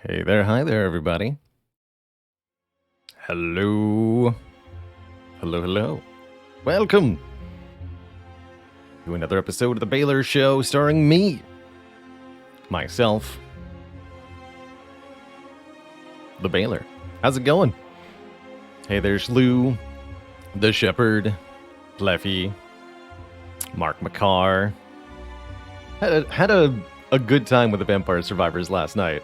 Hey there, hi there, everybody. Hello. Hello, hello. Welcome to another episode of The Baylor Show starring me, myself, The Baylor. How's it going? Hey, there's Lou, The Shepherd, Leffy, Mark McCarr. Had a good time with the Vampire Survivors last night.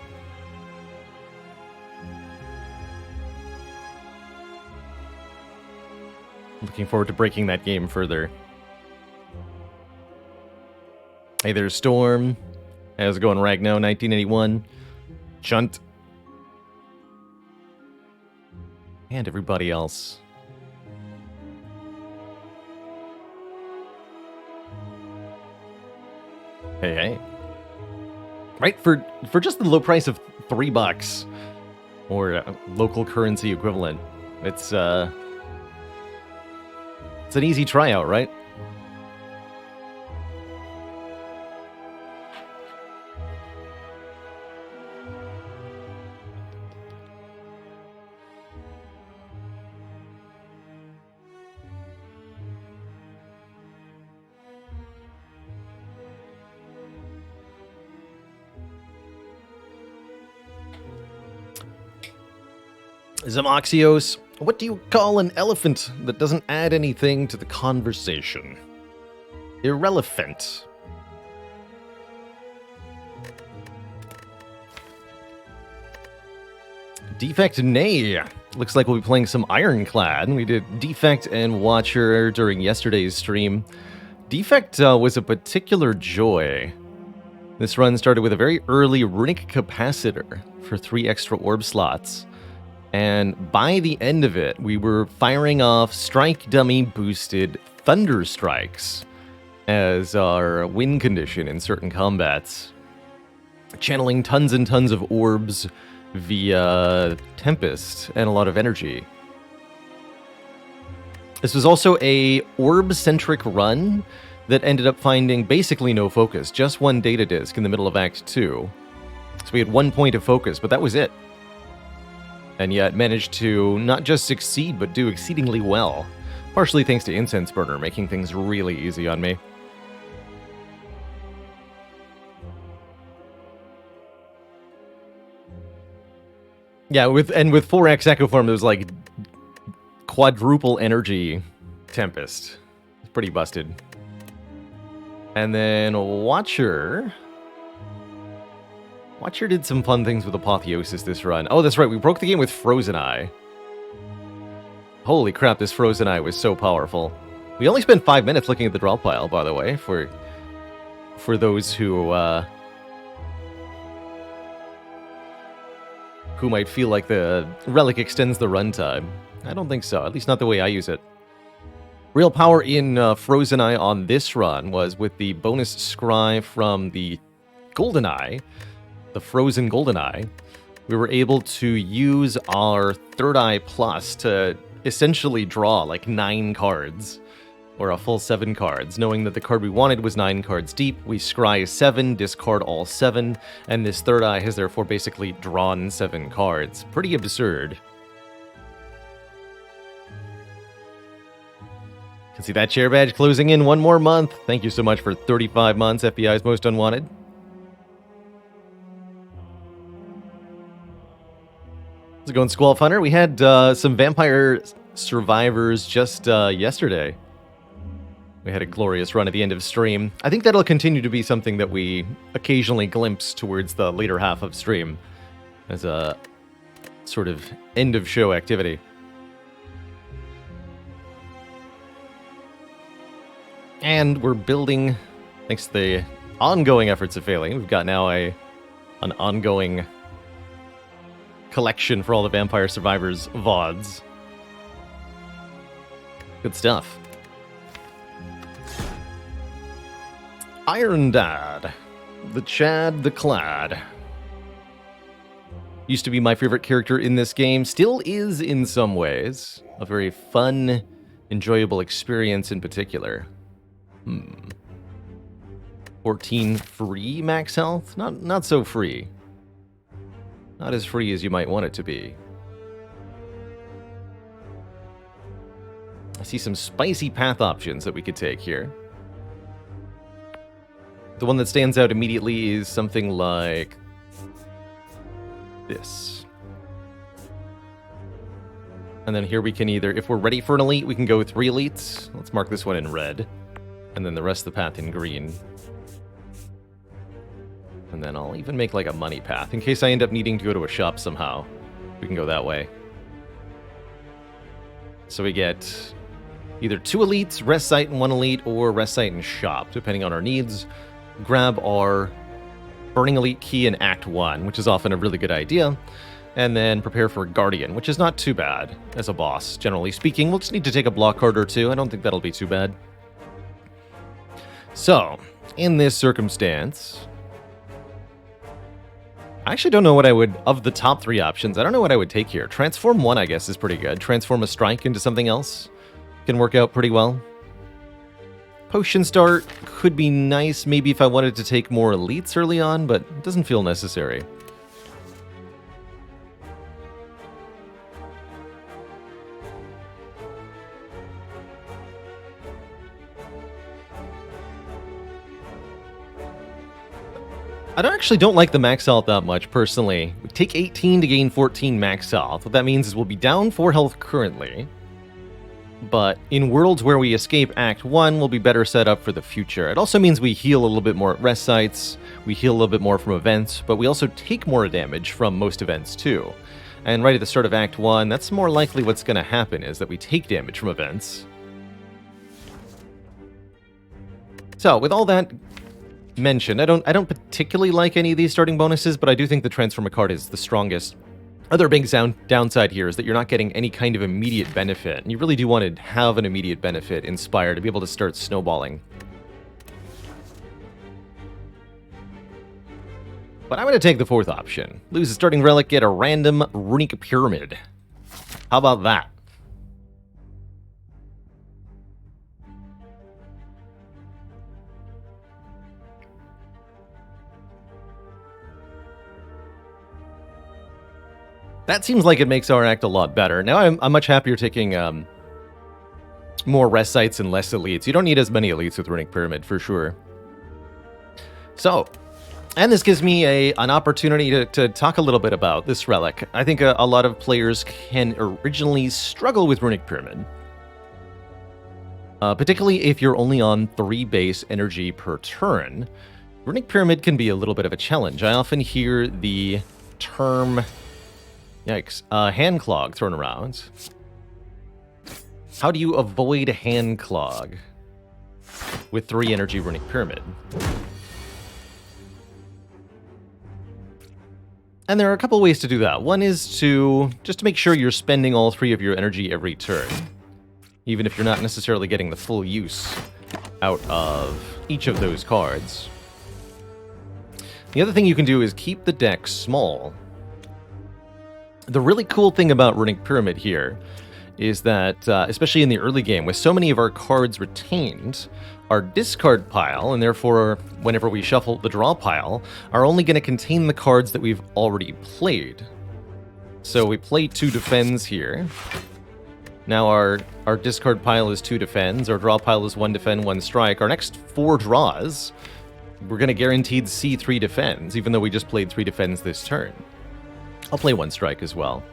Looking forward to breaking that game further. Hey, there's Storm. How's it going, Ragno? 1981. Chunt. And everybody else. Hey. Right, for just the low price of $3, or local currency equivalent, it's an easy tryout, right? Zamaxios, what do you call an elephant that doesn't add anything to the conversation? Irrelevant. Defect Nay. Looks like we'll be playing some Ironclad. We did Defect and Watcher during yesterday's stream. Defect was a particular joy. This run started with a very early Runic Capacitor for 3 extra orb slots. And by the end of it, we were firing off Strike Dummy boosted Thunder Strikes as our win condition in certain combats. Channeling tons and tons of orbs via Tempest and a lot of energy. This was also a orb-centric run that ended up finding basically no focus, just one data disk in the middle of Act 2. So we had 1 point of focus, but that was it. And yet managed to not just succeed, but do exceedingly well. Partially thanks to Incense Burner, making things really easy on me. Yeah, with 4x Echo Form, there was like quadruple energy Tempest. It's pretty busted. And then Watcher did some fun things with Apotheosis this run. Oh, that's right, we broke the game with Frozen Eye. Holy crap, this Frozen Eye was so powerful. We only spent 5 minutes looking at the draw pile, by the way, for those who might feel like the relic extends the runtime. I don't think so, at least not the way I use it. Real power in Frozen Eye on this run was with the bonus scry from the Golden Eye, the Frozen Golden Eye. We were able to use our Third Eye Plus to essentially draw like 9 cards, or a full 7 cards. Knowing that the card we wanted was 9 cards deep, we scry 7, discard all 7, and this Third Eye has therefore basically drawn 7 cards. Pretty absurd. Can see that share badge closing in 1 more month. Thank you so much for 35 months, FBI's Most Unwanted. How's it going, Squall Hunter? We had some Vampire Survivors just yesterday. We had a glorious run at the end of stream. I think that'll continue to be something that we occasionally glimpse towards the later half of stream as a sort of end-of-show activity. And we're building, thanks to the ongoing efforts of Failing, we've got now an ongoing collection for all the Vampire Survivors VODs. Good stuff. Iron Dad. The Chad the Clad. Used to be my favorite character in this game. Still is in some ways. A very fun, enjoyable experience in particular. 14 free max health. Not so free. Not as free as you might want it to be. I see some spicy path options that we could take here. The one that stands out immediately is something like this. And then here we can either, if we're ready for an elite, we can go 3 elites. Let's mark this one in red. And then the rest of the path in green. And then I'll even make like a money path. In case I end up needing to go to a shop somehow, we can go that way. So we get either 2 elites, rest site and 1 elite, or rest site and shop, depending on our needs. Grab our Burning Elite key in Act 1, which is often a really good idea. And then prepare for Guardian, which is not too bad as a boss, generally speaking. We'll just need to take a block card or 2. I don't think that'll be too bad. So, in this circumstance, I actually don't know what I would, of the top 3 options, I don't know what I would take here. Transform 1, I guess, is pretty good. Transform a strike into something else can work out pretty well. Potion start could be nice, maybe if I wanted to take more elites early on, but it doesn't feel necessary. I don't like the max health that much, personally. We take 18 to gain 14 max health. What that means is we'll be down 4 health currently. But in worlds where we escape Act 1, we'll be better set up for the future. It also means we heal a little bit more at rest sites, we heal a little bit more from events, but we also take more damage from most events too. And right at the start of Act 1, that's more likely what's going to happen, is that we take damage from events. So, with all that mentioned, I don't particularly like any of these starting bonuses, but I do think the Transform a card is the strongest. Other big downside here is that you're not getting any kind of immediate benefit, and you really do want to have an immediate benefit in Spire to be able to start snowballing. But I'm going to take the 4th option. Lose a starting relic, get a random runic pyramid. How about that? That seems like it makes our act a lot better. Now I'm much happier taking more rest sites and less elites. You don't need as many elites with Runic Pyramid, for sure. So, and this gives me an opportunity to talk a little bit about this relic. I think a lot of players can originally struggle with Runic Pyramid. Particularly if you're only on 3 base energy per turn. Runic Pyramid can be a little bit of a challenge. I often hear the term... Yikes. Hand clog thrown around. How do you avoid hand clog with 3 energy runic pyramid? And there are a couple ways to do that. One is to just to make sure you're spending all 3 of your energy every turn, even if you're not necessarily getting the full use out of each of those cards. The other thing you can do is keep the deck small. The really cool thing about Runic Pyramid here is that, especially in the early game, with so many of our cards retained, our discard pile, and therefore whenever we shuffle the draw pile, are only going to contain the cards that we've already played. So we play 2 defends here. Now our discard pile is 2 defends, our draw pile is 1 defend, 1 strike. Our next 4 draws, we're going to guaranteed see 3 defends, even though we just played 3 defends this turn. I'll play 1 strike as well.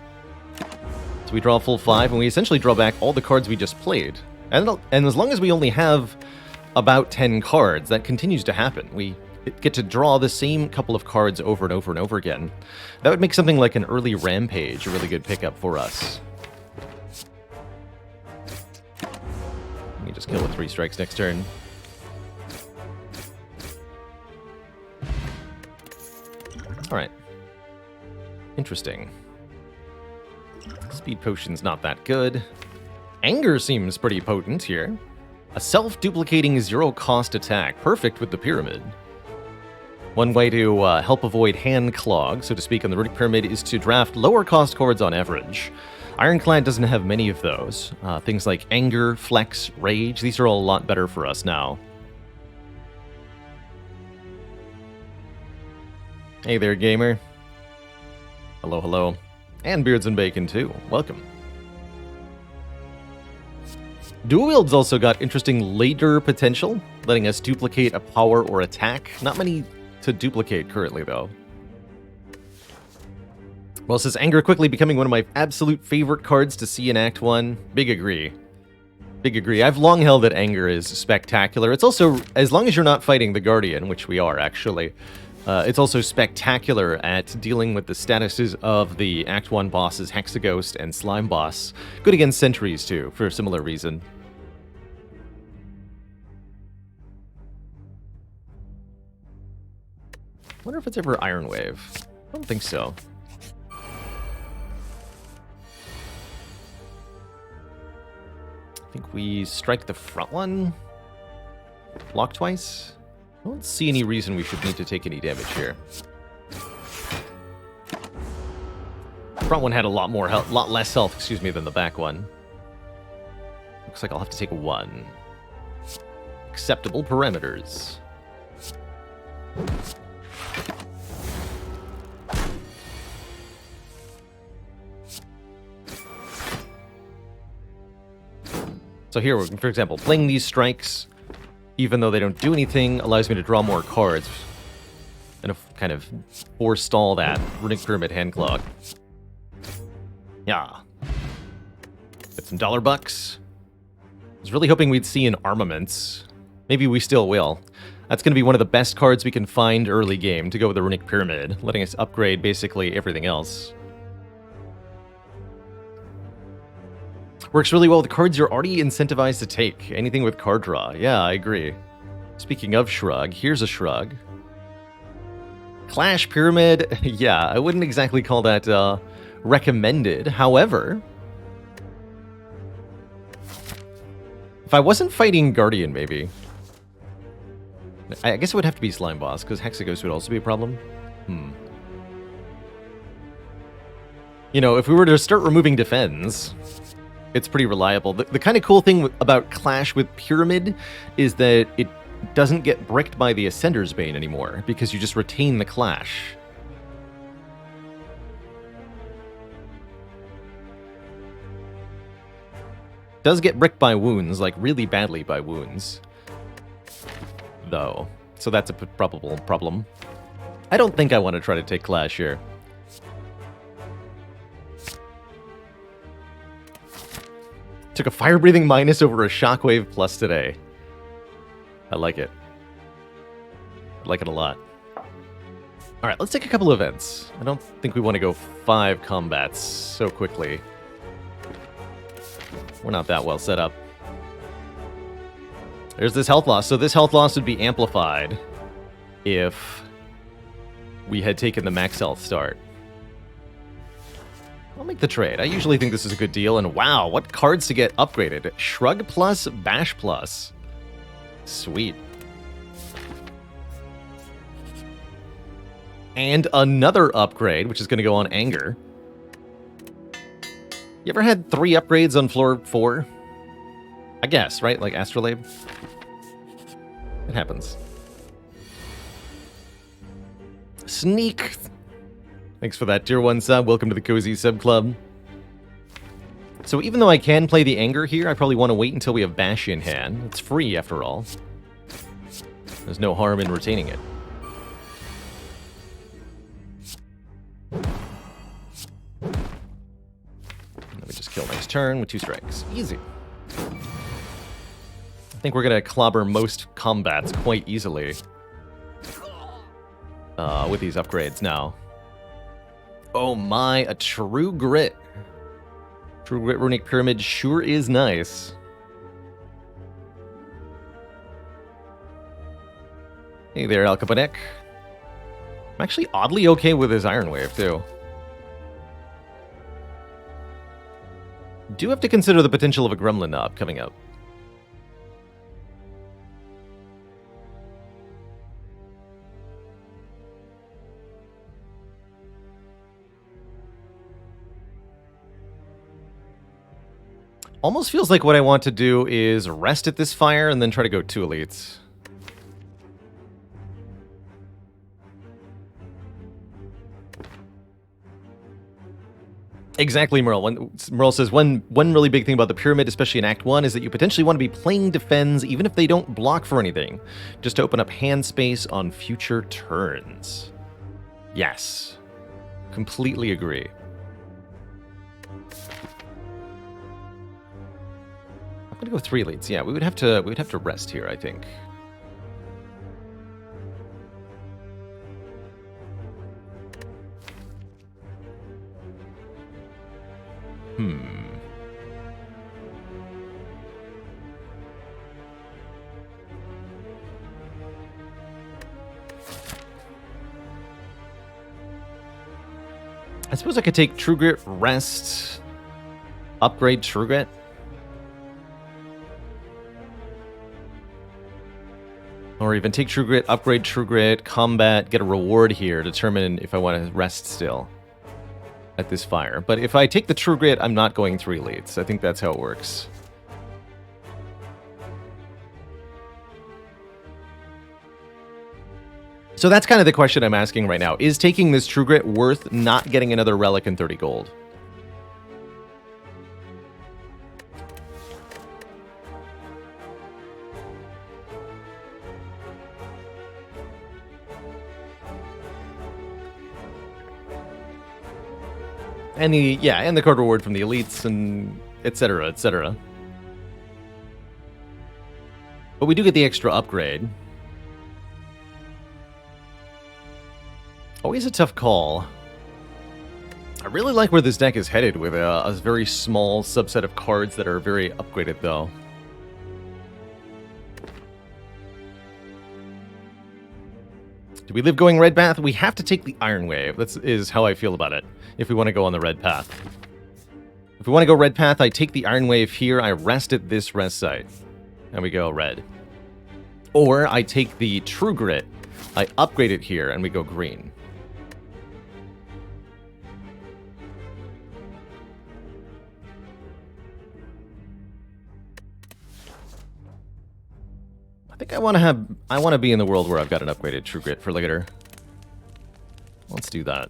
So we draw a full 5, and we essentially draw back all the cards we just played. And as long as we only have about 10 cards, that continues to happen. We get to draw the same couple of cards over and over and over again. That would make something like an early Rampage a really good pickup for us. Let me just kill with 3 strikes next turn. Alright. Interesting. Speed potion's not that good. Anger seems pretty potent here. A self-duplicating 0-cost attack, perfect with the pyramid. One way to help avoid hand clog, so to speak, on the Runic Pyramid is to draft lower-cost cards on average. Ironclad doesn't have many of those. Things like Anger, Flex, Rage, these are all a lot better for us now. Hey there, gamer. Hello, hello. And Beards and Bacon, too. Welcome. Dual Wield's also got interesting later potential, letting us duplicate a power or attack. Not many to duplicate currently, though. Well, says Anger quickly becoming one of my absolute favorite cards to see in Act 1. Big agree. Big agree. I've long held that Anger is spectacular. It's also, as long as you're not fighting the Guardian, which we are, actually, it's also spectacular at dealing with the statuses of the Act 1 bosses, Hexaghost and Slime Boss. Good against Sentries, too, for a similar reason. Wonder if it's ever Iron Wave. I don't think so. I think we strike the front one. Block twice. I don't see any reason we should need to take any damage here. The front one had a lot more health, lot less health, excuse me, than the back one. Looks like I'll have to take one. Acceptable parameters. So here, for example, playing these strikes, even though they don't do anything, allows me to draw more cards and kind of forestall that Runic Pyramid Handclog. Yeah. Get some $bucks. I was really hoping we'd see an Armaments. Maybe we still will. That's going to be one of the best cards we can find early game to go with the Runic Pyramid, letting us upgrade basically everything else. Works really well with the cards you're already incentivized to take. Anything with card draw. Yeah, I agree. Speaking of Shrug, here's a Shrug. Clash Pyramid. Yeah, I wouldn't exactly call that recommended. However, if I wasn't fighting Guardian, maybe. I guess it would have to be Slime Boss, because Hexaghost would also be a problem. You know, if we were to start removing defense, it's pretty reliable. The kind of cool thing about Clash with Pyramid is that it doesn't get bricked by the Ascender's Bane anymore, because you just retain the Clash. Does get bricked by wounds, like really badly by wounds, though. So that's a probable problem. I don't think I want to try to take Clash here. Took a Fire Breathing minus over a Shockwave plus today. I like it. I like it a lot. Alright, let's take a couple events. I don't think we want to go 5 combats so quickly. We're not that well set up. There's this health loss. So this health loss would be amplified if we had taken the max health start. I'll make the trade. I usually think this is a good deal, and wow, what cards to get upgraded. Shrug plus, Bash plus. Sweet. And another upgrade, which is going to go on Anger. You ever had 3 upgrades on floor 4? I guess, right? Like Astrolabe? It happens. Sneak. Thanks for that, Tier 1 sub. Welcome to the Cozy Sub Club. So even though I can play the Anger here, I probably want to wait until we have Bash in hand. It's free, after all. There's no harm in retaining it. Let me just kill next turn with 2 strikes. Easy. I think we're going to clobber most combats quite easily with these upgrades now. Oh my, a True Grit. True Grit Runic Pyramid sure is nice. Hey there, Al Caponek. I'm actually oddly okay with his Iron Wave, too. Do have to consider the potential of a Gremlin Knob coming up. Almost feels like what I want to do is rest at this fire and then try to go 2 elites. Exactly, Merle. Merle says, one really big thing about the pyramid, especially in Act 1, is that you potentially want to be playing defends even if they don't block for anything, just to open up hand space on future turns. Yes. Completely agree. I'm gonna go 3 leads. Yeah, we would have to rest here, I think. I suppose I could take True Grit, rest, upgrade True Grit. Or even take True Grit, upgrade True Grit, combat, get a reward here, determine if I want to rest still at this fire. But if I take the True Grit, I'm not going 3 leads. I think that's how it works. So that's kind of the question I'm asking right now. Is taking this True Grit worth not getting another relic and 30 gold? And the card reward from the elites and etc., etc. But we do get the extra upgrade. Always a tough call. I really like where this deck is headed with a very small subset of cards that are very upgraded, though. Do we live going red path? We have to take the Iron Wave. That is how I feel about it, if we want to go on the red path. If we want to go red path, I take the Iron Wave here, I rest at this rest site, and we go red. Or I take the True Grit, I upgrade it here, and we go green. I think I want to be in the world where I've got an upgraded True Grit for later. Let's do that.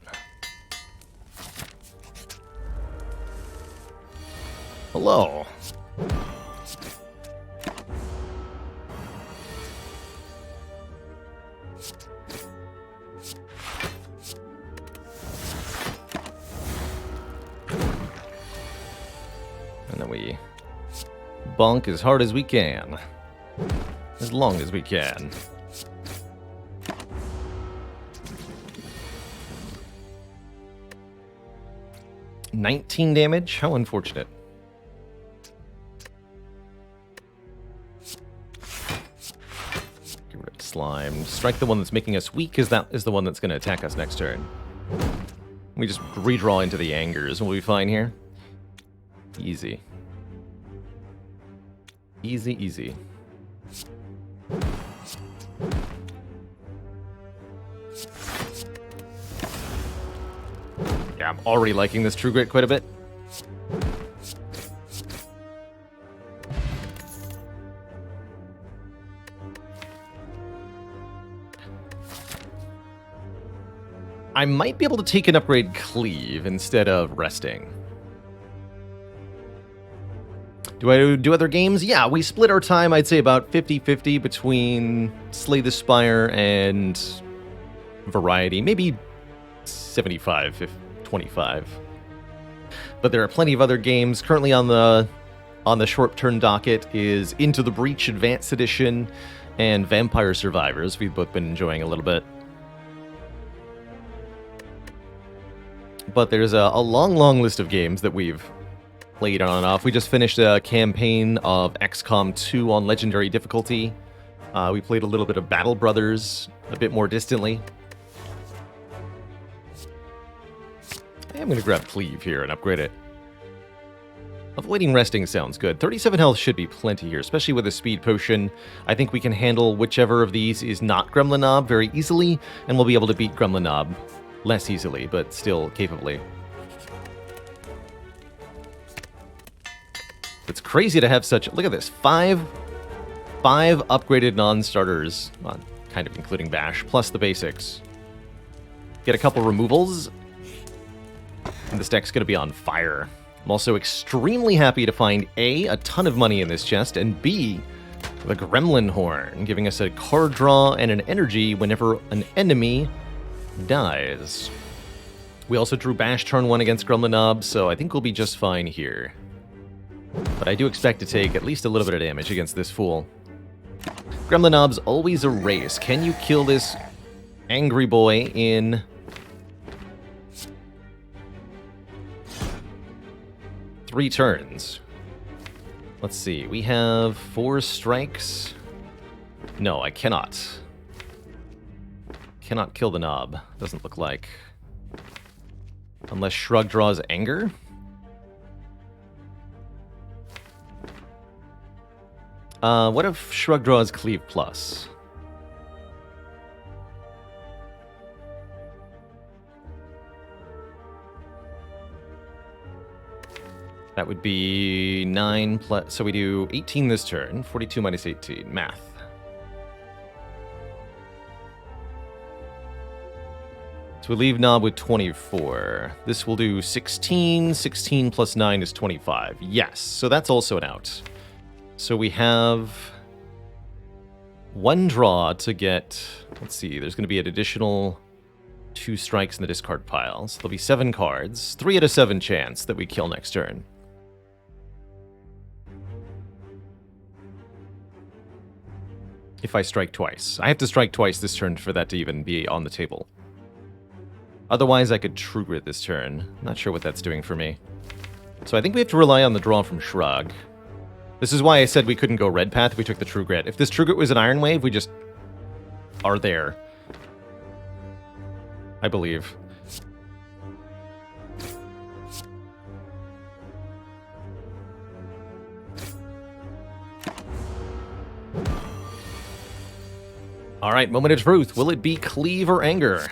Hello. And then we bonk as hard as we can. As long as we can. $19 damage? How unfortunate. Get rid of slime. Strike the one that's making us weak, because that is the one that's going to attack us next turn. We just redraw into the angers, and we'll be fine here. Easy. Easy, easy. Yeah, I'm already liking this True Grit quite a bit. I might be able to take an upgrade Cleave instead of resting. Do I do other games? Yeah, we split our time, I'd say about 50-50 between Slay the Spire and Variety. Maybe 75-25. But there are plenty of other games. Currently on the short-term docket is Into the Breach Advanced Edition and Vampire Survivors. We've both been enjoying a little bit. But there's a long, long list of games that we've played on and off. We just finished a campaign of XCOM 2 on Legendary difficulty. We played a little bit of Battle Brothers a bit more distantly. I'm going to grab Cleave here and upgrade it. Avoiding resting sounds good. 37 health should be plenty here, especially with a speed potion. I think we can handle whichever of these is not Gremlin Knob very easily, and we'll be able to beat Gremlin Knob less easily, but still capably. It's crazy to have such... Look at this. Five upgraded non-starters, well, kind of including Bash, plus the basics. Get a couple removals. And this deck's going to be on fire. I'm also extremely happy to find A, ton of money in this chest, and B, the Gremlin Horn, giving us a card draw and an energy whenever an enemy dies. We also drew Bash turn 1 against Gremlin Nob, so I think we'll be just fine here. But I do expect to take at least a little bit of damage against this fool. Gremlin Nob's always a race. Can you kill this angry boy in 3 turns? Let's see. We have 4 strikes. No, I cannot. Cannot kill the Nob. Doesn't look like. Unless Shrug draws Anger. What if Shrug draws Cleave Plus? That would be 9 plus... So we do 18 this turn. 42 minus 18. Math. So we leave Nob with 24. This will do 16. 16 plus 9 is 25. Yes, so that's also an out. So we have 1 draw to get... Let's see, there's going to be an additional 2 strikes in the discard pile. So there'll be 7 cards. 3 out of 7 chance that we kill next turn. If I strike twice. I have to strike twice this turn for that to even be on the table. Otherwise, I could True Grit this turn. Not sure what that's doing for me. So I think we have to rely on the draw from Shrug. This is why I said we couldn't go red path if we took the True Grit. If this True Grit was an Iron Wave, we just are there. I believe. Alright, moment of truth. Will it be Cleave or Anger?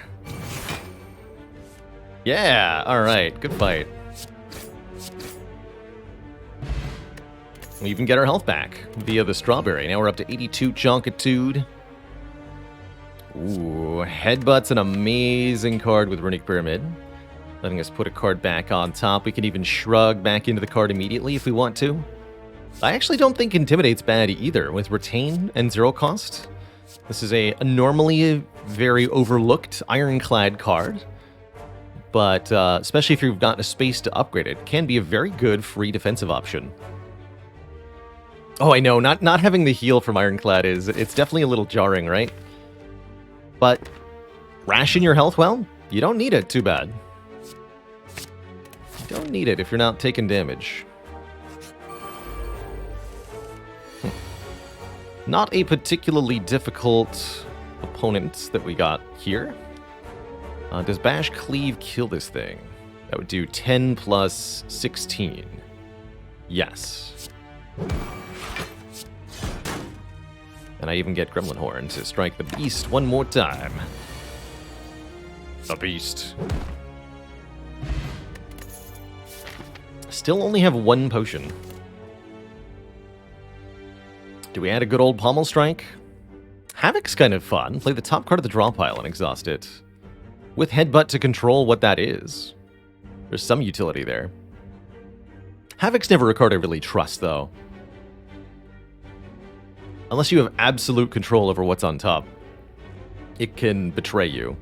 Yeah, alright, good fight. We even get our health back via the Strawberry. Now we're up to 82 Jonkitude. Ooh, Headbutt's an amazing card with Runic Pyramid. Letting us put a card back on top. We can even Shrug back into the card immediately if we want to. I actually don't think Intimidate's bad either, with Retain and 0 cost. This is a normally very overlooked Ironclad card. But especially if you've got a space to upgrade it, can be a very good free defensive option. Oh, I know, not having the heal from Ironclad it's definitely a little jarring, right? But ration your health well, you don't need it too bad. You don't need it if you're not taking damage. Not a particularly difficult opponent that we got here. Does Bash Cleave kill this thing? That would do 10 plus 16. Yes. And I even get Gremlin Horn to strike the beast one more time. The beast. Still only have 1 potion. Do we add a good old Pommel Strike? Havoc's kind of fun. Play the top card of the draw pile and exhaust it. With Headbutt to control what that is. There's some utility there. Havoc's never a card I really trust, though. Unless you have absolute control over what's on top. It can betray you.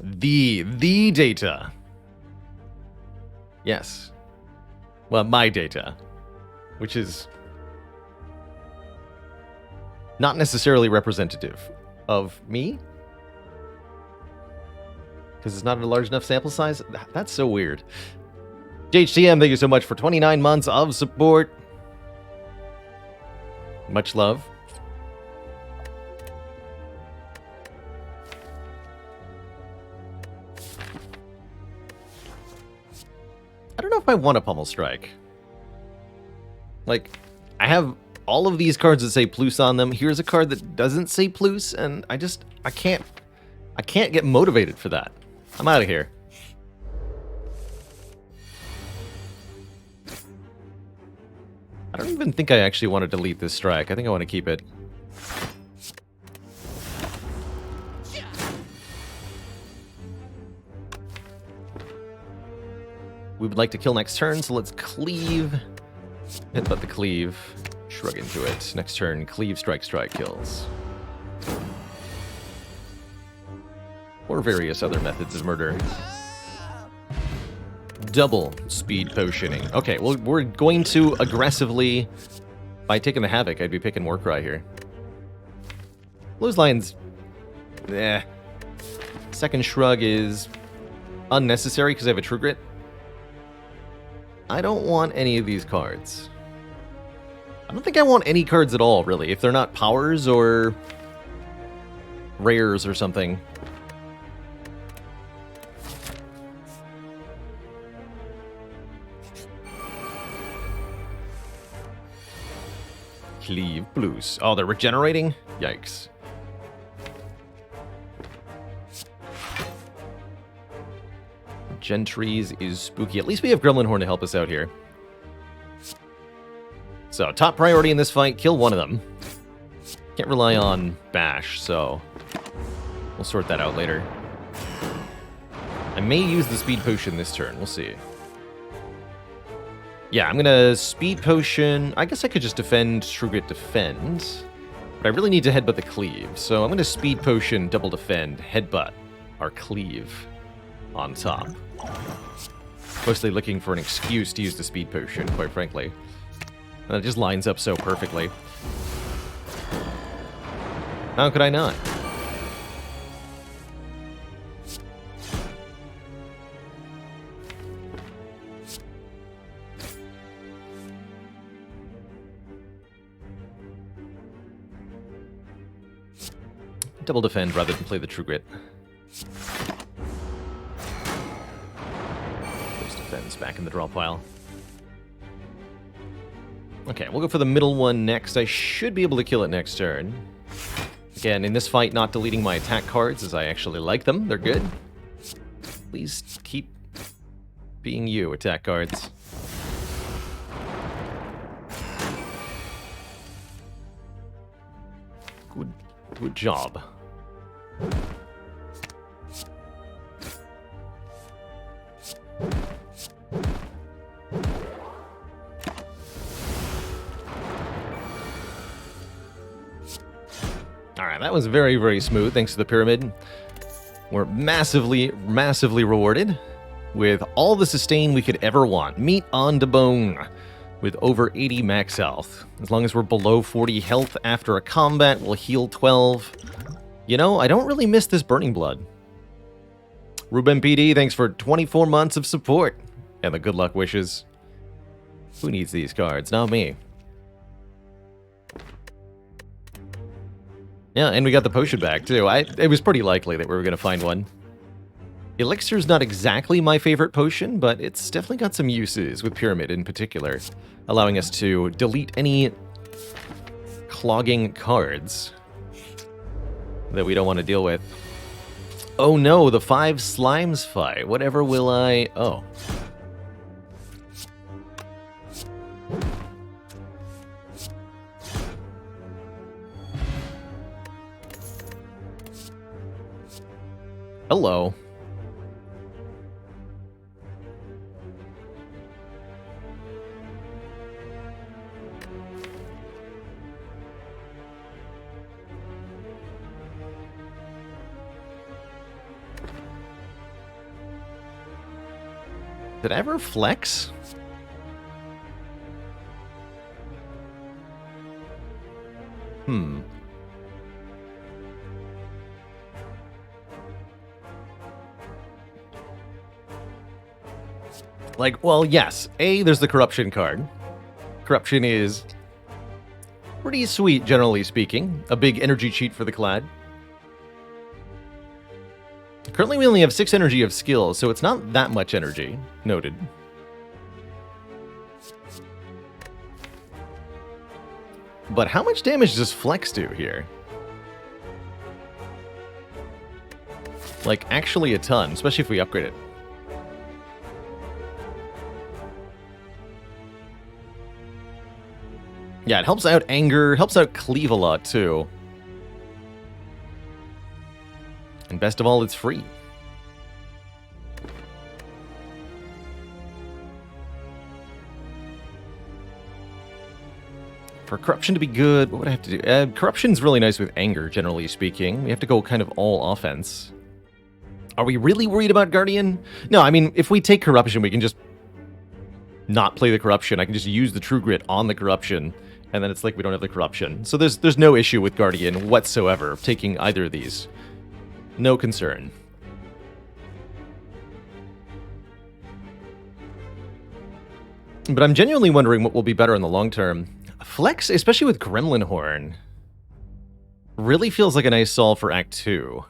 The data. Yes. Well, my data. Which is not necessarily representative of me. Because it's not a large enough sample size? That's so weird. JHTM, thank you so much for 29 months of support. Much love. I don't know if I want a Pummel Strike. Like, I have all of these cards that say Plus on them. Here's a card that doesn't say Plus, and I can't get motivated for that. I'm out of here. I don't even think I actually want to delete this strike. I think I want to keep it. We would like to kill next turn, so let's cleave. Headbutt the cleave. Shrug into it. Next turn, cleave, strike, strike, kills. Or various other methods of murder. Double speed potioning. Okay, well, we're going to aggressively... By taking the Havoc, I'd be picking Warcry here. Clotheslines... Eh. Second Shrug is unnecessary because I have a True Grit. I don't want any of these cards. I don't think I want any cards at all, really, if they're not powers or rares or something. Cleave blues. Oh, they're regenerating? Yikes. Gentries is spooky. At least we have Gremlin Horn to help us out here. So, top priority in this fight, kill one of them. Can't rely on Bash, so we'll sort that out later. I may use the Speed Potion this turn. We'll see. Yeah, I'm going to Speed Potion. I guess I could just defend, True Grit, defend. But I really need to headbutt the cleave. So I'm going to Speed Potion, double defend, headbutt our cleave on top. Mostly looking for an excuse to use the Speed Potion, quite frankly. And it just lines up so perfectly. How could I not? Double defend rather than play the True Grit. Those defends back in the draw pile. Okay, we'll go for the middle one next. I should be able to kill it next turn. Again, in this fight, not deleting my attack cards, as I actually like them. They're good. Please keep being you, attack cards. Good job. Alright, that was very, very smooth, thanks to the pyramid. We're massively, massively rewarded with all the sustain we could ever want. Meat on the bone with over 80 max health. As long as we're below 40 health after a combat, we'll heal 12. You know, I don't really miss this Burning Blood. Ruben PD, thanks for 24 months of support and the good luck wishes. Who needs these cards? Not me. Yeah, and we got the potion back, too. It was pretty likely that we were going to find one. Elixir's not exactly my favorite potion, but it's definitely got some uses, with Pyramid in particular, allowing us to delete any clogging cards that we don't want to deal with. Oh no, the 5 slimes fight. Whatever will I... Oh. Hello. Did I ever flex? Like, well, yes. There's the Corruption card. Corruption is pretty sweet, generally speaking. A big energy cheat for the Clad. Currently, we only have 6 energy of skill, so it's not that much energy. Noted. But how much damage does Flex do here? Like, actually a ton, especially if we upgrade it. Yeah, it helps out Anger, helps out Cleave a lot, too. And best of all, it's free. For Corruption to be good, what would I have to do? Corruption's really nice with Anger, generally speaking. We have to go kind of all offense. Are we really worried about Guardian? No, I mean, if we take Corruption, we can just not play the Corruption. I can just use the True Grit on the Corruption, and then it's like we don't have the Corruption. So there's no issue with Guardian whatsoever, taking either of these. No concern. But I'm genuinely wondering what will be better in the long term. Flex, especially with Gremlin Horn, really feels like a nice solve for Act 2.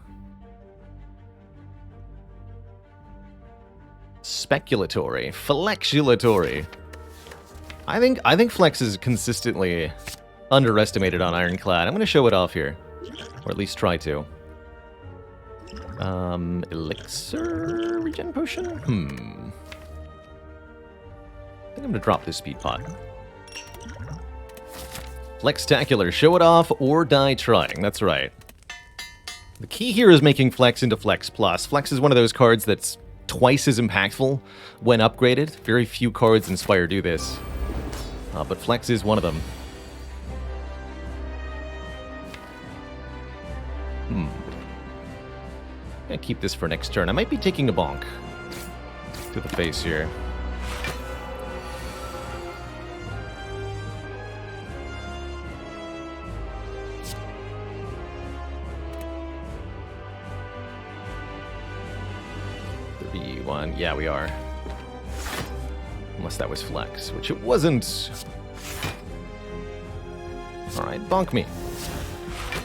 Speculatory. Flexulatory. I think Flex is consistently underestimated on Ironclad. I'm going to show it off here. Or at least try to. Elixir regen potion? I think I'm going to drop this speed pot. Flextacular. Show it off or die trying. That's right. The key here is making Flex into Flex Plus. Flex is one of those cards that's twice as impactful when upgraded. Very few cards in Spire do this. But Flex is one of them. Gonna keep this for next turn. I might be taking a bonk to the face here. Yeah, we are. Unless that was Flex, which it wasn't. Alright, bonk me.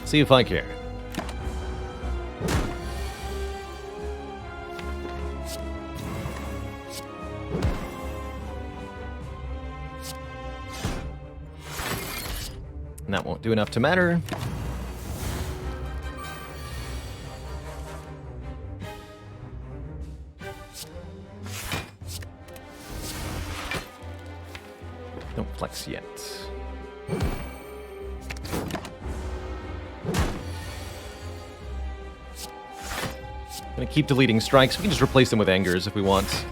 See if I care. And that won't do enough to matter. Don't flex yet. Gonna keep deleting strikes. We can just replace them with angers if we want.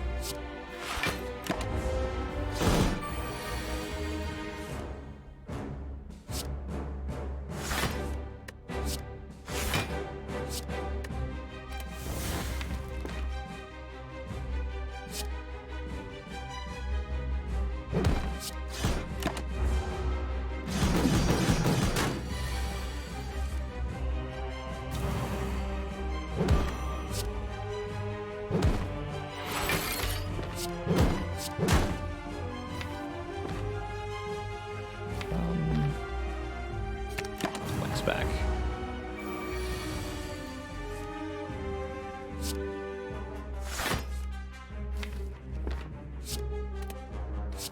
Back.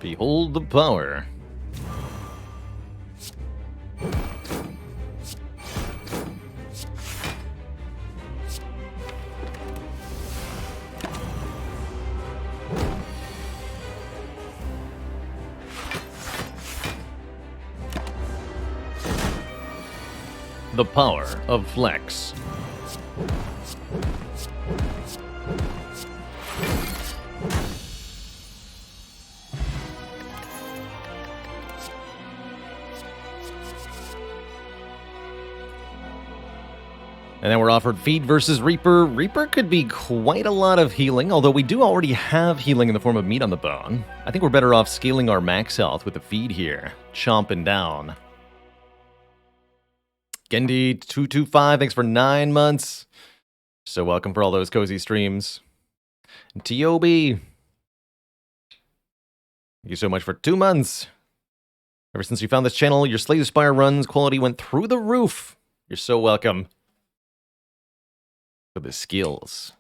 Behold the power. The power of Flex. And then we're offered Feed versus Reaper. Reaper could be quite a lot of healing, although we do already have healing in the form of meat on the bone. I think we're better off scaling our max health with the Feed here. Chomping down. Gendy225, thanks for 9 months. So welcome for all those cozy streams. And T.O.B. Thank you so much for 2 months. Ever since you found this channel, your Slay the Spire runs quality went through the roof. You're so welcome. For the skills.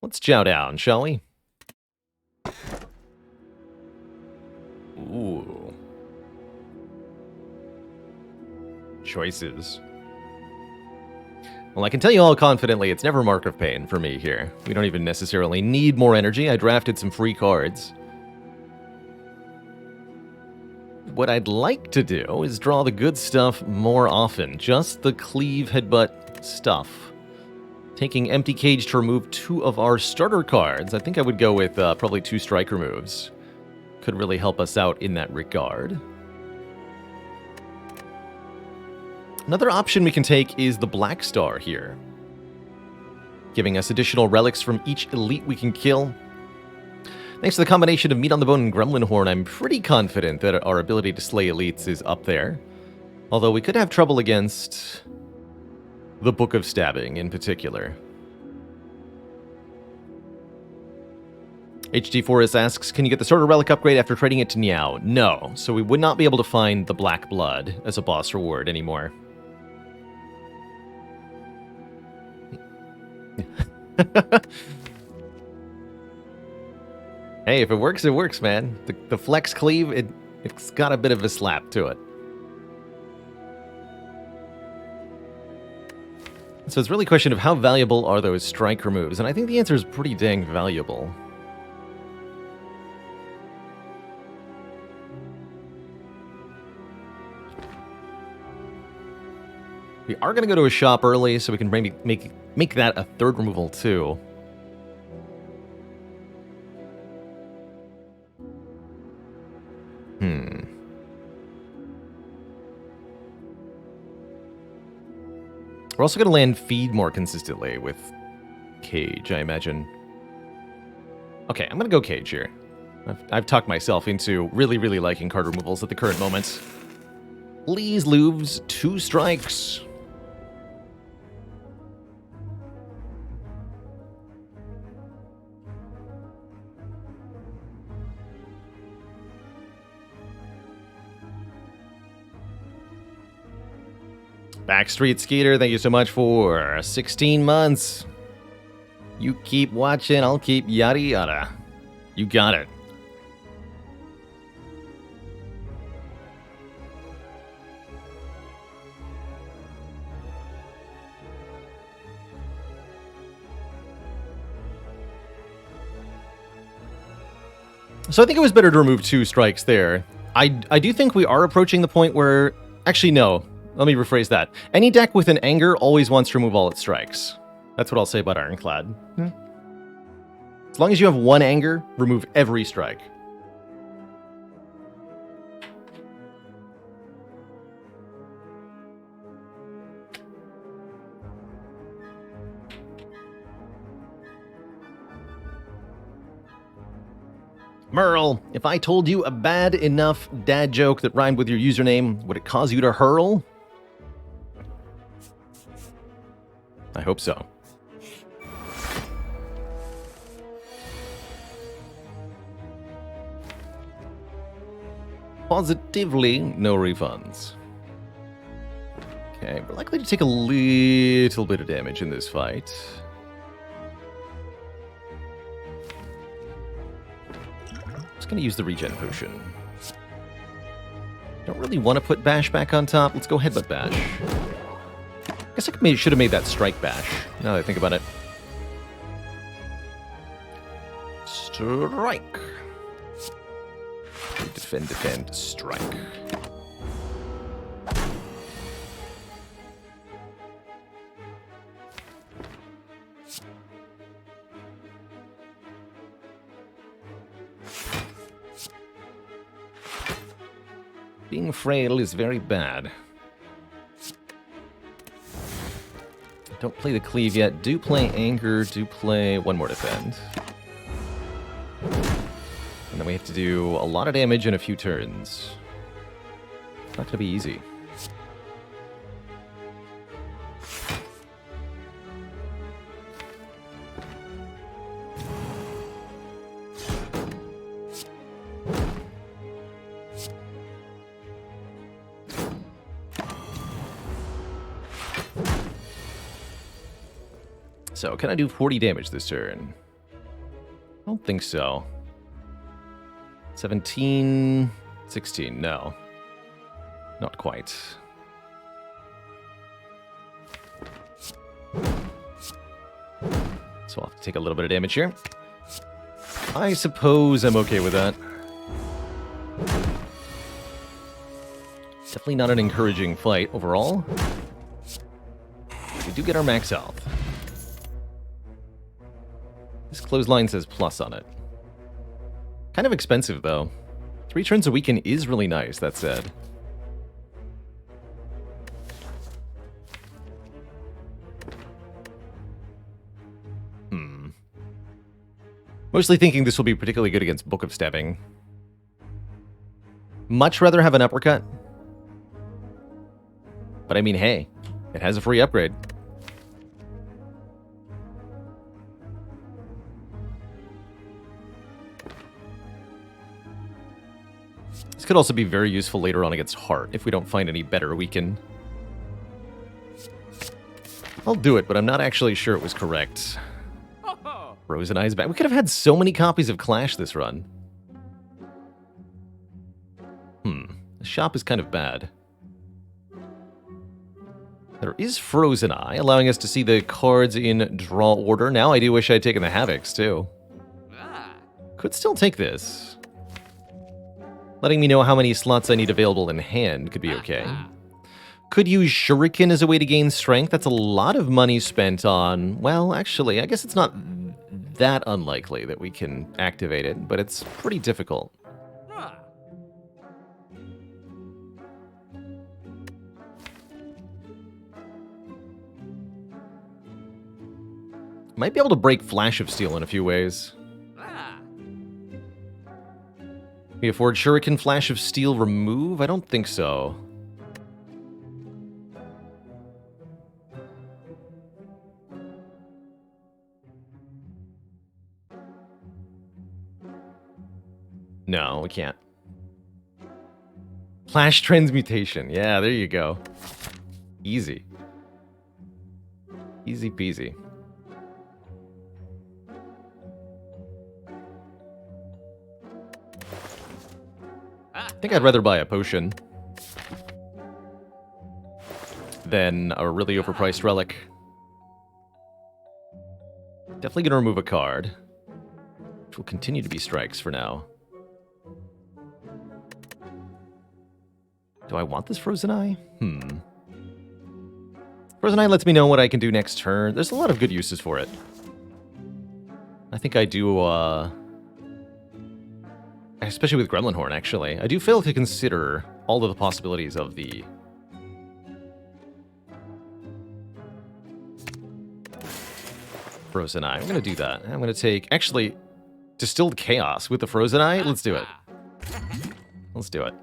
Let's chow down, shall we? Ooh. Choices. Well, I can tell you all confidently, it's never Mark of Pain for me here. We don't even necessarily need more energy. I drafted some free cards. what I'd like to do is draw the good stuff more often. Just the cleave, headbutt stuff. Taking empty cage to remove 2 of our starter cards. I think I would go with probably 2 strike removes. Could really help us out in that regard. Another option we can take is the Black Star here, giving us additional relics from each elite we can kill. Thanks to the combination of Meat on the Bone and Gremlin Horn, I'm pretty confident that our ability to slay elites is up there. Although we could have trouble against the Book of Stabbing in particular. HG4S asks, can you get the starter relic upgrade after trading it to Niao? No, so we would not be able to find the Black Blood as a boss reward anymore. Hey, if it works, man. The Flex Cleave, it's got a bit of a slap to it. So it's really a question of how valuable are those strike removes, and I think the answer is pretty dang valuable. We are going to go to a shop early, so we can maybe make that a 3rd removal, too. We're also going to land feed more consistently with Cage, I imagine. Okay, I'm going to go Cage here. I've talked myself into really, really liking card removals at the current moment. Please, Louvs, 2 strikes. Backstreet Skeeter, thank you so much for 16 months. You keep watching, I'll keep yada yada. You got it. So I think it was better to remove 2 strikes there. I do think we are approaching the point where... Actually, no. Let me rephrase that. Any deck with an Anger always wants to remove all its strikes. That's what I'll say about Ironclad. As long as you have 1 Anger, remove every strike. Merle, if I told you a bad enough dad joke that rhymed with your username, would it cause you to hurl? I hope so. Positively, no refunds. Okay, we're likely to take a little bit of damage in this fight. Just gonna use the regen potion. Don't really want to put Bash back on top. Let's go Headbutt Bash. I guess I should have made that Strike Bash, now that I think about it. Strike. Defend, defend, strike. Being frail is very bad. Don't play the cleave yet. Do play anger. Do play one more defend. And then we have to do a lot of damage in a few turns. It's not going to be easy. So, can I do 40 damage this turn? I don't think so. 17, 16, no. Not quite. So I'll have to take a little bit of damage here. I suppose I'm okay with that. Definitely not an encouraging fight overall. We do get our max health. This clothesline says plus on it. Kind of expensive, though. 3 turns a weekend is really nice, that said. Mostly thinking this will be particularly good against Book of Stabbing. Much rather have an uppercut. But I mean, hey, it has a free upgrade. This could also be very useful later on against Heart. If we don't find any better, we can... I'll do it, but I'm not actually sure it was correct. Frozen Eyes back. We could have had so many copies of Clash this run. The shop is kind of bad. There is Frozen Eye, allowing us to see the cards in draw order. Now I do wish I'd taken the Havocs, too. Could still take this. Letting me know how many slots I need available in hand could be okay. Could use Shuriken as a way to gain strength. That's a lot of money spent on... Well, actually, I guess it's not that unlikely that we can activate it, but it's pretty difficult. Might be able to break Flash of Steel in a few ways. We afford Shuriken, Flash of Steel, remove? I don't think so. No, we can't. Flash Transmutation. Yeah, there you go. Easy. Easy peasy. I think I'd rather buy a potion than a really overpriced relic. Definitely gonna remove a card, which will continue to be strikes for now. Do I want this Frozen Eye? Frozen Eye lets me know what I can do next turn. There's a lot of good uses for it. I think I do, especially with Gremlin Horn, actually. I do fail to consider all of the possibilities of the... Frozen Eye. I'm going to do that. I'm going to take, actually, Distilled Chaos with the Frozen Eye. Let's do it. Let's do it.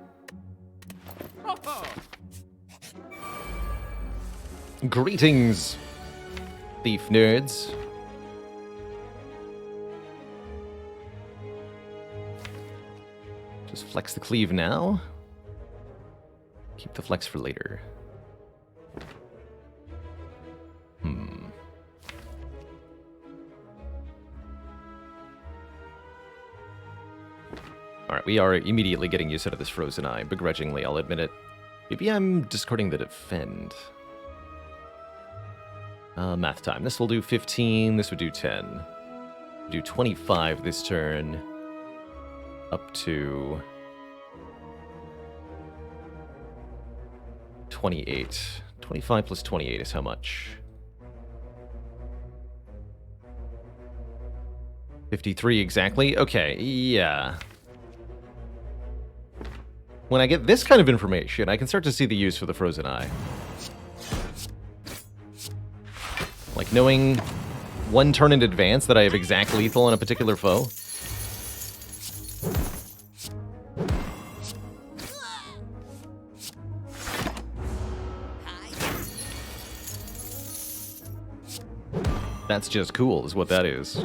Greetings, thief nerds. Just flex the cleave now. Keep the flex for later. Alright, we are immediately getting used out of this Frozen Eye, begrudgingly, I'll admit it. Maybe I'm discarding the Defend. Math time. This will do 15, this would do 10. Do 25 this turn. Up to 28. 25 plus 28 is how much? 53 exactly? Okay, yeah. When I get this kind of information, I can start to see the use for the Frozen Eye. Like knowing one turn in advance that I have exact lethal on a particular foe. That's just cool, is what that is.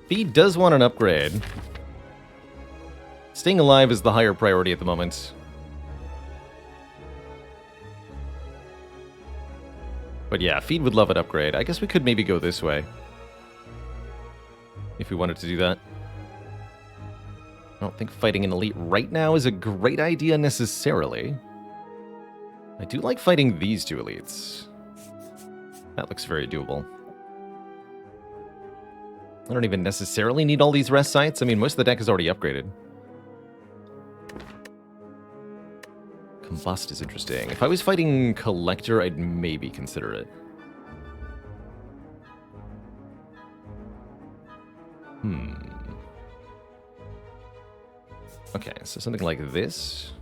He does want an upgrade. Staying alive is the higher priority at the moment. But yeah, Feed would love an upgrade. I guess we could maybe go this way. If we wanted to do that. I don't think fighting an elite right now is a great idea necessarily. I do like fighting these two elites. That looks very doable. I don't even necessarily need all these rest sites. I mean, most of the deck is already upgraded. Combust is interesting. If I was fighting Collector, I'd maybe consider it. Okay, so something like this.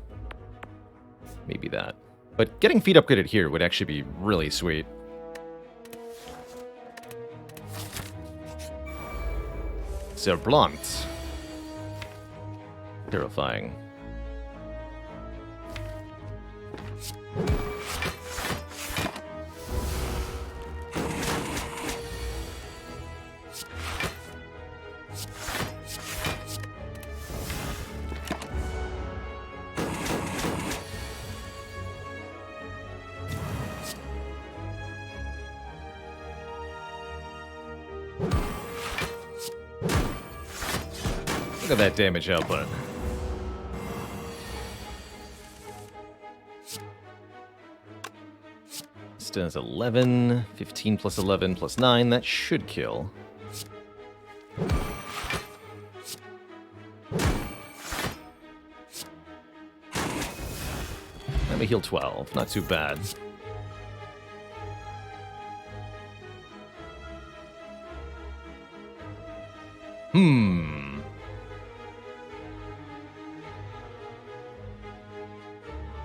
Maybe that. But getting feet upgraded here would actually be really sweet. So blunt. Terrifying. Look at that damage output. This does 11, 15 plus 11 plus 9. That should kill. Let me heal 12. Not too bad.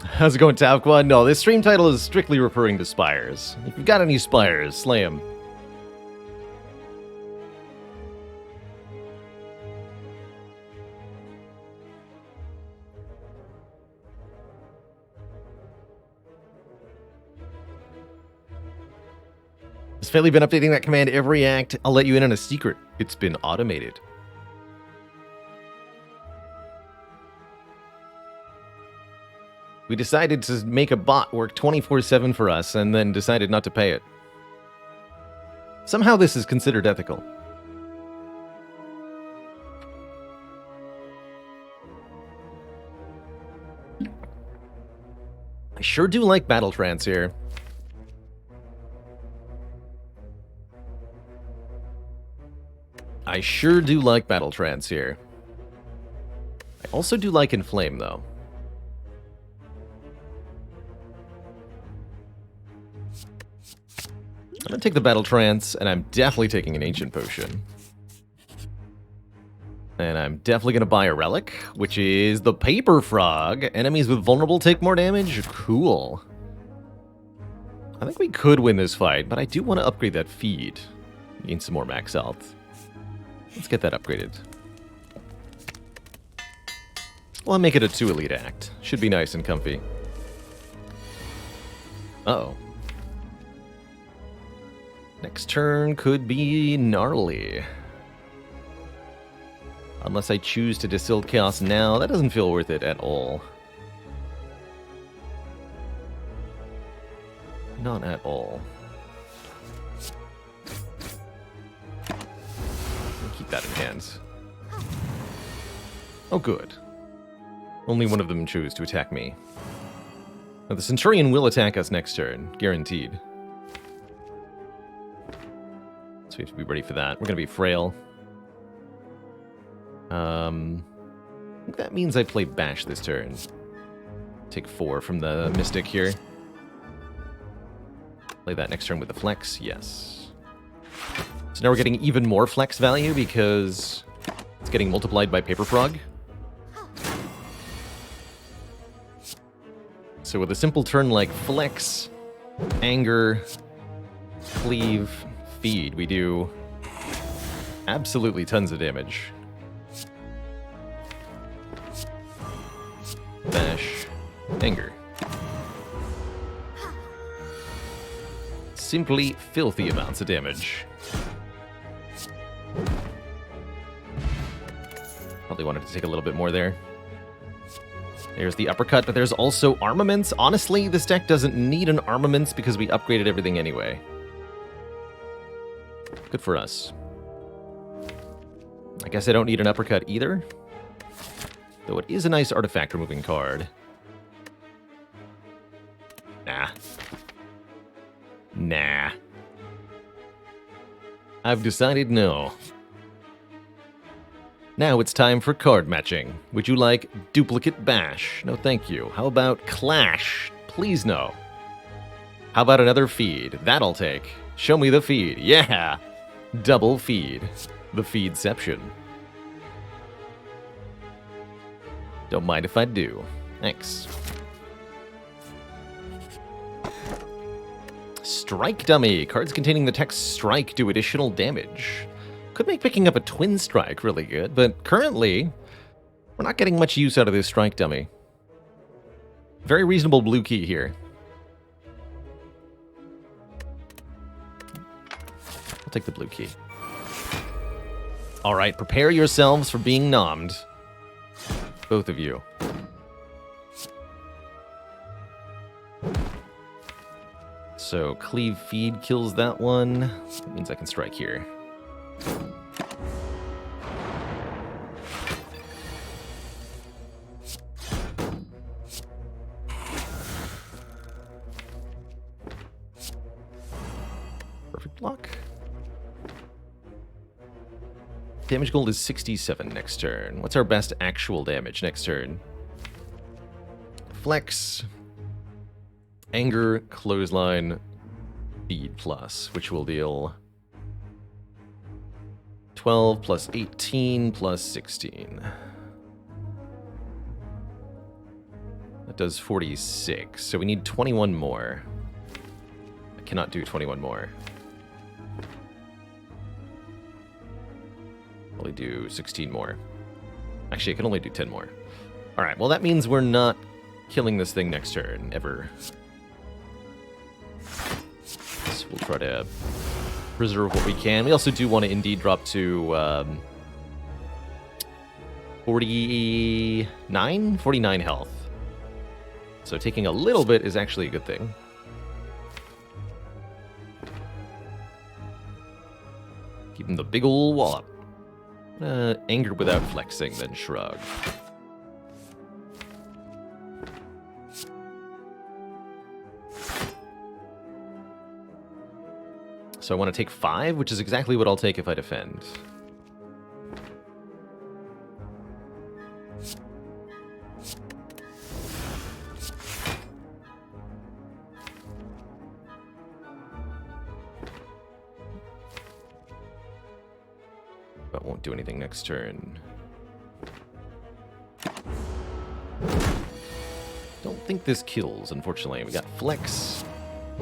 How's it going, Tavqua? No, this stream title is strictly referring to Spires. If you've got any Spires, slay them. Has Fairly been updating that command every act? I'll let you in on a secret. It's been automated. We decided to make a bot work 24/7 for us and then decided not to pay it. Somehow this is considered ethical. I sure do like Battle Trance here. I sure do like Battle Trance here. I also do like Inflame, though. I'm gonna take the Battle Trance, and I'm definitely taking an Ancient Potion. And I'm definitely gonna buy a Relic, which is the Paper Frog. Enemies with Vulnerable take more damage? Cool. I think we could win this fight, but I do want to upgrade that feed. Gain some more max health. Let's get that upgraded. Well, I'll make it a 2 elite act. Should be nice and comfy. Uh-oh. Next turn could be gnarly. Unless I choose to Distill Chaos now, that doesn't feel worth it at all. Not at all. Keep that in hand. Oh, good. Only one of them chose to attack me. Now, the Centurion will attack us next turn, guaranteed. So we have to be ready for that. We're going to be frail. I think that means I play Bash this turn. Take 4 from the Mystic here. Play that next turn with the Flex, yes. So now we're getting even more Flex value because it's getting multiplied by Paper Frog. So with a simple turn like Flex, Anger, Cleave, Feed, we do absolutely tons of damage. Bash, Anger. Simply filthy amounts of damage. Probably wanted to take a little bit more there. There's the uppercut, but there's also armaments. Honestly, this deck doesn't need an armaments because we upgraded everything anyway. Good for us. I guess I don't need an uppercut either. Though it is a nice artifact removing card. Nah. Nah. I've decided no. Now it's time for card matching. Would you like Duplicate Bash? No thank you. How about Clash? Please no. How about another feed? That'll take. Show me the feed. Yeah! Double feed. The Feedception. Don't mind if I do. Thanks. Strike Dummy. Cards containing the text strike do additional damage. Could make picking up a twin strike really good, but currently, we're not getting much use out of this strike dummy. Very reasonable blue key here. I'll take the blue key. Alright, prepare yourselves for being nommed. Both of you. So, Cleave Feed kills that one. That means I can strike here. Perfect block. Damage goal is 67 next turn. What's our best actual damage next turn? Flex, Anger, Clothesline, Feed plus, which will deal 12 plus 18 plus 16. That does 46, so we need 21 more. I cannot do 21 more. Only do 16 more. Actually, I can only do 10 more. Alright, well that means we're not killing this thing next turn, ever. So we'll try to preserve what we can. We also do want to indeed drop to 49 health. So taking a little bit is actually a good thing. Keep him the big ol' wallop. Anger without flexing, then shrug. So I want to take 5, which is exactly what I'll take if I defend. But won't do anything next turn. Don't think this kills, unfortunately. We got Flex,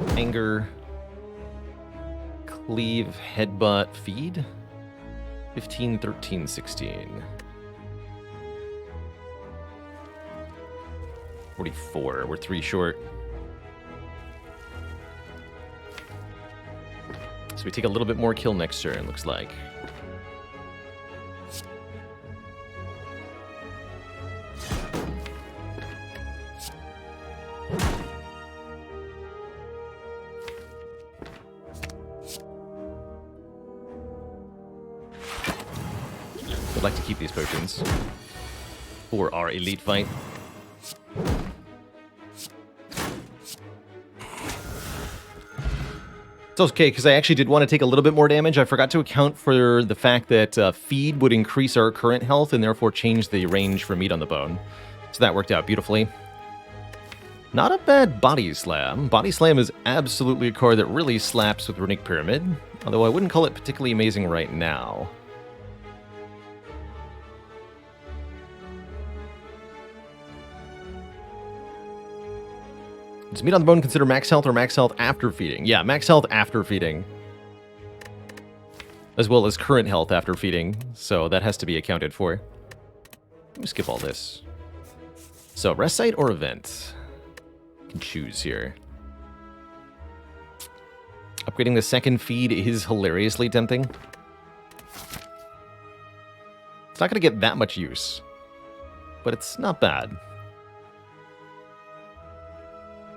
Anger, Cleave, Headbutt, Feed. 15, 13, 16. 44. We're 3 short. So we take a little bit more kill next turn, looks like. I'd like to keep these potions for our elite fight. It's okay, because I actually did want to take a little bit more damage. I forgot to account for the fact that feed would increase our current health and therefore change the range for meat on the bone. So that worked out beautifully. Not a bad Body Slam. Body Slam is absolutely a card that really slaps with Runic Pyramid, although I wouldn't call it particularly amazing right now. Does meat on the bone consider max health or max health after feeding? Yeah, max health after feeding. As well as current health after feeding, so that has to be accounted for. Let me skip all this. So, rest site or event? I can choose here. Upgrading the second feed is hilariously tempting. It's not going to get that much use, but it's not bad.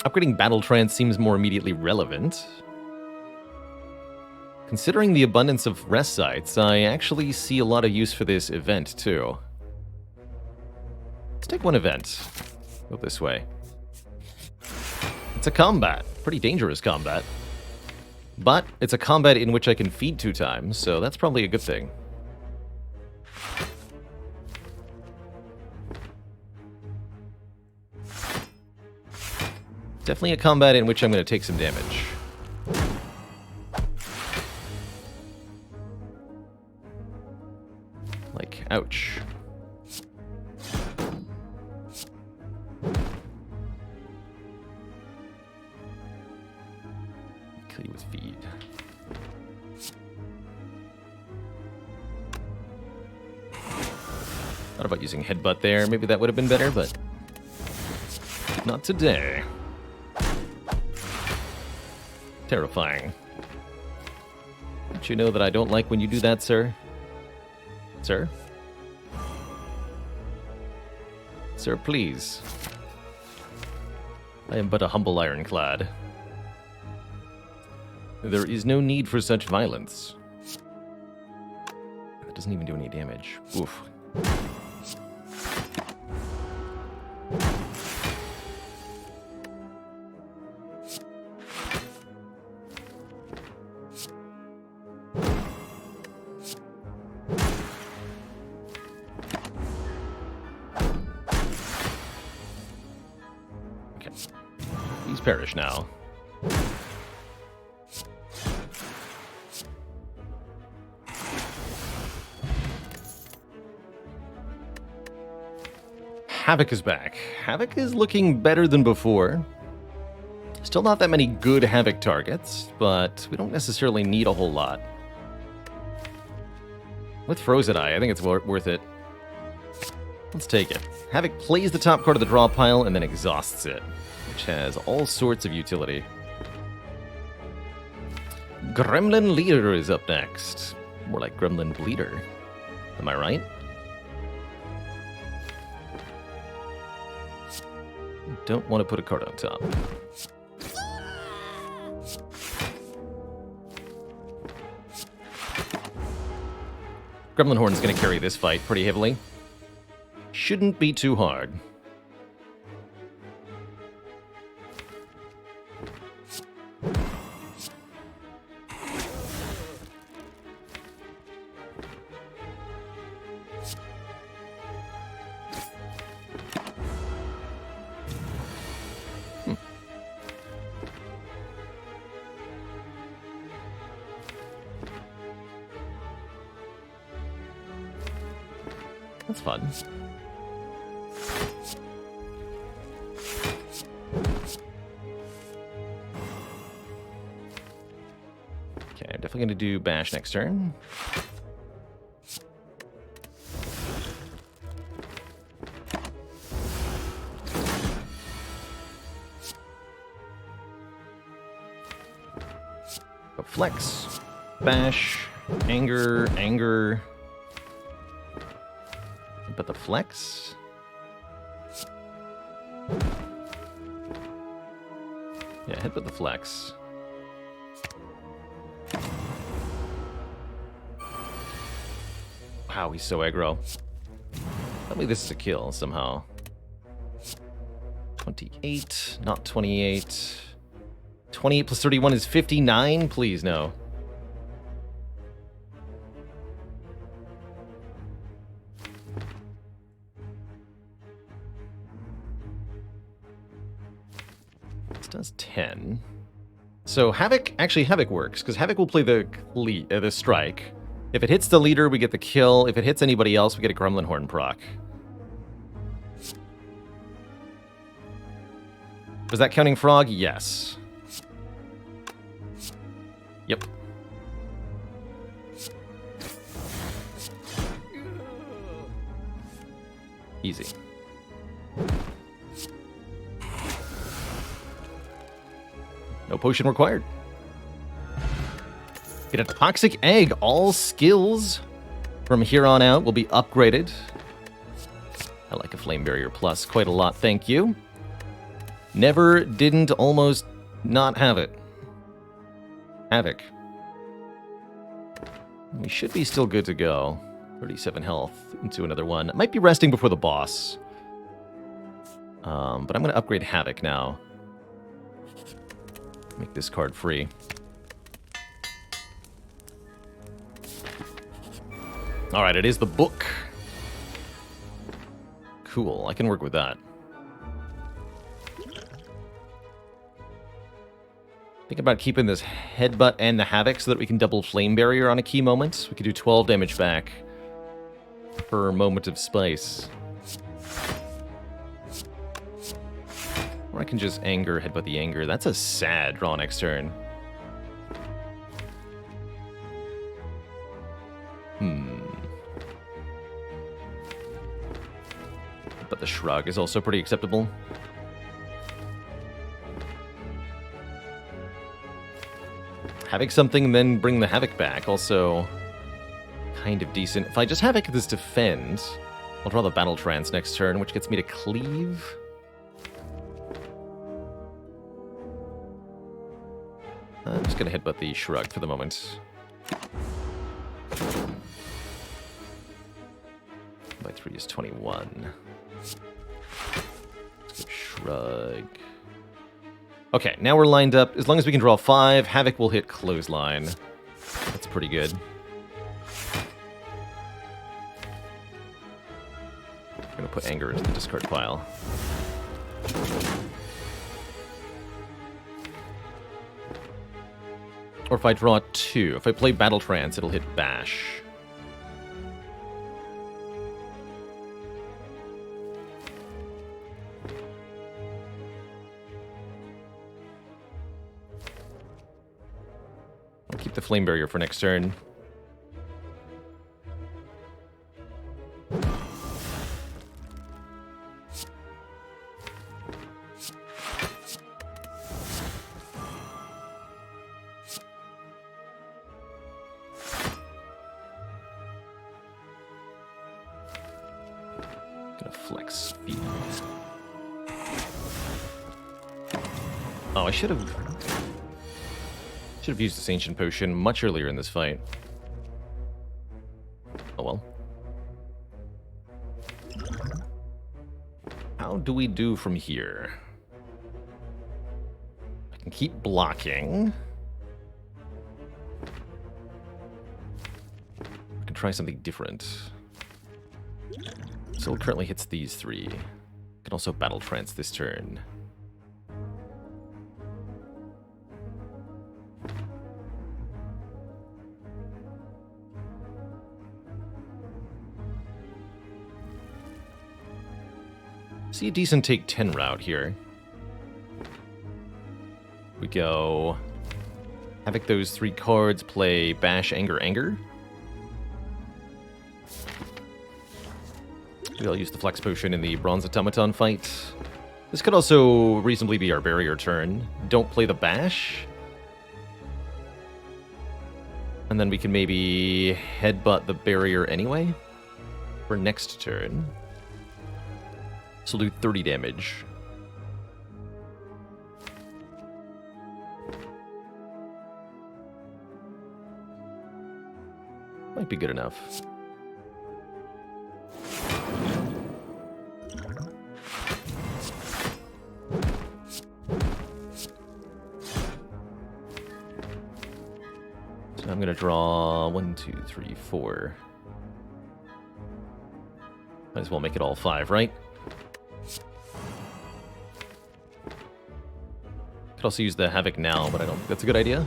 Upgrading Battle Trance seems more immediately relevant. Considering the abundance of rest sites, I actually see a lot of use for this event, too. Let's take one event. Go this way. It's a combat. Pretty dangerous combat. But it's a combat in which I can feed 2 times, so that's probably a good thing. Definitely a combat in which I'm going to take some damage. Like, ouch. Kill you with feed. Thought about using headbutt there. Maybe that would have been better, but not today. Terrifying. Don't you know that I don't like when you do that, sir? Sir? Sir, please. I am but a humble ironclad. There is no need for such violence. That doesn't even do any damage. Oof. Okay. Please perish now. Havoc is back. Havoc is looking better than before. Still not that many good Havoc targets, but we don't necessarily need a whole lot. With Frozen Eye, I think it's worth it. Let's take it. Havoc plays the top card of the draw pile and then exhausts it, which has all sorts of utility. Gremlin Leader is up next. More like Gremlin Bleeder. Am I right? Don't want to put a card on top. Gremlin Horn's going to carry this fight pretty heavily. Shouldn't be too hard. That's fun. Okay, I'm definitely going to do Bash next turn. Go Flex, Bash, Anger, Anger. But the Flex? Yeah, hit with the Flex. Wow, he's so aggro. Tell me this is a kill somehow. 28, not 28. 28 plus 31 is 59? Please, no. Does 10. So Havoc, actually Havoc works, because Havoc will play the strike. If it hits the leader, we get the kill. If it hits anybody else, we get a Gremlin Horn proc. Was that counting Frog? Yes. Yep. Easy. No potion required. Get a Toxic Egg. All skills from here on out will be upgraded. I like a Flame Barrier Plus quite a lot, thank you. Never, didn't, almost not have it. Havoc. We should be still good to go. 37 health into another one. Might be resting before the boss. But I'm going to upgrade Havoc now. Make this card free. Alright, it is the book. Cool, I can work with that. Think about keeping this Headbutt and the Havoc so that we can double Flame Barrier on a key moment. We could do 12 damage back per moment of spice. Or I can just Anger, Headbutt the Anger. That's a sad draw next turn. But the Shrug is also pretty acceptable. Havoc something, then bring the Havoc back. Also, kind of decent. If I just Havoc this Defend, I'll draw the Battle Trance next turn, which gets me to Cleave. I'm just going to Headbutt the Shrug for the moment. By 3 is 21. Let's go Shrug. Okay, now we're lined up. As long as we can draw 5, Havoc will hit Clothesline. That's pretty good. I'm going to put Anger into the discard pile. Or if I draw 2, if I play Battle Trance, it'll hit Bash. I'll keep the Flame Barrier for next turn. Gonna flex speed. Oh, I should have used this Ancient Potion much earlier in this fight. Oh well. How do we do from here? I can keep blocking. I can try something different. So it currently hits these 3. Can also Battle Trance this turn. See a decent take 10 route here. We go Havoc those 3 cards, play Bash, Anger, Anger. Maybe I'll use the Flex Potion in the Bronze Automaton fight. This could also reasonably be our barrier turn. Don't play the Bash. And then we can maybe Headbutt the barrier anyway for next turn. So we'll do 30 damage. Might be good enough. So I'm going to draw 1, 2, 3, 4. Might as well make it all 5, right? Could also use the Havoc now, but I don't think that's a good idea.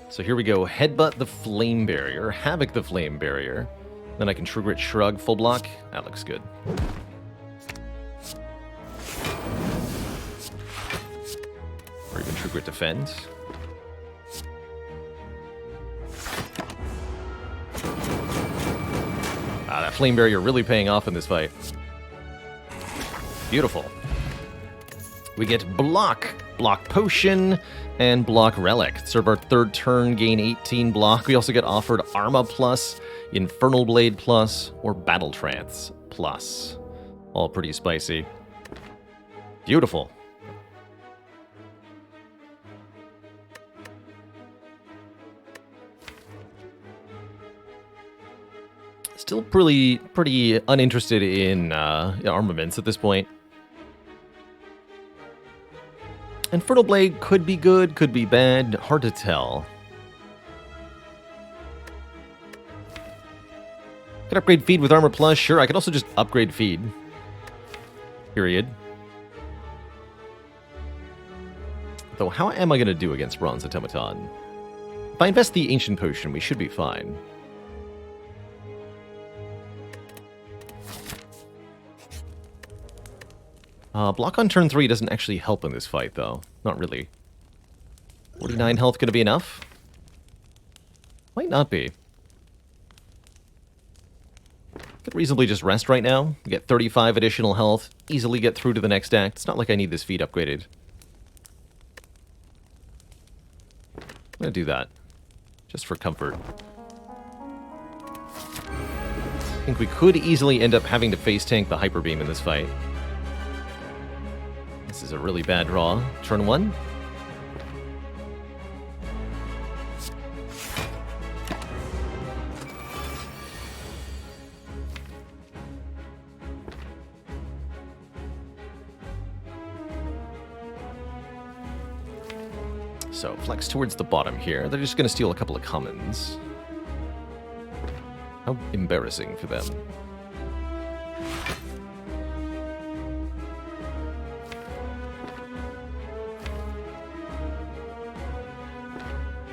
So here we go. Headbutt the Flame Barrier, Havoc the Flame Barrier. Then I can True Grit Shrug full block. That looks good. Or even True Grit Defend. Ah, that Flame Barrier really paying off in this fight. Beautiful. We get Block Potion, and Block Relic. Serve our 3rd turn, gain 18 block. We also get offered Arma Plus, Infernal Blade Plus, or Battle Trance Plus. All pretty spicy. Beautiful. Still pretty uninterested in armaments at this point. And Fertile Blade could be good, could be bad, hard to tell. Could upgrade feed with Armor Plus, sure. I could also just upgrade feed. Period. Though, how am I going to do against Bronze Automaton? If I invest the Ancient Potion, we should be fine. Block on turn 3 doesn't actually help in this fight, though. Not really. 49 health going to be enough? Might not be. Could reasonably just rest right now. Get 35 additional health. Easily get through to the next act. It's not like I need this feat upgraded. I'm going to do that. Just for comfort. I think we could easily end up having to face tank the Hyper Beam in this fight. This is a really bad draw. Turn 1. So, flex towards the bottom here. They're just going to steal a couple of commons. How embarrassing for them.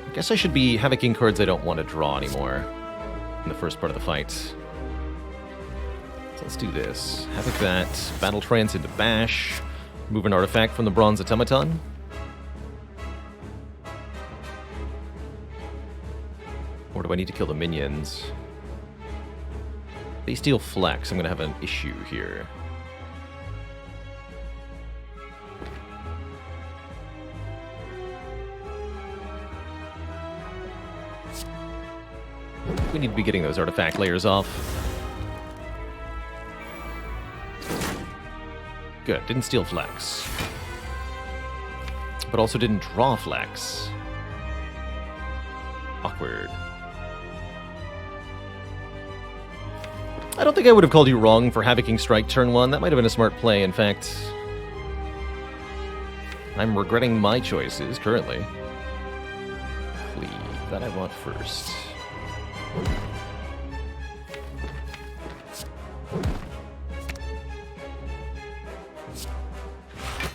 I guess I should be havocing cards I don't want to draw anymore in the first part of the fight. So let's do this. Havoc that, Battle Trance into Bash, move an artifact from the Bronze Automaton. Or do I need to kill the minions? If they steal Flex, I'm going to have an issue here. We need to be getting those artifact layers off. Good, didn't steal Flex. But also didn't draw Flex. Awkward. I don't think I would have called you wrong for Havocing Strike turn 1. That might have been a smart play, in fact. I'm regretting my choices, currently. Cleave, that I want first.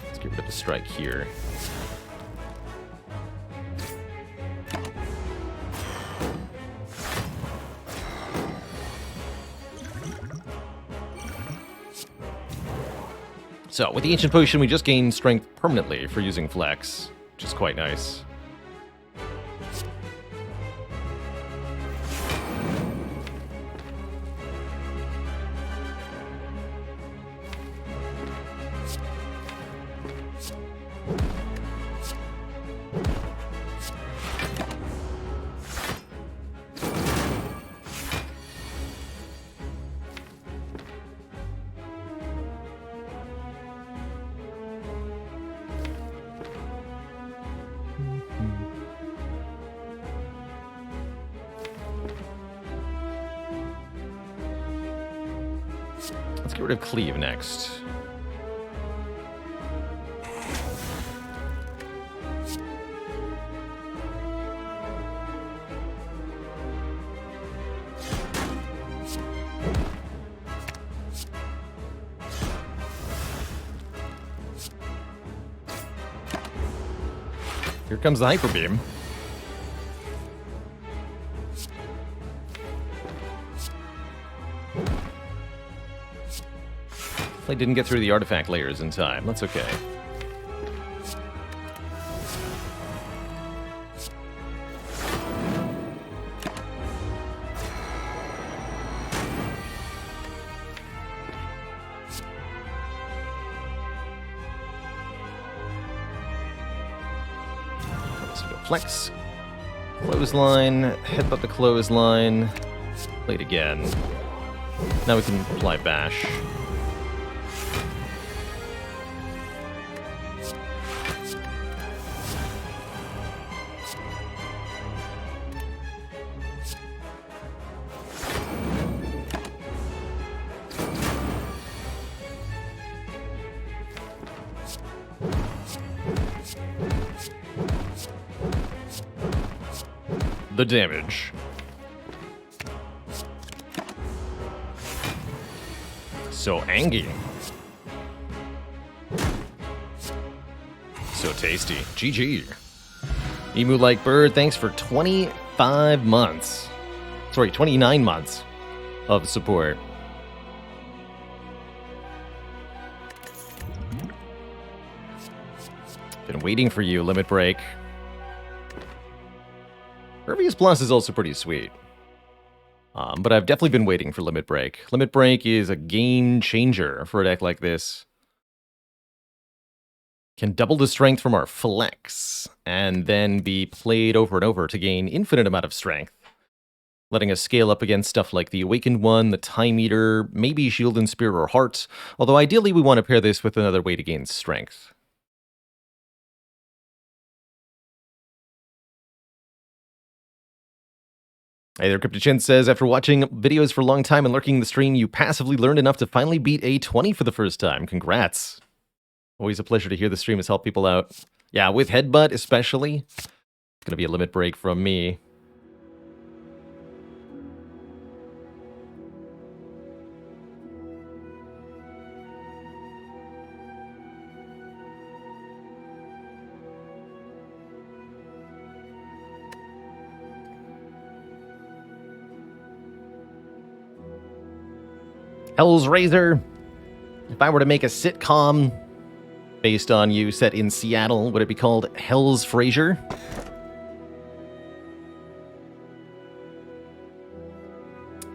Let's get rid of the strike here. So, with the Ancient Potion, we just gain strength permanently for using Flex, which is quite nice. Let's get rid of Cleave next. Here comes the Hyper Beam. I didn't get through the artifact layers in time. That's okay. So we go flex, clothesline, headbutt the clothesline, play it again. Now we can apply bash. the damage. So angy. So tasty. GG. Emu Like Bird, thanks for 25 months. Sorry, 29 months of support. Been waiting for you, Limit Break. Pervious Plus is also pretty sweet. But I've definitely been waiting for Limit Break. Limit Break is a game changer for a deck like this. Can double the strength from our flex, and then be played over and over to gain infinite amount of strength, letting us scale up against stuff like the Awakened One, the Time Eater, maybe Shield and Spear or Heart, although ideally we want to pair this with another way to gain strength. Hey there, CryptoChin says, after watching videos for a long time and lurking the stream, you passively learned enough to finally beat a 20 for the first time. Congrats. Always a pleasure to hear the stream has helped people out. Yeah, with Headbutt especially. It's going to be a Limit Break from me. Hell's Razor. If I were to make a sitcom based on you set in Seattle, would it be called Hell's Frasier?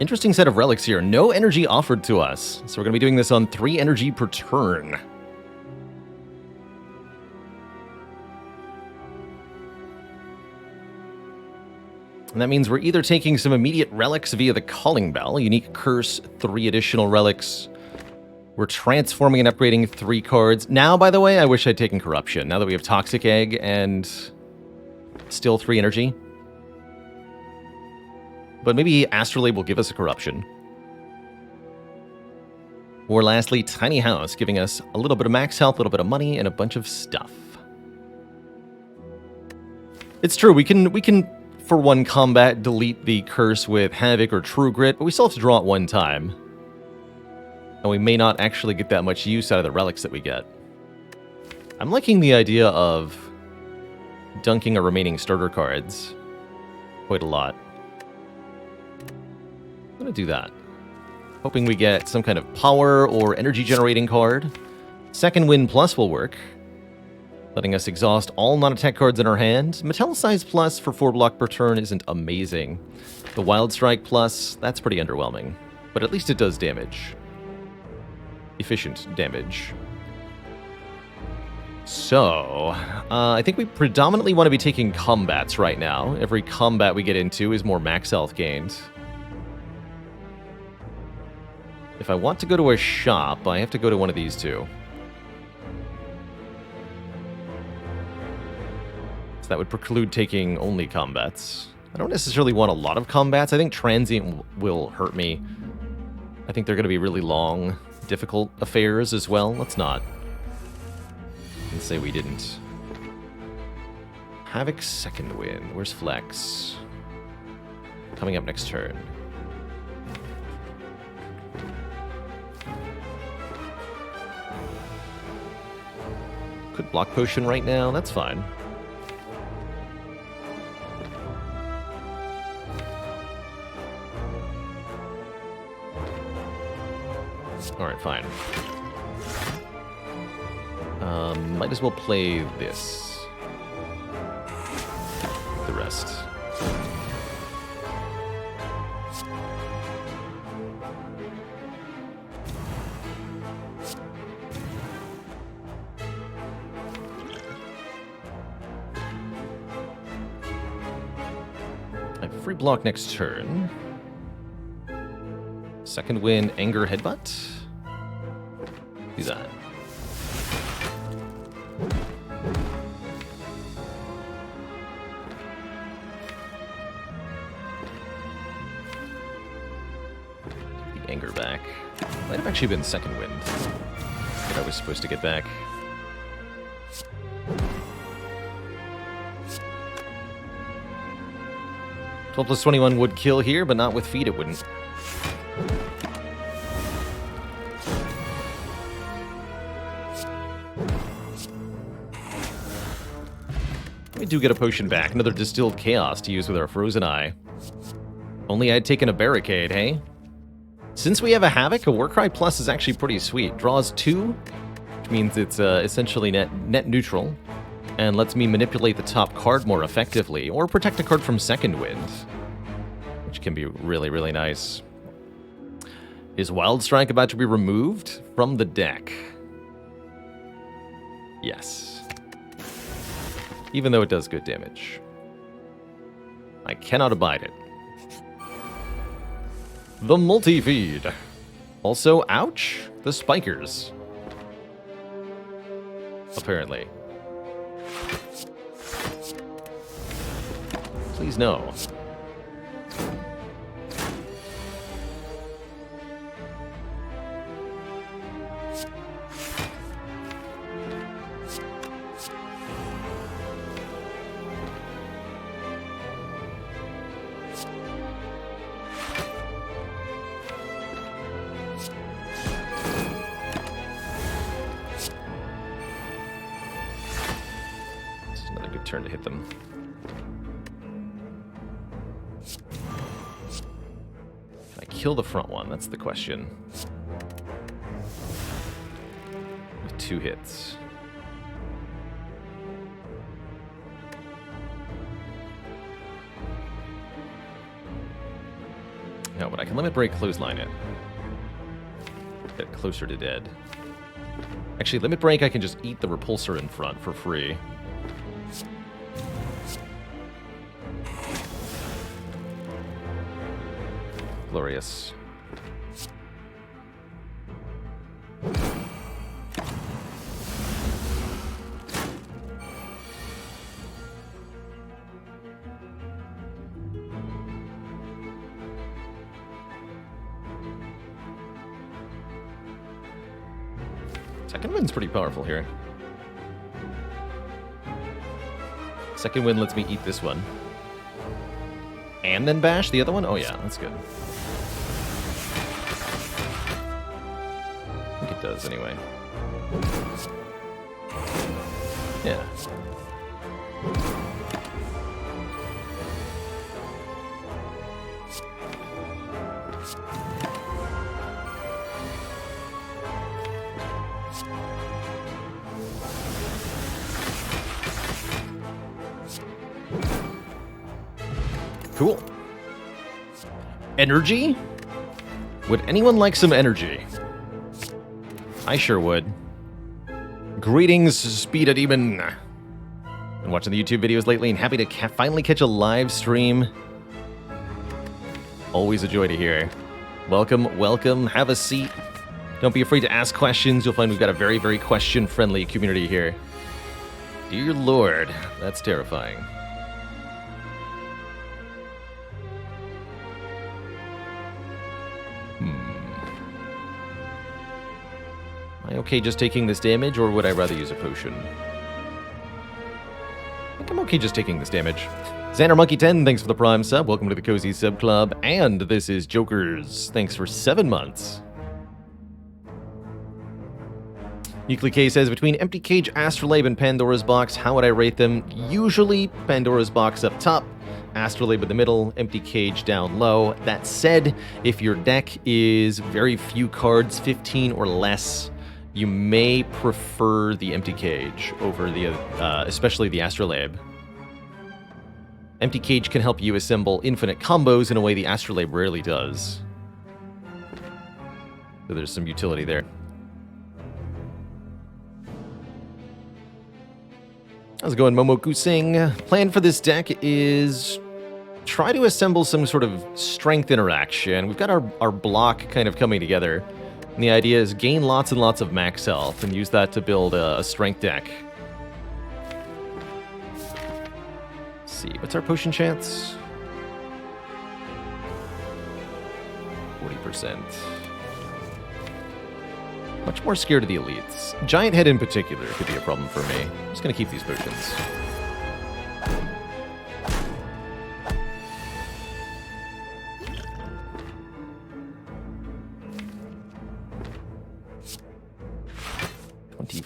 Interesting set of relics here. No energy offered to us. So we're going to be doing this on 3 energy per turn. And that means we're either taking some immediate relics via the Calling Bell, unique curse, 3 additional relics. We're transforming and upgrading 3 cards. Now, by the way, I wish I'd taken Corruption, now that we have Toxic Egg and still 3 energy. But maybe Astrolabe will give us a Corruption. Or lastly, Tiny House, giving us a little bit of max health, a little bit of money, and a bunch of stuff. It's true, we can for one combat delete the curse with Havoc or True Grit, but we still have to draw it one time. And we may not actually get that much use out of the relics that we get. I'm liking the idea of dunking our remaining starter cards quite a lot. I'm going to do that. Hoping we get some kind of power or energy generating card. Second Wind Plus will work, letting us exhaust all non-attack cards in our hand. Metallicize Plus for 4 block per turn isn't amazing. The Wild Strike Plus, that's pretty underwhelming. But at least it does damage. Efficient damage. So, I think we predominantly want to be taking combats right now. Every combat we get into is more max health gained. If I want to go to a shop, I have to go to one of these two. So that would preclude taking only combats. I don't necessarily want a lot of combats. I think Transient will hurt me. I think they're going to be really long, difficult affairs as well. Let's not. Let's say we didn't. Havoc Second Wind. Where's Flex? Coming up next turn. Could block potion right now. That's fine. Alright, fine. Might as well play this. The rest. I have free block next turn. Second Wind, Anger, Headbutt. Do that. The Anger back. Might have actually been Second Wind that I was supposed to get back. 12 plus 21 would kill here, but not with feet it wouldn't. We do get a potion back, another Distilled Chaos to use with our Frozen Eye. Only I'd taken a Barricade, hey? Since we have a Havoc, a Warcry Plus is actually pretty sweet. Draws 2, which means it's essentially net neutral, and lets me manipulate the top card more effectively, or protect a card from Second Wind, which can be really, really nice. Is Wild Strike about to be removed from the deck? Yes. Even though it does good damage. I cannot abide it. The multi-feed. Also, ouch, the spikers. Apparently. Please no. Turn to hit them. Can I kill the front one? That's the question. With 2 hits. No, but I can limit break, clothesline it. Get closer to dead. Actually, limit break, I can just eat the repulsor in front for free. Glorious. Second wind's pretty powerful here. Second wind lets me eat this one. And then bash the other one? Oh yeah, that's good. I think it does anyway. Yeah. Cool. Energy? Would anyone like some energy? I sure would. Greetings, Speed Demon. Been watching the YouTube videos lately and happy to finally catch a live stream. Always a joy to hear. Welcome, welcome. Have a seat. Don't be afraid to ask questions. You'll find we've got a very, very question-friendly community here. Dear Lord, that's terrifying. Am I okay just taking this damage, or would I rather use a potion? I think I'm okay just taking this damage. Xander Monkey 10, thanks for the Prime sub. Welcome to the Cozy Sub Club. And this is Jokers. Thanks for 7 months. Euclid K says, between Empty Cage, Astrolabe, and Pandora's Box, how would I rate them? Usually, Pandora's Box up top, Astrolabe in the middle, Empty Cage down low. That said, if your deck is very few cards, 15 or less, you may prefer the Empty Cage over the, especially the Astrolabe. Empty Cage can help you assemble infinite combos in a way the Astrolabe rarely does. So there's some utility there. How's it going, Momoku Singh? Plan for this deck is try to assemble some sort of strength interaction. We've got our block kind of coming together. And the idea is gain lots and lots of max health and use that to build a strength deck. Let's see, what's our potion chance? 40%. Much more scared of the elites. Giant Head in particular could be a problem for me. I'm just going to keep these potions.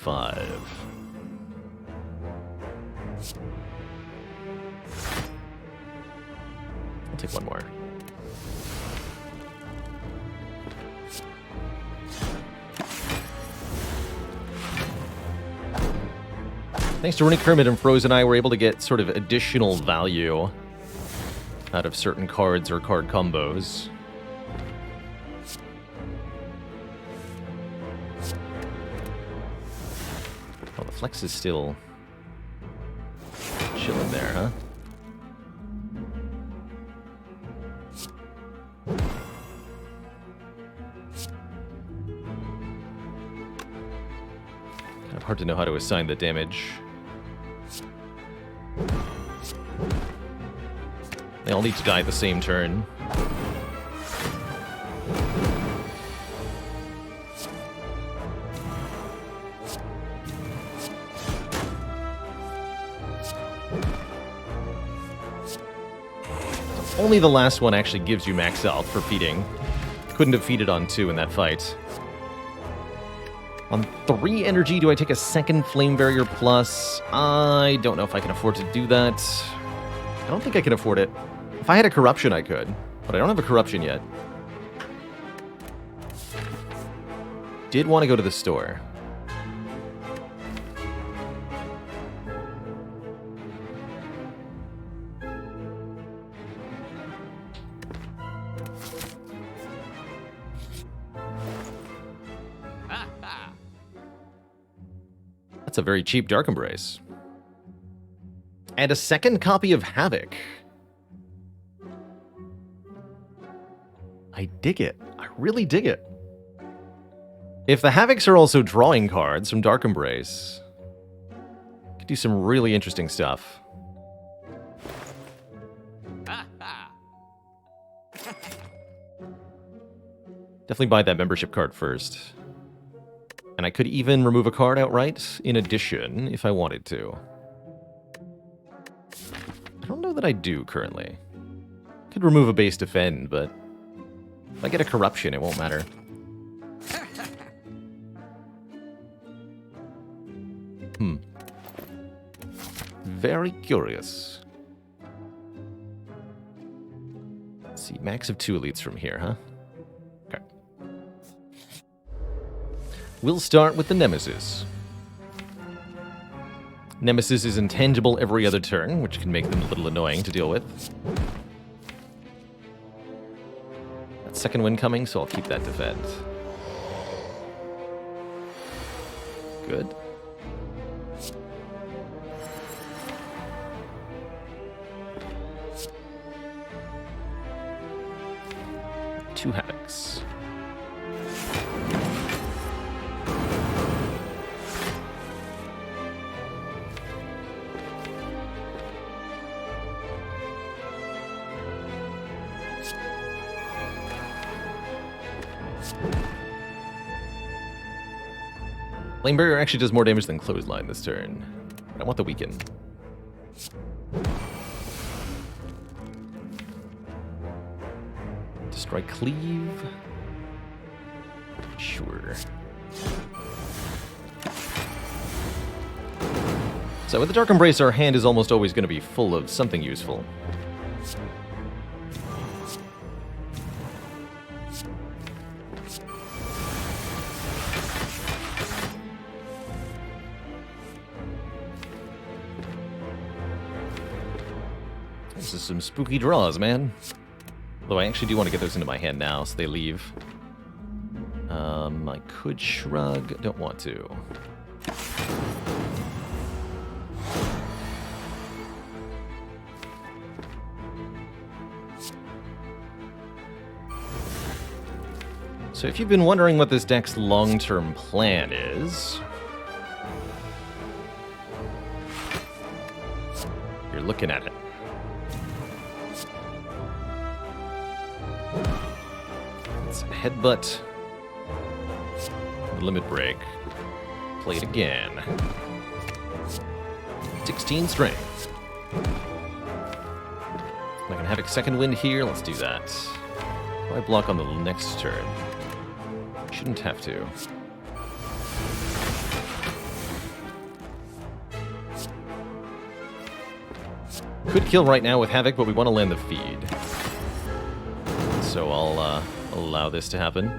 5. I'll take one more. Thanks to Runic Pyramid and Frozen Eye, we're able to get sort of additional value out of certain cards or card combos. Oh, the Flex is still chilling there, huh? Kind of hard to know how to assign the damage. They all need to die at the same turn. Only the last one actually gives you max health for feeding. Couldn't have feeded on 2 in that fight. On 3 energy, do I take a second Flame Barrier Plus? I don't know if I can afford to do that. I don't think I can afford it. If I had a Corruption, I could. But I don't have a Corruption yet. Did want to go to the store. That's a very cheap Dark Embrace. And a second copy of Havoc. I dig it. I really dig it. If the Havocs are also drawing cards from Dark Embrace, could do some really interesting stuff. Definitely buy that membership card first. And I could even remove a card outright in addition if I wanted to. I don't know that I do currently. Could remove a base defend, but if I get a corruption, it won't matter. Very curious. Let's see, max of 2 elites from here, huh? Okay. We'll start with the Nemesis. Nemesis is intangible every other turn, which can make them a little annoying to deal with. That second win coming, so I'll keep that defend. Good. Two Havocs. Flame Barrier actually does more damage than Clothesline this turn. I want the weaken. Destroy Cleave. Sure. So with the Dark Embrace, our hand is almost always going to be full of something useful. This is some spooky draws, man. Though I actually do want to get those into my hand now, so they leave. I could shrug. Don't want to. So if you've been wondering what this deck's long-term plan is, you're looking at it. It's Headbutt, Limit Break, play it again. 16 strength. I can have a second wind here, let's do that. Why block on the next turn? Shouldn't have to. Could kill right now with Havoc, but we want to land the feed. So I'll allow this to happen.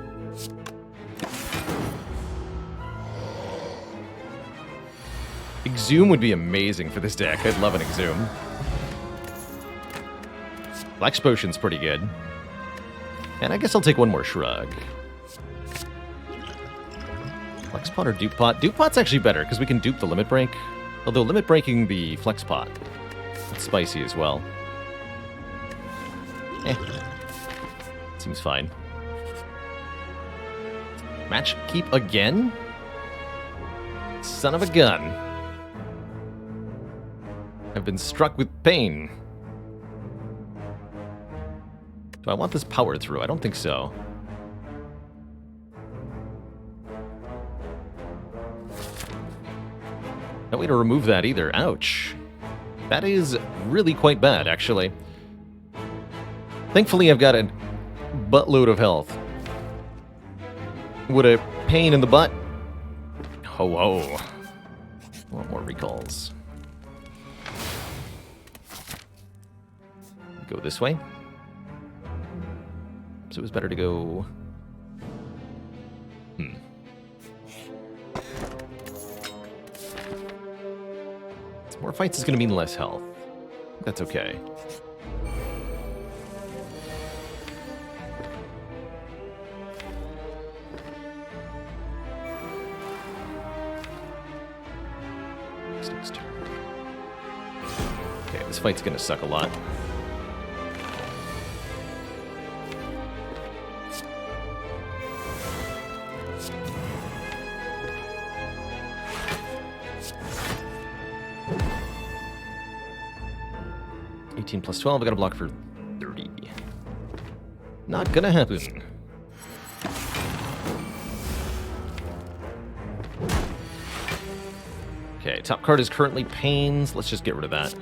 Exhume would be amazing for this deck. I'd love an Exhume. Flex Potion's pretty good. And I guess I'll take one more Shrug. Flex Pot or Dupe Pot? Dupe Pot's actually better, because we can dupe the Limit Break. Although Limit Breaking the Flex Pot, it's spicy as well. Seems fine. Match keep again? Son of a gun. I've been struck with pain. Do I want this powered through? I don't think so. No way to remove that either. Ouch. That is really quite bad, actually. Thankfully, I've got a buttload of health. Would a pain in the butt? Oh, whoa. I want more recalls. Go this way. So it was better to go... More fights is going to mean less health. That's okay. Next turn. Okay, this fight's going to suck a lot. Plus 12, I gotta block for 30. Not gonna happen. Okay, top card is currently Pains. Let's just get rid of that.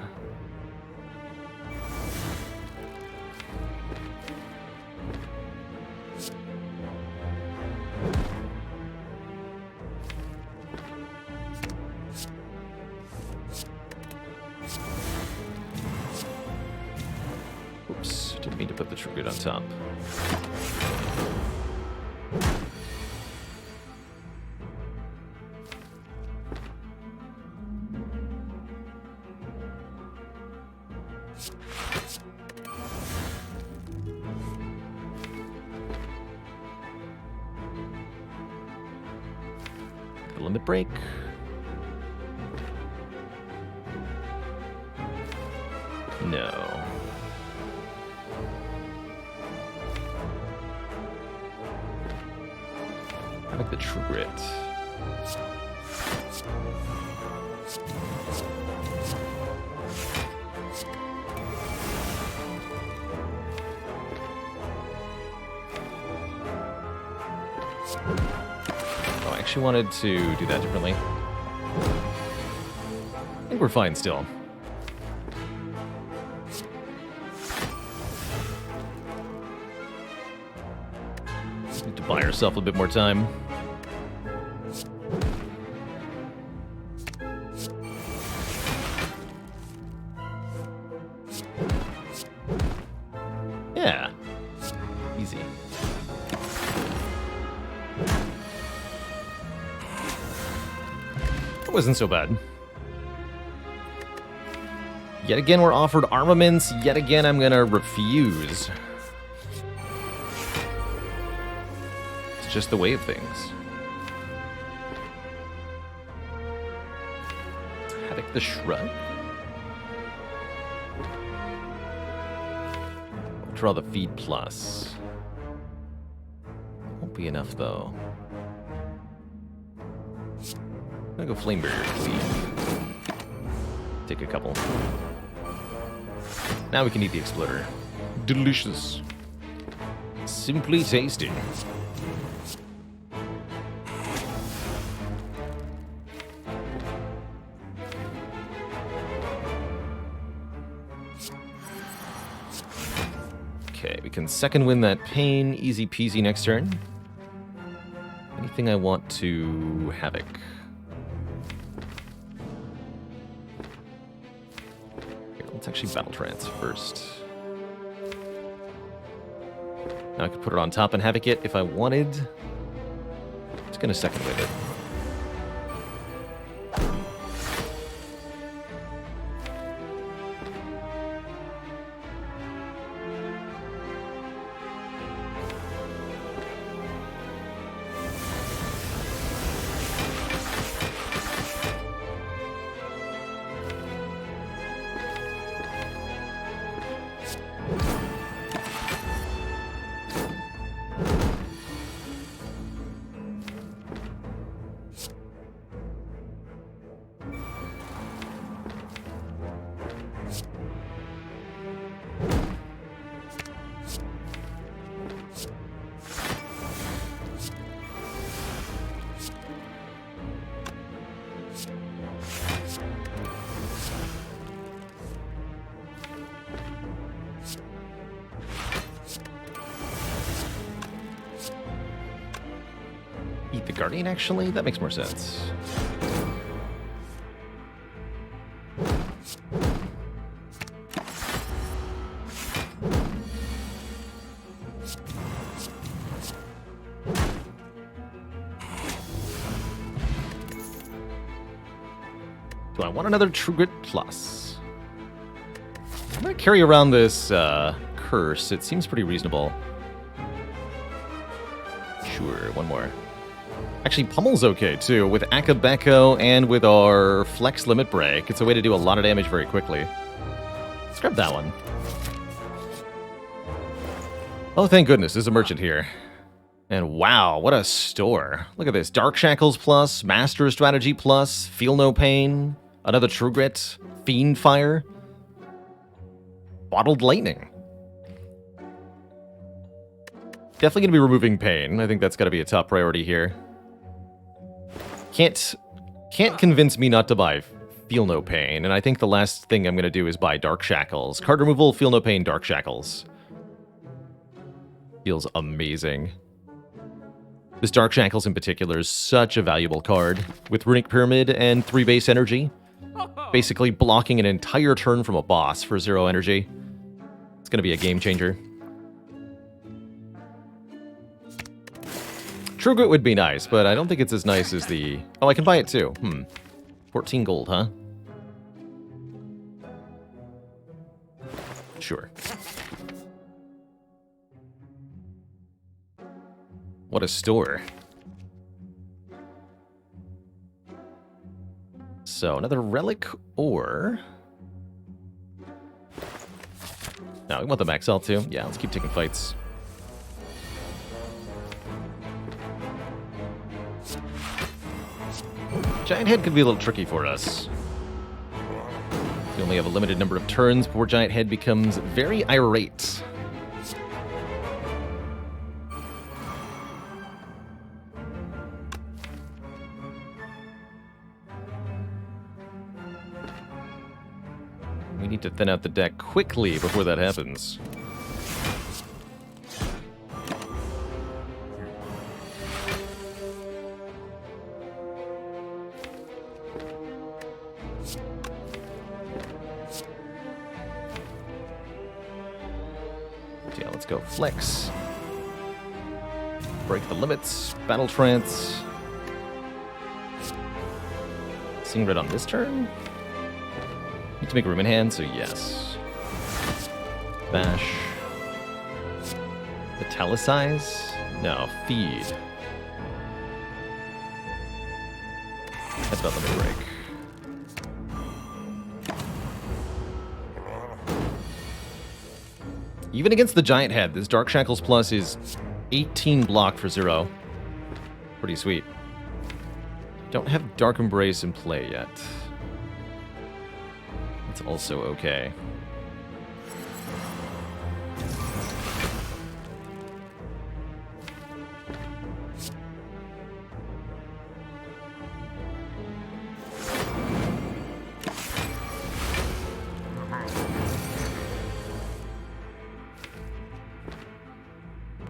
On top. The limit break. No. I like the True Grit. Oh, I actually wanted to do that differently. I think we're fine still. Need to buy ourselves a bit more time. Yeah. Easy. It wasn't so bad. Yet again, we're offered armaments. Yet again, I'm gonna refuse. It's just the way of things. Havoc the Shrug. Draw the feed plus. Won't be enough though. I'm gonna go Flame Barrier Cleave. Take a couple. Now we can eat the Exploder. Delicious. Simply tasty. Okay, we can second win that pain. Easy peasy next turn. Anything I want to Havoc. Here, Let's actually battle trance first. Now I could put it on top and Havoc it if I wanted. It's gonna second wave it. Eat the Guardian, actually? That makes more sense. Do I want another True Grit Plus? I'm going to carry around this curse. It seems pretty reasonable. Sure, one more. Actually, Pummel's okay, too, with Akabeko and with our Flex Limit Break. It's a way to do a lot of damage very quickly. Let's grab that one. Oh, thank goodness, there's a merchant here. And wow, what a store. Look at this. Dark Shackles Plus, Master Strategy Plus, Feel No Pain, another True Grit, Fiend Fire, Bottled Lightning. Definitely going to be removing pain. I think that's got to be a top priority here. Can't convince me not to buy Feel No Pain, and I think the last thing I'm going to do is buy Dark Shackles. Card removal, Feel No Pain, Dark Shackles. Feels amazing. This Dark Shackles in particular is such a valuable card, with Runic Pyramid and 3 base energy. Basically blocking an entire turn from a boss for 0 energy. It's going to be a game changer. True Grit would be nice, but I don't think it's as nice as the... Oh, I can buy it too. 14 gold, huh? Sure. What a store. So, another relic or... No, we want the max health too. Yeah, let's keep taking fights. Giant Head could be a little tricky for us. We only have a limited number of turns before Giant Head becomes very irate. We need to thin out the deck quickly before that happens. Yeah, let's go Flex. Break the limits. Battle Trance. Sing Red on this turn? Need to make room in hand, so yes. Bash. Italicize? No, Feed. That's about limit break. Even against the Giant Head, this Dark Shackles Plus is 18 block for 0. Pretty sweet. Don't have Dark Embrace in play yet. It's also okay.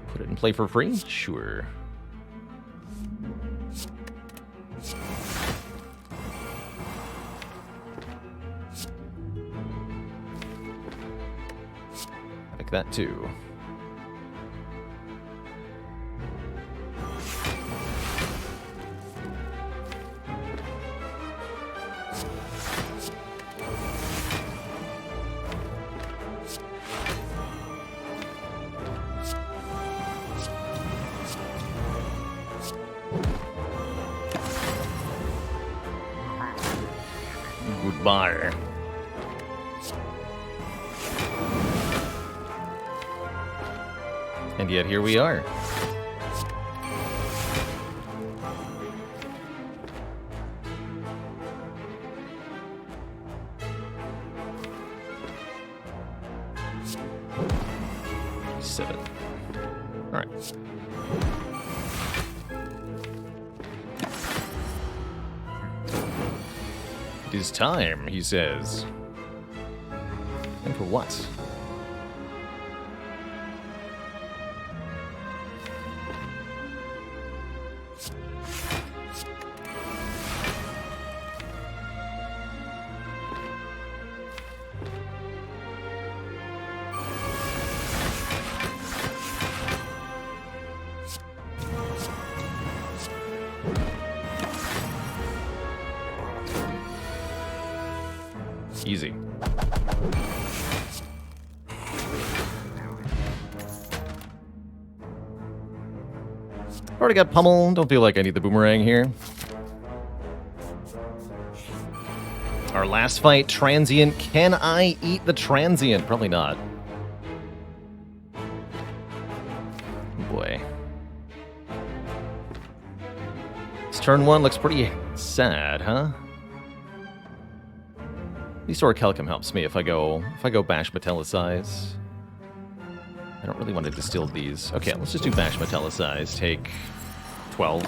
Put it in play for free? Sure. Like that too. Goodbye. And yet here we are. Seven. All right. It is time, he says. And for what? Easy. Already got pummel. Don't feel like I need the boomerang here. Our last fight, transient. Can I eat the transient? Probably not. Boy. This turn one looks pretty sad, huh? At least Orichalcum helps me if I go Bash Metallicize. I don't really want to distill these. Okay, let's just do Bash Metallicize. Take 12.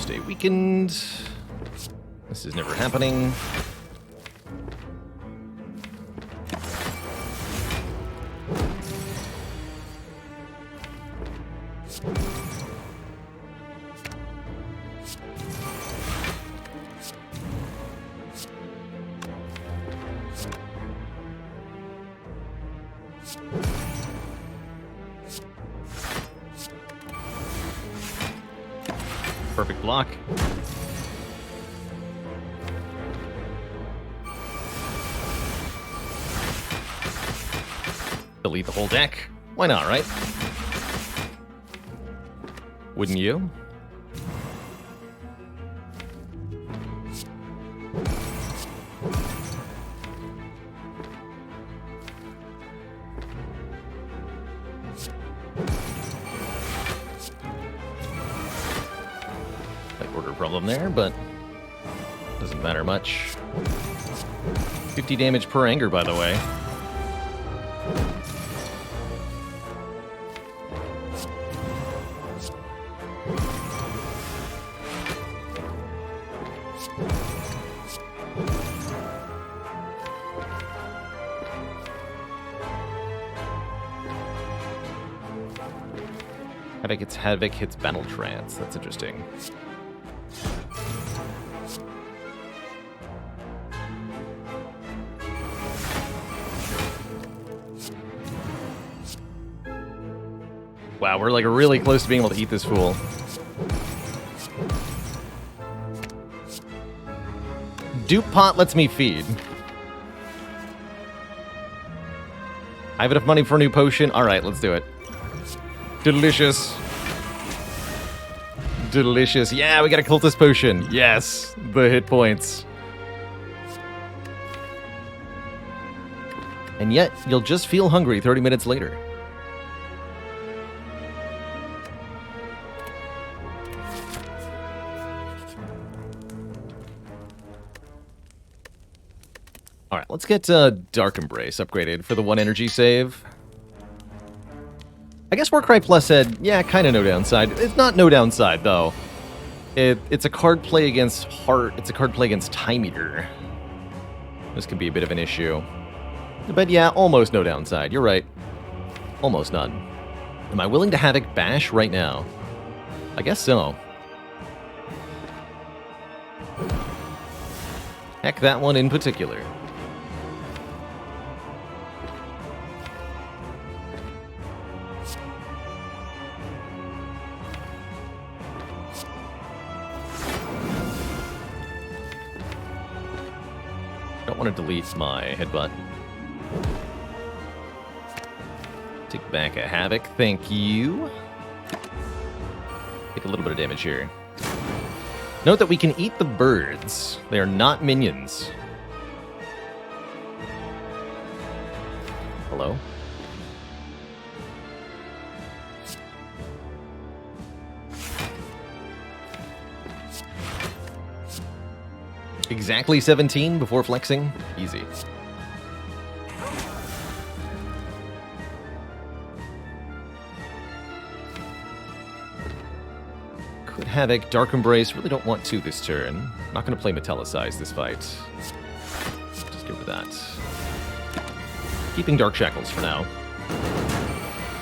Stay weakened. This is never happening. Perfect block. Delete the whole deck. Why not, right? Wouldn't you? Problem there, but doesn't matter much. 50 damage per anger, by the way. Havoc hits Battle Trance. That's interesting. Wow, we're like really close to being able to eat this fool. Dupe Pot lets me feed. I have enough money for a new potion. Alright, let's do it. Delicious. Delicious. Yeah, we got a cultist potion. Yes, the hit points. And yet, you'll just feel hungry 30 minutes later. let's get Dark Embrace upgraded for the 1 energy save. I guess Warcry Plus said, yeah, kind of no downside. It's not no downside, though. It's a card play against Heart. It's a card play against Time Eater. This could be a bit of an issue. But yeah, almost no downside. You're right. Almost none. Am I willing to Havoc Bash right now? I guess so. Heck, that one in particular. Don't want to delete my headbutt. Take back a Havoc, thank you. Take a little bit of damage here. Note that we can eat the birds. They are not minions. Hello? Exactly 17 before flexing? Easy. Could Havoc, Dark Embrace. Really don't want to this turn. Not going to play Metallicize this fight. Just get rid of that. Keeping Dark Shackles for now.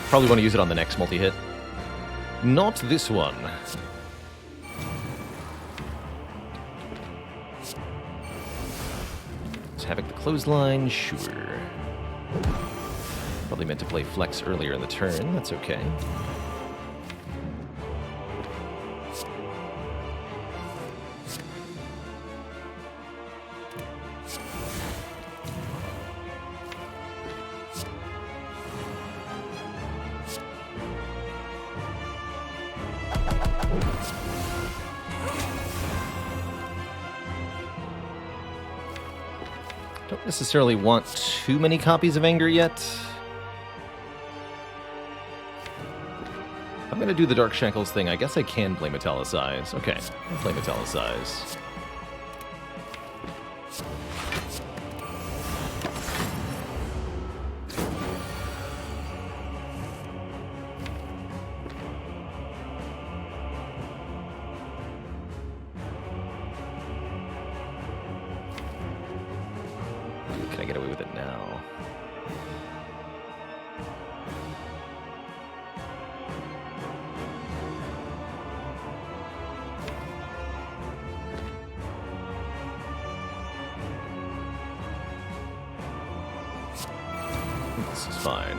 Probably want to use it on the next multi-hit. Not this one. Havoc the Clothesline, sure. Probably meant to play Flex earlier in the turn, that's okay. Don't necessarily want too many copies of Anger yet. I'm going to do the Dark Shackles thing. I guess I can play Metallicize. Okay, I'll play Metallicize. Can I get away with it now? This is fine.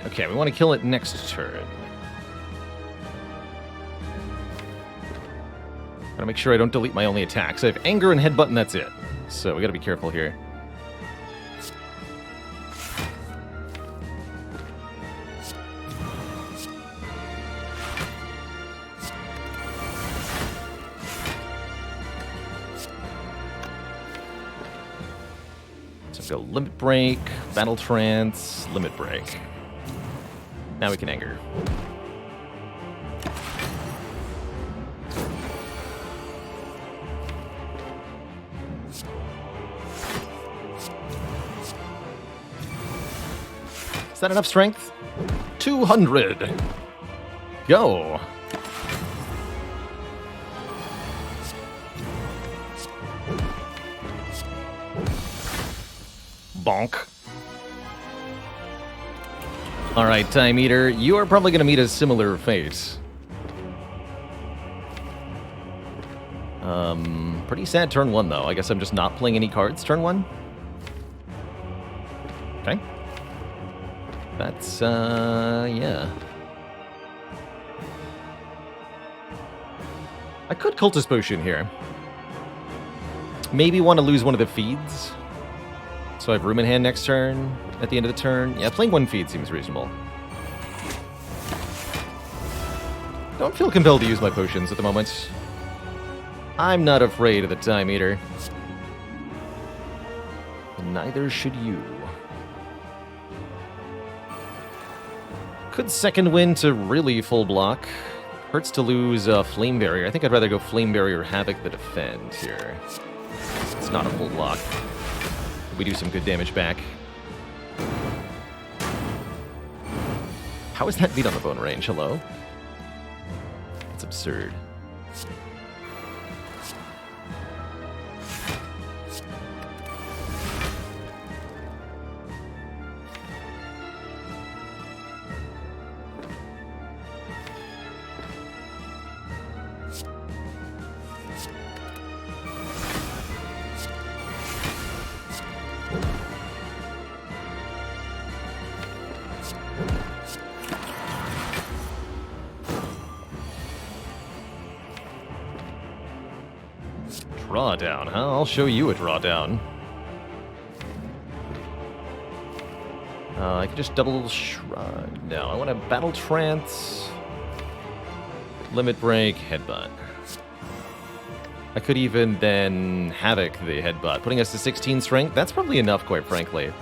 Okay, we want to kill it next turn. Gotta make sure I don't delete my only attacks. I have Anger and Headbutt, and that's it. So we gotta be careful here. So go Limit Break, Battle Trance, Limit Break. Now we can Anger. Is that enough strength? 200. Go. Bonk. Alright, Time Eater, you are probably going to meet a similar fate. Pretty sad turn 1, though. I guess I'm just not playing any cards turn 1. Okay. That's, yeah. I could Cultist Potion here. Maybe want to lose one of the feeds. So I have room in hand next turn, at the end of the turn. Yeah, playing one feed seems reasonable. Don't feel compelled to use my potions at the moment. I'm not afraid of the Time Eater. Neither should you. Could second win to really full block. Hurts to lose Flame Barrier. I think I'd rather go Flame Barrier Havoc the defend here. It's not a full block. We do some good damage back. How is that beat on the bone range? Hello? That's absurd. Drawdown, huh? I'll show you a drawdown. I can just double shrug. No, I want to battle trance, limit break, headbutt. I could even then havoc the headbutt, putting us to 16 strength. That's probably enough, quite frankly.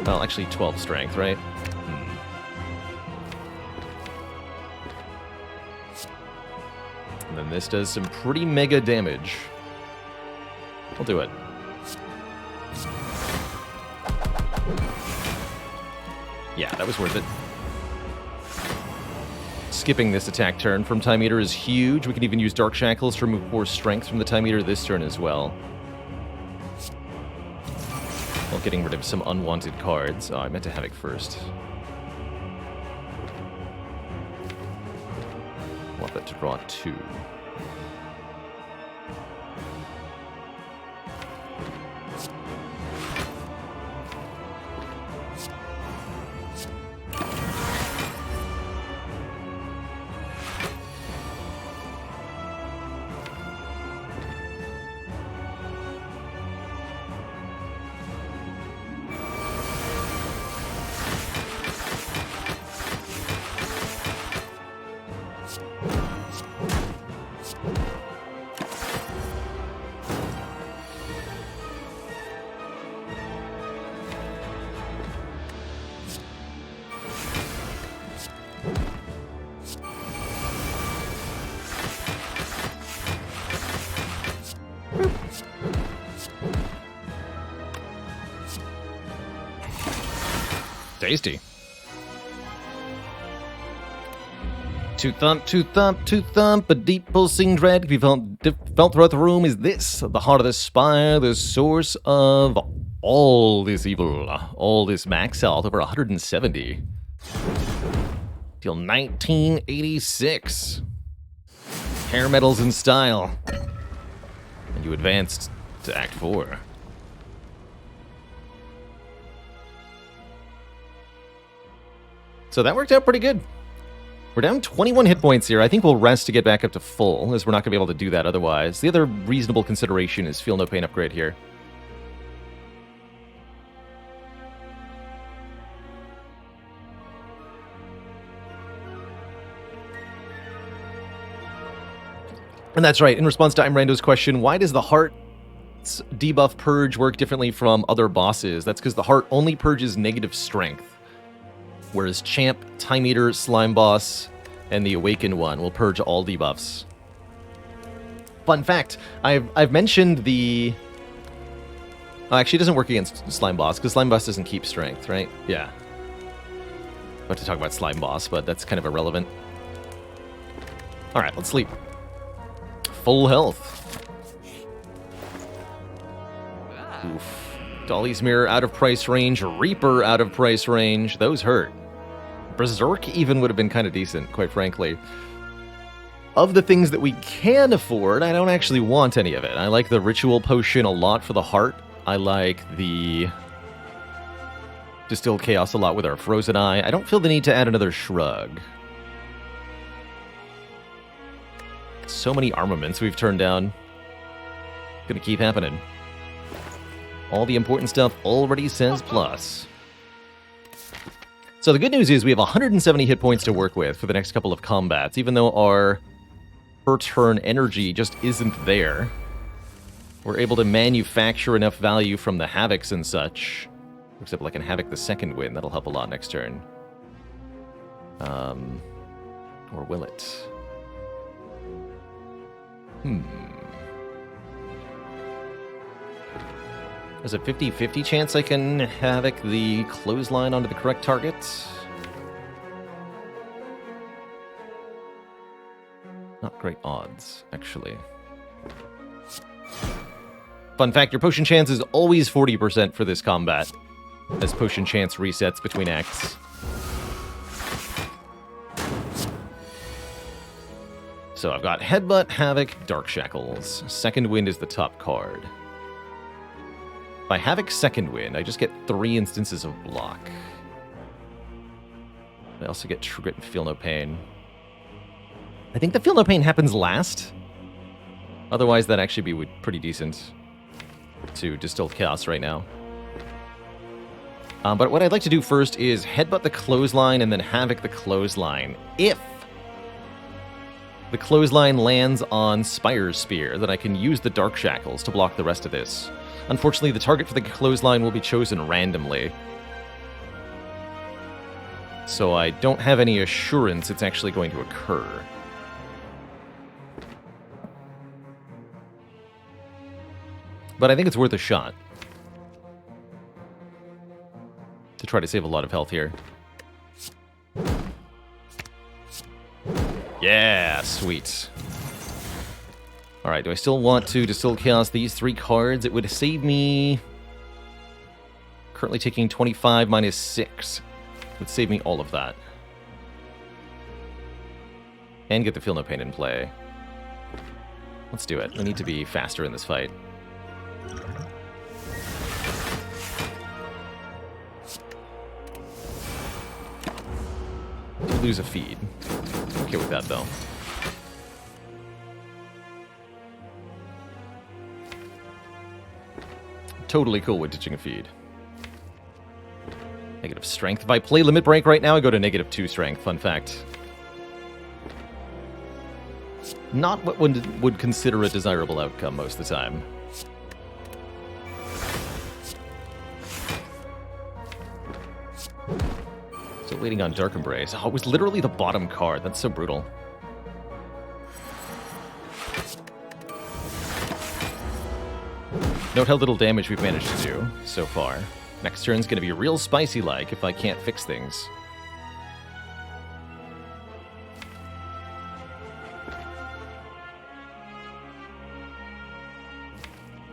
Well, actually 12 strength, right? And then this does some pretty mega damage. We'll do it. Yeah, that was worth it. Skipping this attack turn from Time Eater is huge. We can even use Dark Shackles to remove 4 strength from the Time Eater this turn as well. While getting rid of some unwanted cards. Oh, I meant to Havoc first. Want that to draw 2. Tasty. To thump, a deep pulsing dread can be felt throughout the room. Is this the heart of the Spire, the source of all this evil, all this max health, over 170. Till 1986. Hair metals in style. And you advanced to Act 4. So that worked out pretty good. We're down 21 hit points here. I think we'll rest to get back up to full, as we're not going to be able to do that otherwise. The other reasonable consideration is Feel No Pain upgrade here. And that's right, in response to Imrando's question, why does the Heart's debuff purge work differently from other bosses? That's because the Heart only purges negative strength. Whereas Champ, Time Eater, Slime Boss, and the Awakened one will purge all debuffs. Fun fact, I've mentioned the... actually, it doesn't work against Slime Boss, because Slime Boss doesn't keep strength, right? Yeah. I have to talk about Slime Boss, but that's kind of irrelevant. Alright, let's sleep. Full health. Oof. Dolly's Mirror out of price range, Reaper out of price range. Those hurt. Berserk even would have been kind of decent, quite frankly. Of the things that we can afford, I don't actually want any of it. I like the Ritual Potion a lot for the Heart. I like the Distilled Chaos a lot with our Frozen Eye. I don't feel the need to add another Shrug. So many armaments we've turned down. Gonna keep happening. All the important stuff already says plus. So the good news is we have 170 hit points to work with for the next couple of combats, even though our per-turn energy just isn't there. We're able to manufacture enough value from the Havocs and such. Except like an Havoc the second win, that'll help a lot next turn. Or will it? There's a 50-50 chance I can Havoc the clothesline onto the correct target. Not great odds, actually. Fun fact, your potion chance is always 40% for this combat, as potion chance resets between acts. So I've got Headbutt, Havoc, Dark Shackles. Second Wind is the top card. If I Havoc Second Wind, I just get 3 instances of block. I also get True Grit and Feel No Pain. I think the Feel No Pain happens last. Otherwise, that'd actually be pretty decent to Distilled Chaos right now. But what I'd like to do first is Headbutt the Clothesline and then Havoc the Clothesline. If the Clothesline lands on Spire's Spear, then I can use the Dark Shackles to block the rest of this. Unfortunately, the target for the Clothesline will be chosen randomly. So I don't have any assurance it's actually going to occur. But I think it's worth a shot to try to save a lot of health here. Yeah, sweet. Alright, do I still want to Distill Chaos these 3 cards? It would save me... Currently taking 25 minus 6. It would save me all of that. And get the Feel No Pain in play. Let's do it. We need to be faster in this fight. Lose a feed. Okay with that, though. Totally cool with ditching a feed. Negative strength. If I play Limit Break right now, I go to -2 strength. Fun fact. Not what one would consider a desirable outcome most of the time. Still waiting on Dark Embrace. Oh, it was literally the bottom card. That's so brutal. Note how little damage we've managed to do so far. Next turn's going to be real spicy-like if I can't fix things.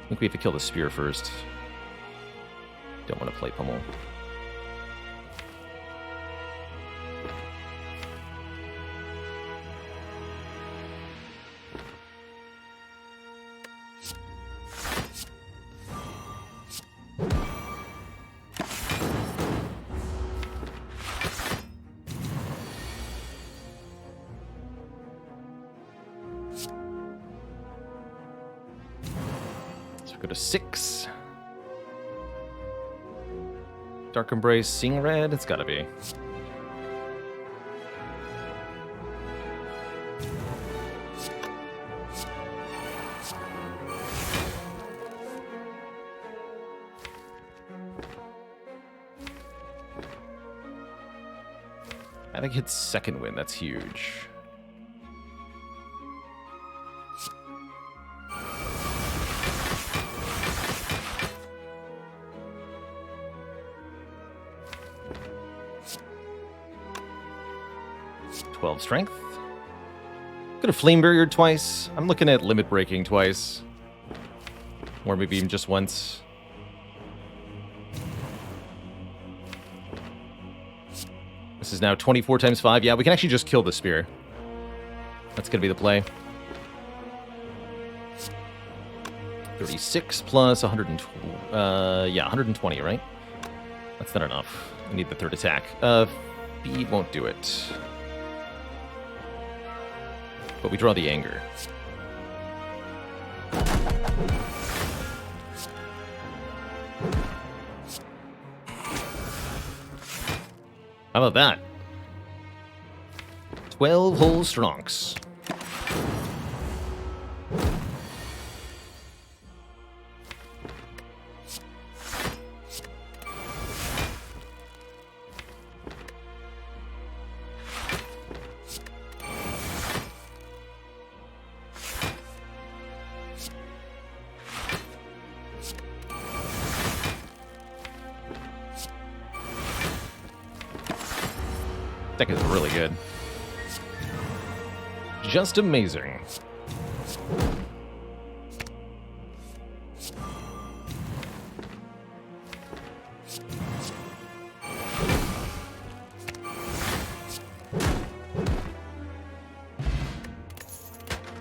I think we have to kill the spear first. Don't want to play Pummel. Go to 6. Dark Embrace, Seeing Red? It's gotta be. I think it's second win, that's huge. Strength. Could have Flame Barrier twice. I'm looking at Limit Breaking twice. Or maybe even just once. This is now 24 times 5. Yeah, we can actually just kill the spear. That's going to be the play. 36 plus 120. Yeah, 120, right? That's not enough. I need the third attack. Speed won't do it. but we draw the anger. How about that? 12 whole strongs. Deck is really good. Just amazing.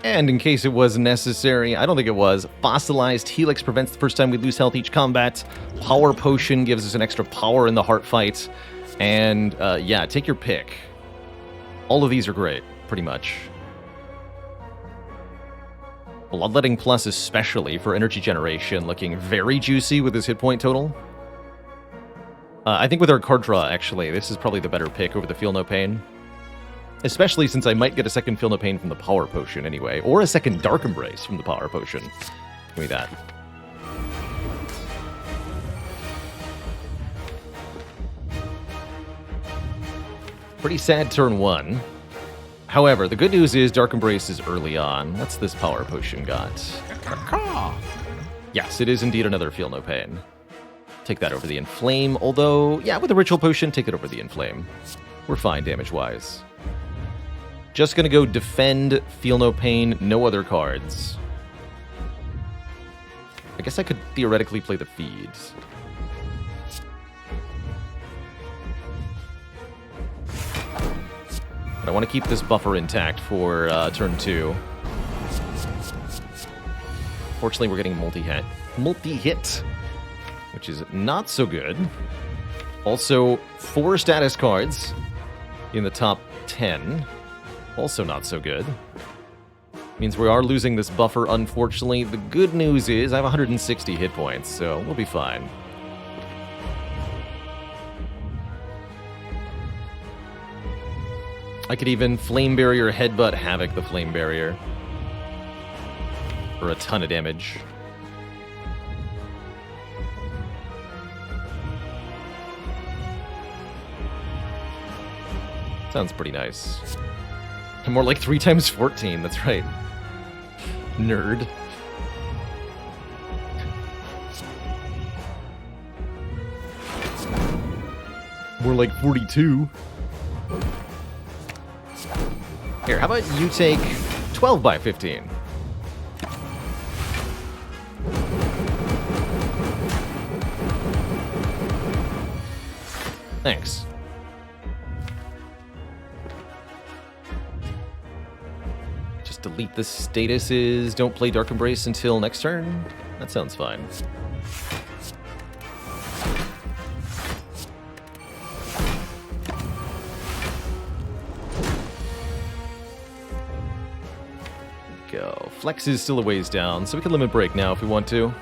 And in case it was necessary, I don't think it was, Fossilized Helix prevents the first time we lose health each combat. Power Potion gives us an extra power in the heart fight. And, yeah, take your pick. All of these are great, pretty much. Bloodletting Plus especially for energy generation, looking very juicy with his hit point total. I think with our card draw, actually, this is probably the better pick over the Feel No Pain. Especially since I might get a second Feel No Pain from the Power Potion anyway, or a second Dark Embrace from the Power Potion. Give me that. Pretty sad turn one. However, the good news is Dark Embrace is early on. What's this Power Potion got? Yes, it is indeed another Feel No Pain. Take that over the Inflame, although, yeah, with the Ritual Potion, take it over the Inflame. We're fine damage-wise. Just gonna go Defend, Feel No Pain, no other cards. I guess I could theoretically play the Feeds. But I want to keep this buffer intact for turn 2. Fortunately, we're getting multi-hit, which is not so good. Also, 4 status cards in the top 10. Also not so good. Means we are losing this buffer, unfortunately. The good news is I have 160 hit points, so we'll be fine. I could even Flame Barrier Headbutt Havoc the Flame Barrier. For a ton of damage. Sounds pretty nice. More like 3 times 14, that's right. Nerd. More like 42. Here, how about you take 12 by 15? Thanks. Just delete the statuses. Don't play Dark Embrace until next turn. That sounds fine. Go. Flex is still a ways down, so we can limit break now if we want to.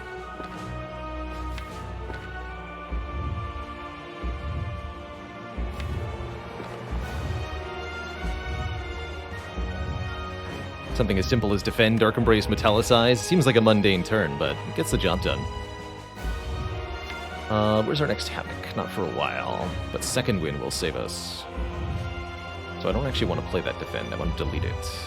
Something as simple as Defend, Dark Embrace, Metallicize. Seems like a mundane turn, but it gets the job done. Where's our next Havoc? Not for a while, but Second Wind will save us. So I don't actually want to play that Defend, I want to delete it.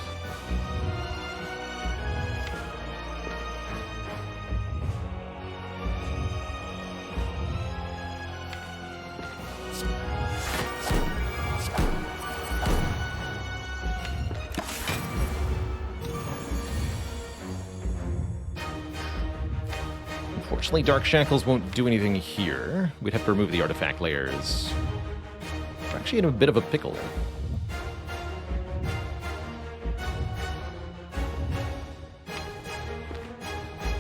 Unfortunately, Dark Shackles won't do anything here. We'd have to remove the artifact layers. We're actually in a bit of a pickle.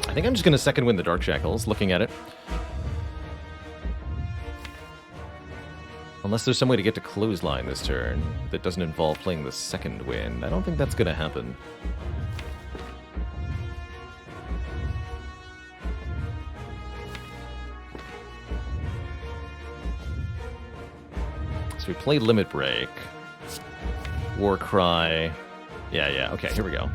I think I'm just going to second win the Dark Shackles, looking at it. Unless there's some way to get to clothesline this turn that doesn't involve playing the second wind. I don't think that's going to happen. So we play Limit Break. War Cry. Yeah. Okay, here we go.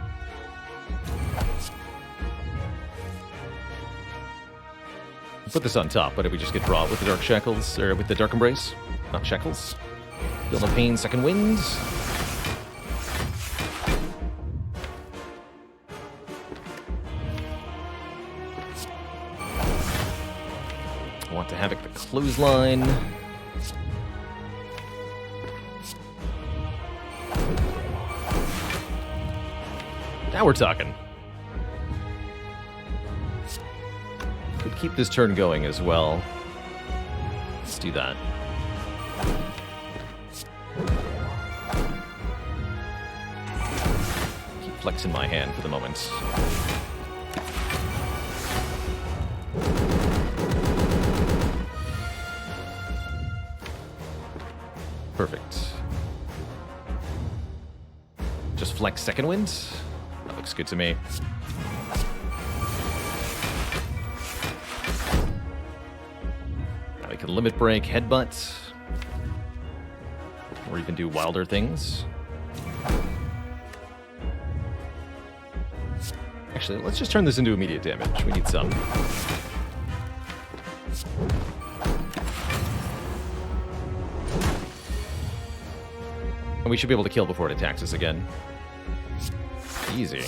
Put this on top, but if we just get draw with the Dark Shackles, or with the Dark Embrace? Not Shackles. Feel no pain, second wind. I want to Havoc the clothesline. Now we're talking. Could keep this turn going as well. Let's do that. Keep flexing my hand for the moment. Perfect. Just flex second wind. That looks good to me. I can Limit Break, Headbutt, or even do wilder things. Actually, let's just turn this into immediate damage. We need some. And we should be able to kill before it attacks us again. Easy.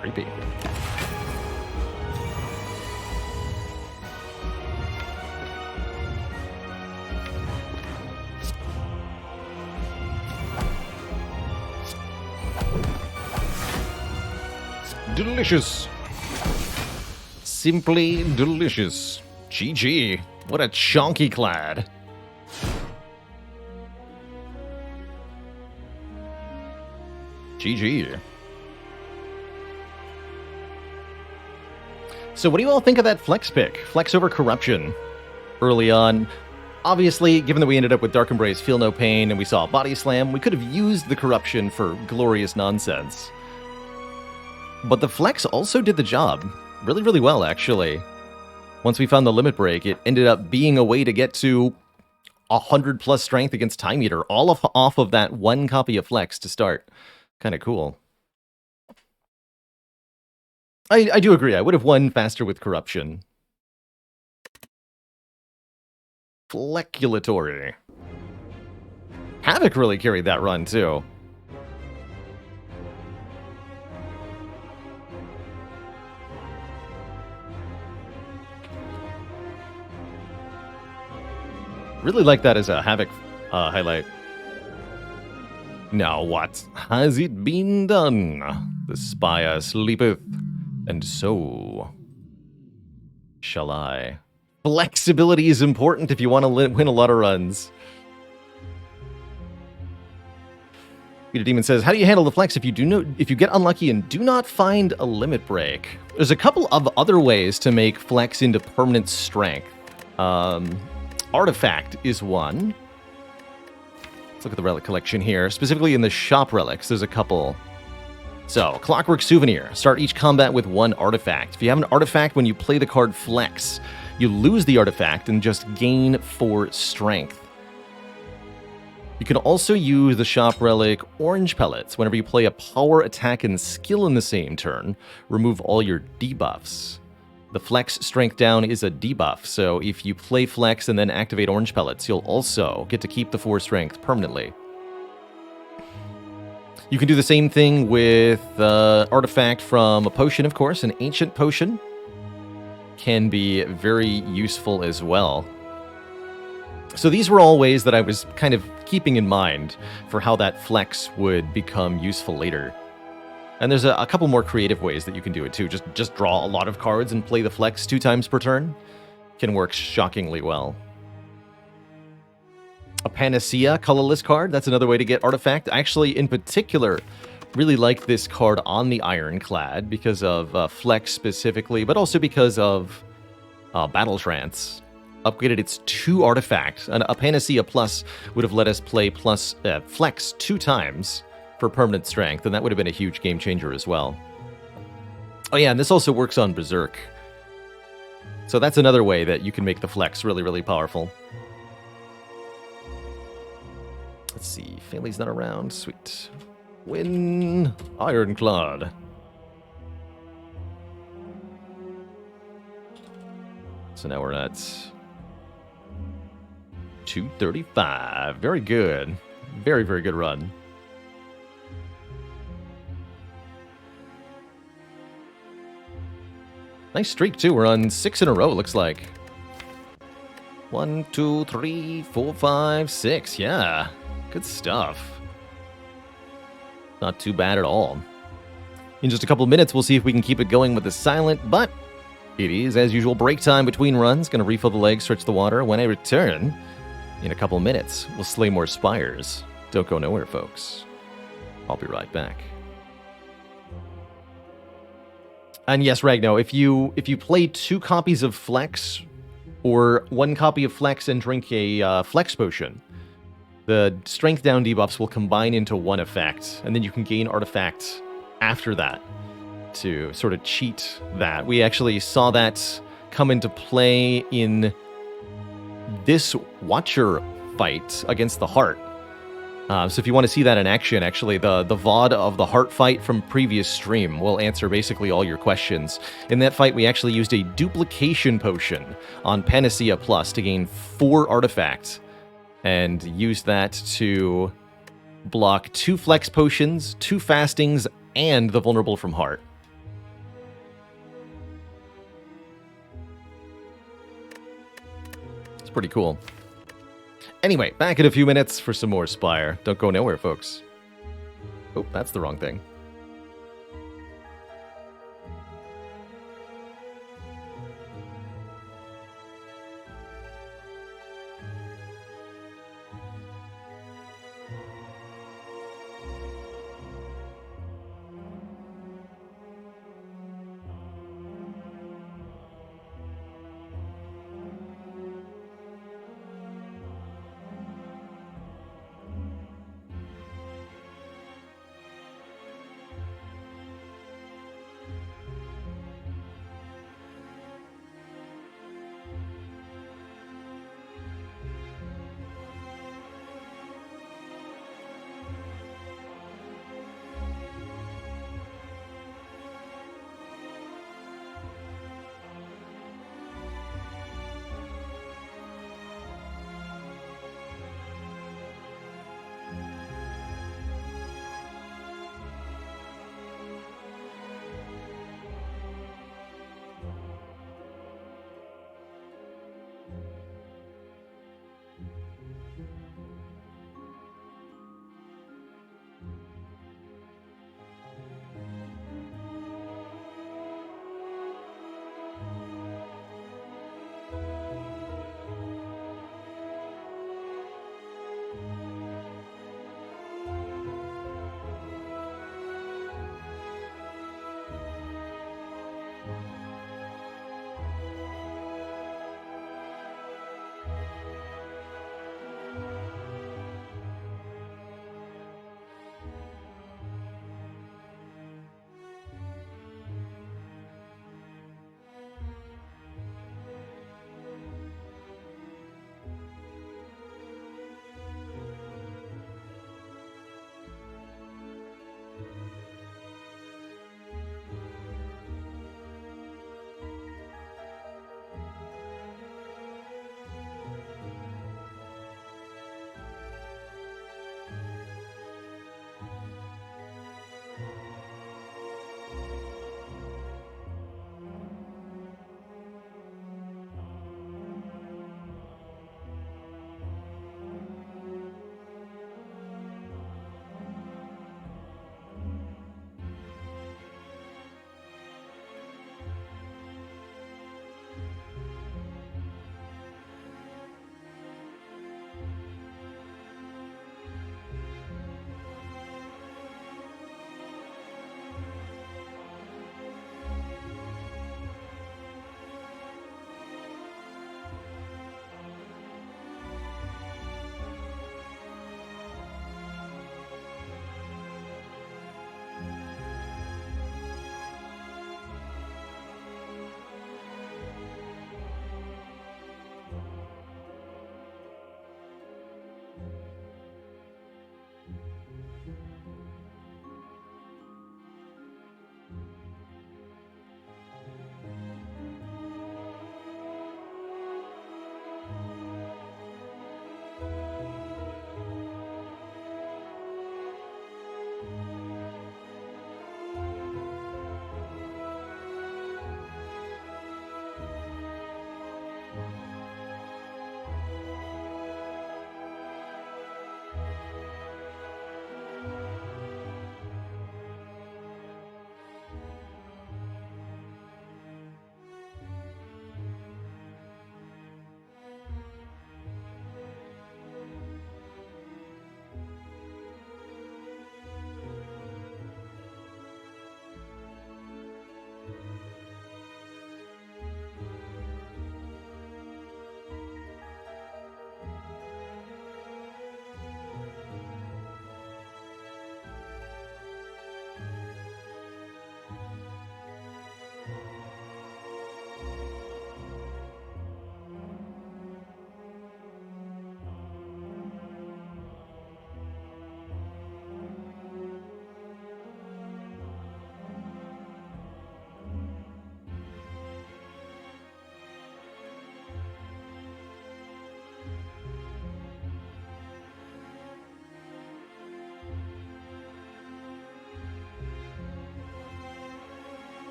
Creepy. Delicious. Simply delicious. GG. What a chonky clad. GG. So what do you all think of that flex pick? Flex over corruption early on. Obviously, given that we ended up with Dark Embrace, Feel No Pain, and we saw a Body Slam, we could have used the corruption for glorious nonsense. But the flex also did the job. Really, really well, actually. Once we found the Limit Break, it ended up being a way to get to 100 plus strength against Time Eater, all off of that one copy of flex to start. Kind of cool. I do agree. I would have won faster with corruption. Fleculatory. Havoc really carried that run, too. Really like that as a Havoc highlight. Now what has it been done? The Spire sleepeth, and so shall I. Flexibility is important if you want to win a lot of runs. Peter Demon says, how do you handle the flex if you get unlucky and do not find a Limit Break? There's a couple of other ways to make flex into permanent strength. Artifact is one. Let's look at the relic collection here. Specifically in the shop relics, there's a couple. So, Clockwork Souvenir. Start each combat with one artifact. If you have an artifact when you play the card Flex, you lose the artifact and just gain 4 strength. You can also use the shop relic Orange Pellets. Whenever you play a power, attack, and skill in the same turn, remove all your debuffs. The Flex strength down is a debuff, so if you play Flex and then activate Orange Pellets, you'll also get to keep the 4 strength permanently. You can do the same thing with Artifact from a potion, of course. An Ancient Potion can be very useful as well. So these were all ways that I was kind of keeping in mind for how that Flex would become useful later. And there's a couple more creative ways that you can do it too. Just draw a lot of cards and play the Flex 2 times per turn. Can work shockingly well. A Panacea colorless card, that's another way to get Artifact. I actually, in particular, really like this card on the Ironclad because of Flex specifically, but also because of Battle Trance. Upgraded its 2 artifacts, and a Panacea Plus would have let us play plus Flex 2 times for permanent strength, and that would have been a huge game changer as well. Oh yeah, and this also works on Berserk. So that's another way that you can make the Flex really, really powerful. Let's see, Family's not around, sweet. Win Ironclad. So now we're at 235. Very good. Very, very good run. Nice streak, too. We're on 6 in a row, looks like. 1, 2, 3, 4, 5, 6. Yeah. Good stuff. Not too bad at all. In just a couple of minutes, we'll see if we can keep it going with the silent, but it is, as usual, break time between runs. Going to refill the legs, stretch the water. When I return, in a couple of minutes, we'll slay more Spires. Don't go nowhere, folks. I'll be right back. And yes, Ragno, if you play 2 copies of Flex, or 1 copy of Flex and drink a Flex potion, the strength down debuffs will combine into 1 effect, and then you can gain artifacts after that to sort of cheat that. We actually saw that come into play in this Watcher fight against the Heart. So if you want to see that in action, actually, the VOD of the Heart fight from previous stream will answer basically all your questions. In that fight, we actually used a duplication potion on Panacea Plus to gain 4 artifacts, and use that to block 2 Flex potions, 2 fastings, and the Vulnerable from Heart. It's pretty cool. Anyway, back in a few minutes for some more Spire. Don't go nowhere, folks. Oh, that's the wrong thing.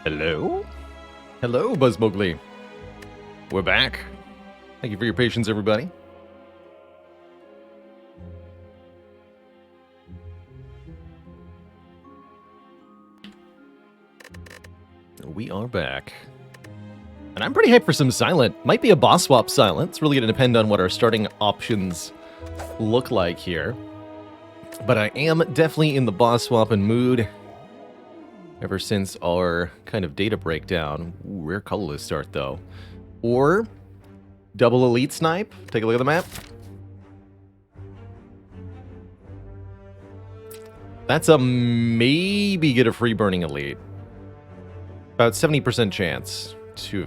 Hello? Hello, Buzz Mowgli. We're back. Thank you for your patience, everybody. We are back. And I'm pretty hyped for some Silent. Might be a boss swap Silent. It's really going to depend on what our starting options look like here. But I am definitely in the boss swapping mood. Ever since our kind of data breakdown. Ooh, rare colorless start, though. Or double elite snipe. Take a look at the map. That's a maybe get a free burning elite. About 70% chance.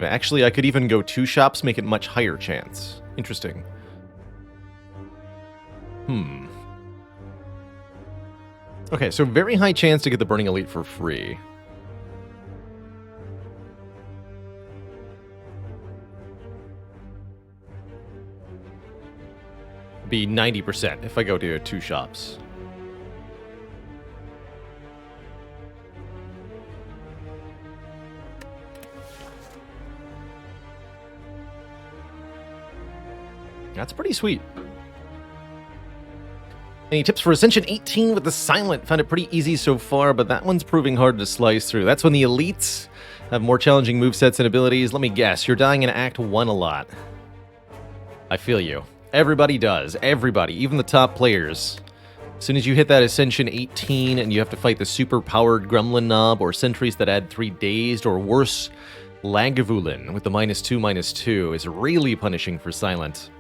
Actually, I could even go 2 shops, make it much higher chance. Interesting. Okay, so very high chance to get the Burning Elite for free. Be 90% if I go to 2 shops. That's pretty sweet. Any tips for Ascension 18 with the Silent? Found it pretty easy so far, but that one's proving hard to slice through. That's when the elites have more challenging movesets and abilities. Let me guess, you're dying in Act 1 a lot. I feel you. Everybody does. Everybody, even the top players. As soon as you hit that Ascension 18 and you have to fight the super-powered Gremlin Knob or sentries that add 3 dazed or worse, Lagavulin with the -2/-2 is really punishing for Silent.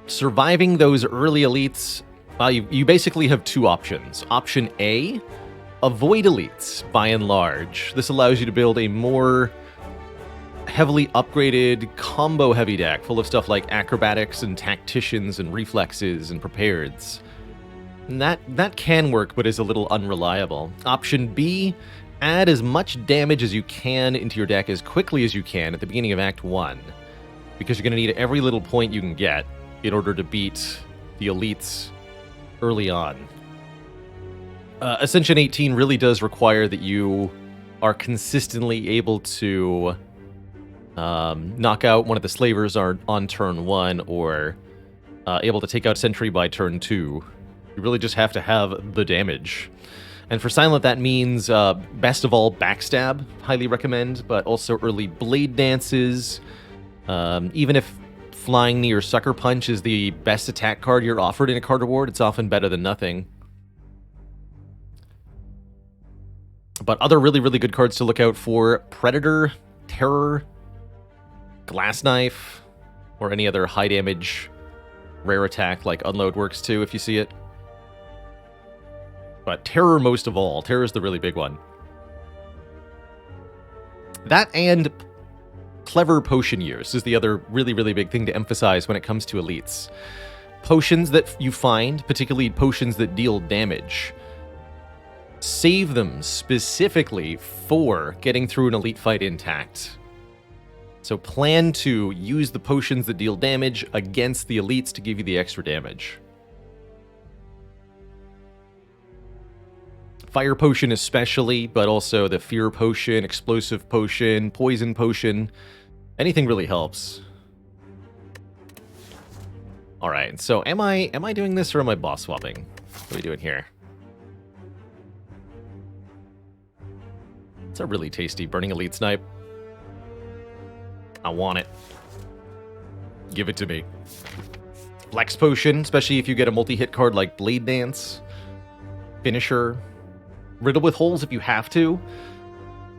Surviving those early elites, you basically have 2 options. Option A, avoid elites, by and large. This allows you to build a more heavily upgraded, combo-heavy deck, full of stuff like acrobatics and tacticians and reflexes and prepareds. And that can work, but is a little unreliable. Option B, add as much damage as you can into your deck as quickly as you can at the beginning of Act 1, because you're going to need every little point you can get in order to beat the elites early on. Ascension 18 really does require that you are consistently able to knock out one of the slavers on turn 1 or able to take out sentry by turn 2. You really just have to have the damage. And for Silent, that means, best of all, Backstab, highly recommend, but also early Blade Dances. Even if Flying Knee or Sucker Punch is the best attack card you're offered in a card reward, it's often better than nothing. But other really, really good cards to look out for: Predator, Terror, Glass Knife, or any other high damage rare attack like Unload works too if you see it. But Terror most of all. Terror is the really big one. That and clever potion use is the other really, really big thing to emphasize when it comes to elites. Potions that you find, particularly potions that deal damage, save them specifically for getting through an elite fight intact. So plan to use the potions that deal damage against the elites to give you the extra damage. Fire potion especially, but also the fear potion, explosive potion, poison potion. Anything really helps. Alright, so am I doing this or am I boss swapping? What are we doing here? It's a really tasty Burning Elite Snipe. I want it. Give it to me. Flex potion, especially if you get a multi-hit card like Blade Dance. Finisher. Riddle with Holes if you have to.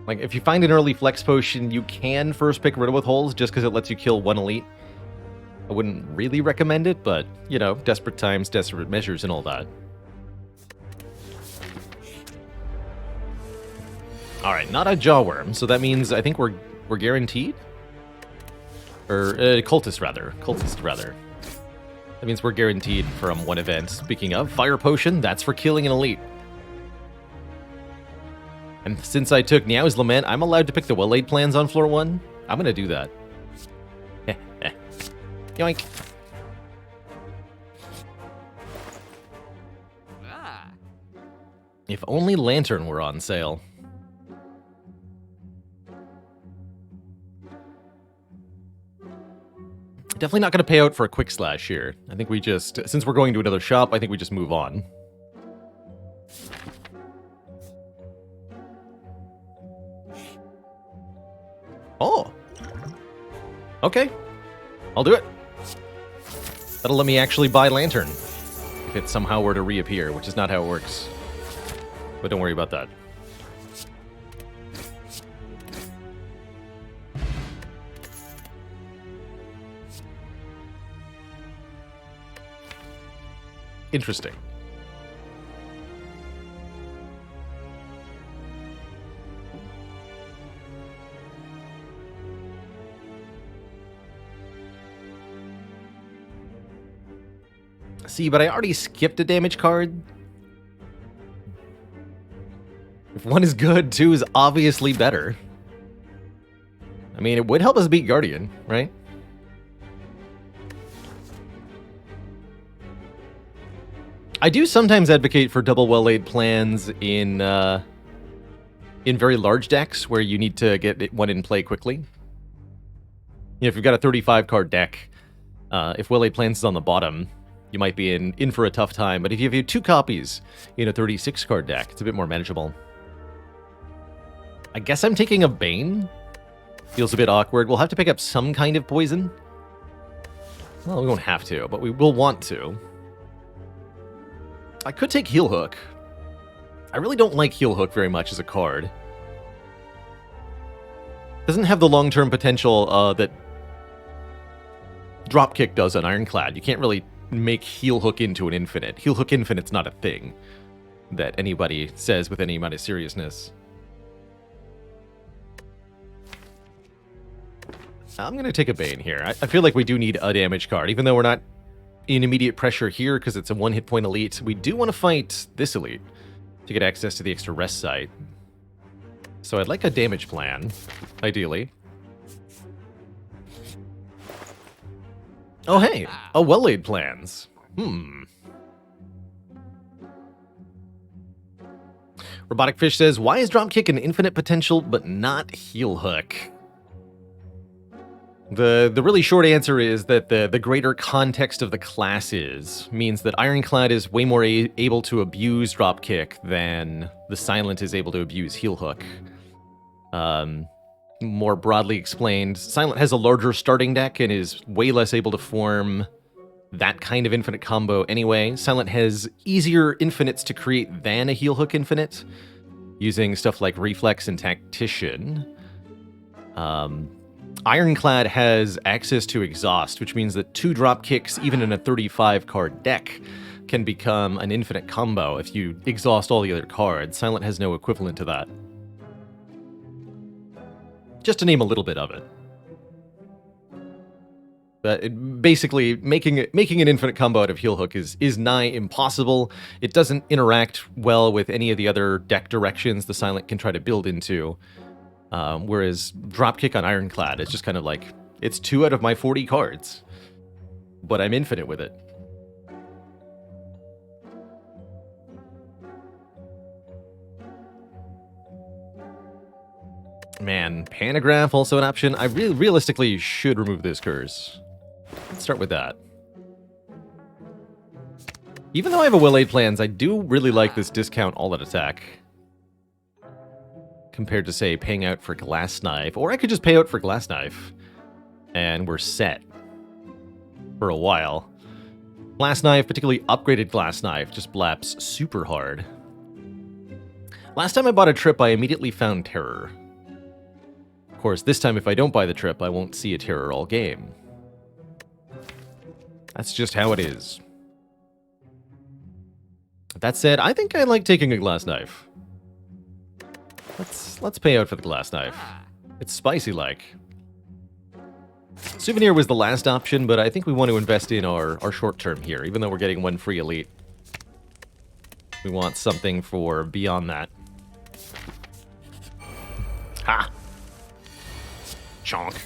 Like, if you find an early flex potion, you can first pick Riddle with Holes just because it lets you kill 1 elite. I wouldn't really recommend it, but, you know, desperate times, desperate measures, and all that. Alright, not a Jawworm, so that means I think we're guaranteed? Or, Cultist, rather. That means we're guaranteed from one event. Speaking of, Fire Potion, that's for killing an elite. And since I took Niao's Lament, I'm allowed to pick the well-laid plans on floor 1. I'm gonna do that. Yoink. If only Lantern were on sale. Definitely not going to pay out for a quick slash here. I think we just, since we're going to another shop, I think we just move on. Oh. Okay. I'll do it. That'll let me actually buy Lantern. If it somehow were to reappear, which is not how it works. But don't worry about that. Interesting. See, but I already skipped a damage card. If one is good, two is obviously better. I mean, it would help us beat Guardian, right? I do sometimes advocate for double well-laid plans in very large decks where you need to get one in play quickly. You know, if you've got a 35-card deck, if well-laid plans is on the bottom, you might be in for a tough time. But if you have 2 copies in a 36-card deck, it's a bit more manageable. I guess I'm taking a Bane. Feels a bit awkward. We'll have to pick up some kind of poison. Well, we won't have to, but we will want to. I could take Heel Hook. I really don't like Heel Hook very much as a card. Doesn't have the long-term potential that Dropkick does on Ironclad. You can't really make Heel Hook into an infinite. Heel Hook infinite's not a thing that anybody says with any amount of seriousness. I'm going to take a Bane here. I feel like we do need a damage card, even though we're not in immediate pressure here because it's a 1-hit point elite. We do want to fight this elite to get access to the extra rest site. So I'd like a damage plan, ideally. Oh hey, a well-laid plans. Robotic Fish says, why is Dropkick an infinite potential but not Heel Hook? The really short answer is that the greater context of the classes means that Ironclad is way more able to abuse Dropkick than the Silent is able to abuse Heel Hook. More broadly explained, Silent has a larger starting deck and is way less able to form that kind of infinite combo anyway. Silent has easier infinites to create than a Heel Hook infinite, using stuff like Reflex and Tactician. Ironclad has access to Exhaust, which means that 2 drop kicks, even in a 35-card deck, can become an infinite combo if you exhaust all the other cards. Silent has no equivalent to that. Just to name a little bit of it. But basically, making an infinite combo out of Heel Hook is nigh impossible. It doesn't interact well with any of the other deck directions the Silent can try to build into. Whereas Dropkick on Ironclad, it's just kind of like, it's 2 out of my 40 cards, but I'm infinite with it. Man, Panagraph also an option. I realistically should remove this curse. Let's start with that. Even though I have a well-laid plans, I do really like this discount all-out attack. Compared to, say, paying out for Glass Knife. Or I could just pay out for Glass Knife. And we're set. For a while. Glass Knife, particularly upgraded Glass Knife, just blaps super hard. Last time I bought a trip, I immediately found Terror. Of course, this time if I don't buy the trip, I won't see a Terror all game. That's just how it is. That said, I think I like taking a Glass Knife. Let's pay out for the Glass Knife. It's spicy-like. Souvenir was the last option, but I think we want to invest in our short term here, even though we're getting 1 free elite. We want something for beyond that. Ha! Chonk.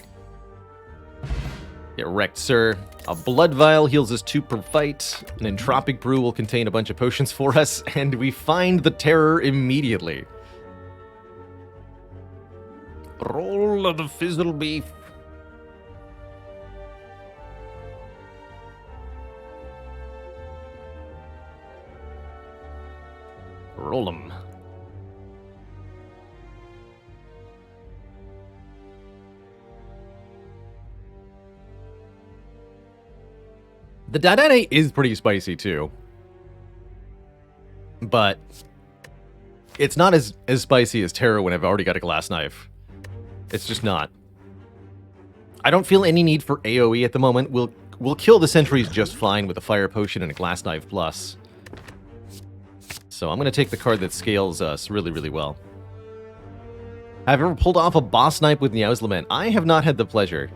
Get wrecked, sir. A Blood Vial heals us 2 per fight. An Entropic Brew will contain a bunch of potions for us, and we find the Terror immediately. Roll of the fizzle beef. The Dadane is pretty spicy too. But it's not as spicy as Terror when I've already got a glass knife. It's just not. I don't feel any need for AoE at the moment. We'll kill the sentries just fine with a fire potion and a glass knife plus. So I'm going to take the card that scales us really, really well. Have you ever pulled off a boss snipe with Niao's Lament? I have not had the pleasure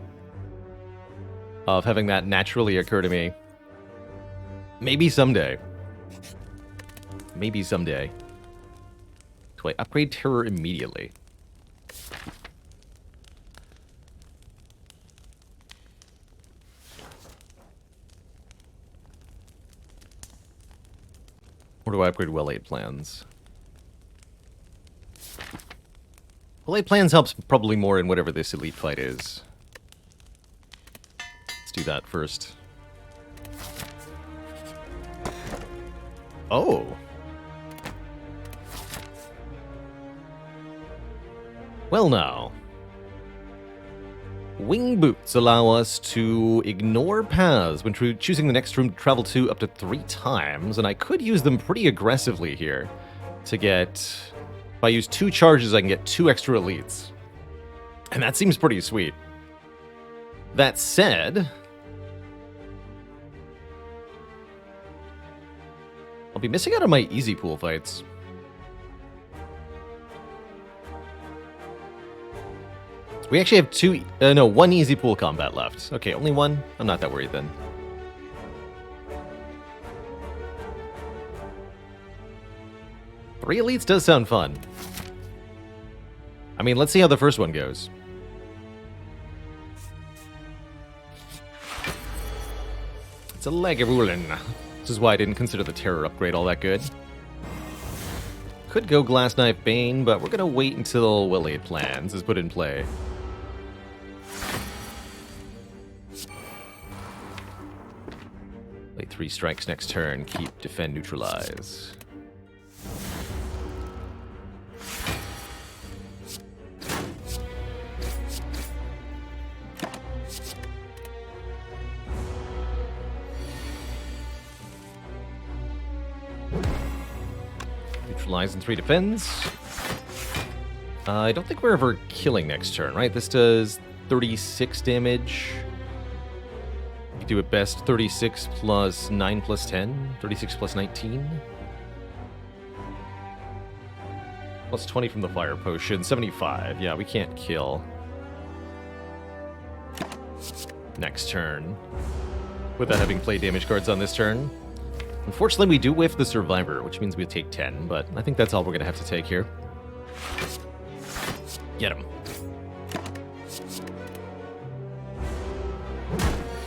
of having that naturally occur to me. Maybe someday. Maybe someday. Do I upgrade Terror immediately? Or do I upgrade Well-Laid Plans? Well-Laid Plans helps probably more in whatever this elite fight is. Let's do that first. Oh! Well now. Wing boots allow us to ignore paths when choosing the next room to travel to up to 3 times, and I could use them pretty aggressively here to get... If I use 2 charges, I can get 2 extra elites. And that seems pretty sweet. That said... I'll be missing out on my easy pool fights. We actually have 1 easy pool combat left. Okay, only 1? I'm not that worried then. Three elites does sound fun. I mean, let's see how the first one goes. It's a Lagavulin. This is why I didn't consider the Terror upgrade all that good. Could go Glass Knife Bane, but we're going to wait until Well-Laid Plans is put in play. Play 3 strikes next turn. Keep, defend, neutralize. Neutralize and 3 defends. I don't think we're ever killing next turn, right? This does 36 damage. You do it best 36 plus 9 plus 10. 36 plus 19. Plus 20 from the fire potion. 75. Yeah, we can't kill. Next turn. Without having played damage cards on this turn. Unfortunately, we do whiff the Survivor, which means we take 10, but I think that's all we're going to have to take here. Get him.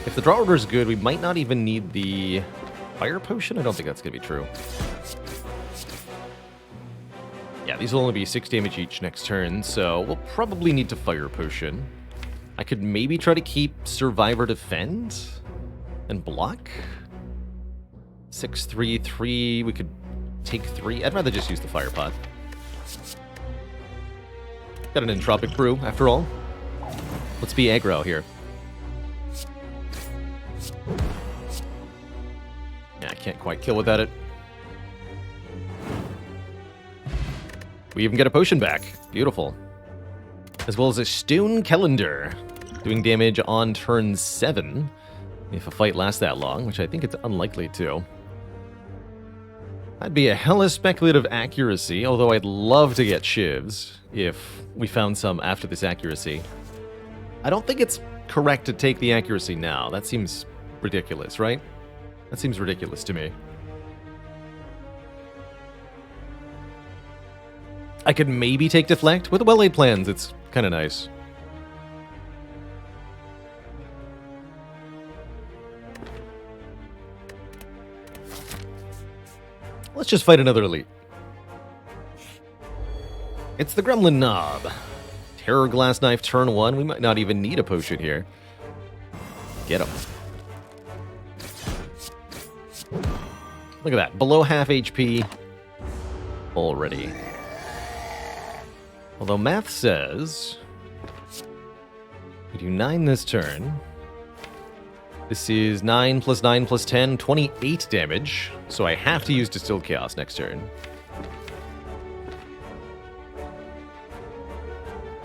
If the draw order is good, we might not even need the fire potion. I don't think that's going to be true. Yeah, these will only be 6 damage each next turn, so we'll probably need to fire potion. I could maybe try to keep Survivor defend and block. 6, 3, 3. We could take 3. I'd rather just use the fire pot. Got an Entropic Brew, after all. Let's be aggro here. Yeah, I can't quite kill without it. We even get a potion back. Beautiful. As well as a Stone Calendar. Doing damage on turn 7. If a fight lasts that long, which I think it's unlikely to. That'd be a hella speculative accuracy, although I'd love to get shivs if we found some after this accuracy. I don't think it's correct to take the accuracy now. That seems ridiculous, right? That seems ridiculous to me. I could maybe take Deflect. With the Well-Laid Plans, it's kind of nice. Let's just fight another elite. It's the Gremlin Knob. Terror Glass Knife turn 1. We might not even need a potion here. Get him. Look at that. Below half HP already. Although math says we do 9 this turn. This is 9 plus 9 plus 10, 28 damage. So I have to use Distilled Chaos next turn.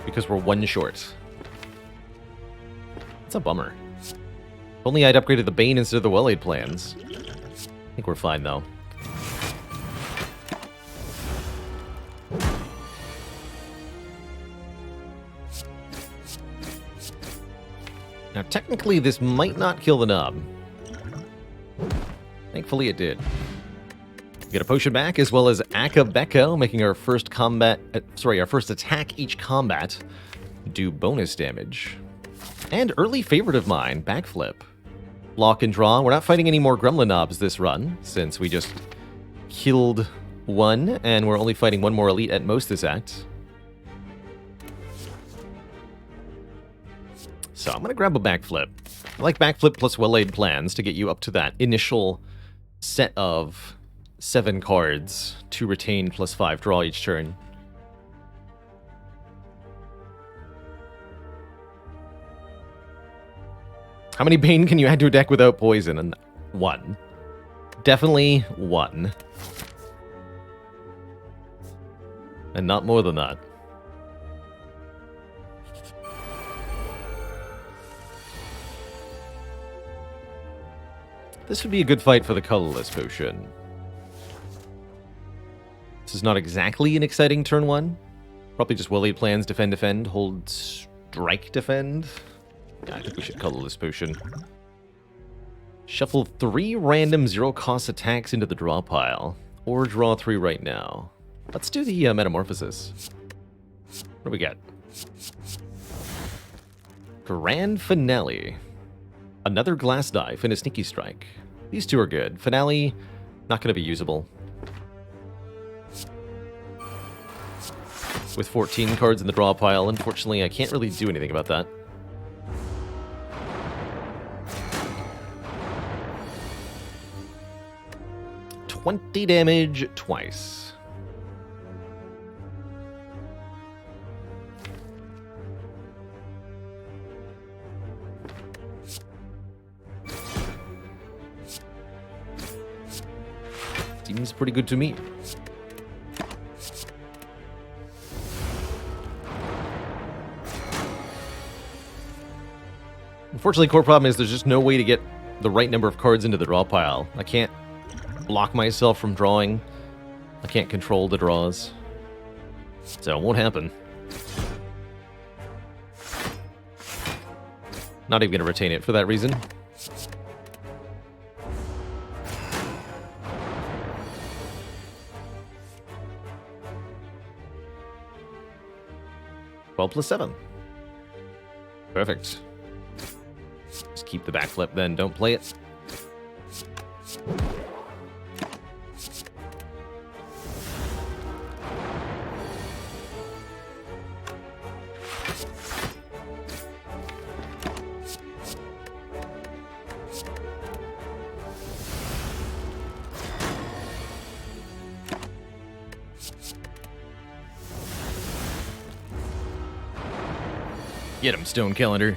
Because we're one short. It's a bummer. If only I'd upgraded the Bane instead of the Well-Laid Plans. I think we're fine, though. Now, technically, this might not kill the knob. Thankfully, it did. We get a potion back, as well as Akabeko, making our first our first attack each combat do bonus damage. And early favorite of mine, Backflip. Block and draw. We're not fighting any more Gremlin knobs this run, since we just killed one, and we're only fighting one more elite at most this act. So I'm going to grab a Backflip. I like Backflip plus Well-Laid Plans to get you up to that initial set of 7 cards to retain plus 5 draw each turn. How many Bane can you add to a deck without poison? And 1. Definitely 1. And not more than that. This would be a good fight for the colorless potion. This is not exactly an exciting turn 1. Probably just Well-Laid Plans, defend, hold, strike, defend. Yeah, I think we should colorless potion. Shuffle 3 random 0-cost attacks into the draw pile. Or draw 3 right now. Let's do the Metamorphosis. What do we get? Grand Finale. Another Glass Knife and a Sneaky Strike. These 2 are good. Finale, not going to be usable. With 14 cards in the draw pile, unfortunately, I can't really do anything about that. $20 damage twice. Seems pretty good to me. Unfortunately, core problem is there's just no way to get the right number of cards into the draw pile. I can't block myself from drawing. I can't control the draws. So it won't happen. Not even going to retain it for that reason. +7. Perfect. Just keep the Backflip then, don't play it. Get him, Stone Calendar.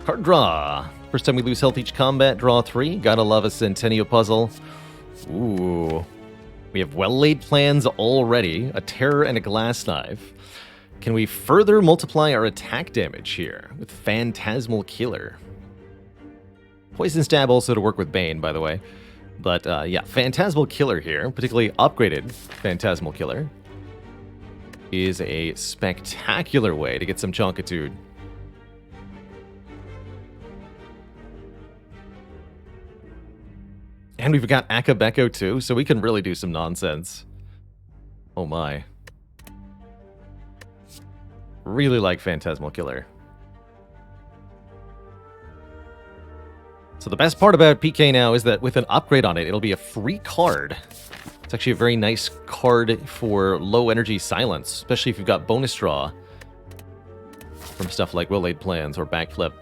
Card draw. First time we lose health each combat, draw 3. Gotta love a Centennial Puzzle. Ooh. We have Well-Laid Plans already, a Terror and a Glass Knife. Can we further multiply our attack damage here with Phantasmal Killer? Poison Stab also to work with Bane, by the way. But yeah, Phantasmal Killer here, particularly upgraded Phantasmal Killer, is a spectacular way to get some Chonkitude. And we've got Akabeko too, so we can really do some nonsense. Oh my. Really like Phantasmal Killer. So the best part about PK now is that with an upgrade on it, it'll be a free card. It's actually a very nice card for low energy silence, especially if you've got bonus draw from stuff like Well-Laid Plans or Backflip.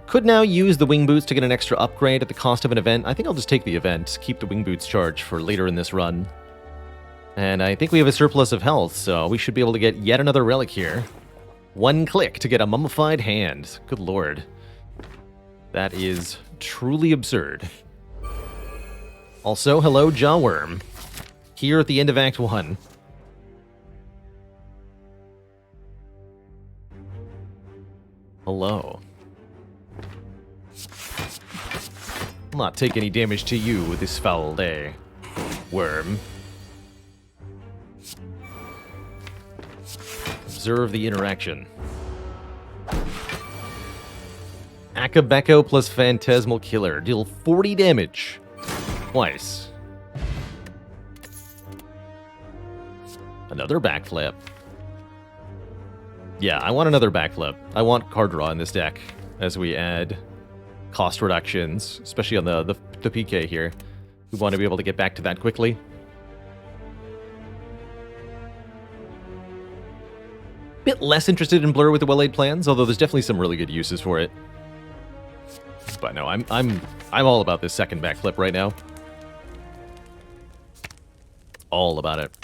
Could now use the Wing Boots to get an extra upgrade at the cost of an event. I think I'll just take the event, keep the Wing Boots charge for later in this run. And I think we have a surplus of health, so we should be able to get yet another relic here. 1 click to get a mummified hand. Good lord. That is truly absurd. Also, hello, Jawworm. Here at the end of Act 1. Hello. I'll not take any damage to you this foul day, worm. Observe the interaction. Akabeko plus Phantasmal Killer. Deal 40 damage. Twice. Another backflip. Yeah, I want another backflip. I want card draw in this deck as we add cost reductions, especially on the PK here. We want to be able to get back to that quickly. Bit less interested in Blur with the well-laid plans, although there's definitely some really good uses for it. But no, I'm all about this second backflip right now. All about it.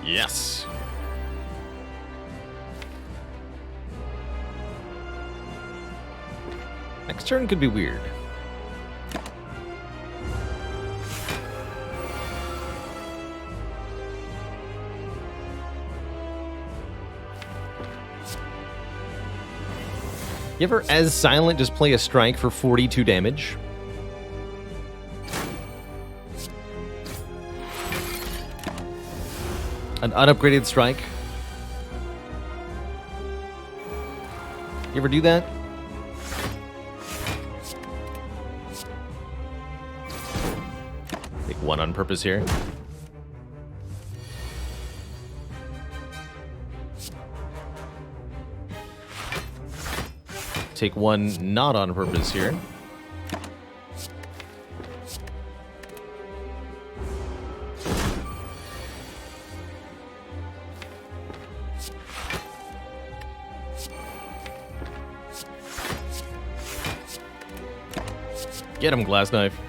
Yes. Next turn could be weird. You ever, as Silent, just play a strike for 42 damage? An unupgraded strike? You ever do that? Take one on purpose here. Take one not on purpose here. Get him, Glass Knife.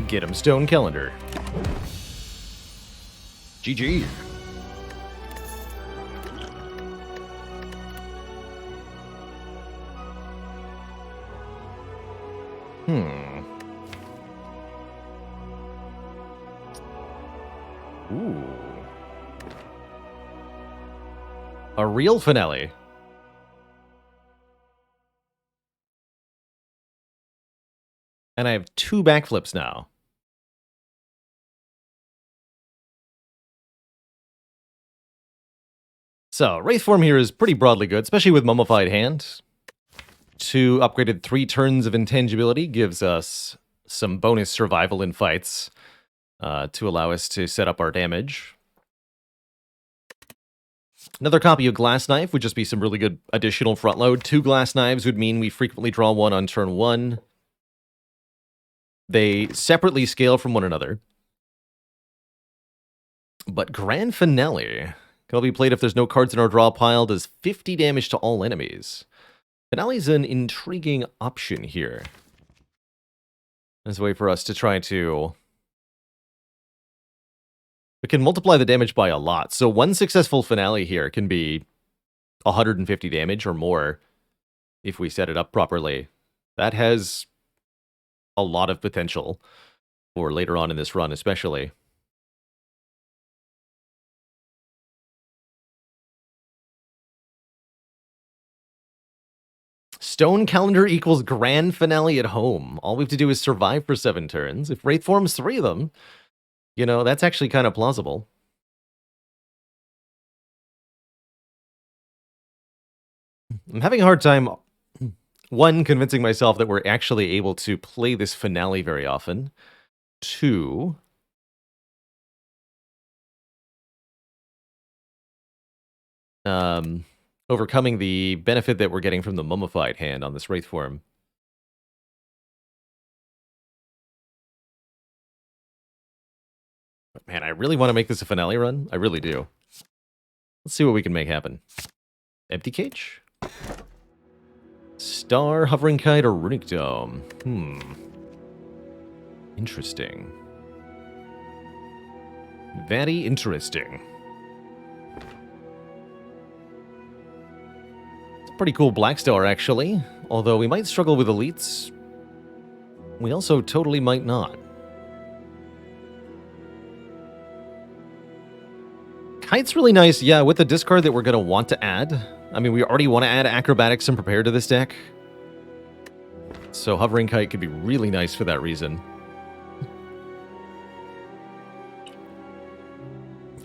Get him, Stone Calendar. GG. Ooh. A real finale. And I have 2 backflips now. So, Wraith form here is pretty broadly good, especially with Mummified Hand. 2 upgraded 3 turns of intangibility gives us some bonus survival in fights to allow us to set up our damage. Another copy of Glass Knife would just be some really good additional front load. 2 Glass Knives would mean we frequently draw 1 on turn 1. They separately scale from one another. But Grand Finale can only be played if there's no cards in our draw pile, does 50 damage to all enemies. Finale's an intriguing option here. There's a way for us to try to... We can multiply the damage by a lot. So 1 successful Finale here can be 150 damage or more if we set it up properly. That has a lot of potential for later on in this run, especially. Stone Calendar equals Grand Finale at home. All we have to do is survive for 7 turns. If Wraith forms 3 of them, you know, that's actually kind of plausible. I'm having a hard time, 1, convincing myself that we're actually able to play this Finale very often. 2... overcoming the benefit that we're getting from the mummified hand on this Wraith form. But man, I really want to make this a finale run. I really do. Let's see what we can make happen. Empty Cage? Star, Hovering Kite, or Runic Dome? Interesting. Very interesting. It's a pretty cool Black Star, actually. Although we might struggle with elites. We also totally might not. Kite's really nice, yeah, with the discard that we're going to want to add. I mean, we already want to add Acrobatics and Prepare to this deck. So Hovering Kite could be really nice for that reason.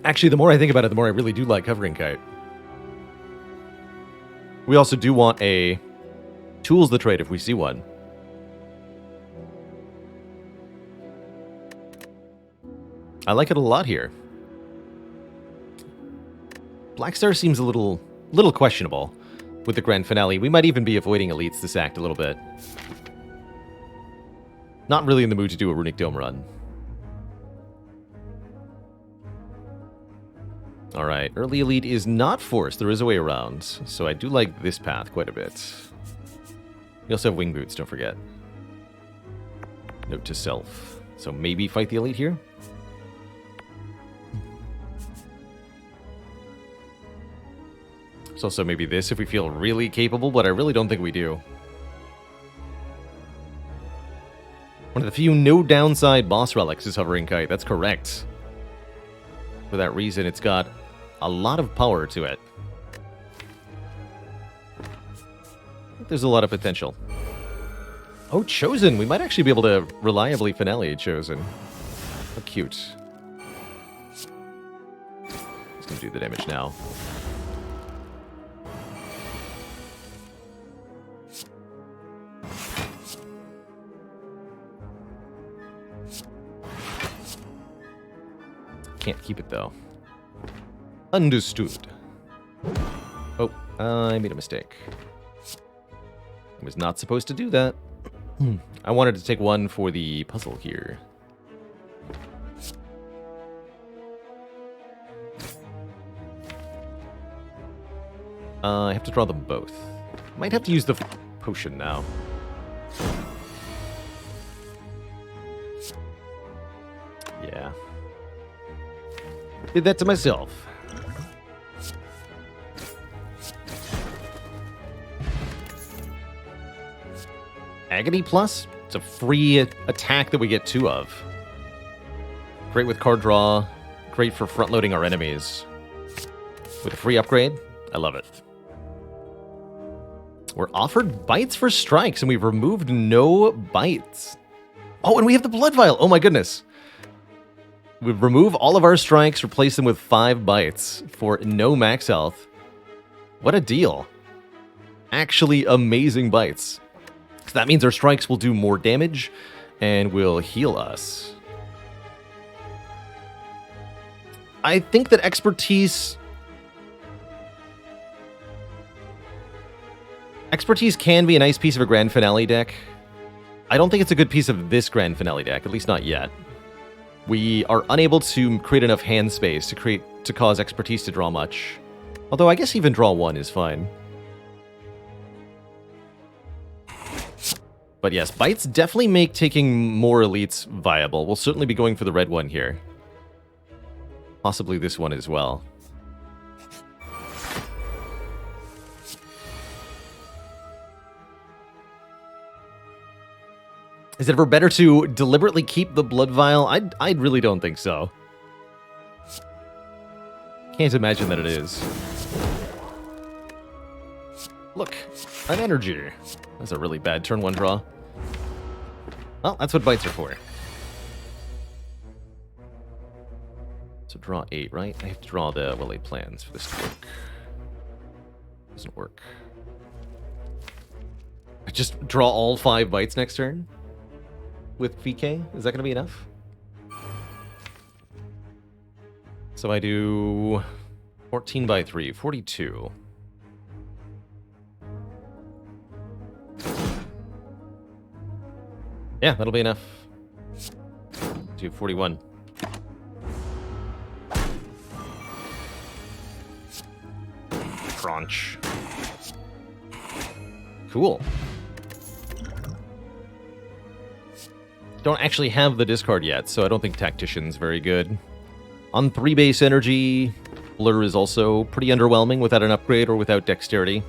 Actually, the more I think about it, the more I really do like Hovering Kite. We also do want a Tools the Trade if we see one. I like it a lot here. Blackstar seems a little questionable with the grand finale. We might even be avoiding elites this act a little bit. Not really in the mood to do a Runic Dome run. Alright, early elite is not forced. There is a way around. So I do like this path quite a bit. We also have wing boots, don't forget. Note to self. So maybe fight the elite here? It's also maybe this if we feel really capable, but I really don't think we do. One of the few no downside boss relics is Hovering Kite. That's correct. For that reason, it's got a lot of power to it. I think there's a lot of potential. Oh, Chosen! We might actually be able to reliably finale Chosen. How cute. Just gonna do the damage now. Can't keep it, though. Understood. Oh, I made a mistake. I was not supposed to do that. I wanted to take one for the puzzle here. I have to draw them both. Might have to use the potion now. Yeah. Did that to myself. Agony Plus? It's a free attack that we get 2 of. Great with card draw. Great for front-loading our enemies. With a free upgrade, I love it. We're offered bites for strikes, and we've removed no bites. Oh, and we have the Blood Vial. Oh my goodness. We remove all of our strikes, replace them with 5 bites for no max health. What a deal. Actually amazing bites. So that means our strikes will do more damage and will heal us. I think that Expertise can be a nice piece of a Grand Finale deck. I don't think it's a good piece of this Grand Finale deck, at least not yet. We are unable to create enough hand space to cause Expertise to draw much. Although I guess even draw 1 is fine. But yes, bites definitely make taking more elites viable. We'll certainly be going for the red one here. Possibly this one as well. Is it ever better to deliberately keep the Blood Vial? I really don't think so. Can't imagine that it is. Look, an energy. That's a really bad turn 1 draw. Well, that's what bites are for. So draw 8, right? I have to draw the well-laid plans for this to work. Doesn't work. I just draw all 5 bites next turn? With VK? Is that going to be enough? So I do 14 by 3, 42. Yeah, that'll be enough. 241. Crunch. Cool. Don't actually have the discard yet, so I don't think Tactician's very good. On 3 base energy, Blur is also pretty underwhelming without an upgrade or without dexterity.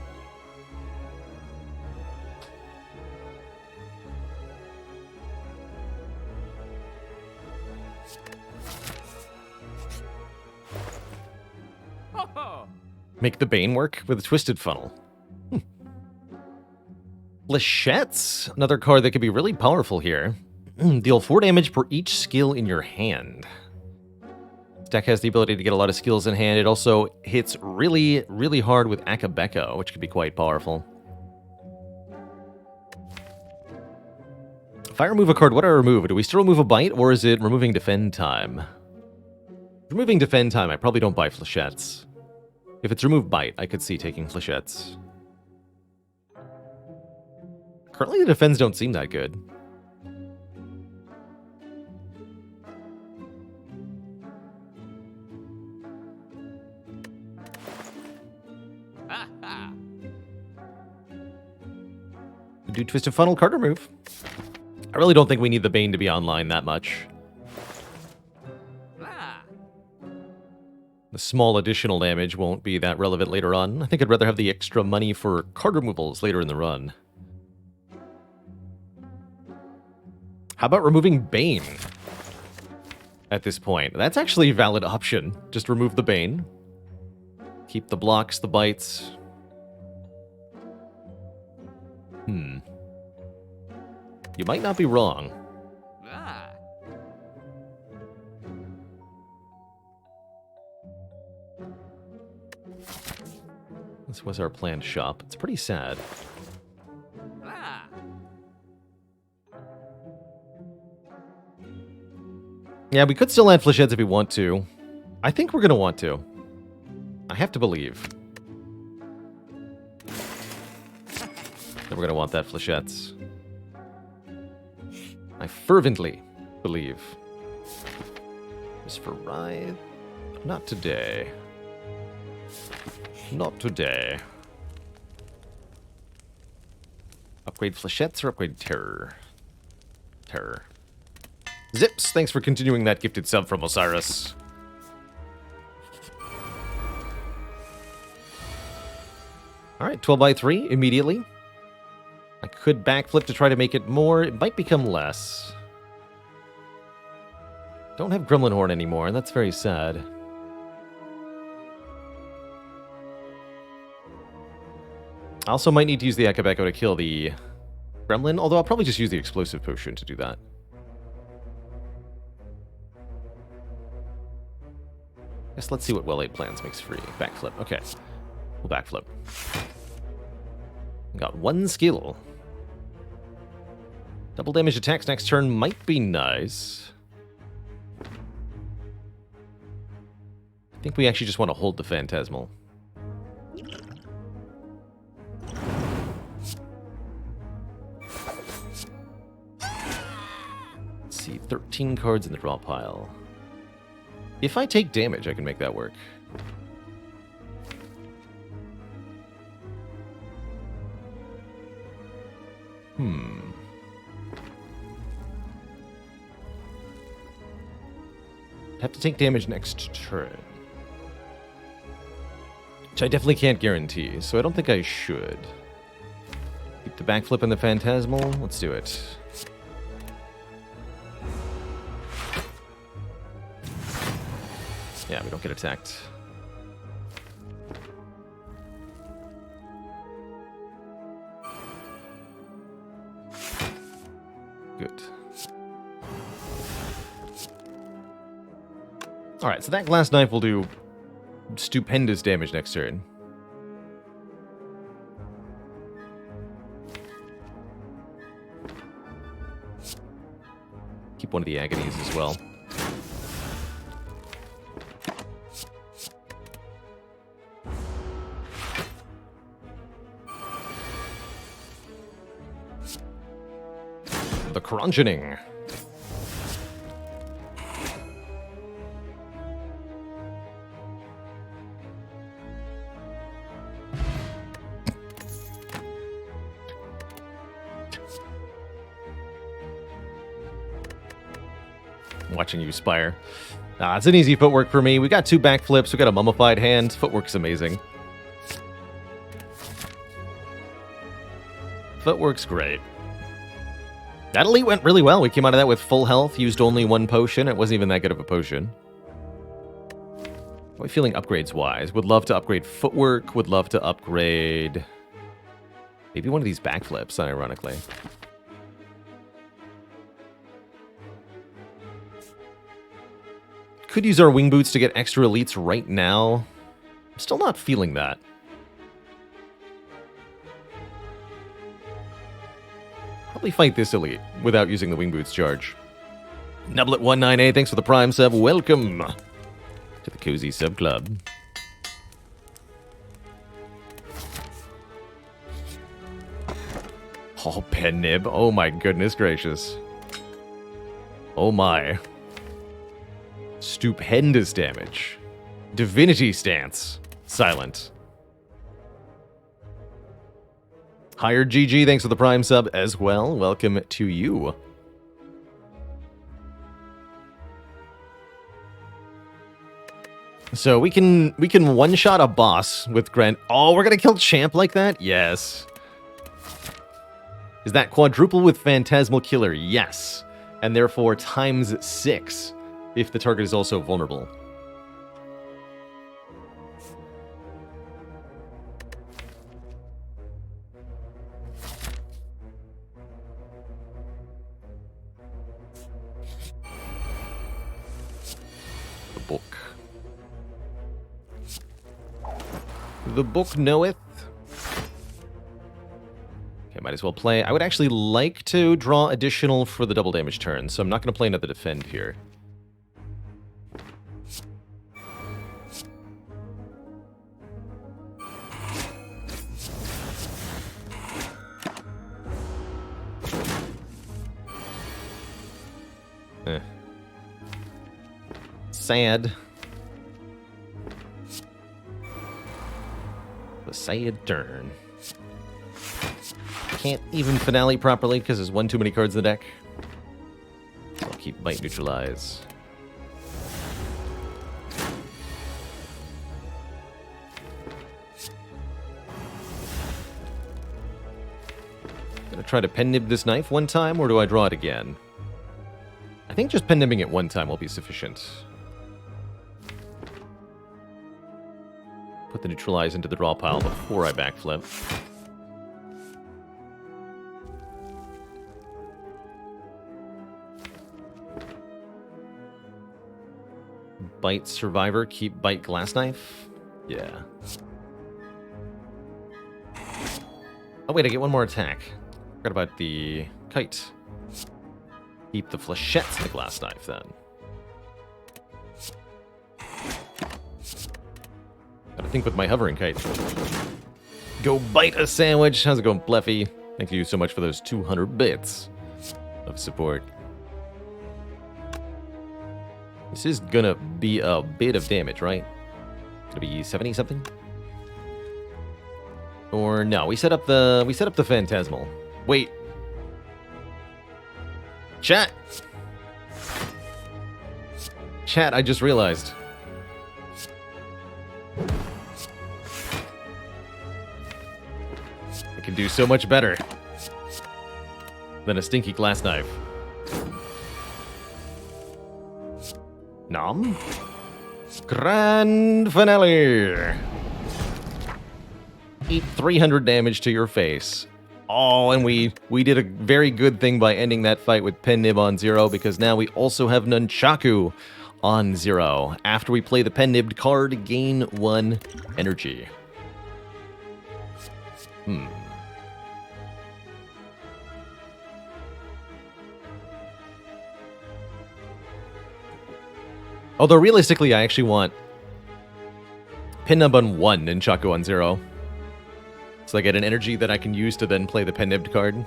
Make the Bane work with a Twisted Funnel. Flechettes, another card that could be really powerful here. Deal 4 damage per each skill in your hand. This deck has the ability to get a lot of skills in hand. It also hits really, really hard with Akabeko, which could be quite powerful. If I remove a card, what do I remove? Do we still remove a Bite, or is it removing Defend Time? Removing Defend Time, I probably don't buy Flechettes. If it's remove Bite, I could see taking Flechettes. Currently, the defends don't seem that good. Do Twisted Funnel, card remove. I really don't think we need the Bane to be online that much. The small additional damage won't be that relevant later on. I think I'd rather have the extra money for card removals later in the run. How about removing Bane at this point? That's actually a valid option. Just remove the Bane. Keep the blocks, the bites. You might not be wrong. This was our planned shop. It's pretty sad. Yeah, we could still add Flechettes if we want to. I think we're going to want to. I have to believe that we're going to want that Flechettes. I fervently believe. Is for Ride? Not today. Not today. Upgrade Flechettes or upgrade Terror? Terror. Zips, thanks for continuing that gifted sub from Osiris. Alright, 12 by 3 immediately. I could backflip to try to make it more. It might become less. Don't have Gremlin Horn anymore, and that's very sad. I also might need to use the Akabeko to kill the Gremlin, although I'll probably just use the Explosive Potion to do that. Guess let's see what Well-Laid Plans makes free. Backflip. Okay. We'll backflip. Got 1 skill. Double damage attacks next turn might be nice. I think we actually just want to hold the Phantasmal. Let's see, 13 cards in the draw pile. If I take damage, I can make that work. Have to take damage next turn. Which I definitely can't guarantee, so I don't think I should. Keep the backflip and the Phantasmal. Let's do it. Yeah, we don't get attacked. Good. Alright, so that Glass Knife will do stupendous damage next turn. Keep one of the Agonies as well. The Crunchening. Watching you, Spire. It's an easy footwork for me. We got 2 backflips. We got a mummified hand. Footwork's amazing. Footwork's great. That elite went really well. We came out of that with full health, used only 1 potion. It wasn't even that good of a potion. How are we feeling upgrades-wise? Would love to upgrade footwork. Would love to upgrade... maybe one of these backflips, ironically. Could use our wing boots to get extra elites right now. I'm still not feeling that. Probably fight this elite without using the wing boots charge. Nublet198, thanks for the prime sub. Welcome to the Cozy Sub Club. Oh, pen nib. Oh my goodness gracious. Oh my. Stupendous damage. Divinity stance. Silent. Hired GG, thanks for the prime sub as well. Welcome to you. So we can one-shot a boss with Grant. Oh, we're gonna kill Champ like that? Yes. Is that quadruple with Phantasmal Killer? Yes. And therefore times 6. If the target is also vulnerable. The book. The book knoweth. Okay, might as well play. I would actually like to draw additional for the double damage turn, so I'm not going to play another defend here. Sad. The sad turn. Can't even finale properly because there's 1 too many cards in the deck. So I'll keep Bite Neutralize. Gonna try to pen nib this knife one time, or do I draw it again? I think just pen nibbing it one time will be sufficient. Put the Neutralize into the draw pile before I backflip. Bite Survivor, keep Bite Glass Knife? Yeah. Oh wait, I get 1 more attack. Forgot about the Kite. Keep the Flechettes in the Glass Knife then. Gotta think with my hovering Kite. Go bite a sandwich. How's it going, Bleffy? Thank you so much for those 200 bits of support. This is gonna be a bit of damage, right? It's gonna be 70 something? Or no, we set up the Phantasmal. Wait. Chat. Chat, I just realized. I can do so much better than a stinky glass knife. Nom. Grand finale. Eat 300 damage to your face. Oh, and we did a very good thing by ending that fight with Pen Nib on 0, because now we also have Nunchaku on 0. After we play the Pen Nibbed card, gain 1 energy. Although realistically, I actually want Pen Nib on 1 and Nunchaku on 0. So I get an energy that I can use to then play the Pen Nibbed card.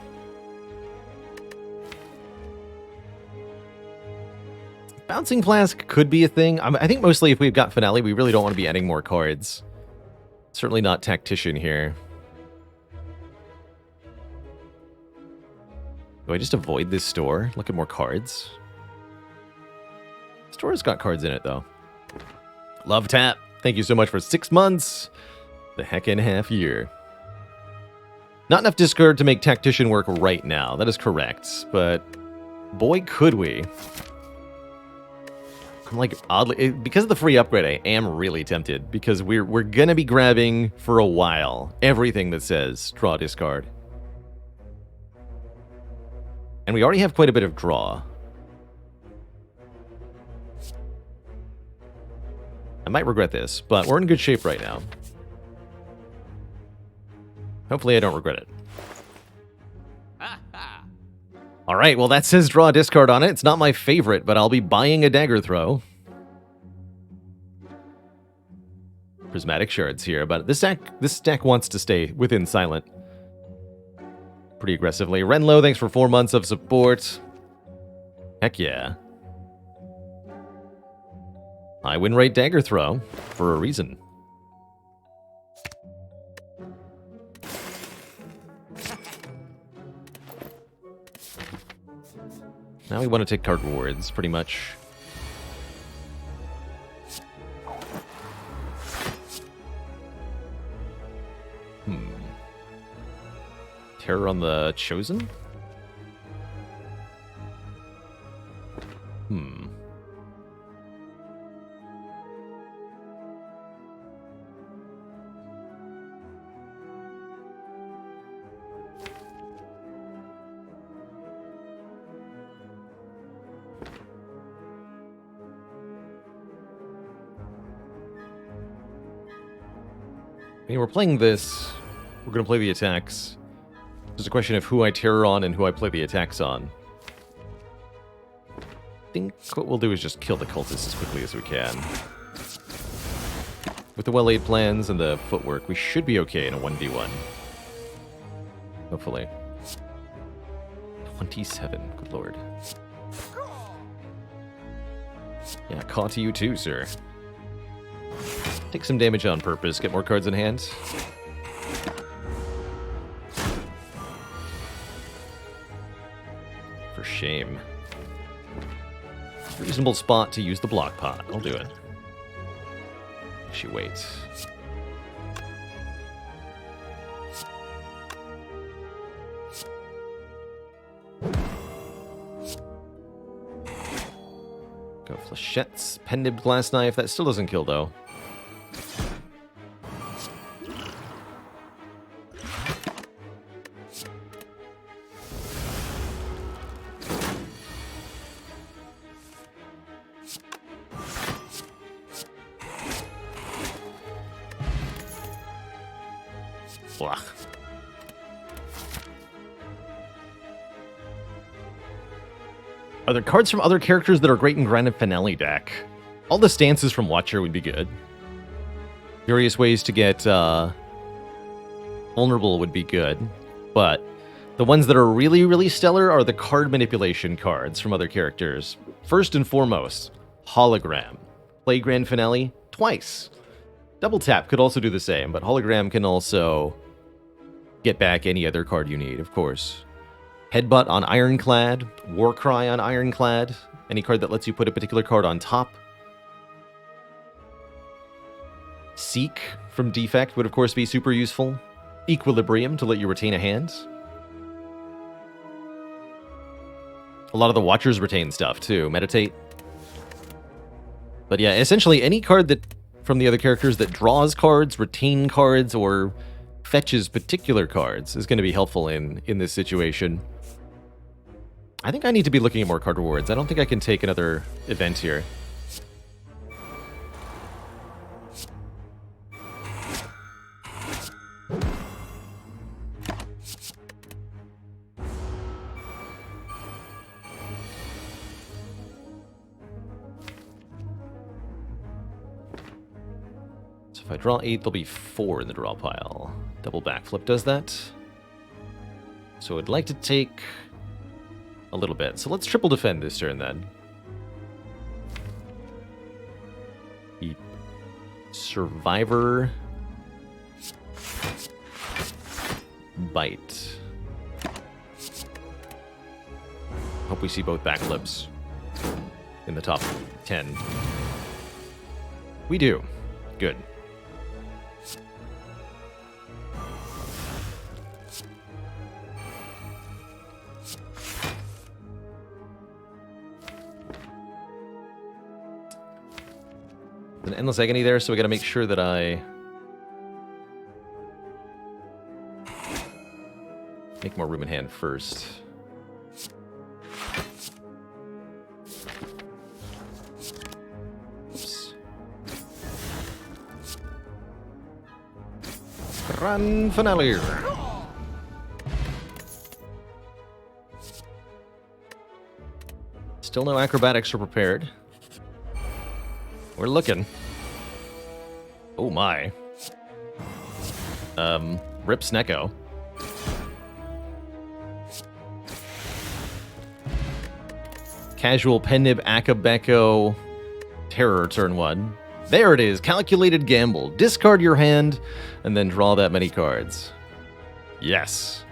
Bouncing Flask could be a thing. I think mostly if we've got Finale, we really don't want to be adding more cards. Certainly not Tactician here. Do I just avoid this store? Look at more cards? Store's got cards in it, though. Love Tap. Thank you so much for 6 months. The heck and half year. Not enough discard to make Tactician work right now. That is correct. But boy, could we. I'm like, oddly, because of the free upgrade, I am really tempted. Because we're going to be grabbing, for a while, everything that says draw discard. And we already have quite a bit of draw. I might regret this, but we're in good shape right now. Hopefully I don't regret it. Alright, well that says draw a discard on it. It's not my favorite, but I'll be buying a dagger throw. Prismatic shards here, but this deck wants to stay within silent. Pretty aggressively. Renlo, thanks for 4 months of support. Heck yeah. I win rate dagger throw for a reason. Now we want to take card rewards, pretty much. Terror on the Chosen? I mean, we're playing this. We're going to play the attacks. It's a question of who I terror on and who I play the attacks on. I think what we'll do is just kill the cultists as quickly as we can. With the well-laid plans and the footwork, we should be okay in a 1v1. Hopefully. 27, good lord. Yeah, caw to you too, sir. Take some damage on purpose, get more cards in hand. For shame. Reasonable spot to use the block pot. I'll do it. Actually, wait. Go flechettes, pendant glass knife. That still doesn't kill, though. Blah. Are there cards from other characters that are great in Grand Finale deck? All the stances from Watcher would be good. Various ways to get vulnerable would be good. But the ones that are really, really stellar are the card manipulation cards from other characters. First and foremost, Hologram. Play Grand Finale twice. Double Tap could also do the same, but Hologram can also get back any other card you need, of course. Headbutt on Ironclad, Warcry on Ironclad, any card that lets you put a particular card on top. Seek from Defect would of course be super useful. Equilibrium to let you retain a hand. A lot of the Watchers retain stuff too, Meditate. But yeah, essentially any card that from the other characters that draws cards, retain cards, or fetches particular cards is going to be helpful in this situation. I think I need to be looking at more card rewards. I don't think I can take another event here. So if I draw 8, there'll be 4 in the draw pile. Double backflip does that. So I'd like to take a little bit. So let's triple defend this turn then. Survivor. Bite. Hope we see both backflips in the top 10. We do. Good. An endless agony there, so we gotta make sure that I make more room in hand first. Oops. Grand finale. Still no acrobatics are prepared. We're looking. Oh my. Rip Snecko. Casual Pennib Akabeko Terror turn 1. There it is. Calculated gamble. Discard your hand and then draw that many cards. Yes.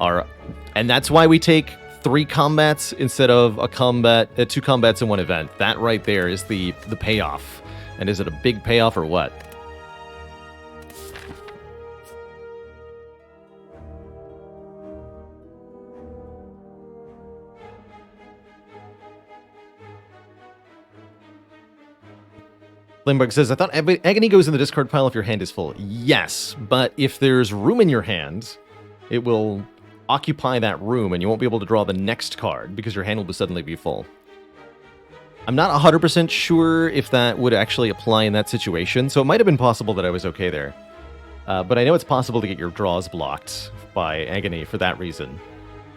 And that's why we take 3 combats instead of 2 combats in one event. That right there is the payoff. And is it a big payoff or what? Limburg says, I thought Agony goes in the discard pile if your hand is full. Yes, but if there's room in your hand, it will occupy that room and you won't be able to draw the next card because your hand will suddenly be full. I'm not 100% sure if that would actually apply in that situation, so it might have been possible that I was okay there. But I know it's possible to get your draws blocked by Agony for that reason.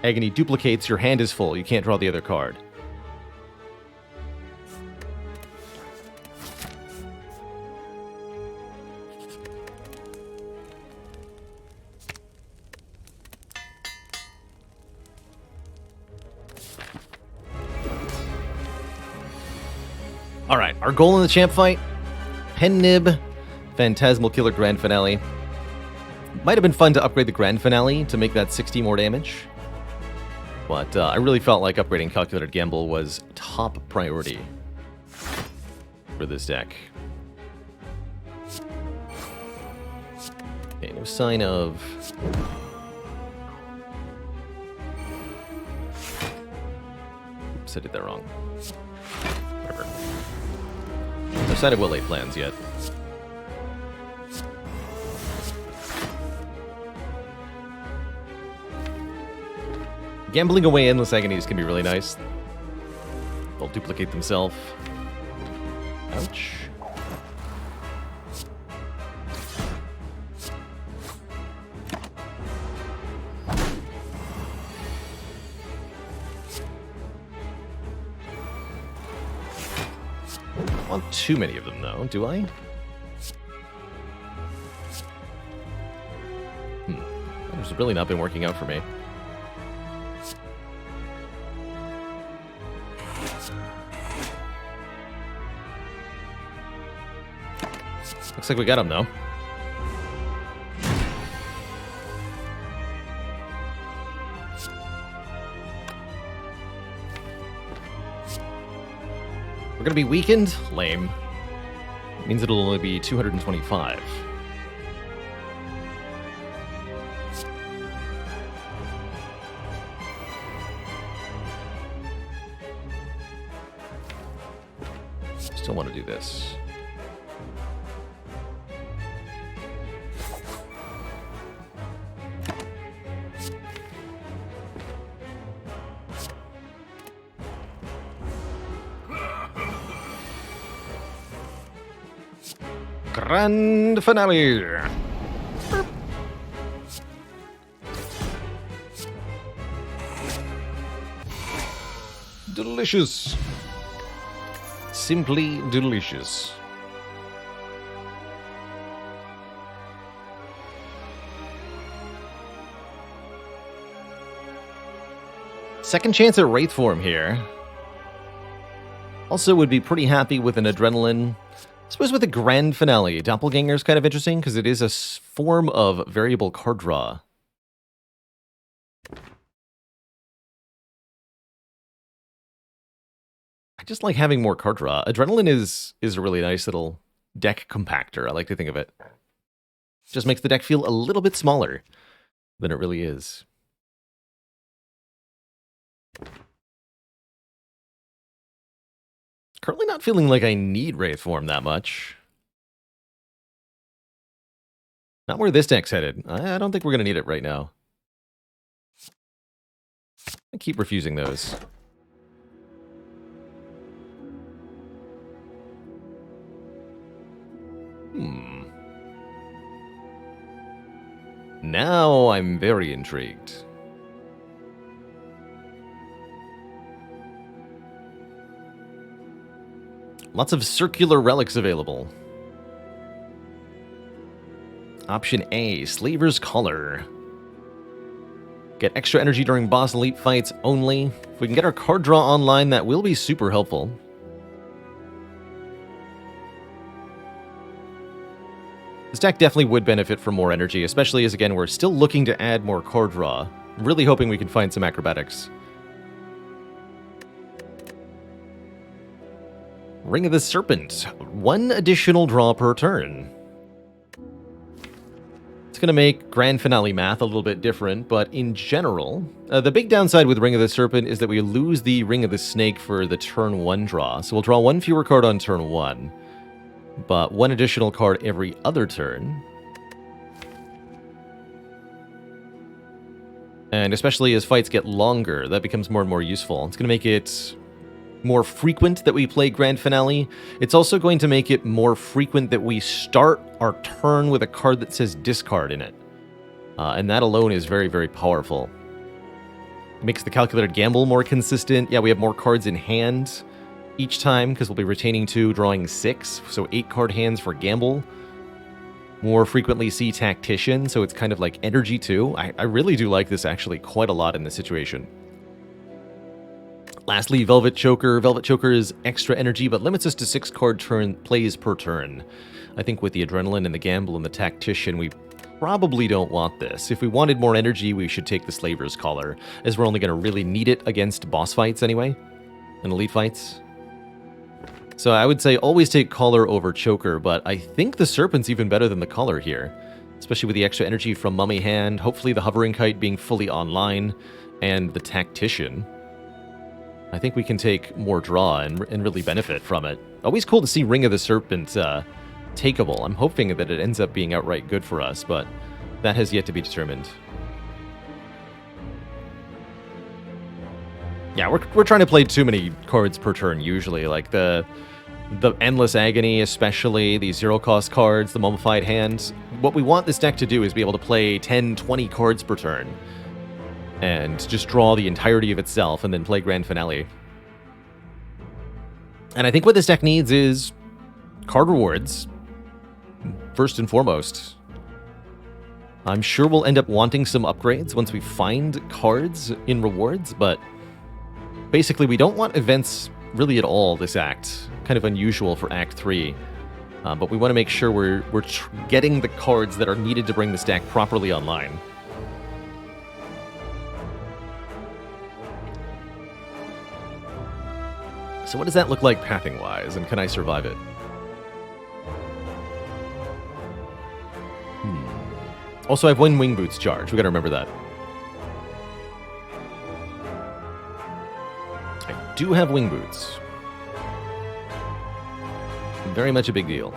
Agony duplicates, your hand is full, you can't draw the other card. Alright, our goal in the champ fight, Pennib, Phantasmal Killer Grand Finale. Might have been fun to upgrade the Grand Finale to make that 60 more damage. But I really felt like upgrading Calculated Gamble was top priority for this deck. Okay, no sign of... Oops, I did that wrong. Whatever. No decided what late plans yet. Gambling away endless agonies can be really nice. They'll duplicate themselves. Ouch. I don't want too many of them, though, do I? It's really not been working out for me. Looks like we got him, though. We're gonna be weakened? Lame. It means it'll only be 225. Still want to do this. Grand finale. Delicious. Simply delicious. Second chance at Wraith form here. Also would be pretty happy with an Adrenaline suppose with the grand finale, Doppelganger is kind of interesting because it is a form of variable card draw. I just like having more card draw. Adrenaline is a really nice little deck compactor, I like to think of it. Just makes the deck feel a little bit smaller than it really is. Currently not feeling like I need Wraith Form that much. Not where this deck's headed. I don't think we're going to need it right now. I keep refusing those. Now I'm very intrigued. Lots of circular relics available. Option A, Slaver's Collar. Get extra energy during boss elite fights only. If we can get our card draw online, that will be super helpful. This deck definitely would benefit from more energy, especially as, again, we're still looking to add more card draw. I'm really hoping we can find some acrobatics. Ring of the Serpent. 1 additional draw per turn. It's going to make Grand Finale math a little bit different, but in general, the big downside with Ring of the Serpent is that we lose the Ring of the Snake for the turn 1 draw. So we'll draw 1 fewer card on turn 1. But 1 additional card every other turn. And especially as fights get longer, that becomes more and more useful. It's going to make it more frequent that we play Grand Finale. It's also going to make it more frequent that we start our turn with a card that says discard in it. And that alone is very, very powerful. It makes the calculated gamble more consistent. Yeah, we have more cards in hand each time, because we'll be retaining 2, drawing 6, so 8 card hands for gamble. More frequently see Tactician, so it's kind of like energy too. I really do like this actually quite a lot in this situation. Lastly, Velvet Choker. Velvet Choker is extra energy, but limits us to 6 card plays per turn. I think with the Adrenaline and the Gamble and the Tactician, we probably don't want this. If we wanted more energy, we should take the Slaver's Collar, as we're only going to really need it against boss fights anyway, and elite fights. So I would say always take Collar over Choker, but I think the Serpent's even better than the Collar here, especially with the extra energy from Mummy Hand, hopefully the Hovering Kite being fully online, and the Tactician. I think we can take more draw and really benefit from it. Always cool to see Ring of the Serpent takeable. I'm hoping that it ends up being outright good for us, but that has yet to be determined. Yeah, we're trying to play too many cards per turn usually, like the Endless Agony, especially, the zero-cost cards, the Mummified Hand. What we want this deck to do is be able to play 10, 20 cards per turn, and just draw the entirety of itself, and then play Grand Finale. And I think what this deck needs is card rewards, first and foremost. I'm sure we'll end up wanting some upgrades once we find cards in rewards, but basically we don't want events really at all this act. Kind of unusual for Act 3. But we want to make sure we're getting the cards that are needed to bring this deck properly online. So what does that look like pathing-wise, and can I survive it? Also, I have 1 Wing Boots charge. We gotta remember that. I do have Wing Boots. Very much a big deal.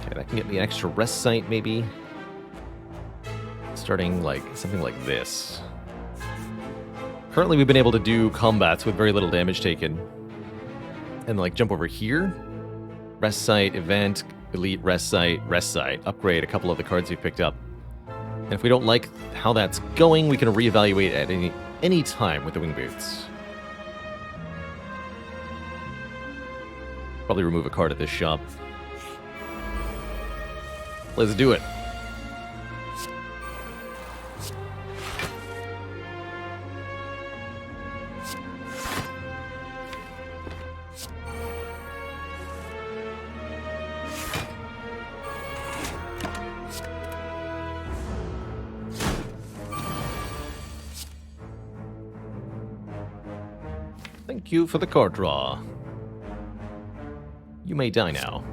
Okay, that can get me an extra rest site, maybe. Starting like something like this. Currently, we've been able to do combats with very little damage taken. And like jump over here. Rest site, event, elite, rest site, upgrade a couple of the cards we've picked up. And if we don't like how that's going, we can reevaluate at any time with the Wing Boots. Probably remove a card at this shop. Let's do it. Thank you for the card draw. You may die now.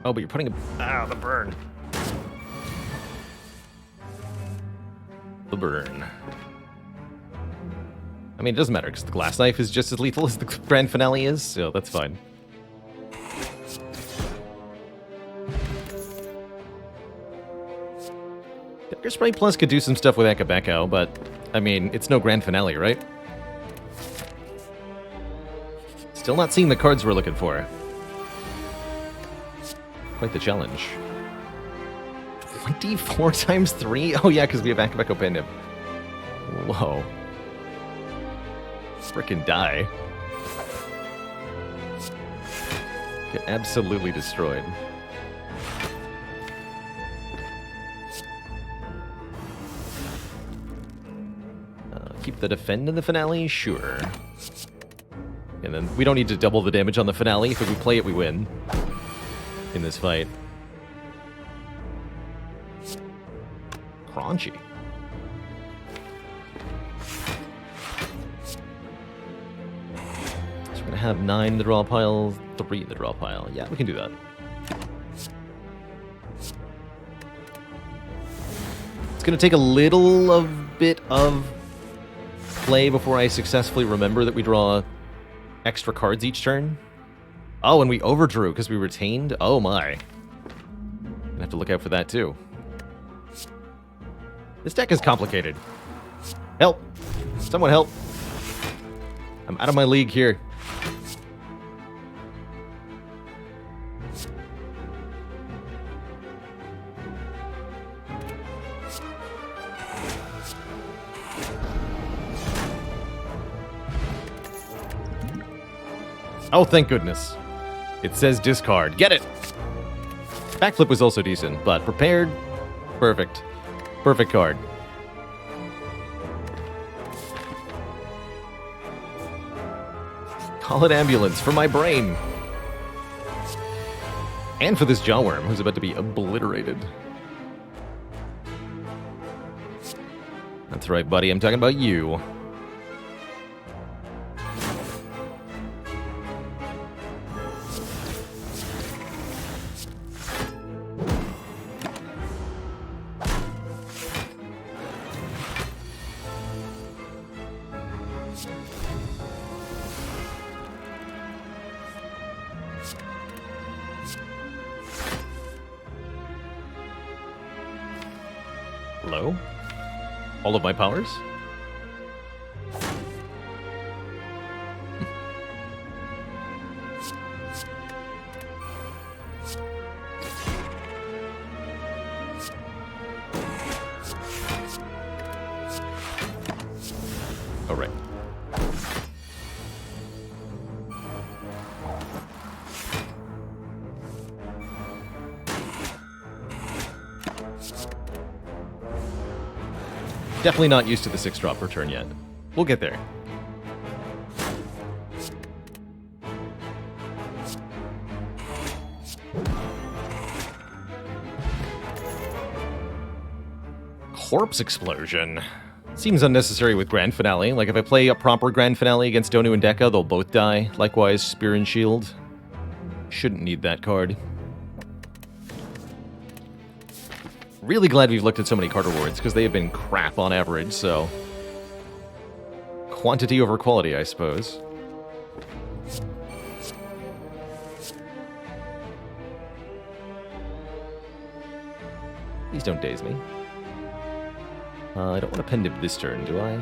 Oh, but you're putting a... Ah, the burn. The burn. I mean, it doesn't matter, because the glass knife is just as lethal as the grand finale is, so that's fine. Dagger Spray Plus could do some stuff with Akabeko, but, I mean, it's no grand finale, right? Still not seeing the cards we're looking for. Quite the challenge. 24 times 3? Oh yeah, because we have Akabeko Pandem. Whoa. Frickin' die. Get absolutely destroyed. Keep the defend in the finale? Sure. And then we don't need to double the damage on the finale. If we play it, we win. In this fight. Crunchy. So we're gonna have 9 in the draw pile, 3 in the draw pile. Yeah, we can do that. It's gonna take a little bit of play before I successfully remember that we draw extra cards each turn. Oh, and we overdrew because we retained? Oh my. Gonna have to look out for that too. This deck is complicated. Help! Someone help! I'm out of my league here. Oh, thank goodness. It says discard. Get it! Backflip was also decent, but prepared, perfect. Perfect card. Call it ambulance for my brain. And for this Jawworm, who's about to be obliterated. That's right, buddy. I'm talking about you. Hello? All of my powers? All right. Definitely not used to the 6-drop return yet. We'll get there. Corpse Explosion. Seems unnecessary with Grand Finale. Like, if I play a proper Grand Finale against Donu and Deka, they'll both die. Likewise, Spear and Shield. Shouldn't need that card. Really glad we've looked at so many card rewards, because they have been crap on average, so... Quantity over quality, I suppose. Please don't daze me. I don't want to Pendip this turn, do I?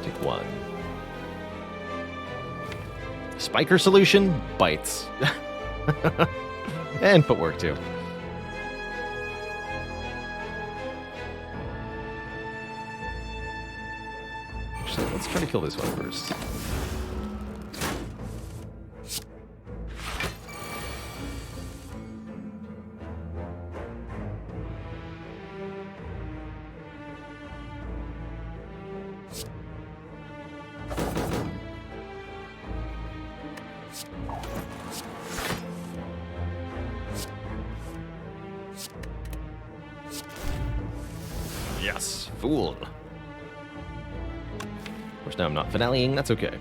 Take 1. Spiker Solution? Bites. And footwork, too. Actually, let's try to kill this one first. Yes, fool. Of course, now I'm not finaleing. That's okay.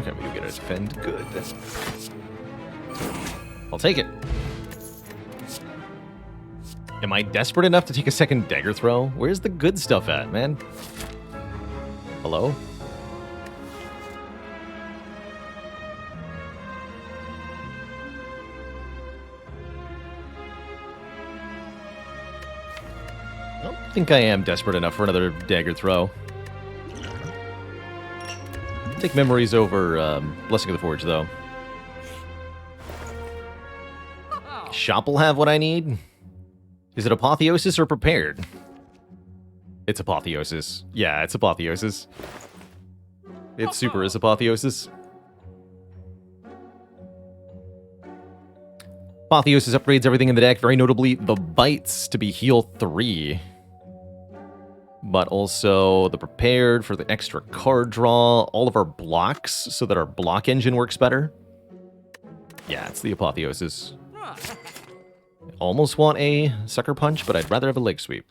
Okay, we do get a defend. Good. I'll take it. Am I desperate enough to take a second dagger throw? Where's the good stuff at, man? Hello? I don't think I am desperate enough for another dagger throw. Take memories over Blessing of the Forge, though. Shop will have what I need. Is it Apotheosis or Prepared? It's Apotheosis. Yeah, it's Apotheosis. It's super is Apotheosis. Apotheosis upgrades everything in the deck, very notably the Bites to be heal 3. But also the Prepared for the extra card draw, all of our blocks so that our block engine works better. Yeah, it's the Apotheosis. I almost want a Sucker Punch, but I'd rather have a Leg Sweep.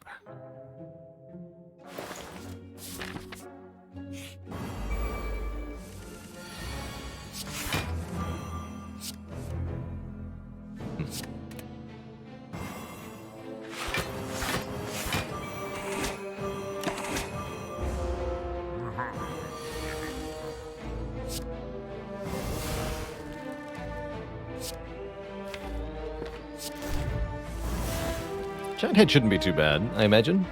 Giant Head shouldn't be too bad, I imagine.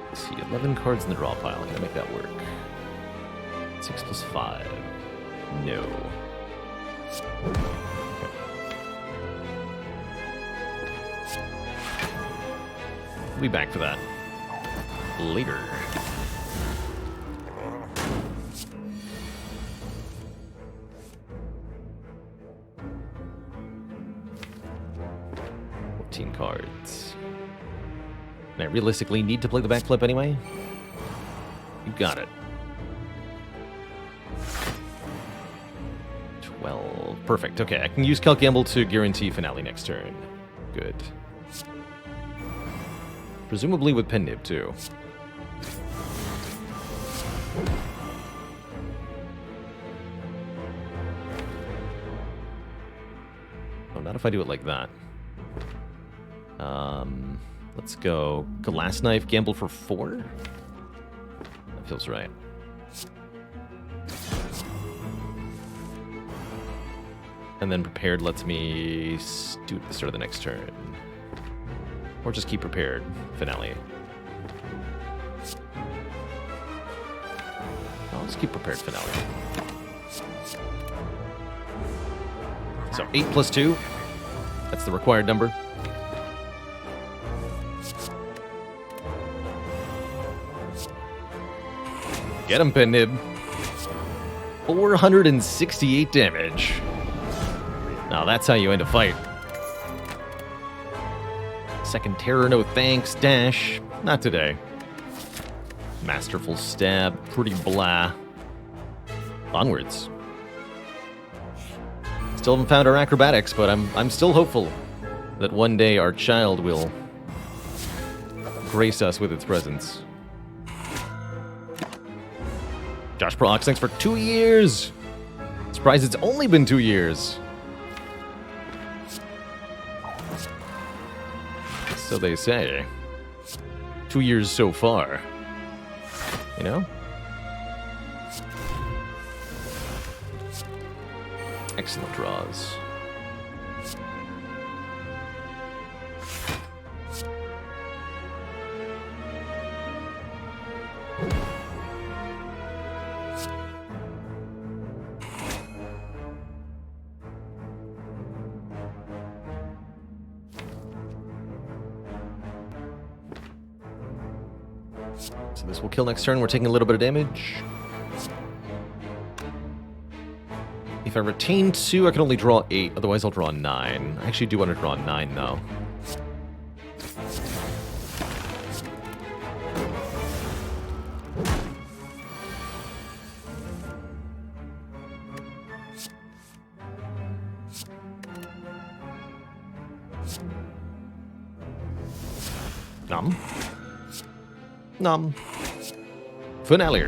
Let's see, 11 cards in the draw pile. Can I make that work? 6 plus 5. No. Okay. We'll be back for that later. Cards. And I realistically need to play the backflip anyway. You got it. 12. Perfect. Okay, I can use Cal Gamble to guarantee finale next turn. Good. Presumably with Pen Nib too. Oh, not if I do it like that. Let's go Glass Knife, gamble for 4. That feels right. And then Prepared lets me do it at the start of the next turn. Or just keep Prepared, finale. I'll just keep Prepared, finale. So 8 plus 2. That's the required number. Get him, Pen Nib. 468 damage. Now that's how you end a fight. Second terror, no thanks. Dash. Not today. Masterful stab. Pretty blah. Onwards. Still haven't found our acrobatics, but I'm still hopeful that one day our child will grace us with its presence. Josh Prox, thanks for 2 years. Surprised it's only been 2 years. So they say. 2 years so far. You know? Excellent draws. So this will kill next turn. We're taking a little bit of damage. If I retain 2, I can only draw 8. Otherwise, I'll draw 9. I actually do want to draw 9, though. Nom. Nom. Finale.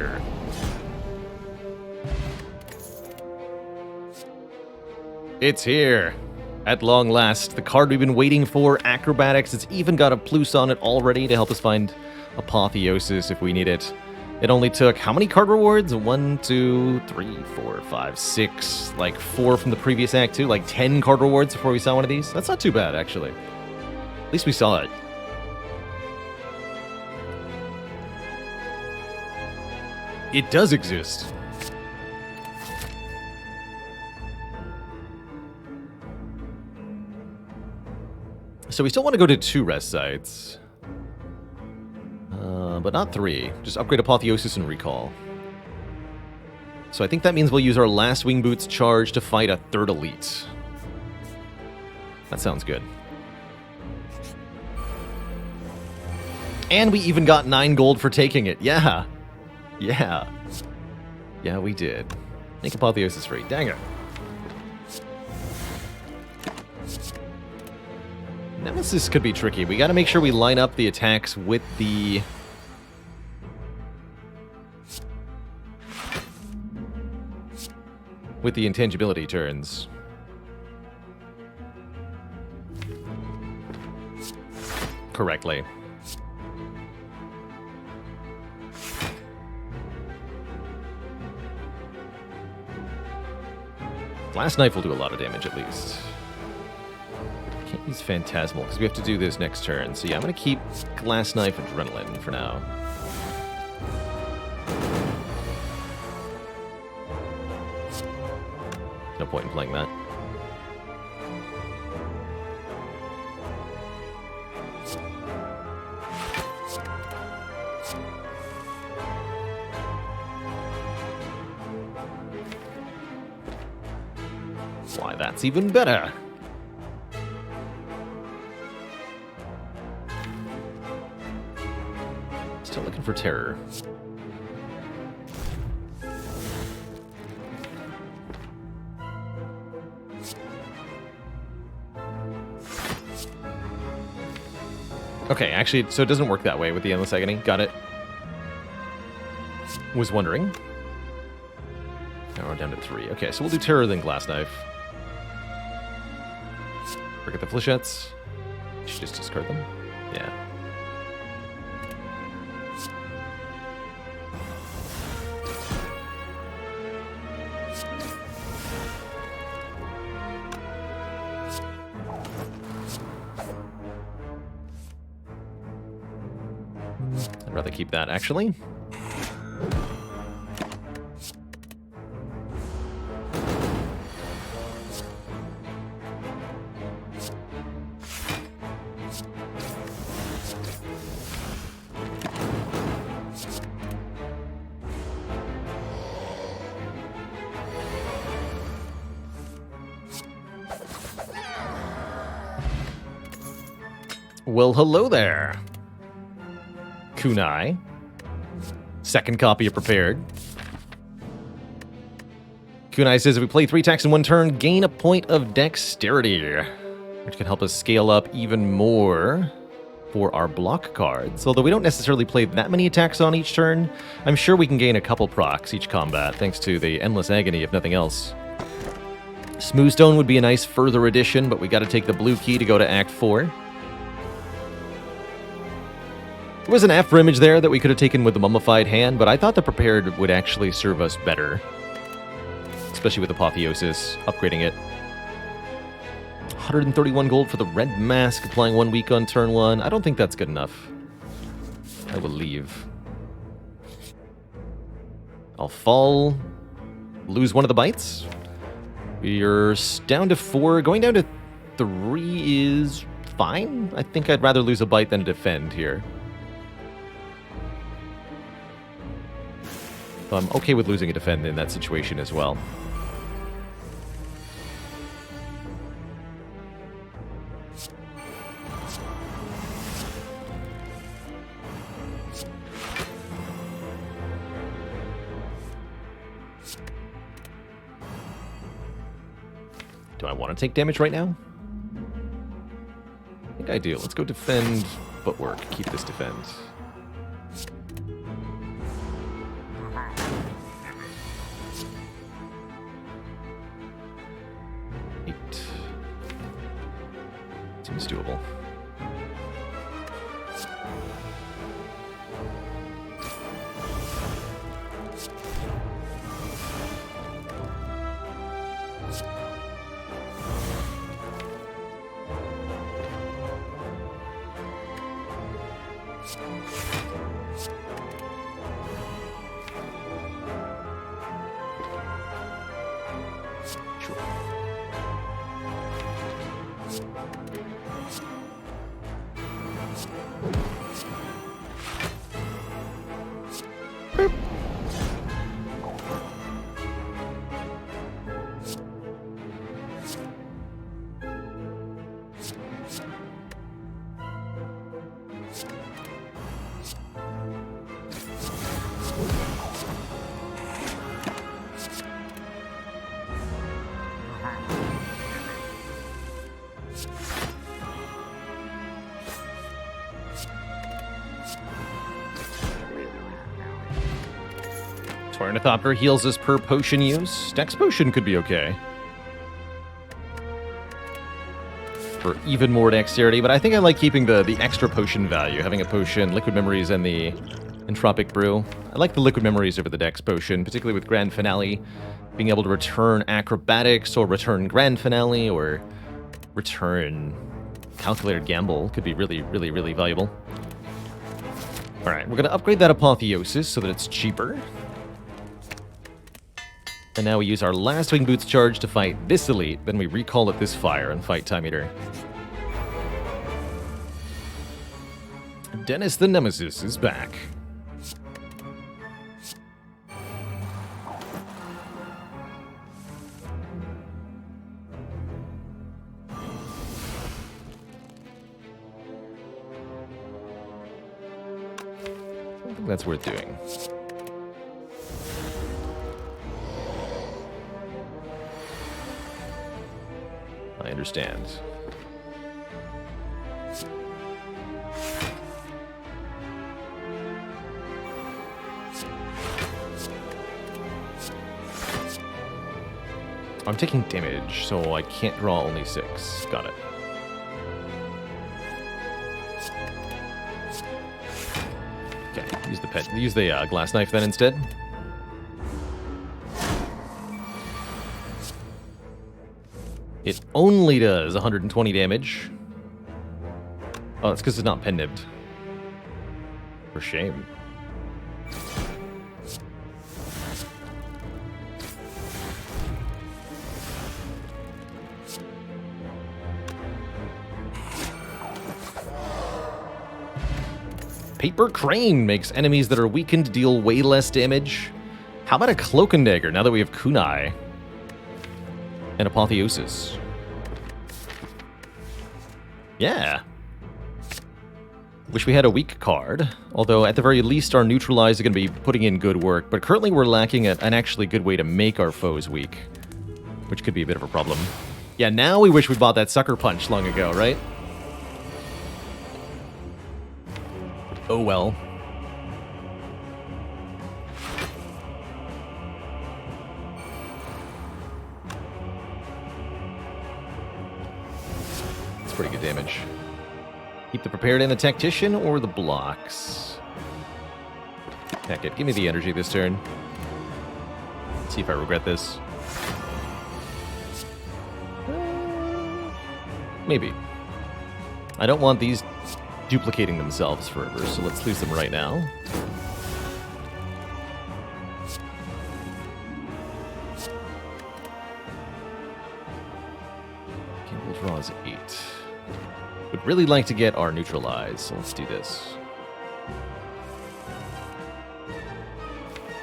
It's here. At long last, the card we've been waiting for, Acrobatics. It's even got a plus on it already to help us find Apotheosis if we need it. It only took how many card rewards? 1, 2, 3, 4, 5, 6. Like 4 from the previous act, too. Like 10 card rewards before we saw one of these. That's not too bad, actually. At least we saw it. It does exist. So we still want to go to 2 rest sites. But not 3. Just upgrade Apotheosis and Recall. So I think that means we'll use our last Wing Boots charge to fight a 3rd Elite. That sounds good. And we even got 9 gold for taking it. Yeah. Yeah. Yeah, we did. Make Apotheosis free. Dang it. Nemesis could be tricky. We gotta make sure we line up the attacks with the... with the intangibility turns. Correctly. Glass Knife will do a lot of damage, at least. Can't use Phantasmal, because we have to do this next turn. So yeah, I'm going to keep Glass Knife Adrenaline for now. No point in playing that. Why, that's even better. Still looking for terror. Okay, actually, so it doesn't work that way with the Endless Agony. Got it. Was wondering. Now we're down to 3. Okay, so we'll do Terror, then Glass Knife. Forget the Flechettes. Should just discard them? Yeah. I'd rather keep that, actually. Well, hello there. Kunai. Second copy of Prepared. Kunai says if we play 3 attacks in 1 turn, gain a point of dexterity, which can help us scale up even more for our block cards. Although we don't necessarily play that many attacks on each turn, I'm sure we can gain a couple procs each combat, thanks to the Endless Agony, if nothing else. Smooth Stone would be a nice further addition, but we gotta take the blue key to go to Act 4. was an after image there that we could have taken with the Mummified Hand, but I thought the Prepared would actually serve us better. Especially with Apotheosis, upgrading it. 131 gold for the Red Mask, applying 1 week on turn 1. I don't think that's good enough. I will leave. I'll fall, lose 1 of the bites. We're down to 4. Going down to 3 is fine. I think I'd rather lose a bite than a defend here. So I'm okay with losing a defend in that situation as well. Do I want to take damage right now? I think I do. Let's go defend footwork. Keep this defend. Seems doable. Ornithopter heals us per potion use. Dex potion could be okay. For even more dexterity, but I think I like keeping the extra potion value, having a potion, liquid memories, and the entropic brew. I like the liquid memories over the dex potion, particularly with Grand Finale. Being able to return acrobatics, or return Grand Finale, or return calculated gamble could be really, really, really valuable. Alright, we're going to upgrade that Apotheosis so that it's cheaper. And now we use our last Wing Boots charge to fight this elite, then we recall it this fire and fight Time Eater. Dennis the Nemesis is back. I think that's worth doing. I understand. I'm taking damage, so I can't draw only 6. Got it. Okay, use the glass knife then instead. It only does 120 damage. Oh, that's because it's not pen-nibbed. For shame. Paper Crane makes enemies that are weakened deal way less damage. How about a Cloak and Dagger now that we have Kunai? And Apotheosis. Yeah. Wish we had a weak card, although at the very least our neutralize are going to be putting in good work, but currently we're lacking an actually good way to make our foes weak, which could be a bit of a problem. Yeah, now we wish we bought that Sucker Punch long ago, right? Oh well. It's pretty good damage. Keep the prepared and the tactician or the blocks? Heck it, give me the energy this turn. Let's see if I regret this. Maybe. I don't want these duplicating themselves forever, so let's lose them right now. Gamble draws 8. Would really like to get our neutralized, so let's do this.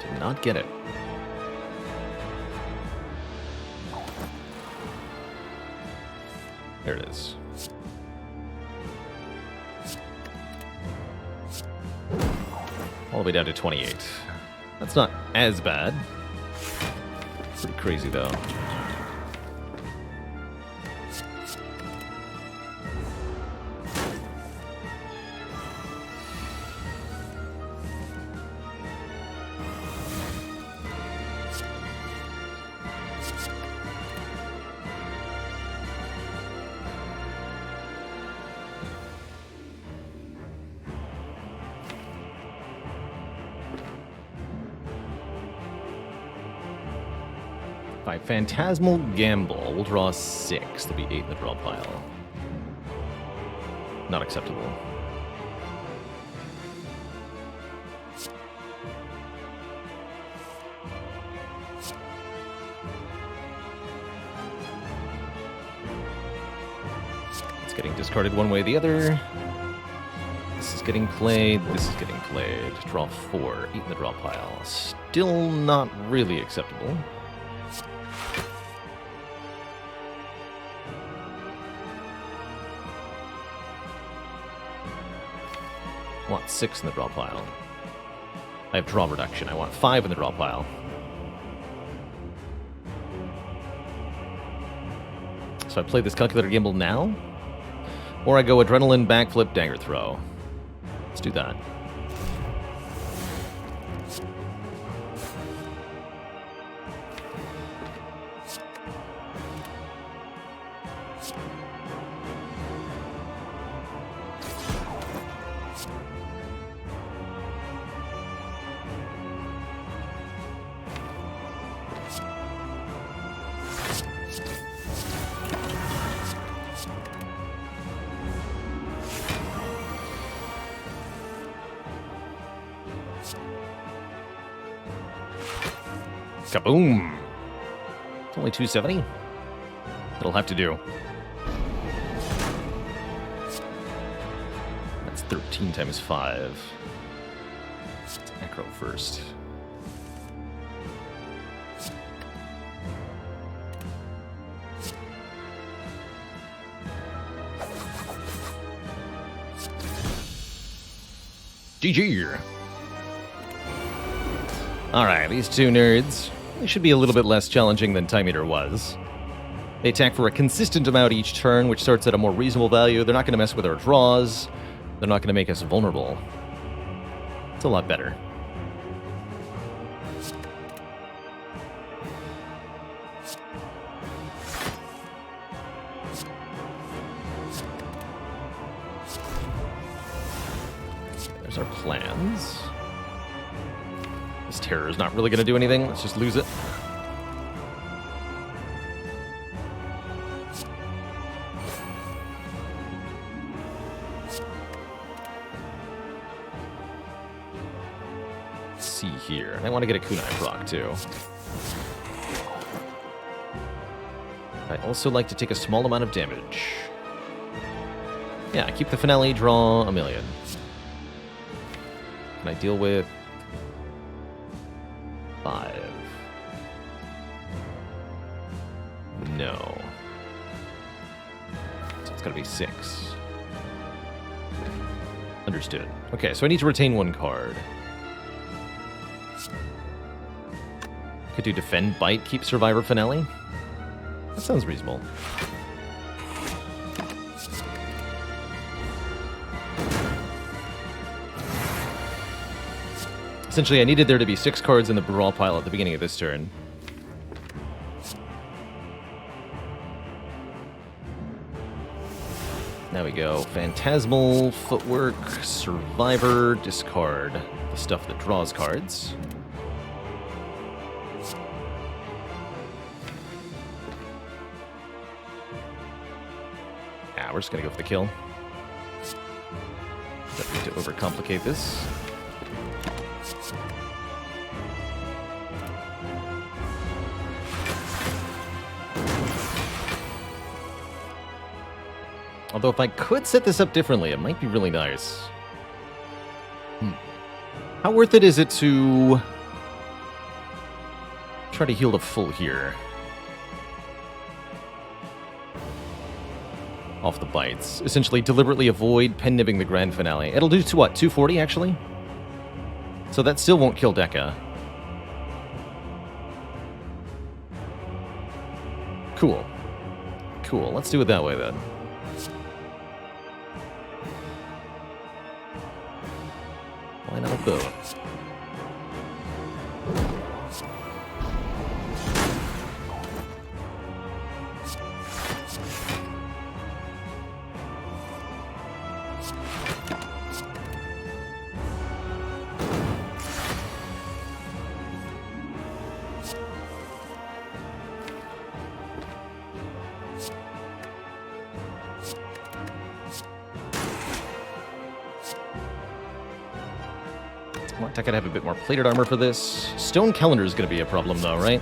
Did not get it. There it is. All the way down to 28. That's not as bad. Pretty crazy, though. By Phantasmal Gamble, we'll draw 6. There'll be 8 in the draw pile. Not acceptable. It's getting discarded one way or the other. This is getting played. This is getting played. Draw 4. 8 in the draw pile. Still not really acceptable. I want 6 in the draw pile. I have draw reduction. I want 5 in the draw pile. So I play this Calculator Gamble now? Or I go Adrenaline, Backflip, Dagger Throw. Let's do that. Kaboom! It's only 270. That'll have to do. That's 13 times 5. Let's acro first. GG! Alright, these two nerds. They should be a little bit less challenging than Time Eater was. They attack for a consistent amount each turn, which starts at a more reasonable value. They're not going to mess with our draws. They're not going to make us vulnerable. It's a lot better. There's our plans. This terror is not really going to do anything. Let's just lose it. Let's see here. I want to get a kunai proc too. I also like to take a small amount of damage. Yeah, keep the finale, draw a million. Can I deal with 5? No. So it's gotta be 6. Understood. Okay, so I need to retain 1 card. Could do defend, bite, keep survivor finale. That sounds reasonable. Essentially, I needed there to be 6 cards in the brawl pile at the beginning of this turn. Now we go. Phantasmal, Footwork, Survivor, discard the stuff that draws cards. We're just gonna go for the kill. Don't need to overcomplicate this. Although if I could set this up differently, it might be really nice. How worth it is it to try to heal to full here? Off the bites. Essentially, deliberately avoid pen nibbing the grand finale. It'll do to what? 240, actually? So that still won't kill Deca. Cool. Cool. Let's do it that way, then. Why not both? I could have a bit more plated armor for this. Stone Calendar is going to be a problem, though, right?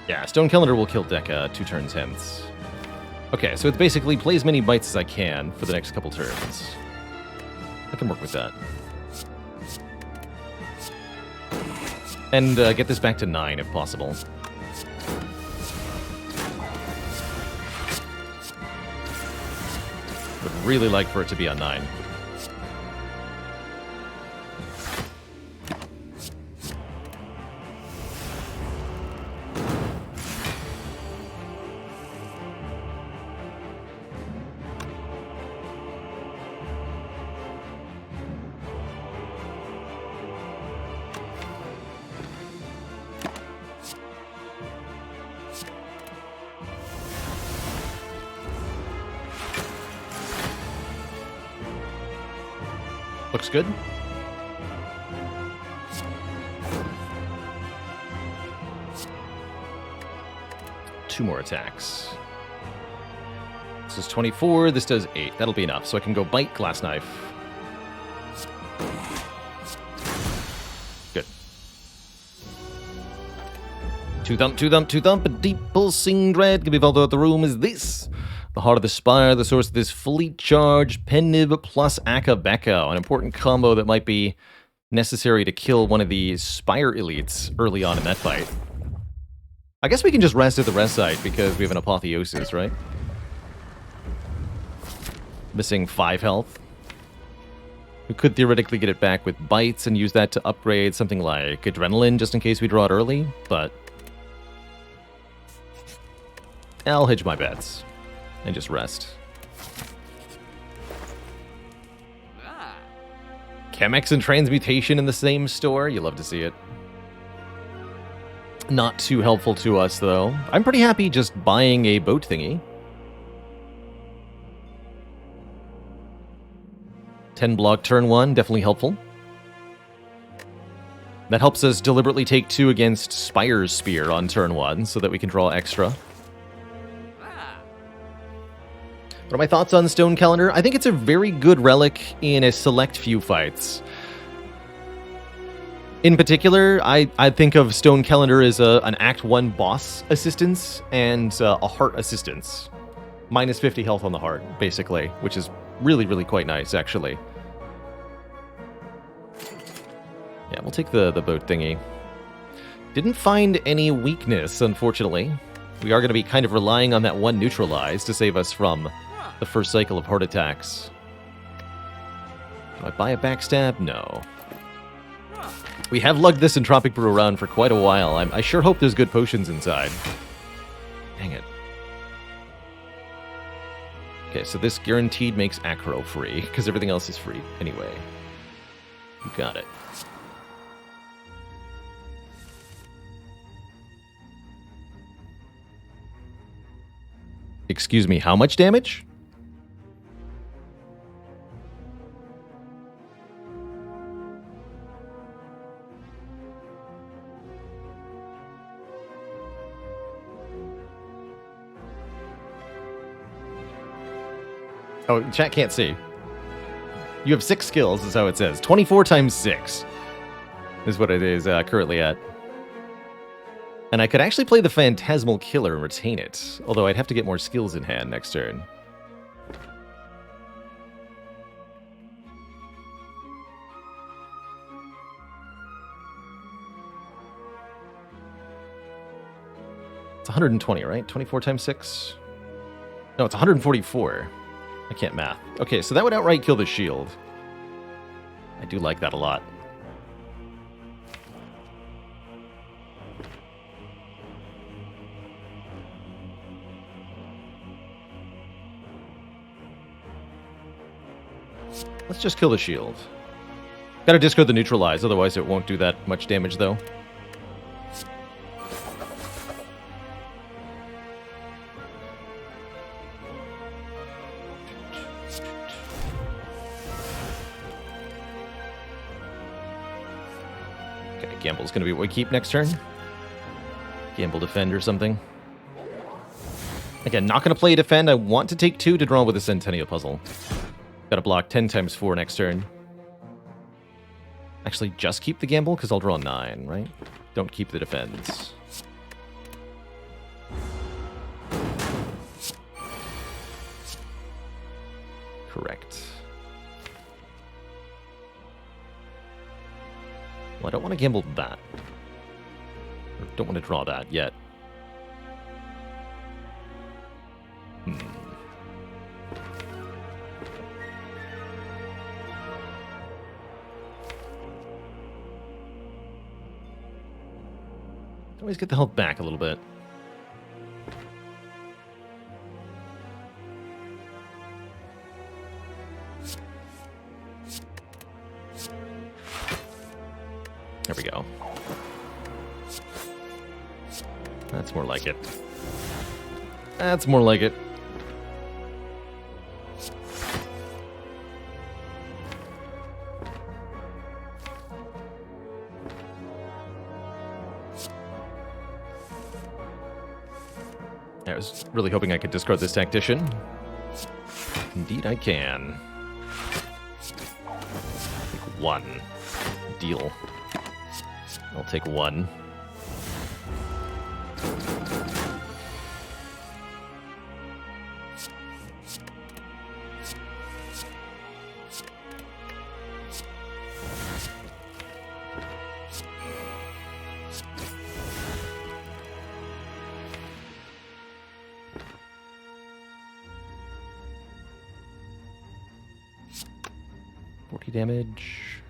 Yeah, Stone Calendar will kill Deca 2 turns hence. Okay, so it basically play as many bites as I can for the next couple turns. I can work with that. And get this back to 9 if possible. Would really like for it to be on 9. Looks good. Two more attacks. This is 24, this does 8. That'll be enough, so I can go bite, glass knife. Good. 2 thump, 2 thump, 2 thump, a deep pulsing dread can be felt throughout the room. Is this the Heart of the Spire, the source of this fully charged Pen Nib plus Akabeko, an important combo that might be necessary to kill one of the Spire elites early on in that fight. I guess we can just rest at the rest site because we have an Apotheosis, right? Missing 5 health. We could theoretically get it back with bites and use that to upgrade something like Adrenaline just in case we draw it early, but I'll hedge my bets. And just rest. Chemex and Transmutation in the same store. You love to see it. Not too helpful to us, though. I'm pretty happy just buying a boat thingy. 10 block turn 1, definitely helpful. That helps us deliberately take 2 against Spire's Spear on turn 1 so that we can draw extra. What are my thoughts on Stone Calendar? I think it's a very good relic in a select few fights. In particular, I think of Stone Calendar as an Act 1 boss assistance and a heart assistance. Minus 50 health on the heart, basically, which is really, really quite nice, actually. Yeah, we'll take the boat thingy. Didn't find any weakness, unfortunately. We are going to be kind of relying on that one neutralize to save us from the first cycle of heart attacks. Do I buy a backstab? No. We have lugged this Entropic Brew around for quite a while. I sure hope there's good potions inside. Dang it. Okay, so this guaranteed makes Acro free, because everything else is free anyway. You got it. Excuse me, how much damage? Oh, chat can't see. You have 6 skills, is how it says. 24 times 6 is what it is currently at. And I could actually play the Phantasmal Killer and retain it, although I'd have to get more skills in hand next turn. It's 120, right? 24 times 6? No, it's 144. I can't math. Okay, so that would outright kill the shield. I do like that a lot. Let's just kill the shield. Gotta discard the neutralize, otherwise it won't do that much damage, though. Okay, Gamble's gonna be what we keep next turn. Gamble defend or something. Again, not gonna play defend. I want to take 2 to draw with a Centennial Puzzle. Gotta block 10 times 4 next turn. Actually, just keep the gamble, because I'll draw 9, right? Don't keep the defense. Correct. Well, I don't want to gamble that. Or don't want to draw that yet. Always get the health back a little bit. There we go. That's more like it. That's more like it. I was really hoping I could discard this Tactician. Indeed I can. Take 1. Deal. I'll take 1. Damage.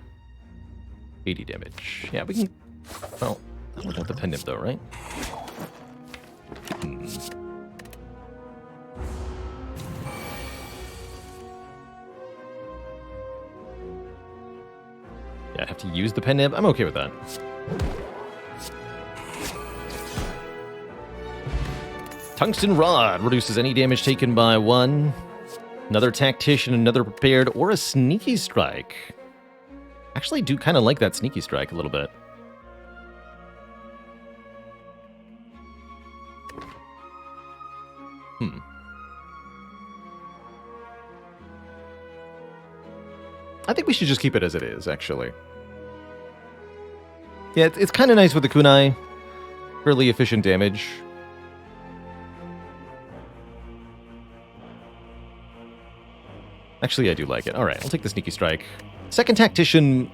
80 damage. Yeah, we can... Well, without the pendant, though, right? Yeah, I have to use the pendant. I'm okay with that. Tungsten Rod reduces any damage taken by 1. Another Tactician, another Prepared, or a Sneaky Strike. Actually do kind of like that Sneaky Strike a little bit. I think we should just keep it as it is, actually. Yeah, it's kind of nice with the kunai. Fairly efficient damage. Actually, I do like it. Alright, I'll take the Sneaky Strike. Second Tactician,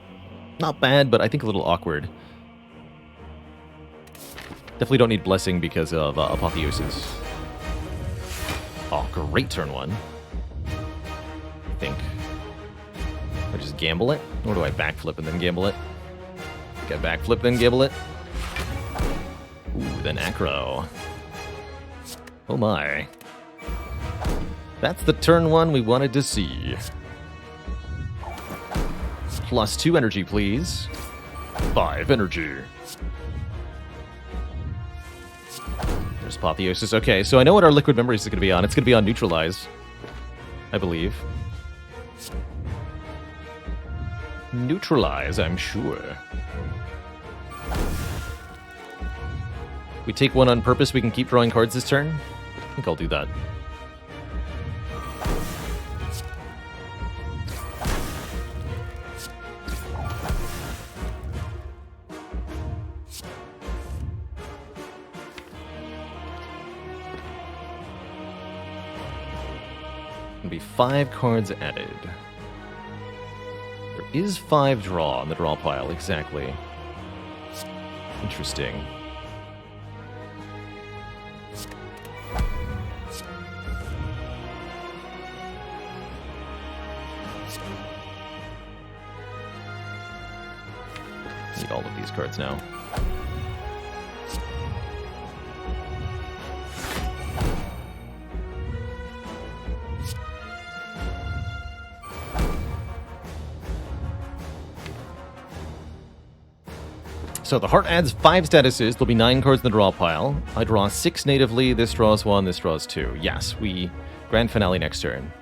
not bad, but I think a little awkward. Definitely don't need Blessing because of Apotheosis. Oh, great turn 1. I think. I just gamble it? Or do I backflip and then gamble it? I think I backflip, then gamble it. Ooh, then Acro. Oh my. That's the turn 1 we wanted to see. +2 energy, please. 5 energy. There's Apotheosis. Okay, so I know what our Liquid Memories is going to be on. It's going to be on Neutralize, I believe. Neutralize, I'm sure. We take one on purpose, we can keep drawing cards this turn? I think I'll do that. Gonna be 5 cards added. There is 5 draw on the draw pile, exactly. Interesting. Need all of these cards now. So the heart adds 5 statuses. There'll be 9 cards in the draw pile. I draw 6 natively. This draws 1. This draws 2. Yes, we grand finale next turn.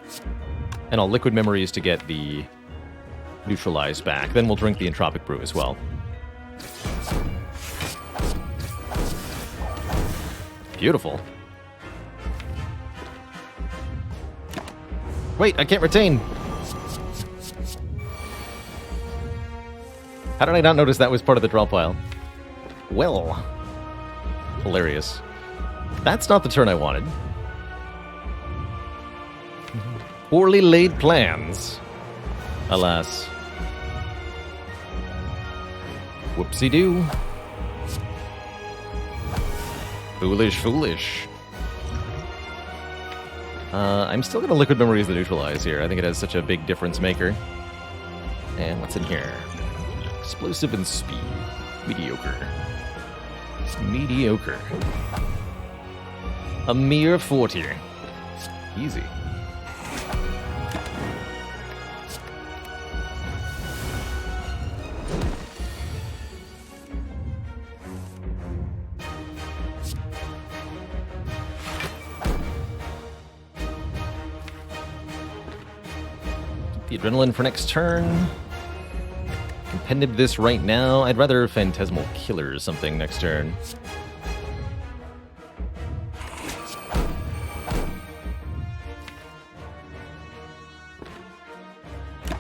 And I'll Liquid Memories to get the Neutralize back. Then we'll drink the Entropic Brew as well. Beautiful. Wait, I can't retain. How did I not notice that was part of the draw pile? Well, hilarious. That's not the turn I wanted. Poorly laid plans. Alas. Whoopsie-doo. Foolish, foolish. I'm still going to Liquid Memories the Neutralize here. I think it has such a big difference maker. And what's in here? Explosive and speed. Mediocre. It's mediocre. A mere 40. Easy. The Adrenaline for next turn. Compended this right now. I'd rather Phantasmal Killer or something next turn.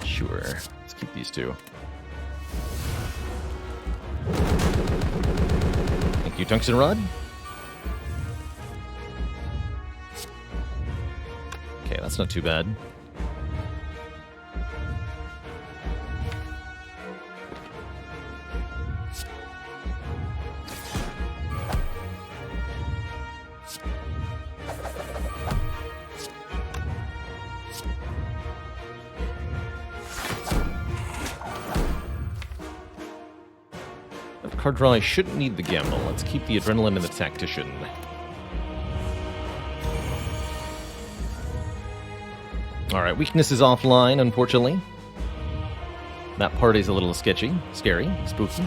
Sure. Let's keep these 2. Thank you, Tungsten Rod. Okay, that's not too bad. Card draw, I shouldn't need the Gamble. Let's keep the Adrenaline and the Tactician. Alright, weakness is offline, unfortunately. That party's a little sketchy, scary, spooky.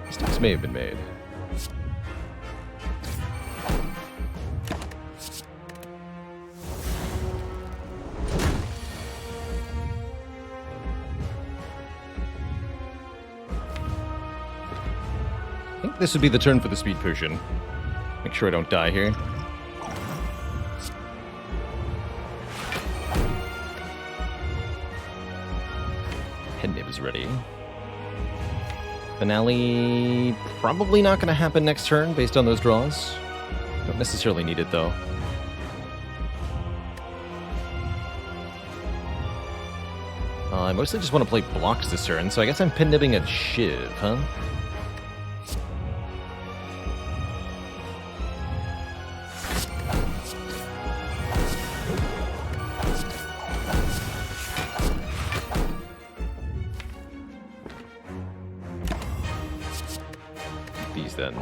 Mistakes may have been made. I think this would be the turn for the speed potion. Make sure I don't die here. Head Nib's ready. Finale probably not going to happen next turn based on those draws. Don't necessarily need it though. I mostly just want to play blocks this turn, so I guess I'm pin nibbing a Shiv, huh? These then.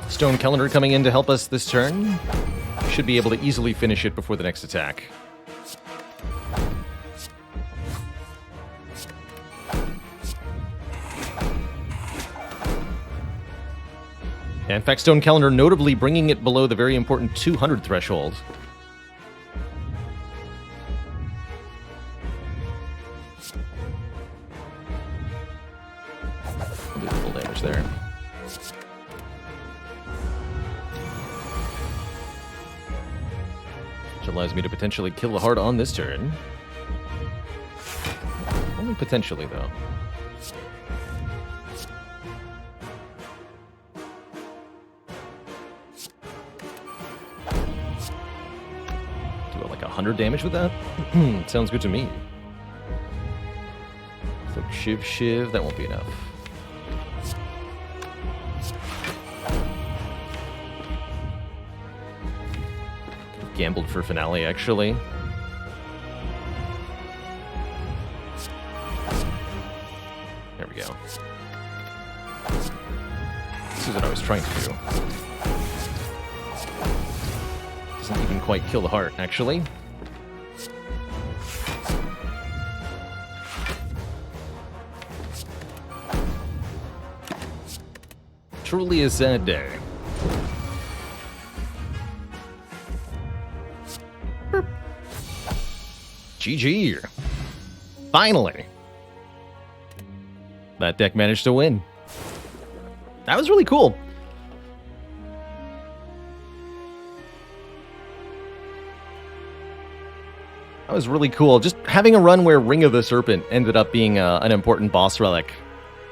Stone Calendar coming in to help us this turn. Should be able to easily finish it before the next attack. Yeah, in fact, Stone Calendar notably bringing it below the very important 200 threshold. I'll do the full damage there. Which allows me to potentially kill the heart on this turn. Only potentially, though. Do like 100 damage with that? Sounds good to me. So Shiv, that won't be enough. Gambled for Finale, actually. There we go. This is what I was trying to do. Doesn't even quite kill the heart, actually. Truly a sad day. GG. Finally. That deck managed to win. That was really cool. That was really cool. Just having a run where Ring of the Serpent ended up being an important boss relic.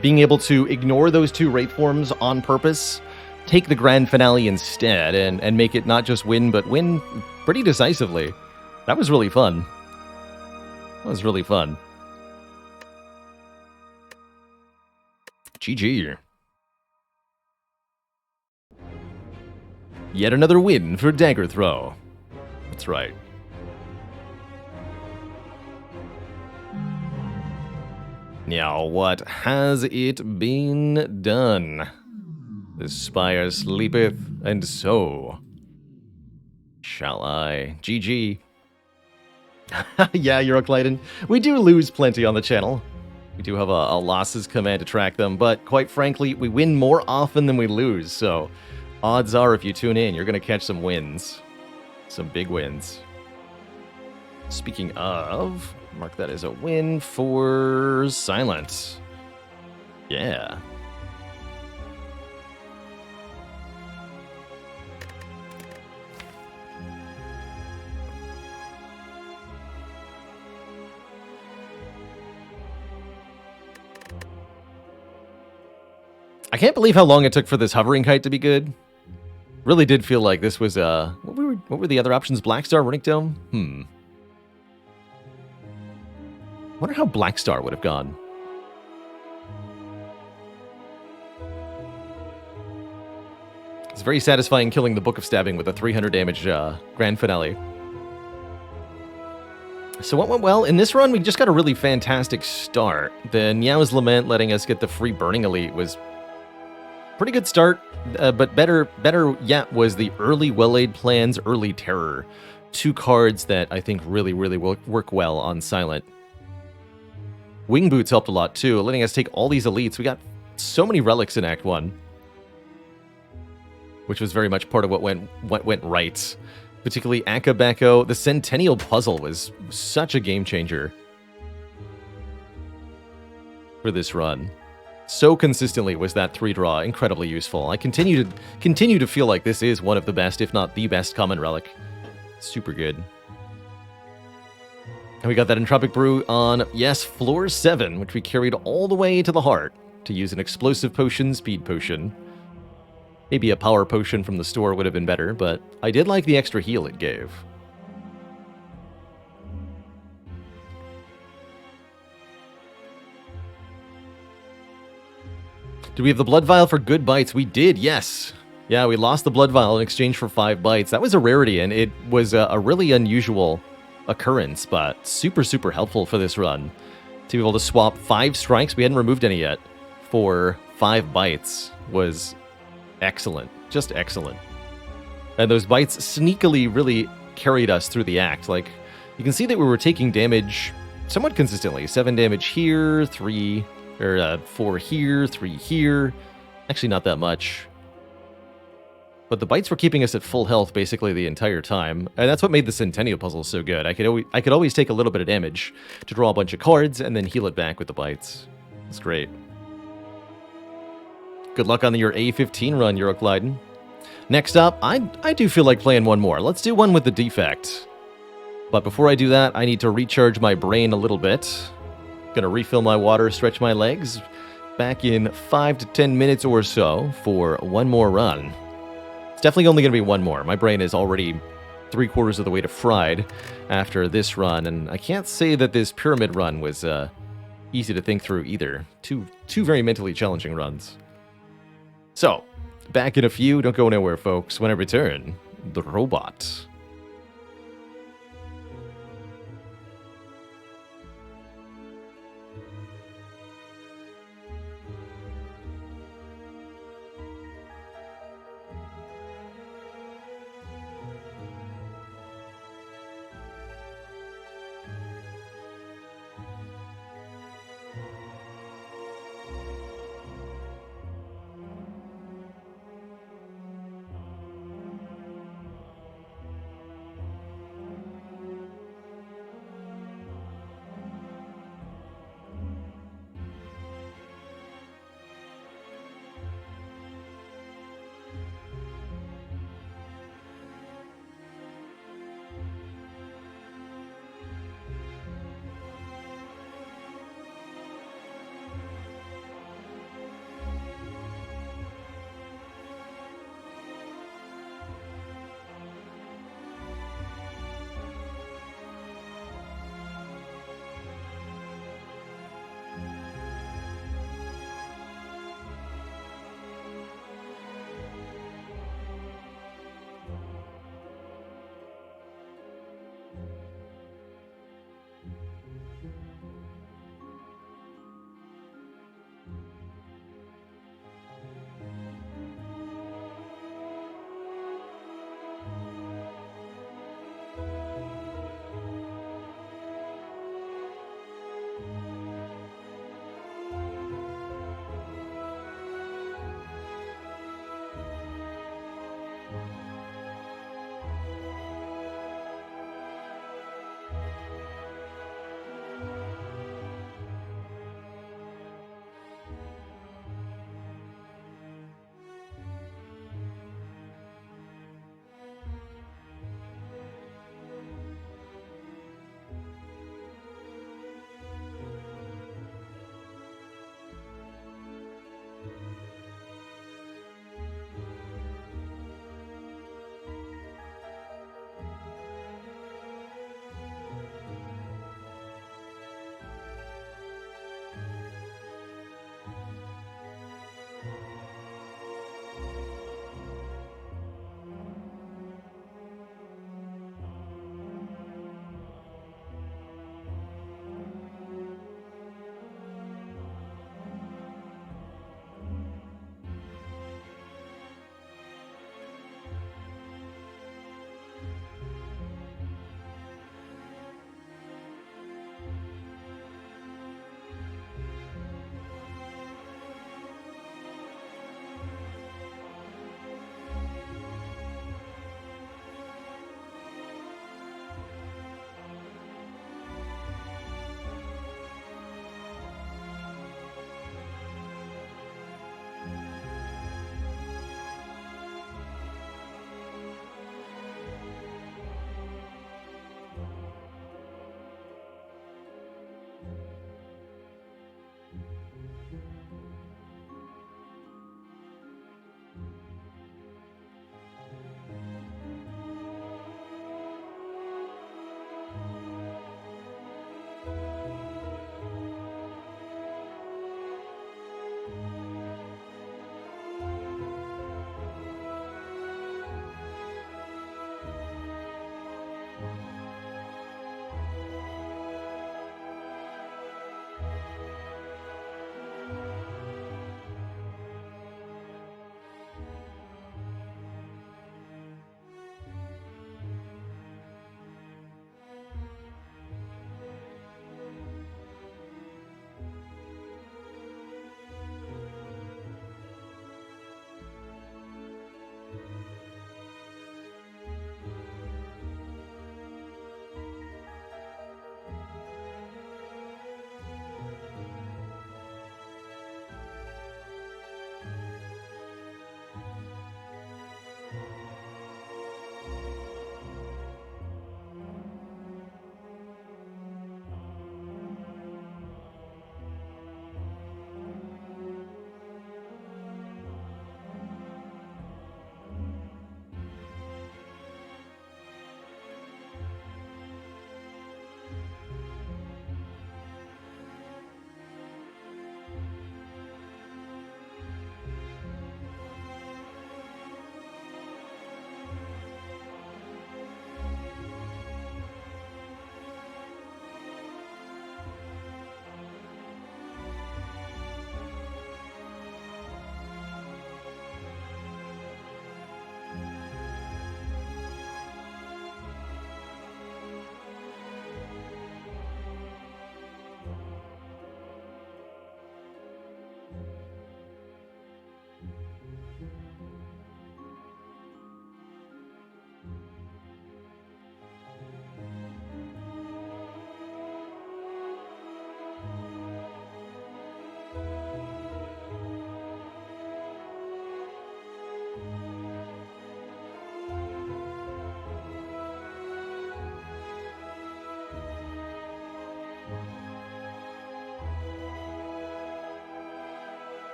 Being able to ignore those two Wraith forms on purpose, take the grand finale instead, and make it not just win, but win pretty decisively. That was really fun. That was really fun. GG. Yet another win for Dagger Throw. That's right. Now, what has it been done? The Spire sleepeth, and so shall I. GG. Yeah, Euroclydon. We do lose plenty on the channel. We do have a losses command to track them, but quite frankly, we win more often than we lose, so odds are if you tune in, you're going to catch some wins. Some big wins. Speaking of, mark that as a win for Silent. Yeah. I can't believe how long it took for this hovering kite to be good. Really did feel like this was what were the other options? Blackstar, Runic Dome? Wonder how Blackstar would have gone. It's very satisfying killing the Book of Stabbing with a 300 damage grand finale. So what went well? In this run, we just got a really fantastic start. The Niao's Lament letting us get the free Burning Elite was pretty good start, but better yet was the early Well-Laid Plans, early Terror. Two cards that I think really work well on Silent. Wing Boots helped a lot too, letting us take all these elites. We got so many relics in Act 1. Which was very much part of what went right. Particularly Akabeko. The Centennial Puzzle was such a game changer for this run. So consistently was that 3-draw incredibly useful. I continue to feel like this is one of the best, if not the best, common relic. Super good. And we got that Entropic Brew on, yes, floor 7, which we carried all the way to the heart to use an explosive potion, speed potion. Maybe a power potion from the store would have been better, but I did like the extra heal it gave. Did we have the blood vial for good bites? We did, yes. Yeah, we lost the blood vial in exchange for 5 bites. That was a rarity, and it was a really unusual occurrence, but super, super helpful for this run. To be able to swap 5 strikes, we hadn't removed any yet, for 5 bites was excellent. Just excellent. And those bites sneakily really carried us through the act. Like, you can see that we were taking damage somewhat consistently. 7 damage here, 4 here, 3 here. Actually, not that much. But the bites were keeping us at full health basically the entire time, and that's what made the Centennial puzzle so good. I could always take a little bit of damage to draw a bunch of cards and then heal it back with the bites. It's great. Good luck on your A15 run, Eurocliden. Next up, I do feel like playing one more. Let's do one with the defect. But before I do that, I need to recharge my brain a little bit. Gonna refill my water, stretch my legs. Back in 5 to 10 minutes or so for one more run. Definitely only going to be one more. My brain is already 3/4 of the way to fried after this run, and I can't say that this pyramid run was easy to think through either. Two very mentally challenging runs. So, back in a few. Don't go nowhere, folks. When I return, the robot.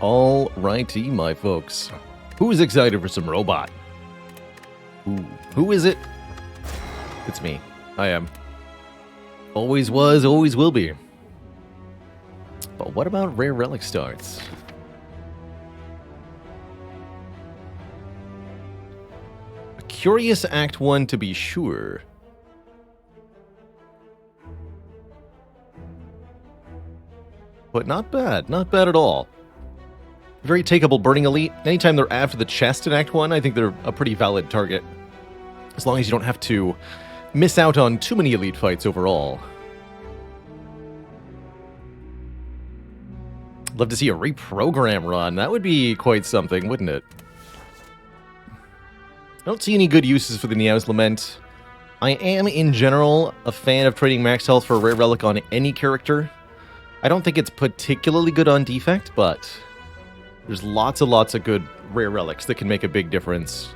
All righty, my folks. Who's excited for some robot? Ooh, who is it? It's me. I am. Always was, always will be. But what about rare relic starts? A curious Act 1 to be sure. But not bad at all. Very takeable Burning Elite. Anytime they're after the chest in Act 1, I think they're a pretty valid target. As long as you don't have to miss out on too many Elite fights overall. Love to see a reprogram run. That would be quite something, wouldn't it? I don't see any good uses for the Neow's Lament. I am, in general, a fan of trading max health for a rare relic on any character. I don't think it's particularly good on Defect, but there's lots and lots of good rare relics that can make a big difference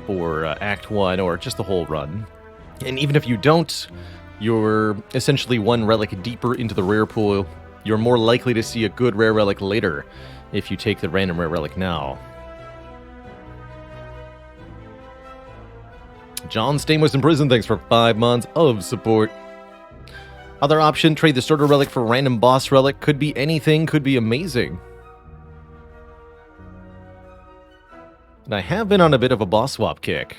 for Act 1 or just the whole run. And even if you don't, you're essentially one relic deeper into the rare pool. You're more likely to see a good rare relic later if you take the random rare relic now. John Stamos in prison, thanks for 5 months of support. Other option, trade the starter relic for random boss relic. Could be anything, could be amazing. And I have been on a bit of a boss swap kick.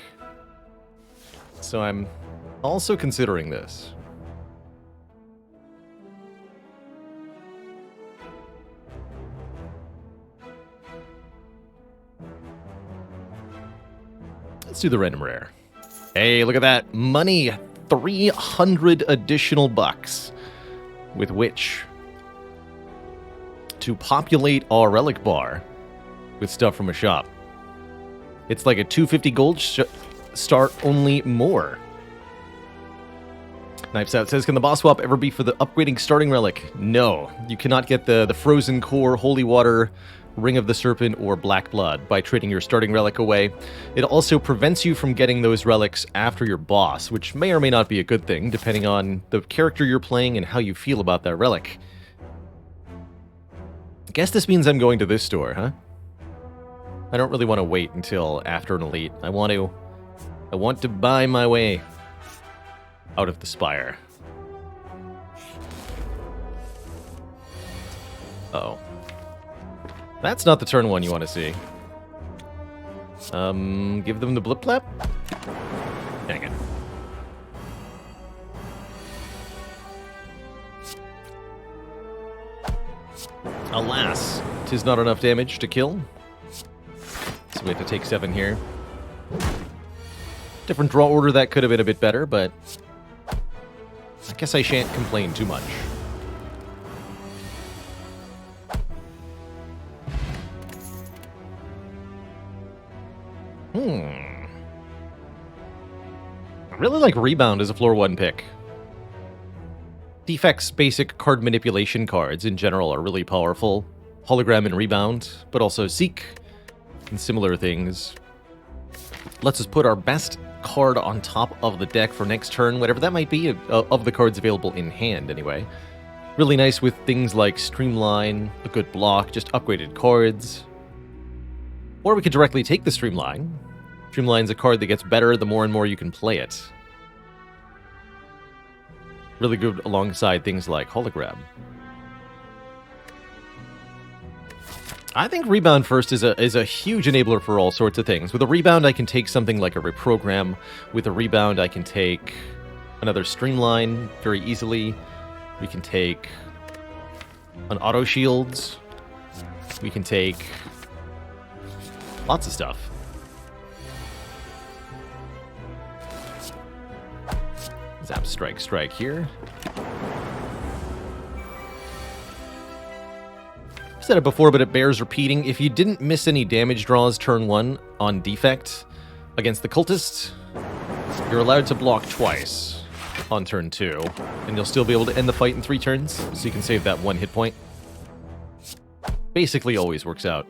So I'm also considering this. Let's do the random rare. Hey, look at that. Money. 300 additional bucks. With which to populate our relic bar with stuff from a shop. It's like a 250 gold start, only more. Knives Out says, can the boss swap ever be for the upgrading starting relic? No. You cannot get the Frozen Core, Holy Water, Ring of the Serpent, or Black Blood by trading your starting relic away. It also prevents you from getting those relics after your boss, which may or may not be a good thing, depending on the character you're playing and how you feel about that relic. I guess this means I'm going to this store, huh? I don't really want to wait until after an Elite. I want to buy my way out of the Spire. Uh-oh. That's not the turn one you want to see. Give them the blip plap? Dang it. Alas, 'tis not enough damage to kill. So we have to take 7 here. Different draw order, that could have been a bit better, but I guess I shan't complain too much. I really like Rebound as a floor 1 pick. Defect's basic card manipulation cards in general are really powerful. Hologram and Rebound, but also Seek and similar things. Lets us put our best card on top of the deck for next turn, whatever that might be, of the cards available in hand anyway. Really nice with things like Streamline, a good block, just upgraded cards. Or we could directly take the Streamline. Streamline's a card that gets better the more and more you can play it. Really good alongside things like Hologram. I think Rebound first is a huge enabler for all sorts of things. With a Rebound, I can take something like a Reprogram. With a Rebound, I can take another Streamline very easily. We can take an Auto Shields. We can take lots of stuff. Zap, strike, strike here. I've said it before, but it bears repeating. If you didn't miss any damage draws turn 1 on Defect against the Cultist, you're allowed to block twice on turn 2, and you'll still be able to end the fight in 3 turns, so you can save that 1 hit point. Basically always works out.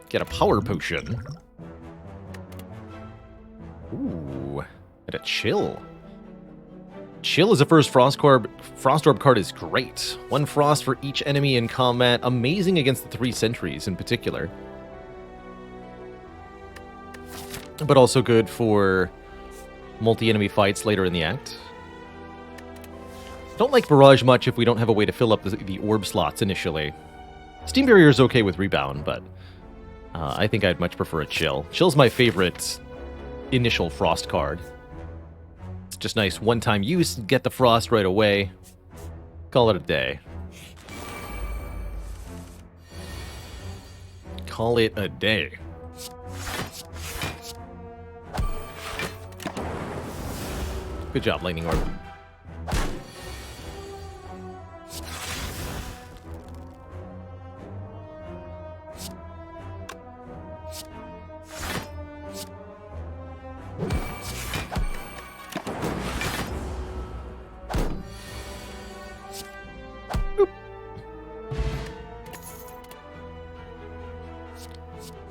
Get a power potion. Ooh, and a chill. Chill as a first Frost Orb card is great. 1 Frost for each enemy in combat. Amazing against the 3 sentries in particular. But also good for multi-enemy fights later in the act. Don't like Barrage much if we don't have a way to fill up the orb slots initially. Steam Barrier is okay with Rebound, but I think I'd much prefer a Chill. Chill's my favorite initial Frost card. It's just nice one-time use, get the Frost right away. Call it a day. Call it a day. Good job, Lightning Orb.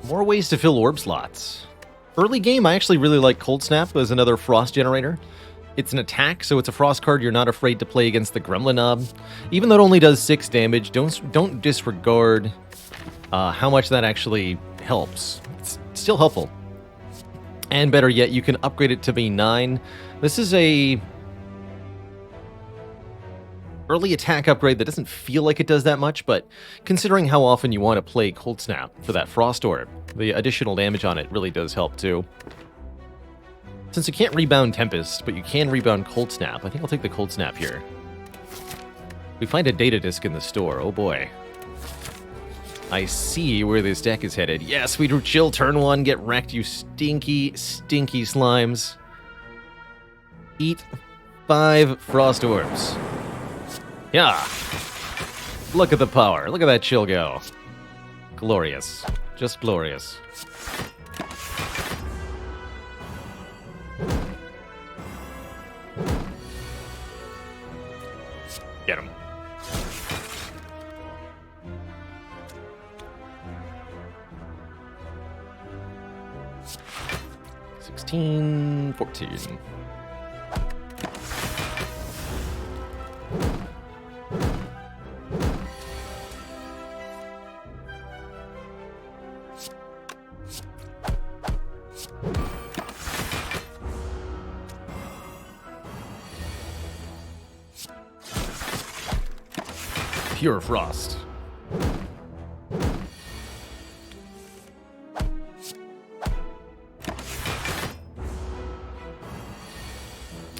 More ways to fill orb slots. Early game, I actually really like Cold Snap as another Frost generator. It's an attack, so it's a Frost card you're not afraid to play against the Gremlin Knob. Even though it only does 6 damage, don't disregard how much that actually helps. It's still helpful. And better yet, you can upgrade it to be 9. This is a early attack upgrade that doesn't feel like it does that much, but considering how often you want to play Cold Snap for that Frost Orb, the additional damage on it really does help too. Since you can't rebound Tempest, but you can rebound Cold Snap, I think I'll take the Cold Snap here. We find a data disk in the store, oh boy. I see where this deck is headed. Yes, we drew Chill turn 1, get wrecked, you stinky, stinky slimes. Eat 5 Frost Orbs. Yeah. Look at the power. Look at that Chill go. Glorious. Just glorious. Get him. $16, $14. Pure Frost.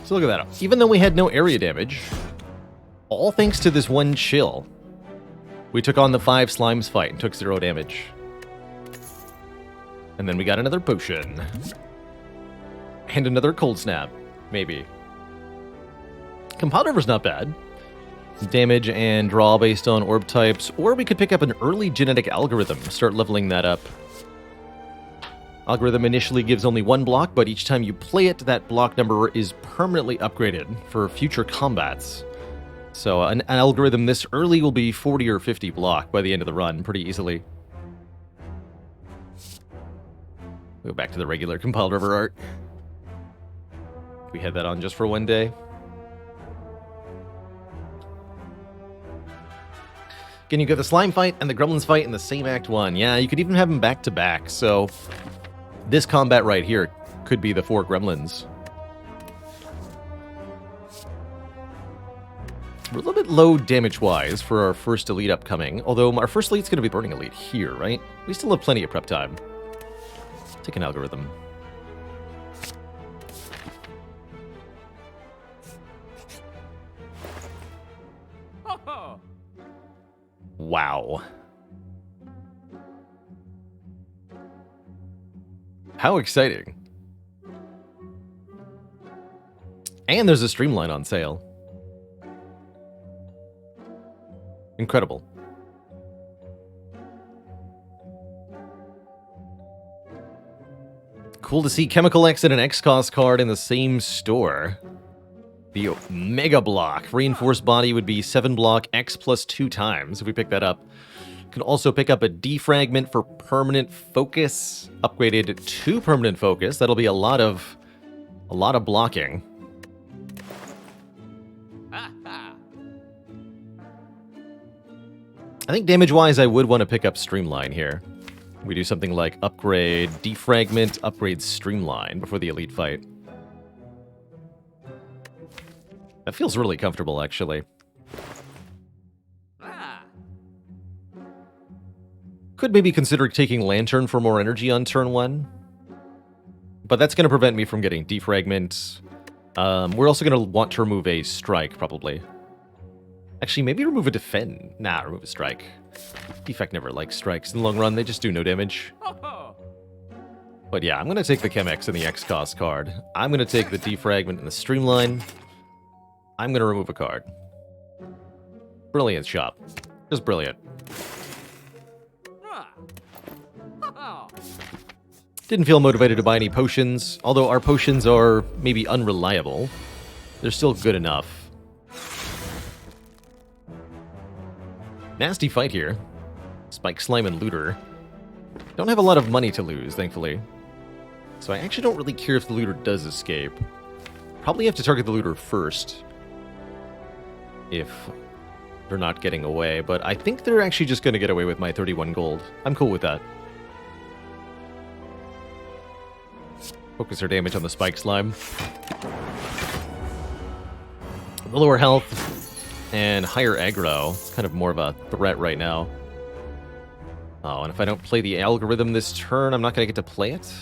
So look at that. Even though we had no area damage, all thanks to this one Chill, we took on the 5 Slimes fight and took 0 damage. And then we got another potion. And another Cold Snap, maybe. Compile River's not bad. Damage and draw based on orb types, or we could pick up an early genetic algorithm, start leveling that up. Algorithm initially gives only 1 block, but each time you play it, that block number is permanently upgraded for future combats. So an algorithm this early will be 40 or 50 block by the end of the run, pretty easily. Go back to the regular Compiled River art. We had that on just for 1 day. Again, you get the Slime fight and the Gremlins fight in the same Act 1. Yeah, you could even have them back to back, so this combat right here could be the 4 Gremlins. We're a little bit low damage-wise for our first elite upcoming, although our first elite's going to be Burning Elite here, right? We still have plenty of prep time. Take an algorithm. Wow. How exciting. And there's a Streamline on sale. Incredible. Cool to see Chemical X and an X-Cost card in the same store. The Mega Block. Reinforced Body would be 7 block, X plus 2 times if we pick that up. Can also pick up a Defragment for permanent focus. Upgraded to permanent focus. That'll be a lot of blocking. I think damage-wise, I would want to pick up Streamline here. We do something like upgrade Defragment, upgrade Streamline before the Elite fight. That feels really comfortable, actually. Could maybe consider taking Lantern for more energy on turn 1. But that's going to prevent me from getting Defragment. We're also going to want to remove a Strike, probably. Actually, maybe remove a Defend. Nah, remove a Strike. Defect never likes Strikes in the long run. They just do no damage. But yeah, I'm going to take the Chemex and the X-Cost card. I'm going to take the Defragment and the Streamline. I'm going to remove a card. Brilliant shop. Just brilliant. Didn't feel motivated to buy any potions, although our potions are maybe unreliable. They're still good enough. Nasty fight here. Spike, Slime, and Looter. Don't have a lot of money to lose, thankfully. So I actually don't really care if the Looter does escape. Probably have to target the Looter first. If they're not getting away, but I think they're actually just going to get away with my 31 gold. I'm cool with that. Focus our damage on the Spike Slime. Lower health and higher aggro. It's kind of more of a threat right now. Oh, and if I don't play the algorithm this turn, I'm not going to get to play it?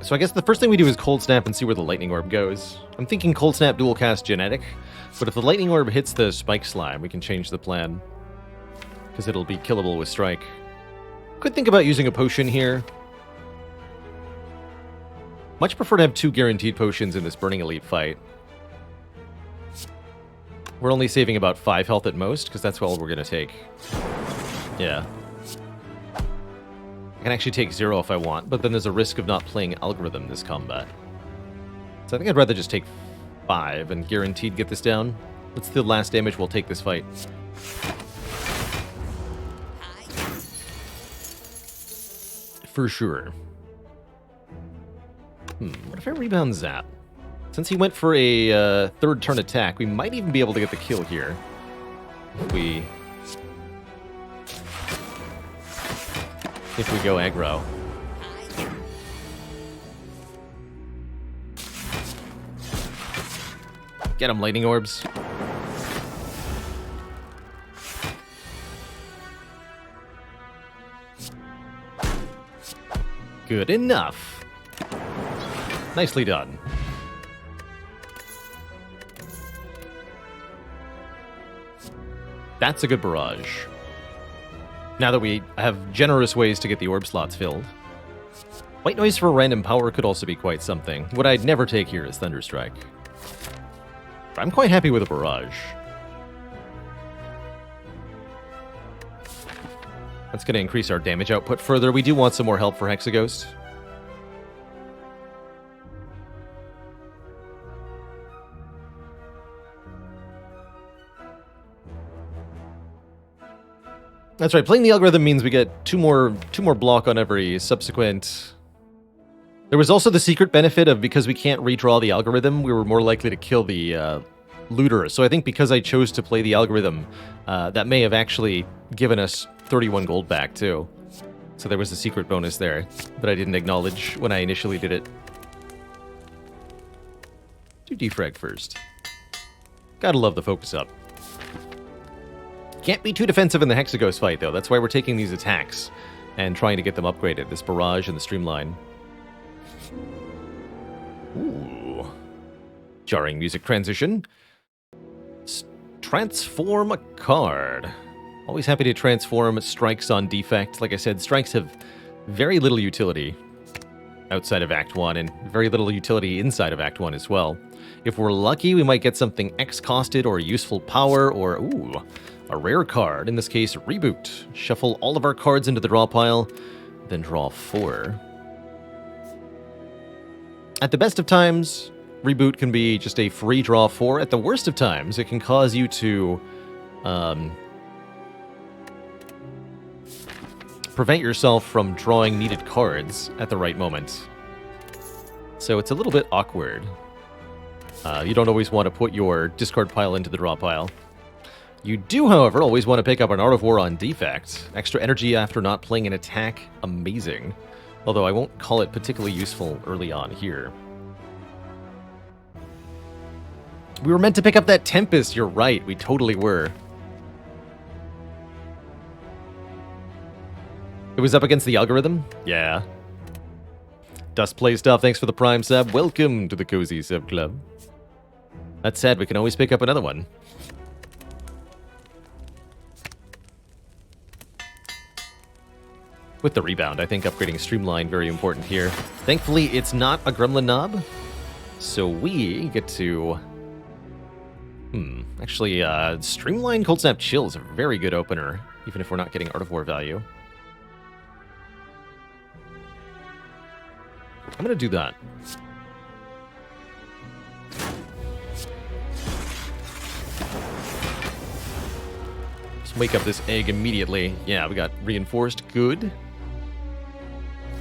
So I guess the first thing we do is Cold Snap and see where the Lightning Orb goes. I'm thinking Cold Snap dual cast Genetic, but if the Lightning Orb hits the Spike Slime, we can change the plan. Because it'll be killable with Strike. Could think about using a potion here. Much prefer to have 2 guaranteed potions in this Burning Elite fight. We're only saving about 5 health at most, because that's all we're going to take. Yeah. I can actually take 0 if I want, but then there's a risk of not playing Algorithm this combat. So I think I'd rather just take 5 and guaranteed get this down. That's the last damage we'll take this fight. For sure. What if I rebound Zap? Since he went for a third turn attack, we might even be able to get the kill here. If we go aggro. Get him, Lightning Orbs. Good enough. Nicely done. That's a good barrage. Now that we have generous ways to get the orb slots filled. White Noise for random power could also be quite something. What I'd never take here is Thunderstrike. I'm quite happy with a barrage. That's going to increase our damage output further. We do want some more help for Hexaghost. That's right, playing the algorithm means we get two more block on every subsequent. There was also the secret benefit of, because we can't redraw the algorithm, we were more likely to kill the looter. So I think because I chose to play the algorithm, that may have actually given us 31 gold back too. So there was a secret bonus there that I didn't acknowledge when I initially did it. Do defrag first. Gotta love the focus up. Can't be too defensive in the Hexaghost fight, though. That's why we're taking these attacks and trying to get them upgraded. This Barrage and the Streamline. Ooh. Jarring music transition. Transform a card. Always happy to transform strikes on defect. Like I said, strikes have very little utility outside of Act 1 and very little utility inside of Act 1 as well. If we're lucky, we might get something X-costed or useful power or, ooh, a rare card, in this case, Reboot. Shuffle all of our cards into the draw pile, then draw 4. At the best of times, Reboot can be just a free draw 4. At the worst of times, it can cause you to prevent yourself from drawing needed cards at the right moment. So it's a little bit awkward. You don't always want to put your discard pile into the draw pile. You do, however, always want to pick up an Art of War on defect. Extra energy after not playing an attack, amazing. Although I won't call it particularly useful early on here. We were meant to pick up that Tempest, you're right, we totally were. It was up against the algorithm? Yeah. Dust Play Stuff, thanks for the Prime sub. Welcome to the Cozy Sub Club. That said, we can always pick up another one. With the rebound, I think upgrading Streamline very important here. Thankfully, it's not a Gremlin Knob, so we get to... Actually, Streamline Cold Snap Chill is a very good opener, even if we're not getting Art of War value. I'm gonna do that. Let's wake up this egg immediately. Yeah, we got reinforced. Good.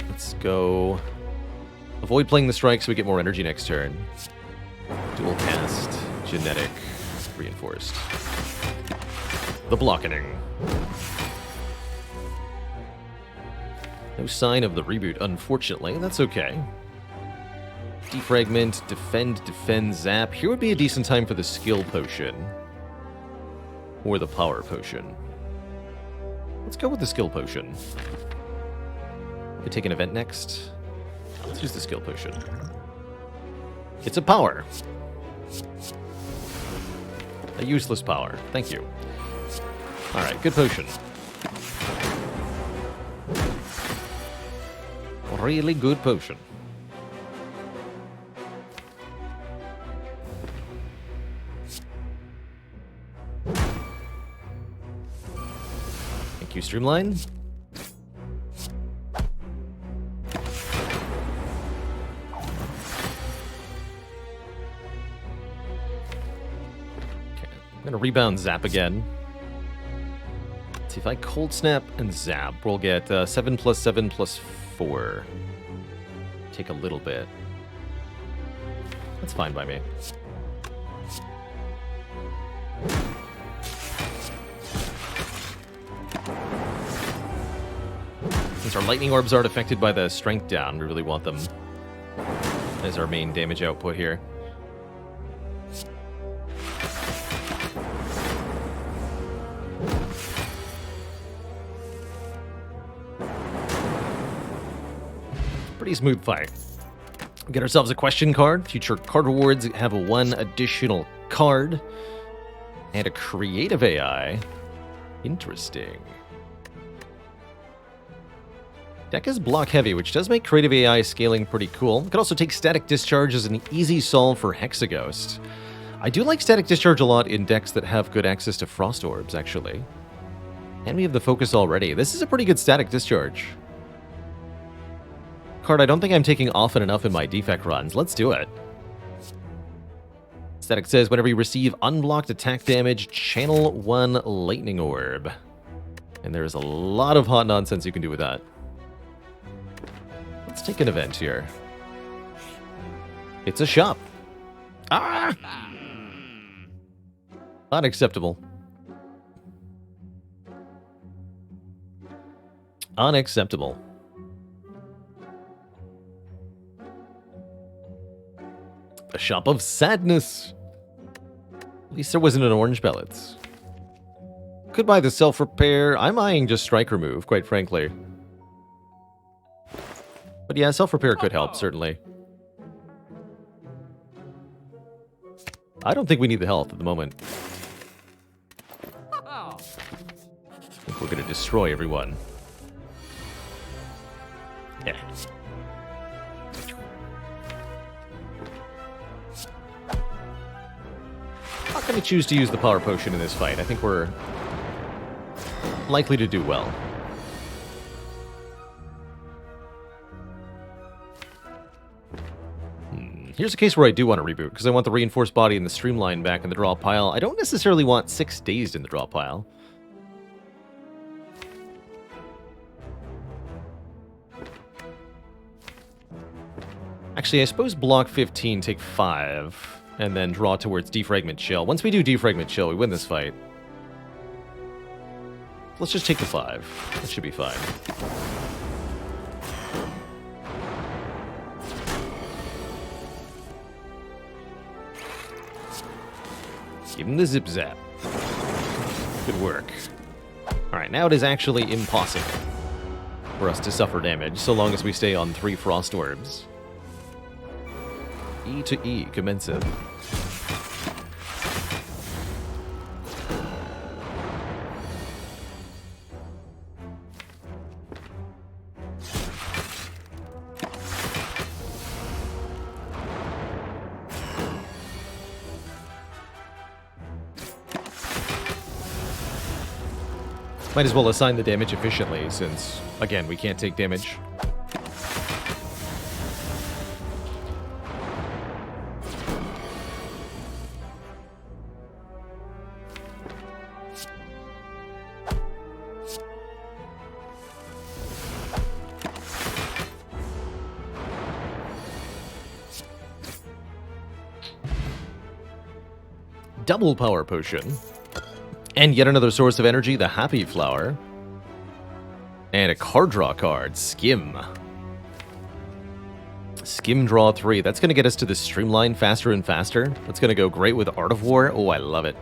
Let's go. Avoid playing the strike so we get more energy next turn. Dual cast. Genetic. Reinforced. The blockening. No sign of the reboot, unfortunately. That's okay. Defragment, defend, zap. Here would be a decent time for the skill potion. Or the power potion. Let's go with the skill potion. We take an event next. Let's use the skill potion. It's a power. A useless power. Thank you. Alright, good potion. Really good potion. Thank you, Streamline. I'm gonna rebound Zap again. Let's see if I Cold Snap and Zap, we'll get 7 plus 7 plus 4. Take a little bit. That's fine by me. Since our lightning orbs aren't affected by the strength down, we really want them as our main damage output here. Pretty smooth fight. We get ourselves a question card. Future card rewards have one additional card. And a creative AI. Interesting. Deck is block heavy, which does make creative AI scaling pretty cool. It can also take Static Discharge as an easy solve for Hexaghost. I do like Static Discharge a lot in decks that have good access to Frost Orbs, actually. And we have the focus already. This is a pretty good Static Discharge. Card I don't think I'm taking often enough in my defect runs. Let's do it. Static says, whenever you receive unblocked attack damage, channel 1 Lightning Orb. And there's a lot of hot nonsense you can do with that. Let's take an event here. It's a shop. Ah! Unacceptable. Unacceptable. A shop of sadness. At least there wasn't an orange pellets. Could buy the self-repair. I'm eyeing just strike remove, quite frankly. But yeah, self-repair could help, certainly. I don't think we need the health at the moment. I think we're going to destroy everyone. Yeah. Not going to choose to use the power potion in this fight. I think we're likely to do well. Here's a case where I do want to reboot, because I want the reinforced body and the streamline back in the draw pile. I don't necessarily want 6 dazed in the draw pile. Actually, I suppose block 15, take 5, and then draw towards Defragment Chill. Once we do Defragment Chill, we win this fight. Let's just take the 5. That should be fine. Give him the zip zap. Good work. Alright, now it is actually impossible for us to suffer damage, so long as we stay on 3 Frost Orbs. E to E, commensive. Might as well assign the damage efficiently, since, again, we can't take damage. Double power potion. And yet another source of energy, the Happy Flower. And a card draw card, Skim. Skim draw 3. That's going to get us to the streamline faster and faster. That's going to go great with Art of War. Oh, I love it.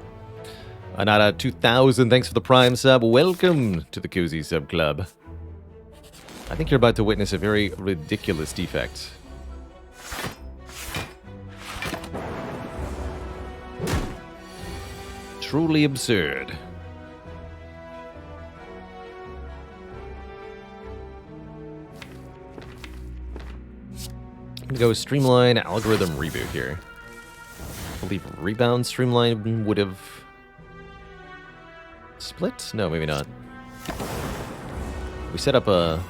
Anada 2000, thanks for the Prime sub. Welcome to the Cozy Sub Club. I think you're about to witness a very ridiculous defect. Truly absurd. I'm gonna go streamline algorithm reboot here. I believe rebound streamline would have split? No, maybe not. We set up a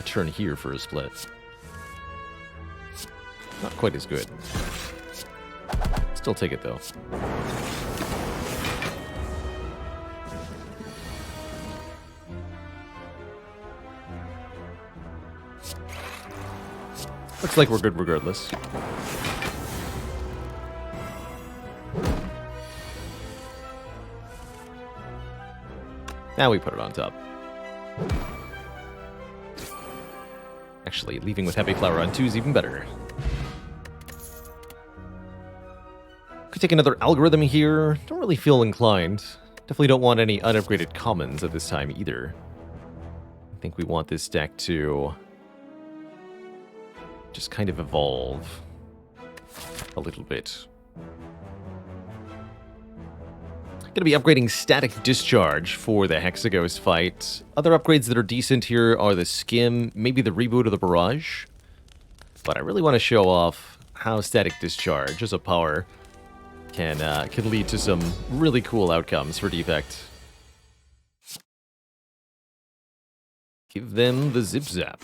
turn here for a split. Not quite as good. Still take it though. Looks like we're good regardless. Now we put it on top. Actually, leaving with Happy Flower on 2 is even better. Could take another algorithm here. Don't really feel inclined. Definitely don't want any unupgraded commons at this time either. I think we want this deck to just kind of evolve a little bit. Gonna be upgrading Static Discharge for the Hexaghost fight. Other upgrades that are decent here are the Skim, maybe the Reboot of the Barrage. But I really want to show off how Static Discharge as a power can lead to some really cool outcomes for Defect. Give them the Zip Zap.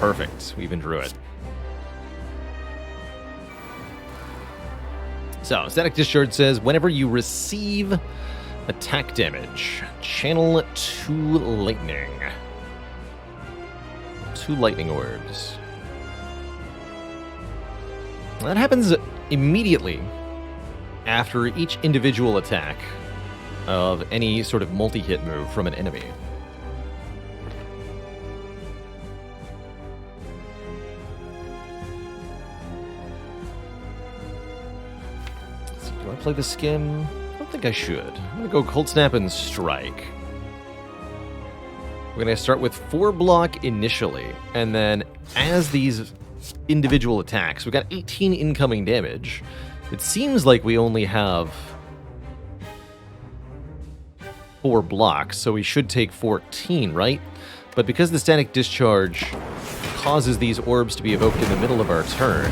Perfect. We even drew it. So, Static Discharge says, whenever you receive attack damage, channel 2 lightning. 2 lightning orbs. That happens immediately after each individual attack of any sort of multi-hit move from an enemy. Do I play the Skim? I don't think I should. I'm going to go Cold Snap and Strike. We're going to start with 4 block initially, and then as these individual attacks, we got 18 incoming damage. It seems like we only have 4 blocks, so we should take 14, right? But because the Static Discharge causes these orbs to be evoked in the middle of our turn,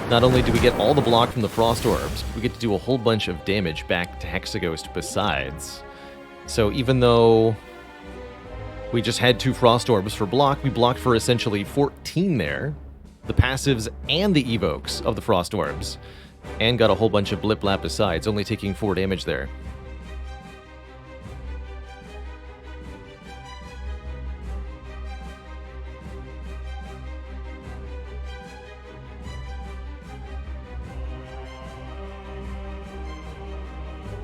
not only do we get all the block from the Frost Orbs, but we get to do a whole bunch of damage back to Hexaghost besides. So even though We just had 2 Frost Orbs for block. We blocked for essentially 14 there. The passives and the evokes of the Frost Orbs. And got a whole bunch of Blip Lap besides, only taking 4 damage there.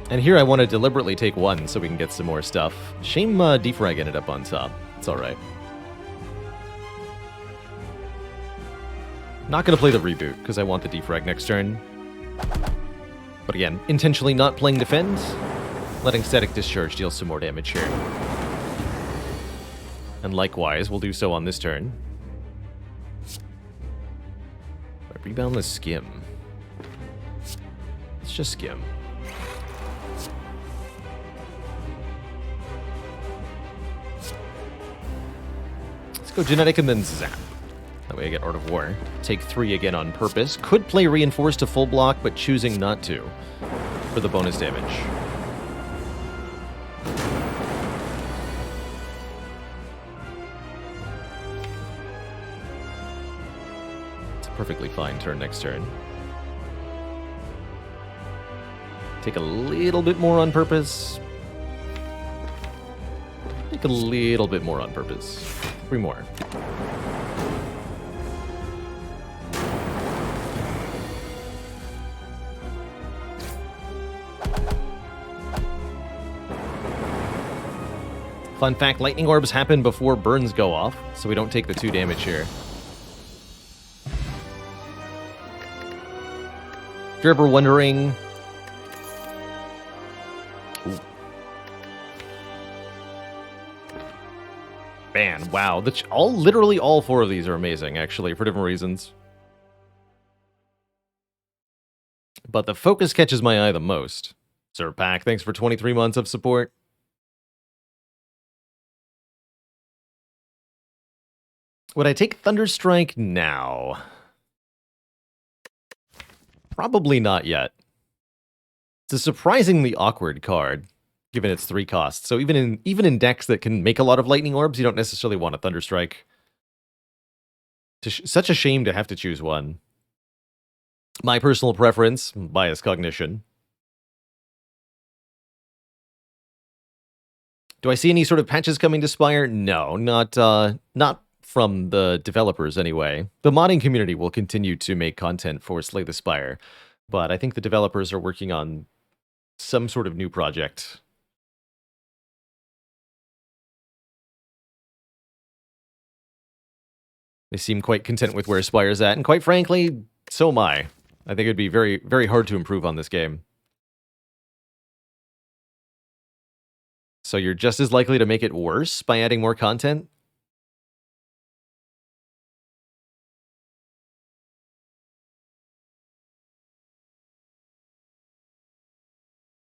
And here I want to deliberately take 1 so we can get some more stuff. Shame Defrag ended up on top. It's alright. Not going to play the reboot, because I want the Defrag next turn. But again, intentionally not playing defend, letting Static Discharge deal some more damage here. And likewise, we'll do so on this turn. I rebound the Skim. Let's just Skim. Let's go Genetic and then Zap. That way I get Art of War. Take 3 again on purpose. Could play Reinforce to full block, but choosing not to for the bonus damage. It's a perfectly fine turn next turn. Take a little bit more on purpose. Take a little bit more on purpose. 3 more. Fun fact, lightning orbs happen before burns go off, so we don't take the 2 damage here. If you're ever wondering... Ooh. Man, wow. Literally all 4 of these are amazing, actually, for different reasons. But the focus catches my eye the most. Sir Pack, thanks for 23 months of support. Would I take Thunderstrike now? Probably not yet. It's a surprisingly awkward card, given its 3 costs. So even in decks that can make a lot of lightning orbs, you don't necessarily want a Thunderstrike. Such a shame to have to choose one. My personal preference, bias cognition. Do I see any sort of patches coming to Spire? No, not from the developers anyway. The modding community will continue to make content for Slay the Spire, but I think the developers are working on some sort of new project. They seem quite content with where Spire's at, and quite frankly, so am I. I think it'd be very, very hard to improve on this game. So you're just as likely to make it worse by adding more content?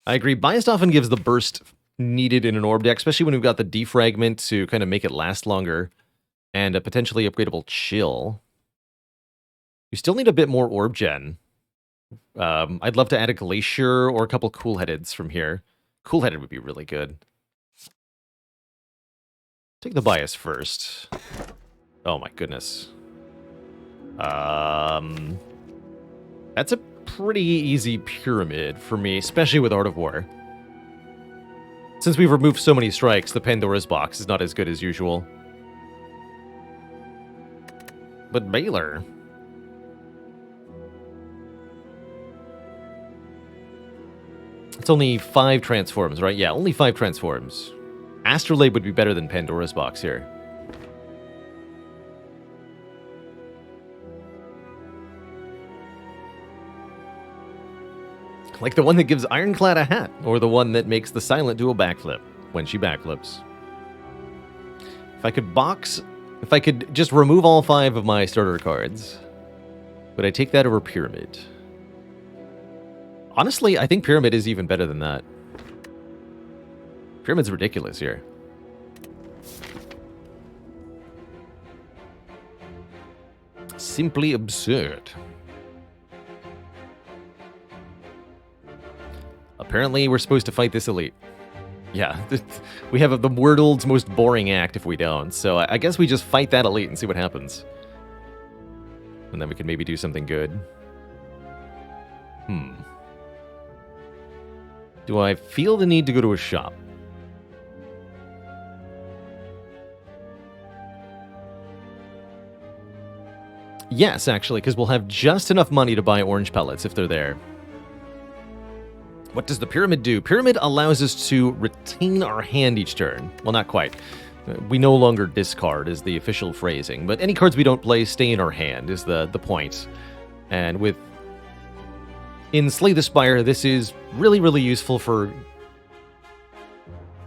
I agree. Biased often gives the burst needed in an orb deck, especially when we've got the defragment to kind of make it last longer, and a potentially upgradable chill. You still need a bit more orb gen. I'd love to add a glacier or a couple cool-headeds from here. Cool-headed would be really good. Take the bias first. Oh my goodness. That's a pretty easy pyramid for me, especially with Art of War. Since we've removed so many strikes, the Pandora's box is not as good as usual. But Baylor... It's only 5 transforms, right? Yeah, only 5 transforms. Astrolabe would be better than Pandora's box here. Like the one that gives Ironclad a hat, or the one that makes the Silent do a backflip when she backflips. If I could just remove all 5 of my starter cards, would I take that over Pyramid? Honestly, I think Pyramid is even better than that. Pyramid's ridiculous here. Simply absurd. Apparently, we're supposed to fight this elite. Yeah, we have the world's most boring act if we don't. So I guess we just fight that elite and see what happens. And then we can maybe do something good. Do I feel the need to go to a shop? Yes, actually, because we'll have just enough money to buy orange pellets if they're there. What does the pyramid do? Pyramid allows us to retain our hand each turn. Well, not quite. We no longer discard is the official phrasing, but any cards we don't play stay in our hand is the point. And in Slay the Spire, this is really, really useful for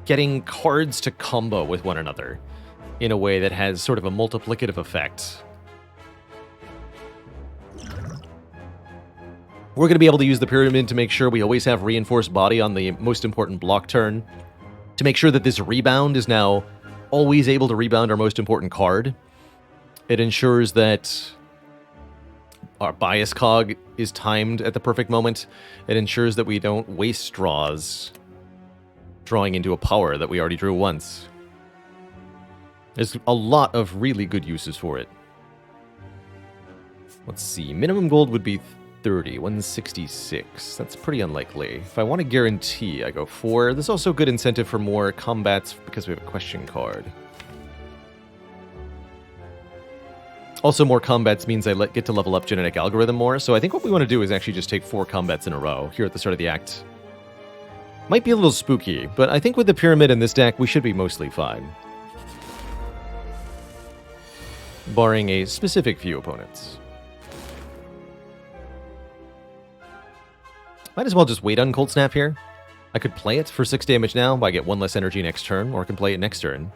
getting cards to combo with one another in a way that has sort of a multiplicative effect. We're going to be able to use the pyramid to make sure we always have reinforced body on the most important block turn, to make sure that this rebound is now always able to rebound our most important card. It ensures that our bias cog is timed at the perfect moment. It ensures that we don't waste draws drawing into a power that we already drew once. There's a lot of really good uses for it. Let's see, minimum gold would be 30, 166. That's pretty unlikely. If I want to guarantee, I go 4. There's also good incentive for more combats because we have a question card. Also, more combats means I get to level up genetic algorithm more, so I think what we want to do is actually just take 4 combats in a row here at the start of the act. Might be a little spooky, but I think with the pyramid in this deck, we should be mostly fine. Barring a specific few opponents. Might as well just wait on Cold Snap here. I could play it for 6 damage now, but I get 1 less energy next turn, or I can play it next turn.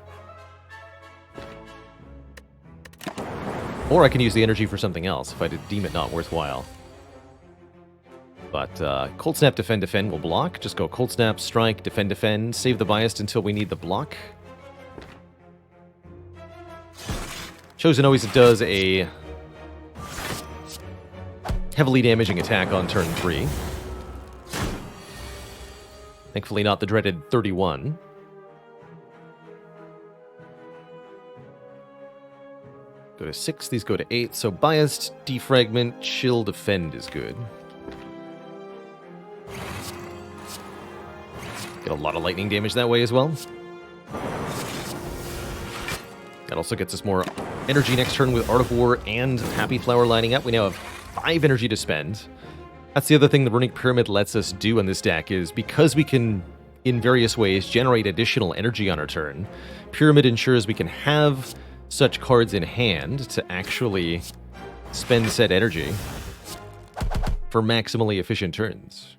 Or I can use the energy for something else if I deem it not worthwhile. But Cold Snap, Defend will block. Just go Cold Snap, Strike, Defend, save the biased until we need the block. Chosen always does a heavily damaging attack on turn 3. Thankfully not the dreaded 31. Go to 6, these go to 8, so biased, defragment, chill, defend is good. Get a lot of lightning damage that way as well. That also gets us more energy next turn with Art of War and Happy Flower lining up. We now have 5 energy to spend. That's the other thing the Runic Pyramid lets us do in this deck is because we can, in various ways, generate additional energy on our turn, Pyramid ensures we can have such cards in hand to actually spend said energy for maximally efficient turns.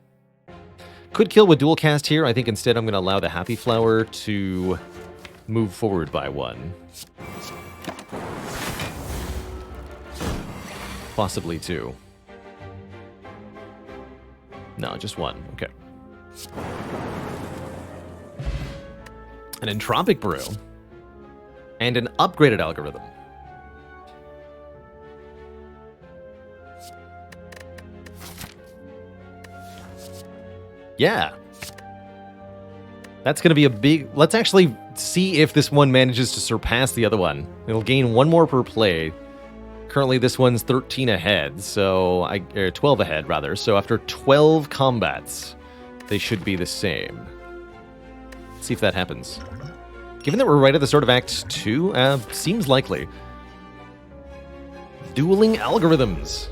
Could kill with dual cast here. I think instead I'm going to allow the Happy Flower to move forward by 1. Possibly 2. No, just 1. Okay. An Entropic Brew. And an upgraded algorithm. Yeah. That's going to be a big... Let's actually see if this one manages to surpass the other one. It'll gain 1 more per play. Currently, this one's 13 ahead, so 12 ahead, rather. So after 12 combats, they should be the same. Let's see if that happens. Given that we're right at the start of Act 2, seems likely. Dueling algorithms.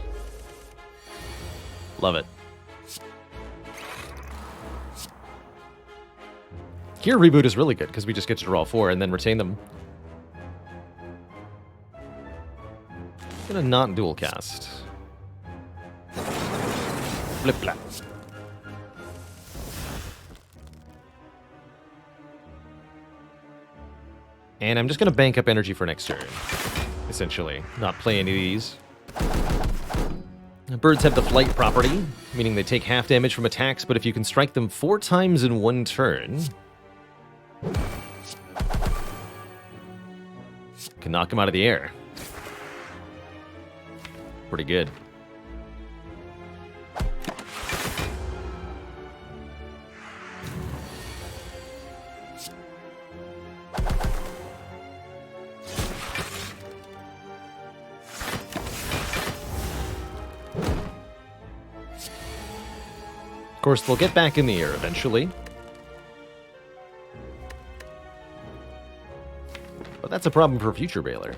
Love it. Here, Reboot is really good, because we just get to draw 4 and then retain them. Gonna not dual cast. Flip flap. And I'm just gonna bank up energy for next turn. Essentially. Not play any of these. Birds have the flight property, meaning they take half damage from attacks, but if you can strike them 4 times in 1 turn, can knock them out of the air. Pretty good. Of course, they'll get back in the air eventually. But that's a problem for future Baylor.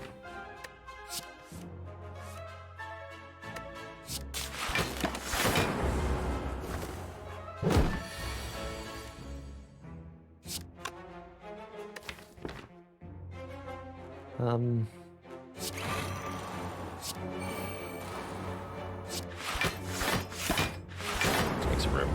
Let's make some room.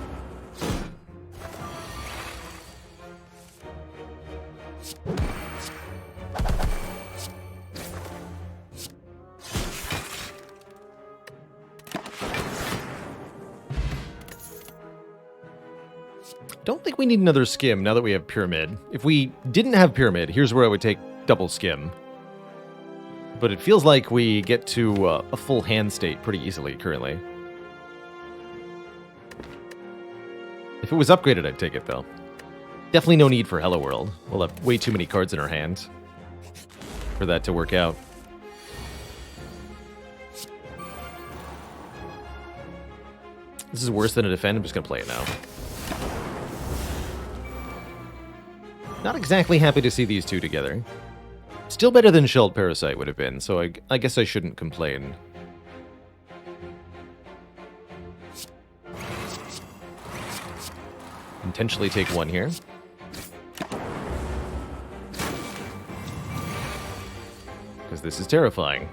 Don't think we need another skim now that we have pyramid. If we didn't have pyramid, here's where I would take double skim. But it feels like we get to a full hand state pretty easily currently. If it was upgraded, I'd take it, though. Definitely no need for Hello World. We'll have way too many cards in our hand for that to work out. This is worse than a defend. I'm just going to play it now. Not exactly happy to see these two together. Still better than Shelled Parasite would have been, so I guess I shouldn't complain. Intentionally take one here. Because this is terrifying.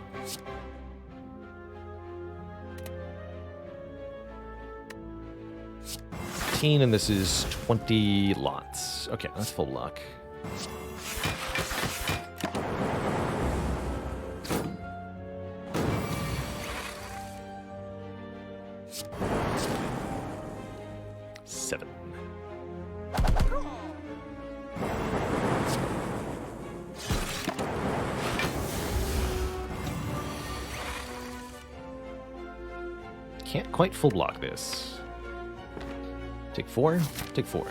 And this is 20 lots. Okay, that's full luck. Seven. Can't quite full block this. Take four, take four.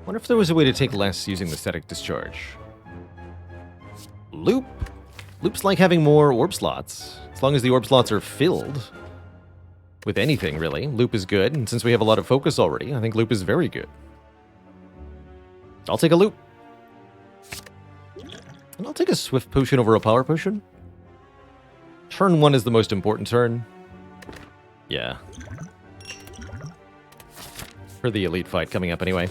Wonder if there was a way to take less using the static discharge. Loop. Loop's like having more orb slots. As long as the orb slots are filled with anything, really. Loop is good, and since we have a lot of focus already, I think Loop is very good. I'll take a loop. And I'll take a swift potion over a power potion. Turn 1 is the most important turn. Yeah. For the elite fight coming up anyway.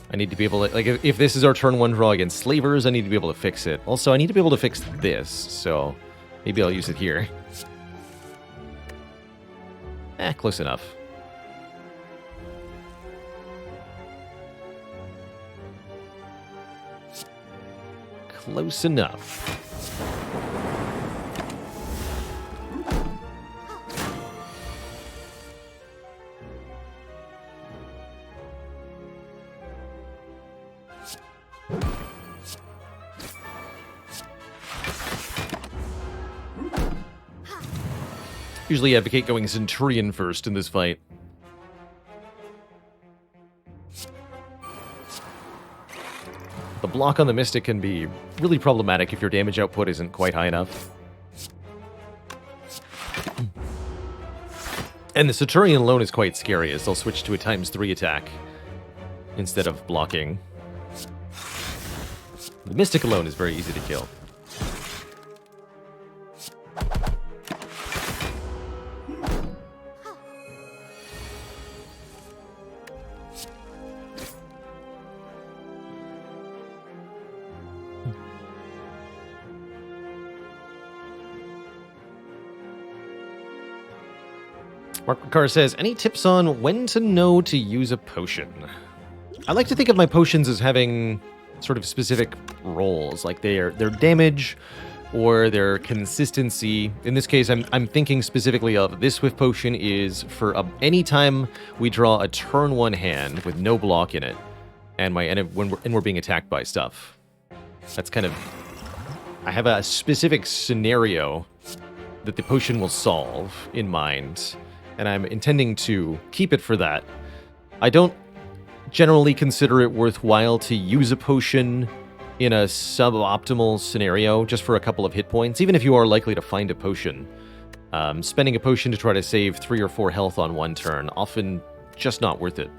I need to be able to, like, if this is our turn 1 draw against slavers, I need to be able to fix it. Also, I need to be able to fix this, so maybe I'll use it here. Close enough. Close enough. Usually advocate going Centurion first in this fight. The block on the Mystic can be really problematic if your damage output isn't quite high enough. And the Centurion alone is quite scary, as they'll switch to a ×3 attack instead of blocking. The Mystic alone is very easy to kill. Mark Ricard says, any tips on when to know to use a potion? I like to think of my potions as having sort of specific roles, like their damage or their consistency. In this case, I'm thinking specifically of this Swift Potion is for any time we draw a turn 1 hand with no block in it, and when we're being attacked by stuff. That's kind of, I have a specific scenario that the potion will solve in mind, and I'm intending to keep it for that. I don't generally consider it worthwhile to use a potion in a suboptimal scenario just for a couple of hit points, even if you are likely to find a potion. Spending a potion to try to save 3 or 4 health on one turn, often just not worth it.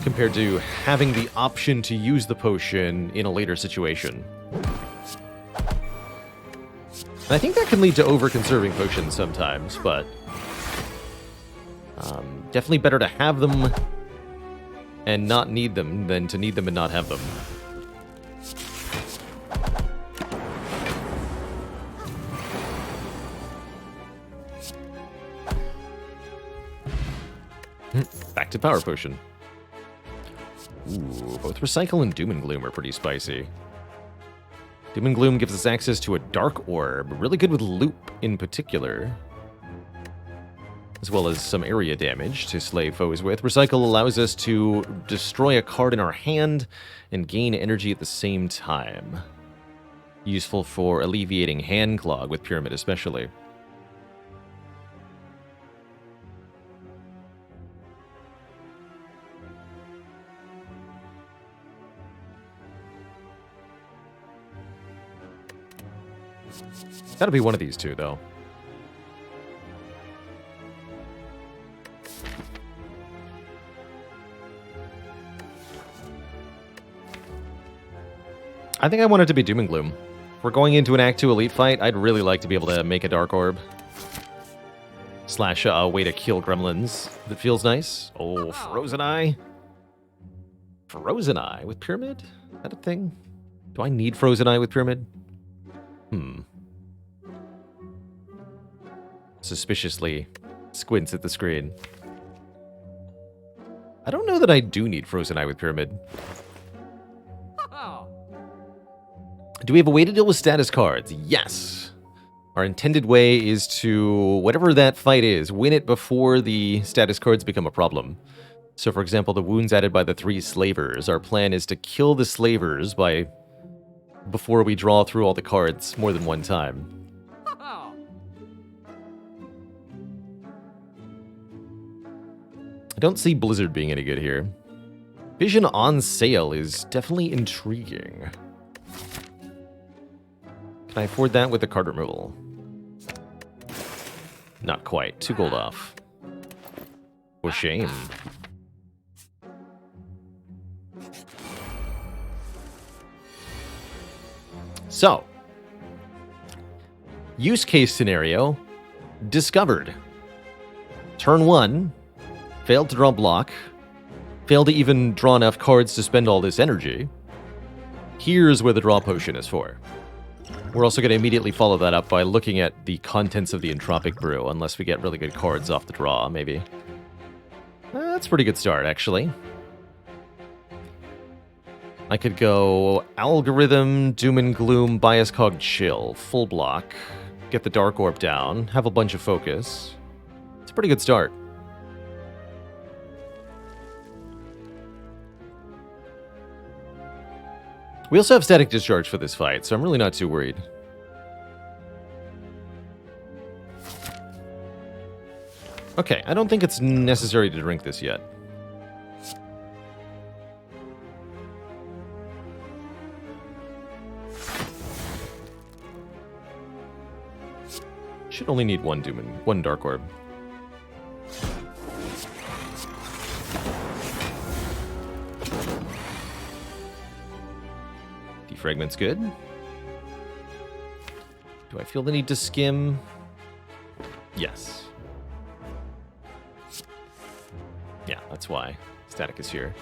Compared to having the option to use the potion in a later situation. And I think that can lead to over-conserving potions sometimes, but definitely better to have them and not need them than to need them and not have them. Back to Power Potion. Ooh, both Recycle and Doom and Gloom are pretty spicy. Doom and Gloom gives us access to a Dark Orb, really good with Loop in particular, as well as some area damage to slay foes with. Recycle allows us to destroy a card in our hand and gain energy at the same time. Useful for alleviating hand clog with Pyramid especially. Gotta be one of these two, though. I think I want it to be Doom and Gloom. If we're going into an Act 2 Elite fight, I'd really like to be able to make a Dark Orb. Slash a way to kill gremlins. That feels nice. Oh, Frozen Eye. Frozen Eye with Pyramid? Is that a thing? Do I need Frozen Eye with Pyramid? Suspiciously squints at the screen. I don't know that I do need Frozen Eye with Pyramid. Do we have a way to deal with status cards? Yes. Our intended way is to, whatever that fight is, win it before the status cards become a problem. So for example, the wounds added by the 3 slavers. Our plan is to kill the slavers before we draw through all the cards more than one time. I don't see Blizzard being any good here. Vision on sale is definitely intriguing. Can I afford that with the card removal? Not quite. 2 gold off. For shame. So, use case scenario discovered. Turn 1. Failed to draw block. Failed to even draw enough cards to spend all this energy. Here's where the draw potion is for. We're also going to immediately follow that up by looking at the contents of the Entropic Brew, unless we get really good cards off the draw, maybe. That's a pretty good start, actually. I could go Algorithm, Doom and Gloom, Bias Cog, Chill, full block, get the Dark Orb down, have a bunch of focus. It's a pretty good start. We also have Static Discharge for this fight, so I'm really not too worried. Okay, I don't think it's necessary to drink this yet. Should only need one one Dark Orb. Defragment's good. Do I feel the need to skim? Yes. Yeah, that's why Static is here.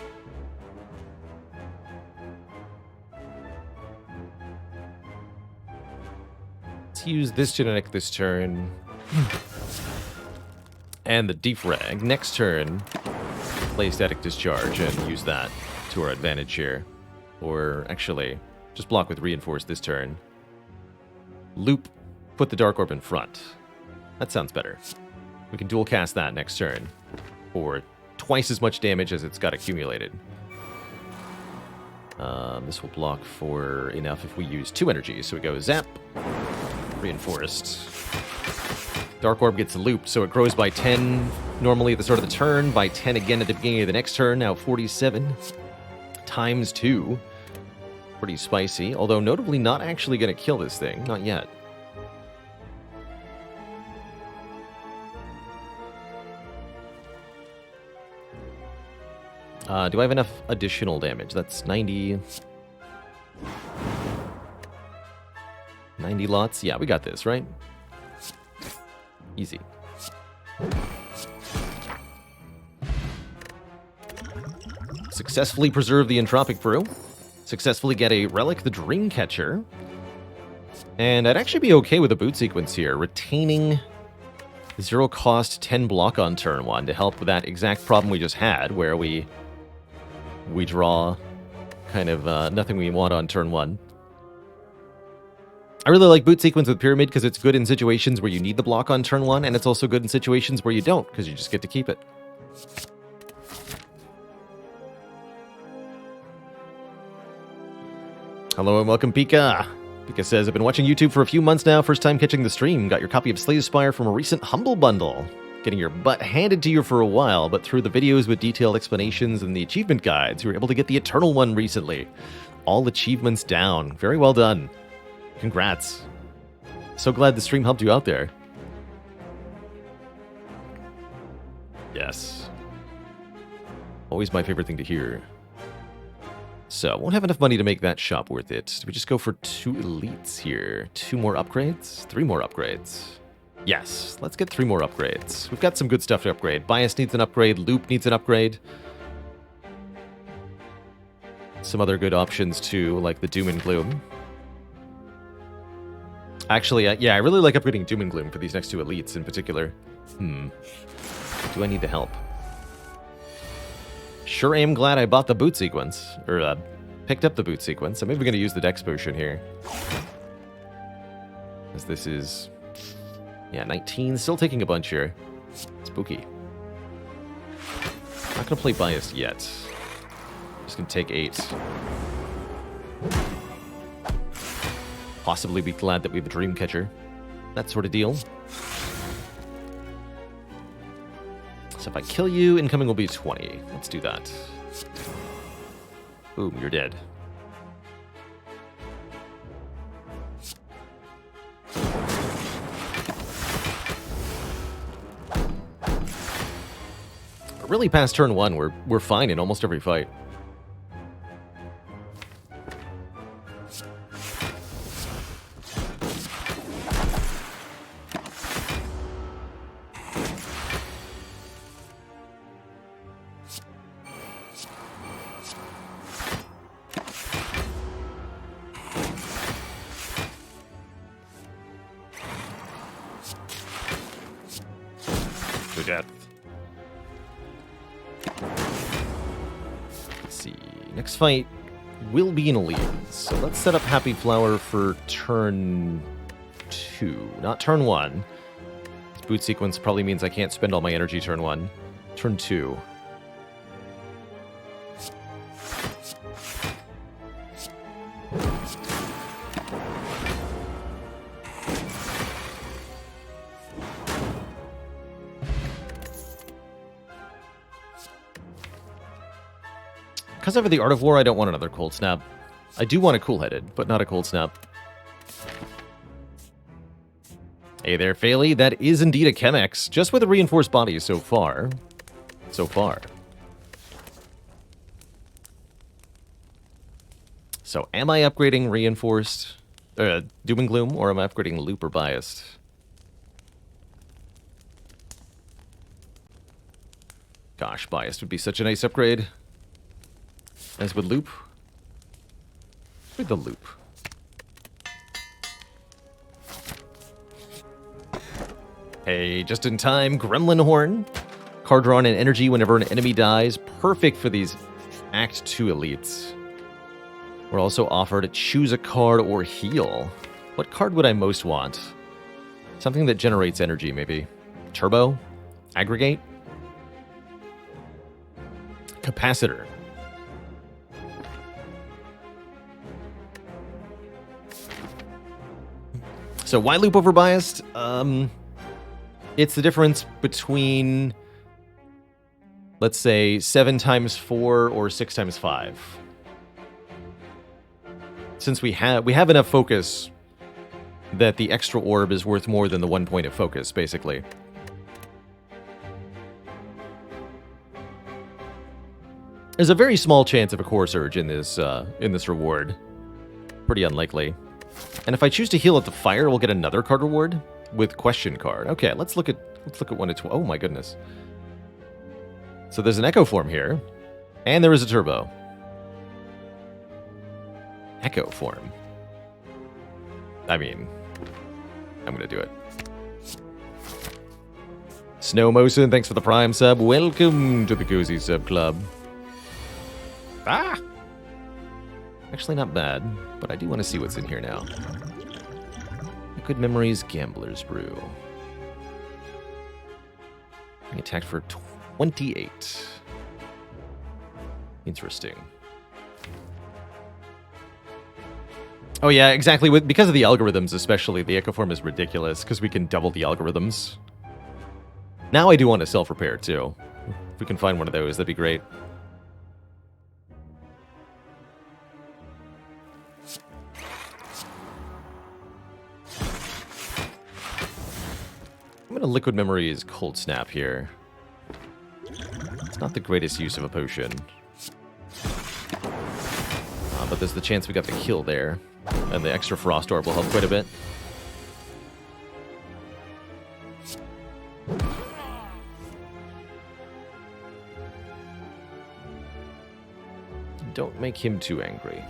Let's use this genetic this turn. And the defrag next turn. Play Static Discharge and use that to our advantage here. Or actually, just block with Reinforce this turn. Loop, put the Dark Orb in front. That sounds better. We can dual cast that next turn. For twice as much damage as it's got accumulated. This will block for enough if we use 2 energies. So we go Zap, Reinforced, Dark Orb gets looped, so it grows by 10 normally at the start of the turn, by 10 again at the beginning of the next turn, now 47 times 2. Pretty spicy, although notably not actually going to kill this thing, not yet. Do I have enough additional damage? That's 90... 90 lots? Yeah, we got this, right? Easy. Successfully preserve the Entropic Brew. Successfully get a Relic, the Dreamcatcher. And I'd actually be okay with a boot sequence here, retaining 0 cost 10 block on turn 1 to help with that exact problem we just had, where we draw kind of nothing we want on turn 1. I really like boot sequence with Pyramid because it's good in situations where you need the block on turn 1, and it's also good in situations where you don't, because you just get to keep it. Hello and welcome, Pika. Pika says, I've been watching YouTube for a few months now, first time catching the stream. Got your copy of Spire from a recent Humble Bundle. Getting your butt handed to you for a while, but through the videos with detailed explanations and the achievement guides, you were able to get the Eternal one recently. All achievements down. Very well done. Congrats. So glad the stream helped you out there. Yes. Always my favorite thing to hear. So, won't have enough money to make that shop worth it. Do we just go for 2 elites here? 2 more upgrades? 3 more upgrades? Yes, let's get 3 more upgrades. We've got some good stuff to upgrade. Bias needs an upgrade. Loop needs an upgrade. Some other good options too, like the Doom and Gloom. Actually, yeah, I really like upgrading Doom and Gloom for these next 2 elites in particular. Do I need the help? Sure am glad I bought the boot sequence, or picked up the boot sequence. I'm maybe going to use the Dex potion here. As this is, yeah, 19, still taking a bunch here. Spooky. Not going to play Biased yet. Just going to take 8. Possibly be glad that we have a Dreamcatcher. That sort of deal. So if I kill you, incoming will be 20. Let's do that. Boom, you're dead. But really, past turn 1, we're fine in almost every fight. Next fight will be an elite. So let's set up Happy Flower for turn 2, not turn 1. This boot sequence probably means I can't spend all my energy turn 1. Turn 2. Because I have the Art of War, I don't want another Cold Snap. I do want a Cool-Headed, but not a Cold Snap. Hey there, Phaley. That is indeed a Chemex, just with a reinforced body so far. So am I upgrading reinforced Doom and Gloom, or am I upgrading Loop or Biased? Gosh, Biased would be such a nice upgrade. As with Loop. With the Loop. Hey, just in time, Gremlin Horn. Card drawn and energy whenever an enemy dies. Perfect for these Act 2 elites. We're also offered choose a card or heal. What card would I most want? Something that generates energy, maybe. Turbo? Aggregate? Capacitor. So why Loop over Biased? It's the difference between, let's say, 7 times 4 or 6 times 5. Since we have enough focus that the extra orb is worth more than the 1 point of focus, basically. There's a very small chance of a core surge in this reward. Pretty unlikely. And if I choose to heal at the fire, we'll get another card reward with question card. Okay, let's look at 1 to 12. Oh my goodness. So there's an echo form here, and there is a turbo. Echo form. I mean, I'm gonna do it. Snow Motion, thanks for the Prime sub. Welcome to the Cozy Sub Club. Ah! Actually not bad, but I do want to see what's in here now. Good Memories, Gambler's Brew. He attacked for 28. Interesting. Oh yeah, exactly. Because of the algorithms, especially, the Echo Form is ridiculous, because we can double the algorithms. Now I do want a self-repair, too. If we can find one of those, that'd be great. I'm going to Liquid Memories Cold Snap here. It's not the greatest use of a potion. But there's the chance we got the kill there. And the extra Frost Orb will help quite a bit. Don't make him too angry.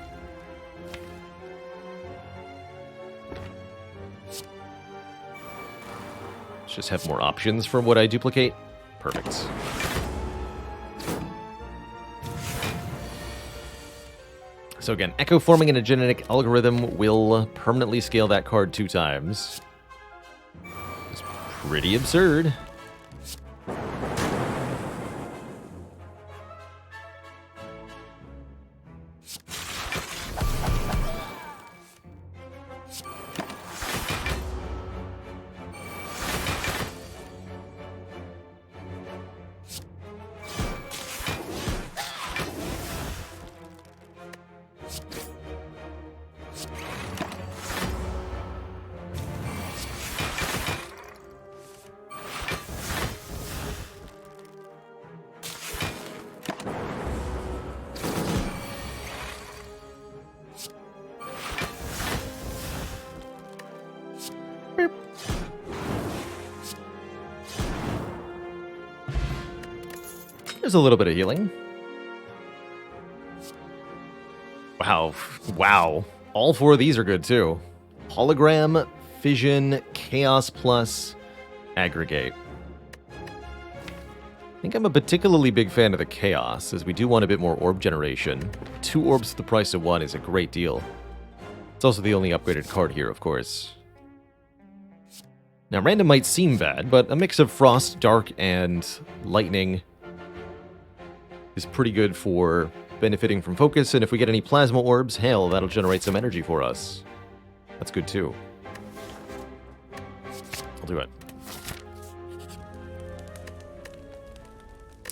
Let's just have more options for what I duplicate. Perfect. So again, Echo Forming in a genetic algorithm will permanently scale that card 2 times. It's pretty absurd. There's a little bit of healing. Wow. Wow. All 4 of these are good, too. Hologram, Fission, Chaos Plus, Aggregate. I think I'm a particularly big fan of the Chaos, as we do want a bit more orb generation. 2 orbs for the price of 1 is a great deal. It's also the only upgraded card here, of course. Now, random might seem bad, but a mix of Frost, Dark, and Lightning is pretty good for benefiting from focus, and if we get any plasma orbs, hell, that'll generate some energy for us. That's good too. I'll do it.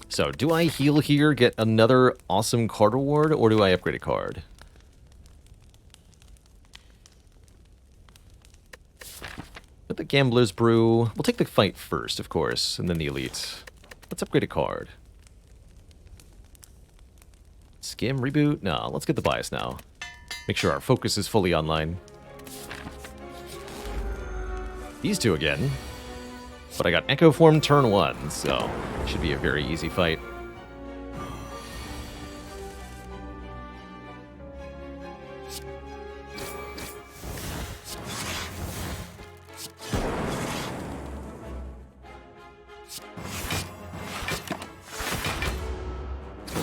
So, do I heal here, get another awesome card reward, or do I upgrade a card? With the Gambler's Brew, we'll take the fight first, of course, and then the Elite. Let's upgrade a card. Skim, reboot? No, let's get the bias now. Make sure our focus is fully online. These 2 again. But I got Echo Form turn 1, so it should be a very easy fight.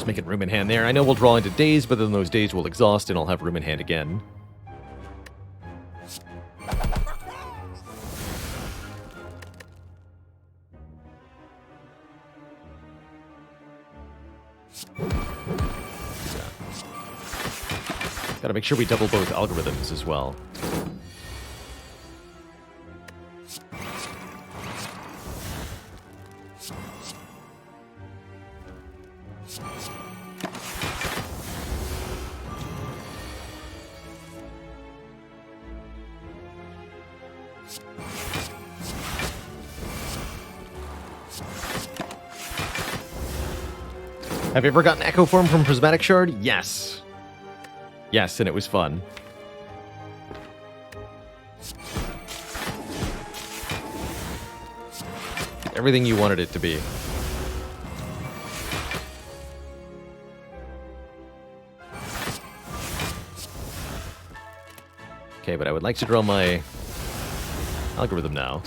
Making room in hand there. I know we'll draw into days, but then those days will exhaust and I'll have room in hand again. Gotta make sure we double both algorithms as well. Have you ever gotten Echo Form from Prismatic Shard? Yes. Yes, and it was fun. Everything you wanted it to be. Okay, but I would like to draw my algorithm now.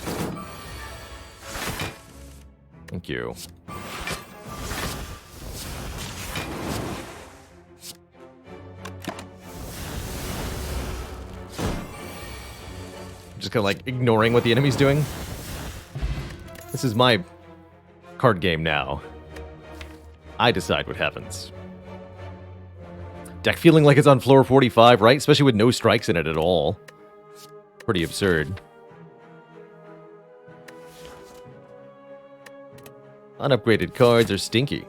Thank you. Just kind of like ignoring what the enemy's doing. This is my card game now. I decide what happens. Deck feeling like it's on floor 45, right? Especially with no strikes in it at all. Pretty absurd. Unupgraded cards are stinky.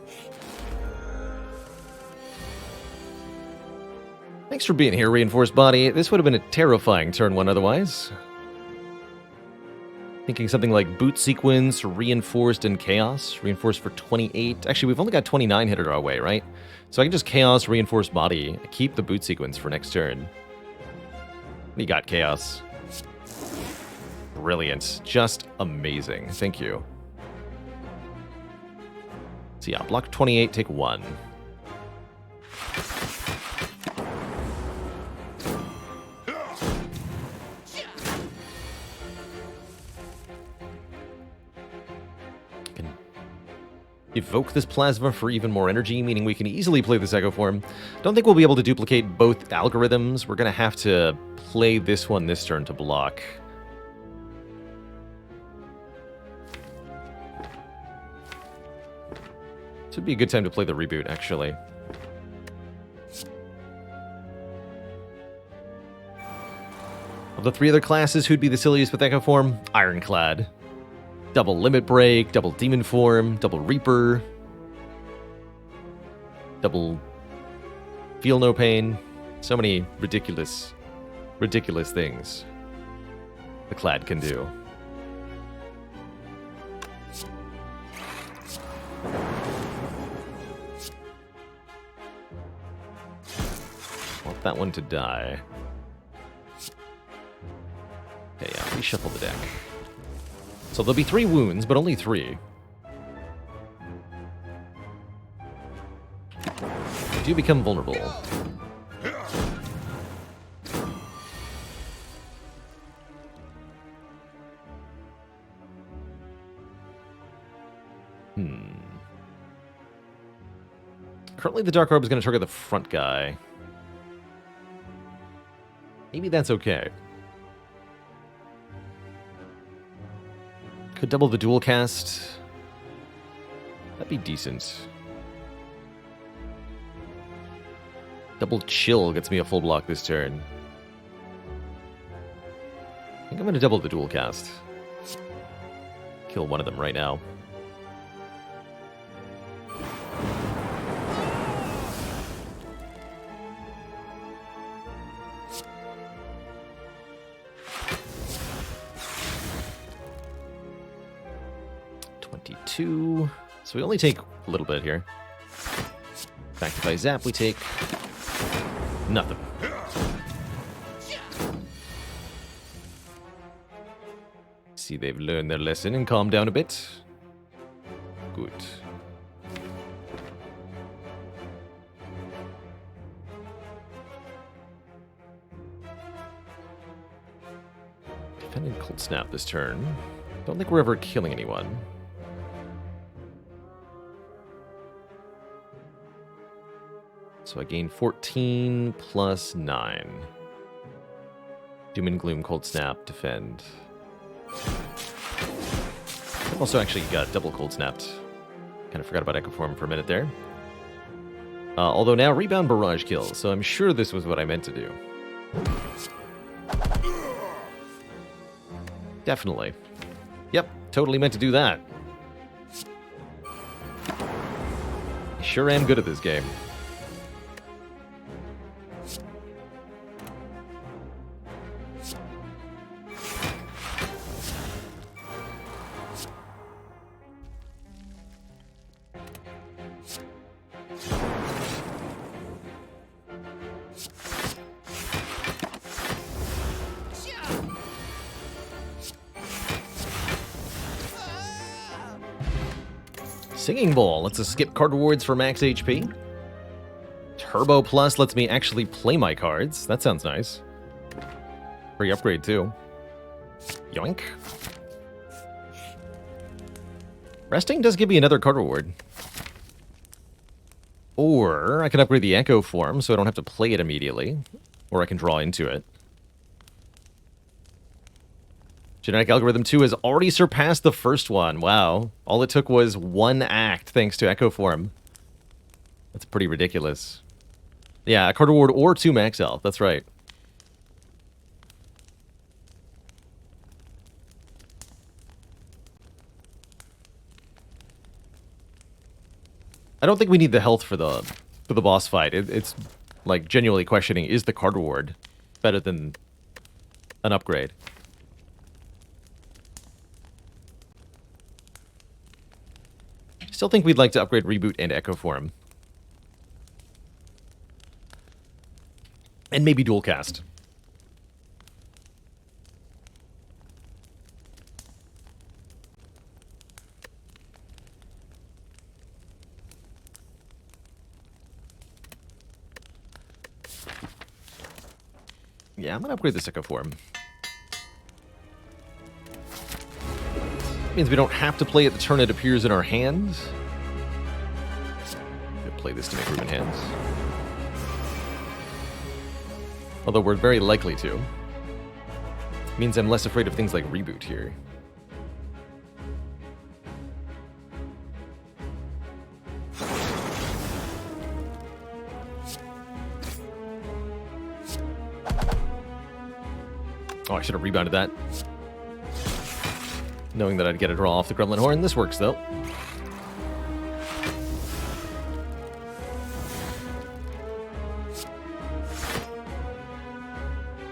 Thanks for being here, Reinforced Body. This would have been a terrifying turn one otherwise. Thinking something like Boot Sequence, Reinforced, and Chaos. Reinforced for 28. Actually, we've only got 29 headed our way, right? So I can just Chaos, Reinforced Body, keep the Boot Sequence for next turn. We got Chaos. Brilliant. Just amazing. Thank you. So yeah, block 28, take 1. Can evoke this plasma for even more energy, meaning we can easily play this Echo Form. Don't think we'll be able to duplicate both algorithms. We're going to have to play this one this turn to block. This would be a good time to play the reboot, actually. Of the 3 other classes, who'd be the silliest with Echo Form? Ironclad. Double Limit Break, double Demon Form, double Reaper. Double Feel No Pain. So many ridiculous, ridiculous things the Clad can do. Want that one to die. Okay, yeah, reshuffle the deck. So there'll be 3 wounds, but only 3. You do become vulnerable. Currently the Dark Orb is going to trigger the front guy. Maybe that's okay. Could double the dual cast. That'd be decent. Double chill gets me a full block this turn. I think I'm going to double the dual cast. Kill one of them right now. So we only take a little bit here. In fact, if I zap, we take nothing. See, they've learned their lesson and calmed down a bit. Good. Defended Cold Snap this turn. Don't think we're ever killing anyone. So I gain 14 plus 9. Doom and Gloom, Cold Snap, Defend. I've also actually got double Cold Snapped. Kind of forgot about Echo Form for a minute there. Although now Rebound Barrage Kill, so I'm sure this was what I meant to do. Definitely. Yep, totally meant to do that. Sure am good at this game. Singing Bowl lets us skip card rewards for max HP. Turbo Plus lets me actually play my cards. That sounds nice. Free upgrade, too. Yoink. Resting does give me another card reward. Or I can upgrade the Echo form so I don't have to play it immediately. Or I can draw into it. Genetic Algorithm 2 has already surpassed the first one. Wow. All it took was one act thanks to Echo form. That's pretty ridiculous. Yeah, a card reward or 2 max health. That's right. I don't think we need the health for the boss fight. It's like genuinely questioning, is the card reward better than an upgrade? Still think we'd like to upgrade Reboot and Echo Form. And maybe Dual Cast. Yeah, I'm gonna upgrade this Echo Form. Means we don't have to play it the turn it appears in our hands. Could play this to make room in hands. Although we're very likely to. Means I'm less afraid of things like Reboot here. Oh, I should have rebounded that. Knowing that I'd get a draw off the Gremlin Horn. This works, though.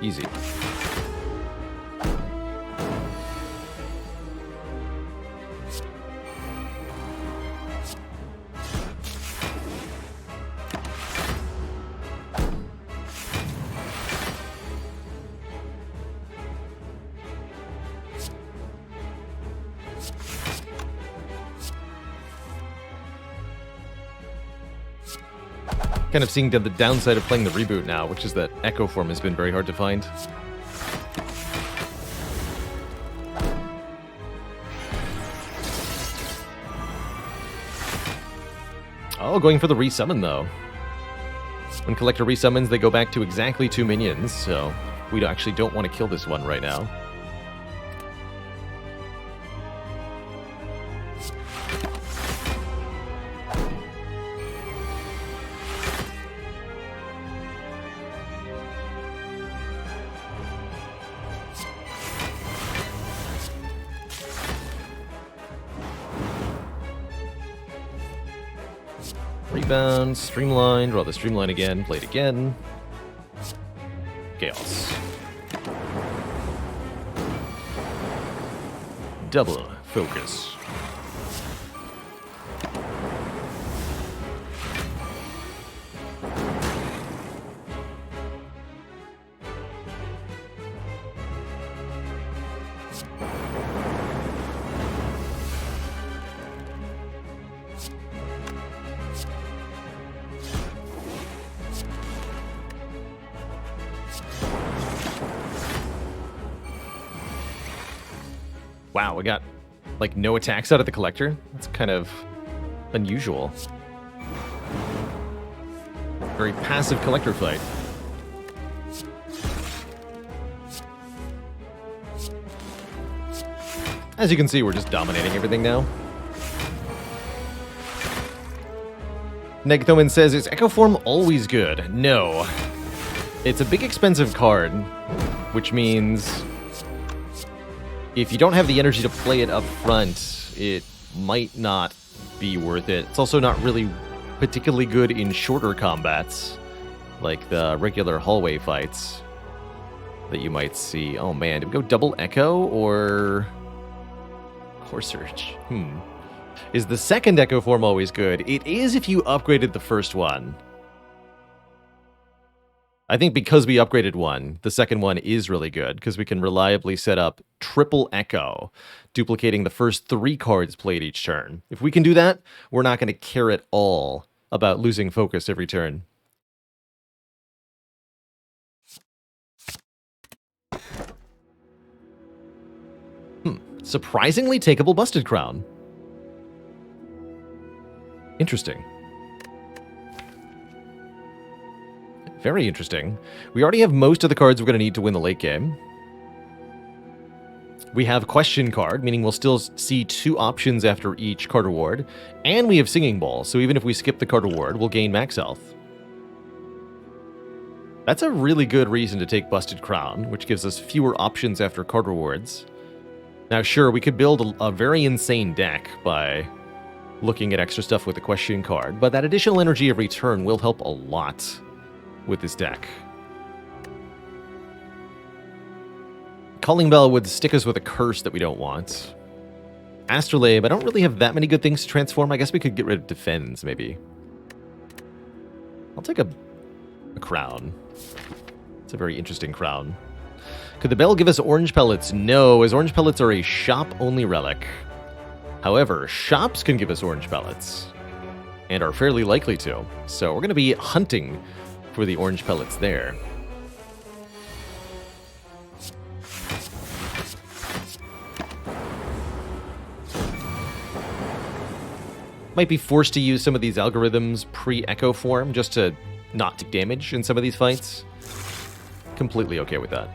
Easy. Kind of seeing the downside of playing the Reboot now, which is that Echo Form has been very hard to find. Oh, going for the resummon, though. When Collector resummons, they go back to exactly 2 minions, so we actually don't want to kill this one right now. Rebound, Streamline, draw the Streamline again, play it again. Chaos. Double focus. Wow, we got, like, no attacks out of the Collector? That's kind of unusual. Very passive Collector fight. As you can see, we're just dominating everything now. Negathoman says, is Echo Form always good? No. It's a big expensive card, which means if you don't have the energy to play it up front, it might not be worth it. It's also not really particularly good in shorter combats, like the regular hallway fights that you might see. Oh man, did we go double Echo or Core Surge? Is the second Echo Form always good? It is if you upgraded the first one. I think because we upgraded one, the second one is really good because we can reliably set up triple echo, duplicating the first 3 cards played each turn. If we can do that, we're not going to care at all about losing focus every turn. Surprisingly takeable Busted Crown. Interesting. Very interesting. We already have most of the cards we're going to need to win the late game. We have Question card, meaning we'll still see 2 options after each card reward. And we have Singing Bowl, so even if we skip the card reward, we'll gain max health. That's a really good reason to take Busted Crown, which gives us fewer options after card rewards. Now sure, we could build a very insane deck by looking at extra stuff with the Question card, but that additional energy every turn will help a lot with this deck. Calling Bell would stick us with a curse that we don't want. Astrolabe, I don't really have that many good things to transform. I guess we could get rid of Defends, maybe. I'll take a crown. It's a very interesting crown. Could the bell give us orange pellets? No, as orange pellets are a shop-only relic. However, shops can give us orange pellets, and are fairly likely to. So we're going to be hunting for the orange pellets there. Might be forced to use some of these algorithms pre-echo form just to not take damage in some of these fights. Completely okay with that.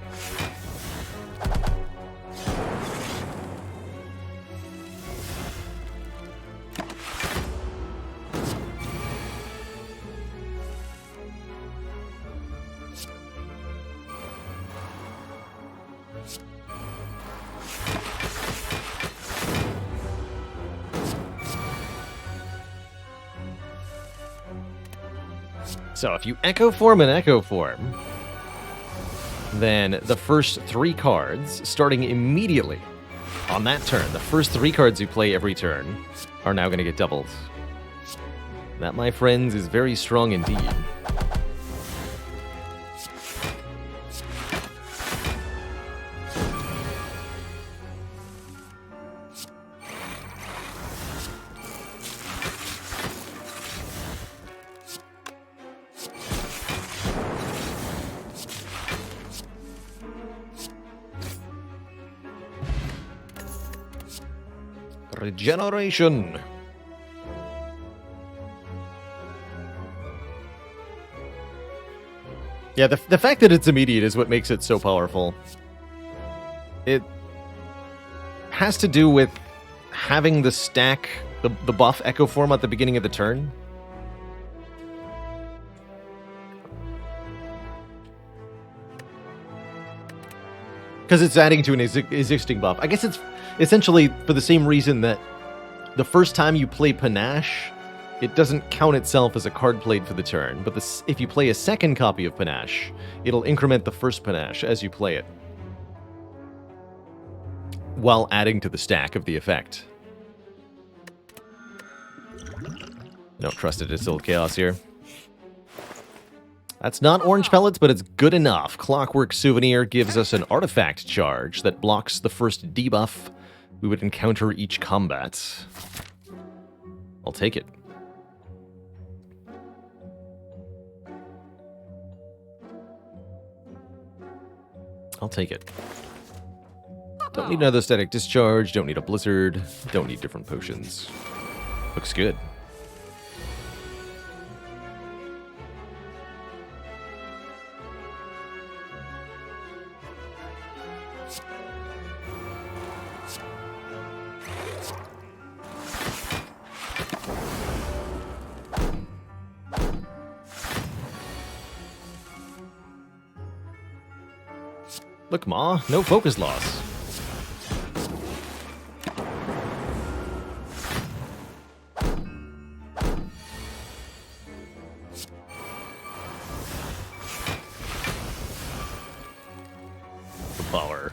So if you echo form and echo form, then the first 3 cards, starting immediately on that turn, the first 3 cards you play every turn are now going to get doubled. That, my friends, is very strong indeed. Regeneration. Yeah, the fact that it's immediate is what makes it so powerful. It has to do with having the stack, the buff echo form at the beginning of the turn. Because it's adding to an existing buff. I guess it's essentially for the same reason that the first time you play Panache, it doesn't count itself as a card played for the turn. But if you play a second copy of Panache, it'll increment the first Panache as you play it, while adding to the stack of the effect. Don't trust it, it's still chaos here. That's not orange pellets, but it's good enough. Clockwork Souvenir gives us an artifact charge that blocks the first debuff we would encounter each combat. I'll take it. I'll take it. Don't need another static discharge, don't need a blizzard, don't need different potions. Looks good. Look, Ma, no focus loss. The power.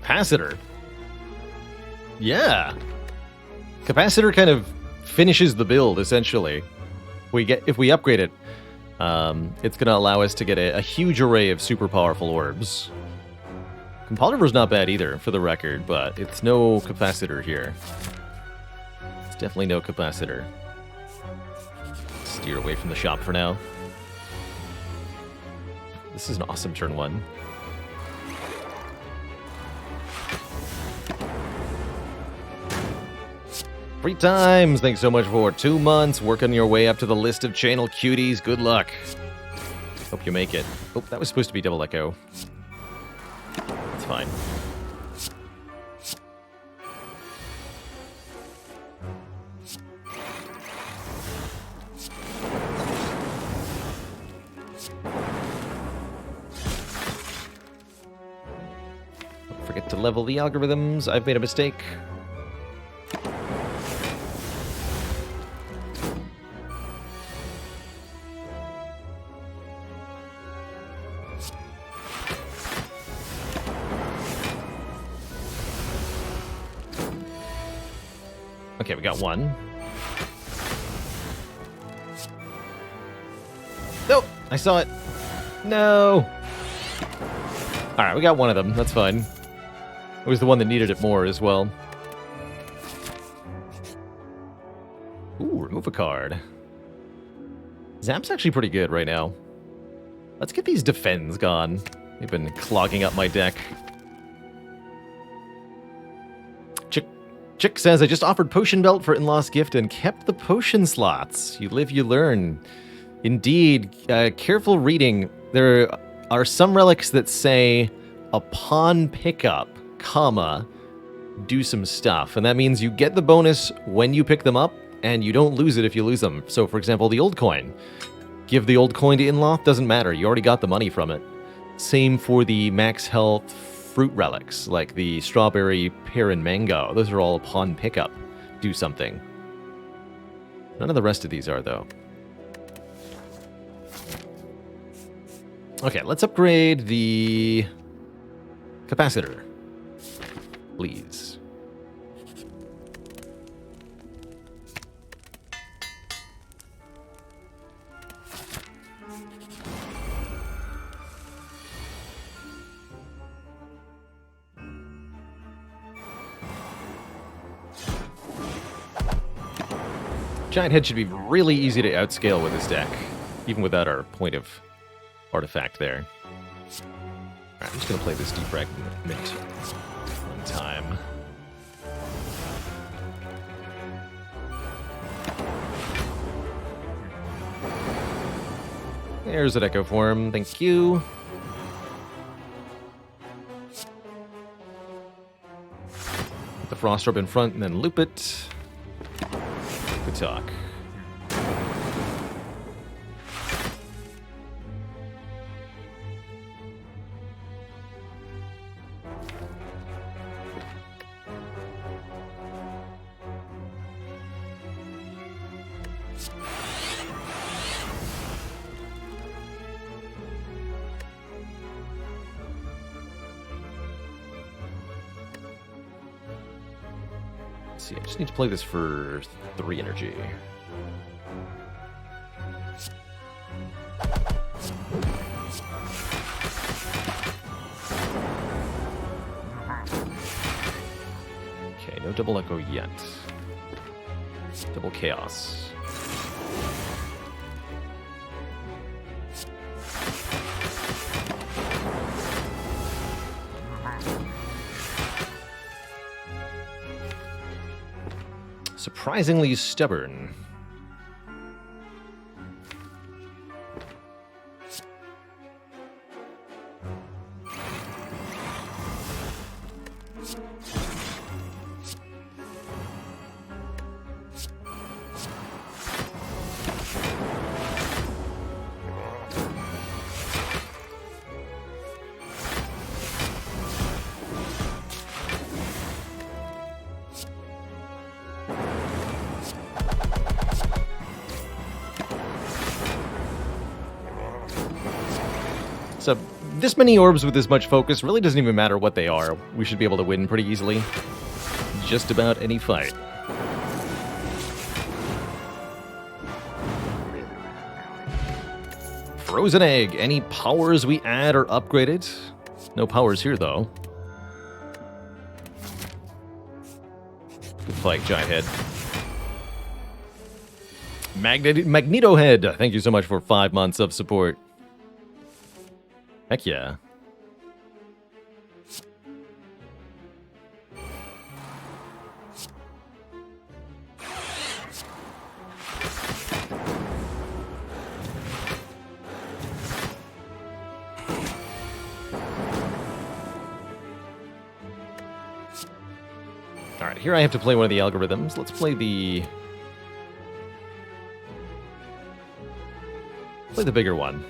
capacitor. Yeah. Capacitor kind of finishes the build, essentially. If we upgrade it, it's going to allow us to get a huge array of super powerful orbs. Compulsiver's not bad either, for the record, but it's no capacitor here. It's definitely no capacitor. Steer away from the shop for now. This is an awesome turn 1. Free times! Thanks so much for 2 months. Working your way up to the list of channel cuties. Good luck. Hope you make it. Oh, that was supposed to be double echo. It's fine. Don't forget to level the algorithms. I've made a mistake. Okay, we got one. Nope, I saw it. No. All right, we got one of them. That's fine. It was the one that needed it more as well. Ooh, remove a card. Zap's actually pretty good right now. Let's get these defends gone. They've been clogging up my deck. Chick says, I just offered Potion Belt for in-law's gift and kept the potion slots. You live, you learn. Indeed, careful reading. There are some relics that say, upon pickup, comma, do some stuff. And that means you get the bonus when you pick them up, and you don't lose it if you lose them. So, for example, the old coin. Give the old coin to in-law, doesn't matter. You already got the money from it. Same for the max health fruit relics, like the strawberry, pear, and mango. Those are all upon pickup. Do something. None of the rest of these are, though. Okay, let's upgrade the capacitor, please. Giant Head should be really easy to outscale with this deck, even without our point of artifact there. Alright, I'm just going to play this defragment one time. There's an Echo Form, thank you. Put the Frost Orb in front and then loop it. Good talk. See, I just need to play this for 3 energy. Okay, no double echo yet. Double chaos. Surprisingly stubborn. So this many orbs with this much focus really doesn't even matter what they are. We should be able to win pretty easily. Just about any fight. Frozen egg. Any powers we add are upgraded. No powers here, though. Good fight, giant head. Magneto head. Thank you so much for 5 months of support. Heck yeah. Alright, here I have to play one of the algorithms. Let's play the bigger one.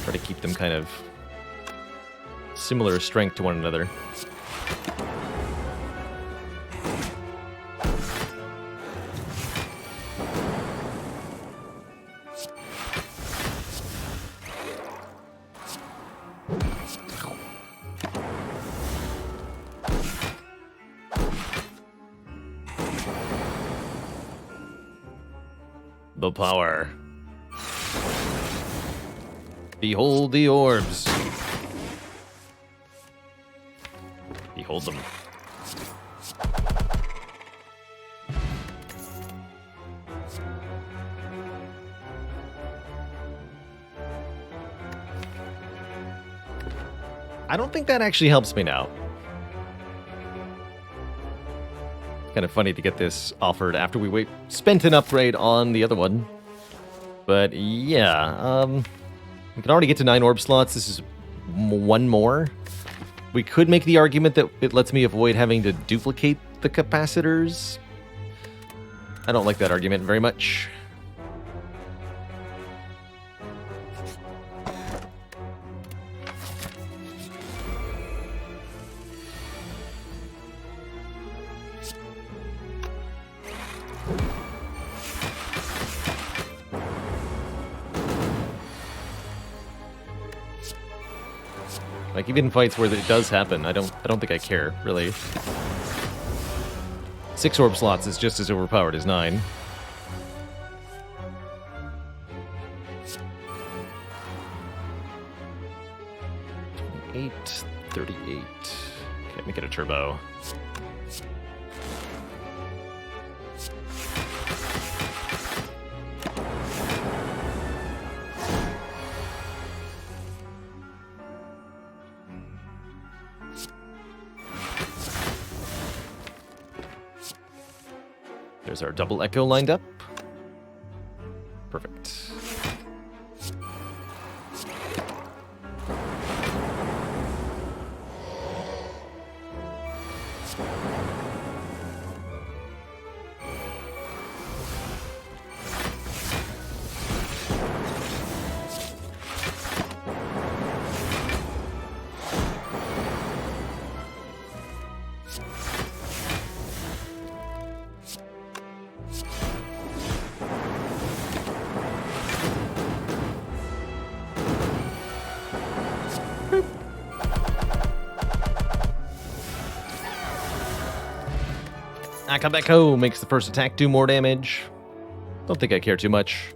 Try to keep them kind of similar strength to one another. The power. Behold the orbs. Behold them. I don't think that actually helps me now. Kind of funny to get this offered after we spent an upgrade on the other one. But yeah, we can already get to 9 orb slots. This is one more. We could make the argument that it lets me avoid having to duplicate the capacitors. I don't like that argument very much. Like, even in fights where it does happen, I don't think I care, really. 6 orb slots is just as overpowered as 9. $8, $38. Okay, make it a turbo. There's our double echo lined up. Perfect. Akabeko makes the first attack do more damage. Don't think I care too much.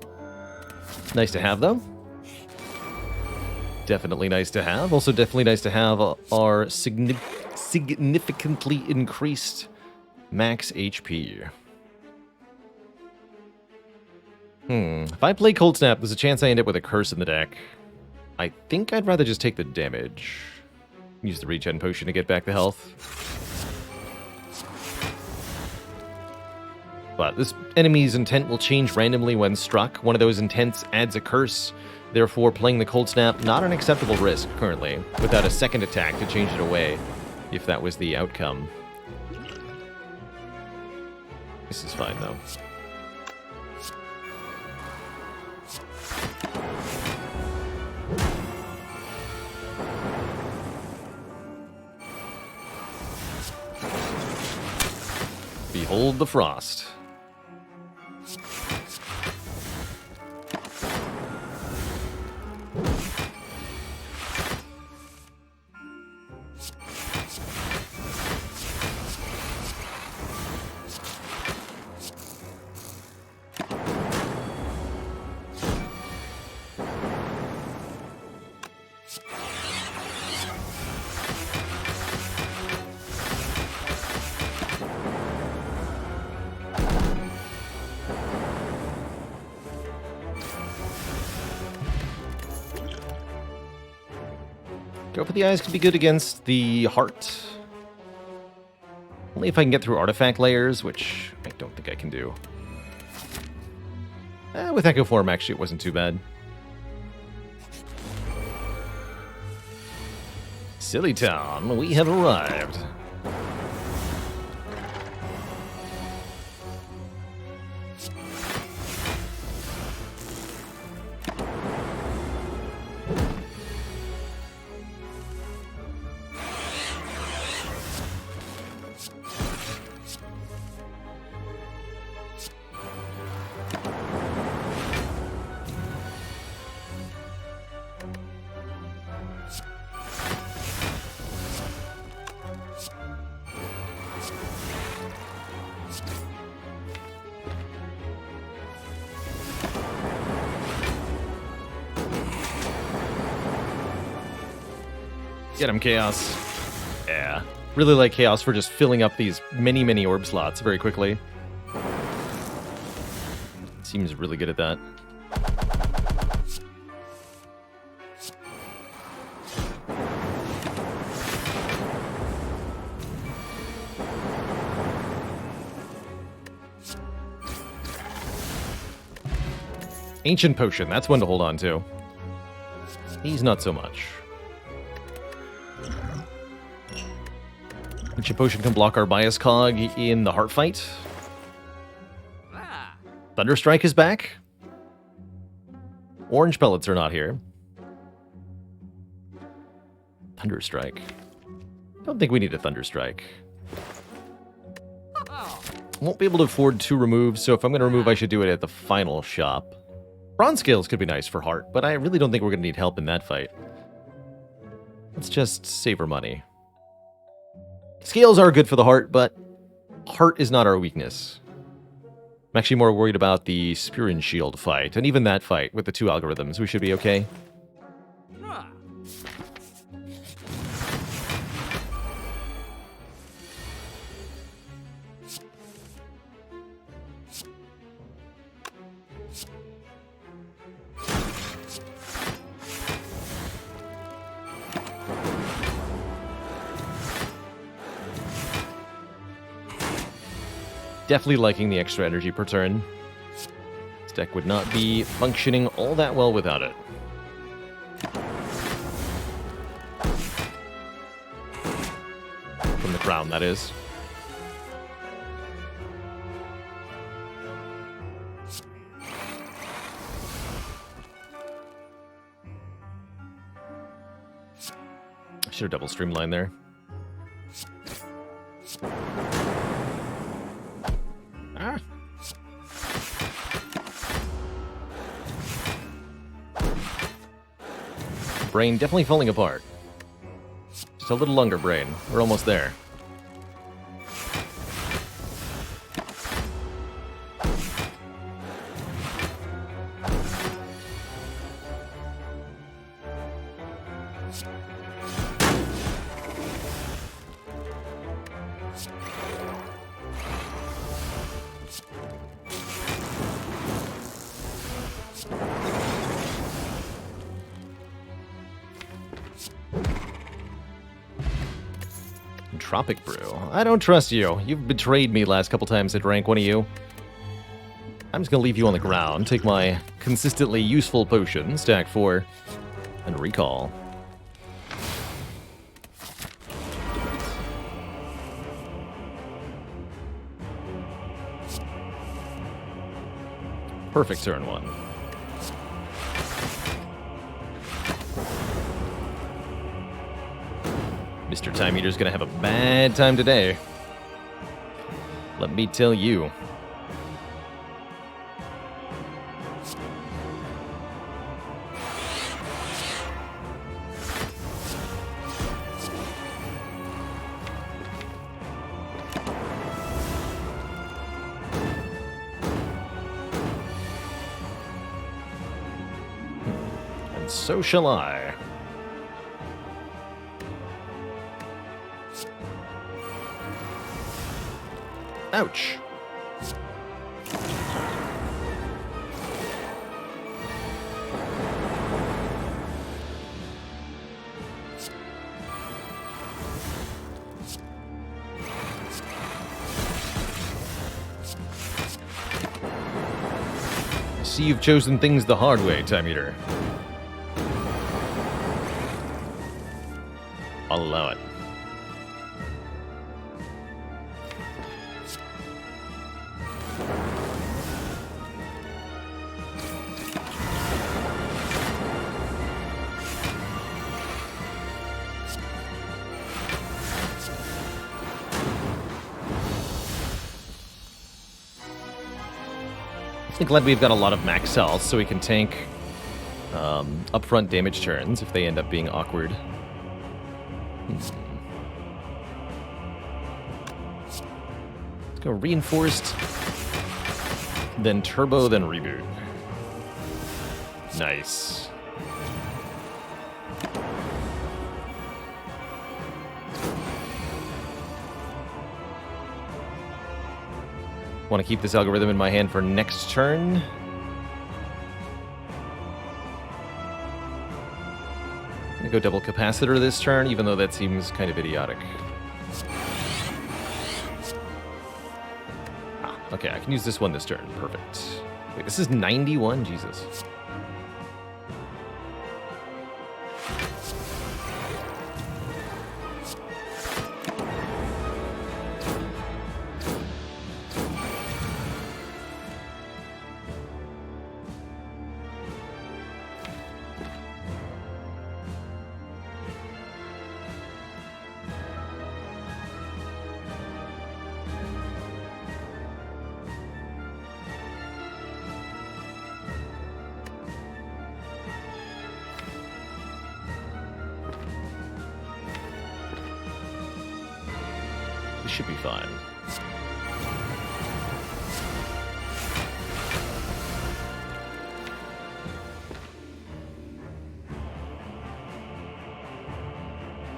Nice to have, though. Definitely nice to have. Also definitely nice to have our significantly increased max HP. If I play Cold Snap, there's a chance I end up with a curse in the deck. I think I'd rather just take the damage. Use the regen potion to get back the health. But this enemy's intent will change randomly when struck. One of those intents adds a curse. Therefore, playing the Cold Snap, not an acceptable risk currently, without a second attack to change it away, if that was the outcome. This is fine, though. Behold the frost. Go for the eyes could be good against the heart. Only if I can get through artifact layers, which I don't think I can do. With Echo Form, actually, it wasn't too bad. Silly Town, we have arrived. Get him, Chaos. Yeah. Really like Chaos for just filling up these many orb slots very quickly. Seems really good at that. Ancient Potion, that's one to hold on to. He's not so much. Ancient Potion can block our bias cog in the heart fight. Thunderstrike is back. Orange pellets are not here. Thunderstrike. Don't think we need a Thunderstrike. Won't be able to afford 2 removes, so if I'm going to remove, I should do it at the final shop. Bronze Scales could be nice for heart, but I really don't think we're going to need help in that fight. Let's just save our money. Scales are good for the heart, but heart is not our weakness. I'm actually more worried about the Spear and Shield fight, and even that fight with the 2 algorithms, we should be okay. Definitely liking the extra energy per turn. This deck would not be functioning all that well without it. From the crown, that is. I should have double streamlined there. Brain definitely falling apart. Just a little longer, Brain. We're almost there. Tropic Brew. I don't trust you. You've betrayed me last couple times at rank, one of you. I'm just gonna leave you on the ground, take my consistently useful potion, stack 4, and recall. Perfect turn 1. Mr. Time Eater's gonna have a bad time today. Let me tell you. And so shall I. Ouch. See, you've chosen things the hard way, Time Eater. I'll allow it. I'm glad we've got a lot of max health, so we can tank upfront damage turns if they end up being awkward. Let's go reinforced, then turbo, then reboot. Nice. Want to keep this algorithm in my hand for next turn. I'm gonna go double capacitor this turn, even though that seems kind of idiotic. Ah, okay, I can use this one this turn. Perfect. Wait, this is 91? Jesus. This should be fine.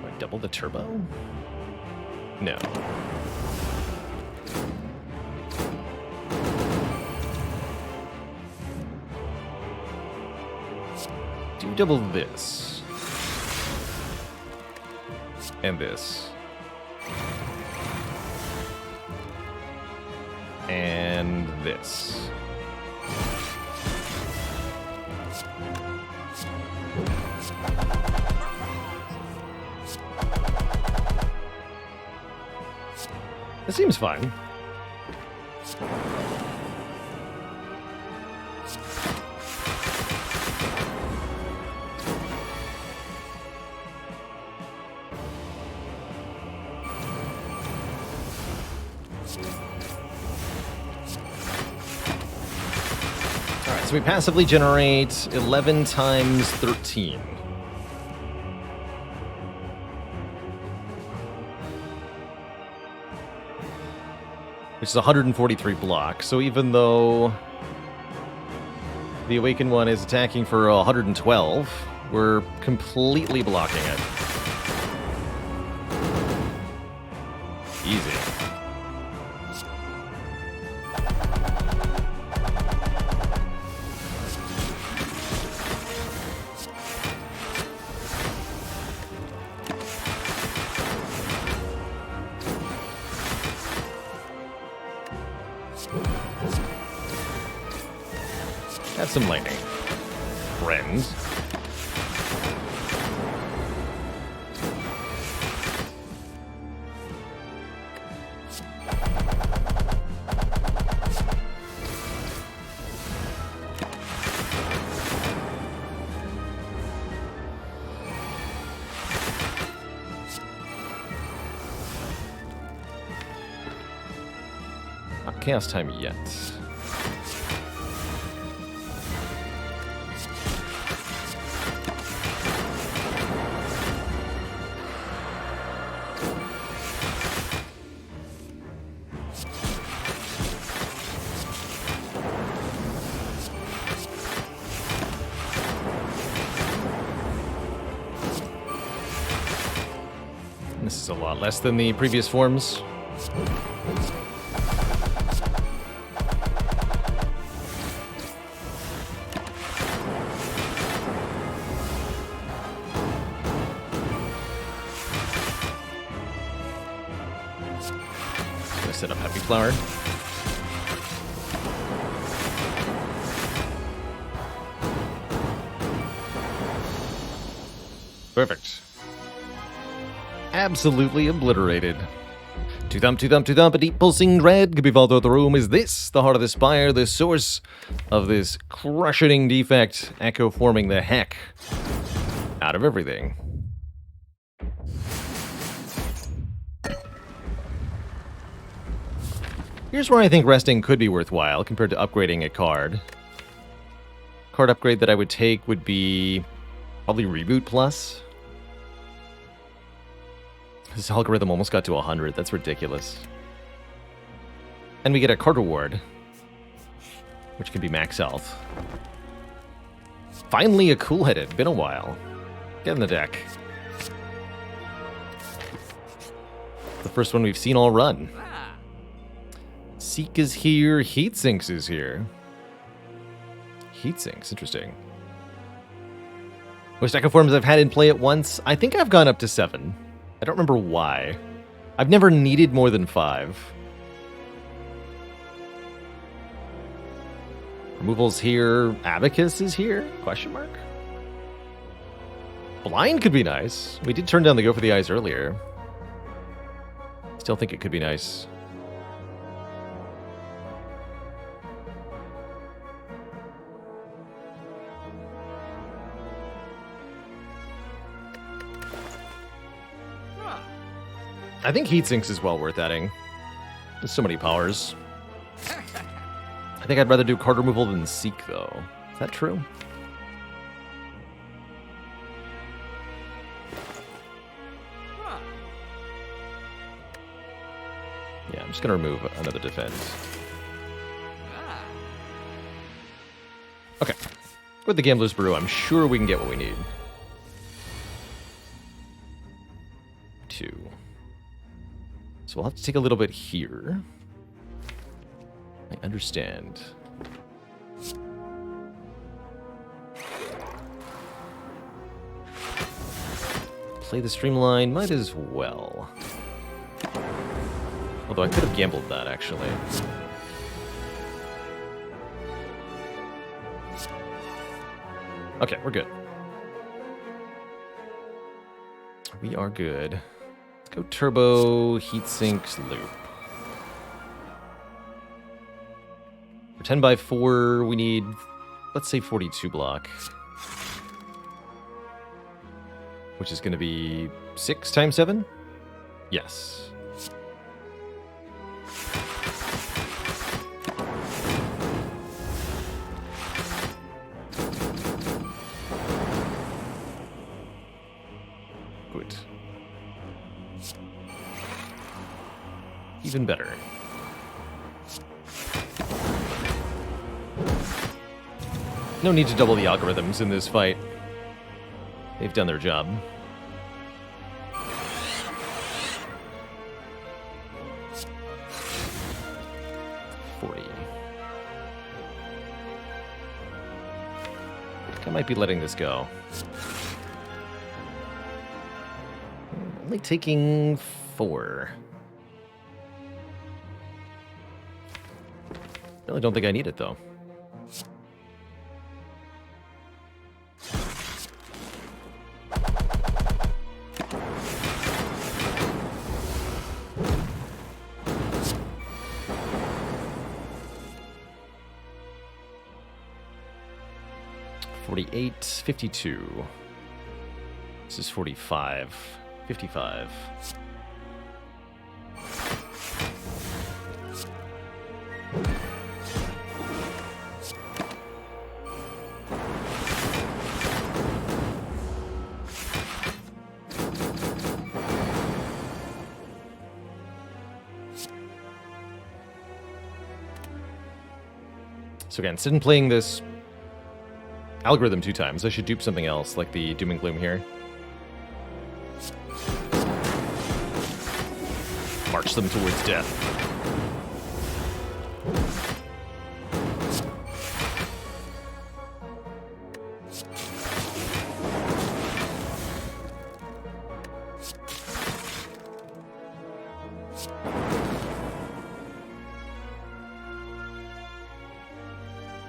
Do I double the turbo? No. Do double this. And this. And this. It seems fine. So we passively generate 11 times 13. Which is 143 block. So even though the Awakened one is attacking for 112, we're completely blocking it. Easy. Have some lightning. Friends. Not chaos time yet. This is a lot less than the previous forms. Gonna set up Happy Flower. Perfect. Absolutely obliterated. To thump, a deep pulsing dread could be felt throughout the room. Is this the heart of the Spire, the source of this crushing defect, echo forming the heck out of everything? Here's where I think resting could be worthwhile compared to upgrading a card. Card upgrade that I would take would be probably Reboot Plus. This algorithm almost got to 100. That's ridiculous. And we get a card reward, which can be max health. Finally a cool-headed. Been a while. Get in the deck. The first one we've seen all run. Seek is here. Heatsinks is here. Heatsinks, interesting. Most echo forms I've had in play at once. I think I've gone up to 7. I don't remember why. I've never needed more than 5. Removals here. Abacus is here? Question mark? Blind could be nice. We did turn down the Go for the Eyes earlier. Still think it could be nice. I think Heatsinks is well worth adding. There's so many powers. I think I'd rather do card removal than Seek, though. Is that true? Yeah, I'm just going to remove another defense. Okay. With the Gambler's Brew, I'm sure we can get what we need. 2. So we'll have to take a little bit here. I understand. Play the Streamline, might as well. Although I could have gambled that, actually. Okay, we're good. We are good. Go Turbo, Heatsinks, Loop. For 10 by 4, we need, let's say 42 block. Which is going to be 6 times 7? Yes. Good. Even better. No need to double the algorithms in this fight. They've done their job. I might be letting this go. Only taking 4. Really don't think I need it, though. $48, $52. This is $45, $55. So again, instead of playing this algorithm 2 times, I should dupe something else, like the Doom and Gloom here. march them towards death.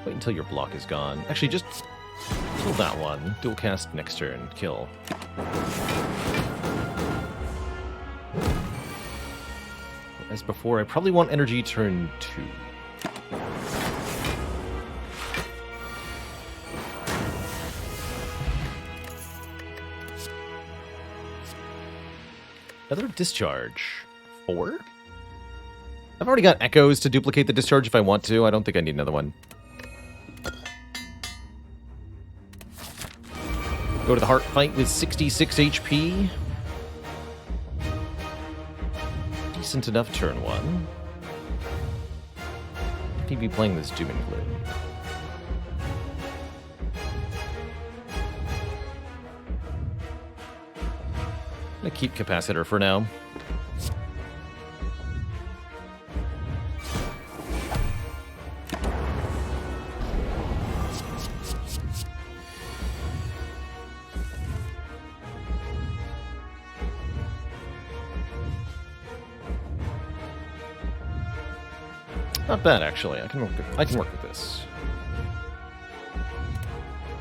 Wait until your block is gone. Actually, just kill that one. Dual cast next turn. Kill. As before, I probably want energy turn 2. Another discharge. 4? I've already got echoes to duplicate the discharge if I want to. I don't think I need another one. Go to the heart fight with 66 HP. Decent enough turn 1. He'd be playing this Doom and Gloom. I'm gonna keep Capacitor for now. Not bad, actually. I can work with this.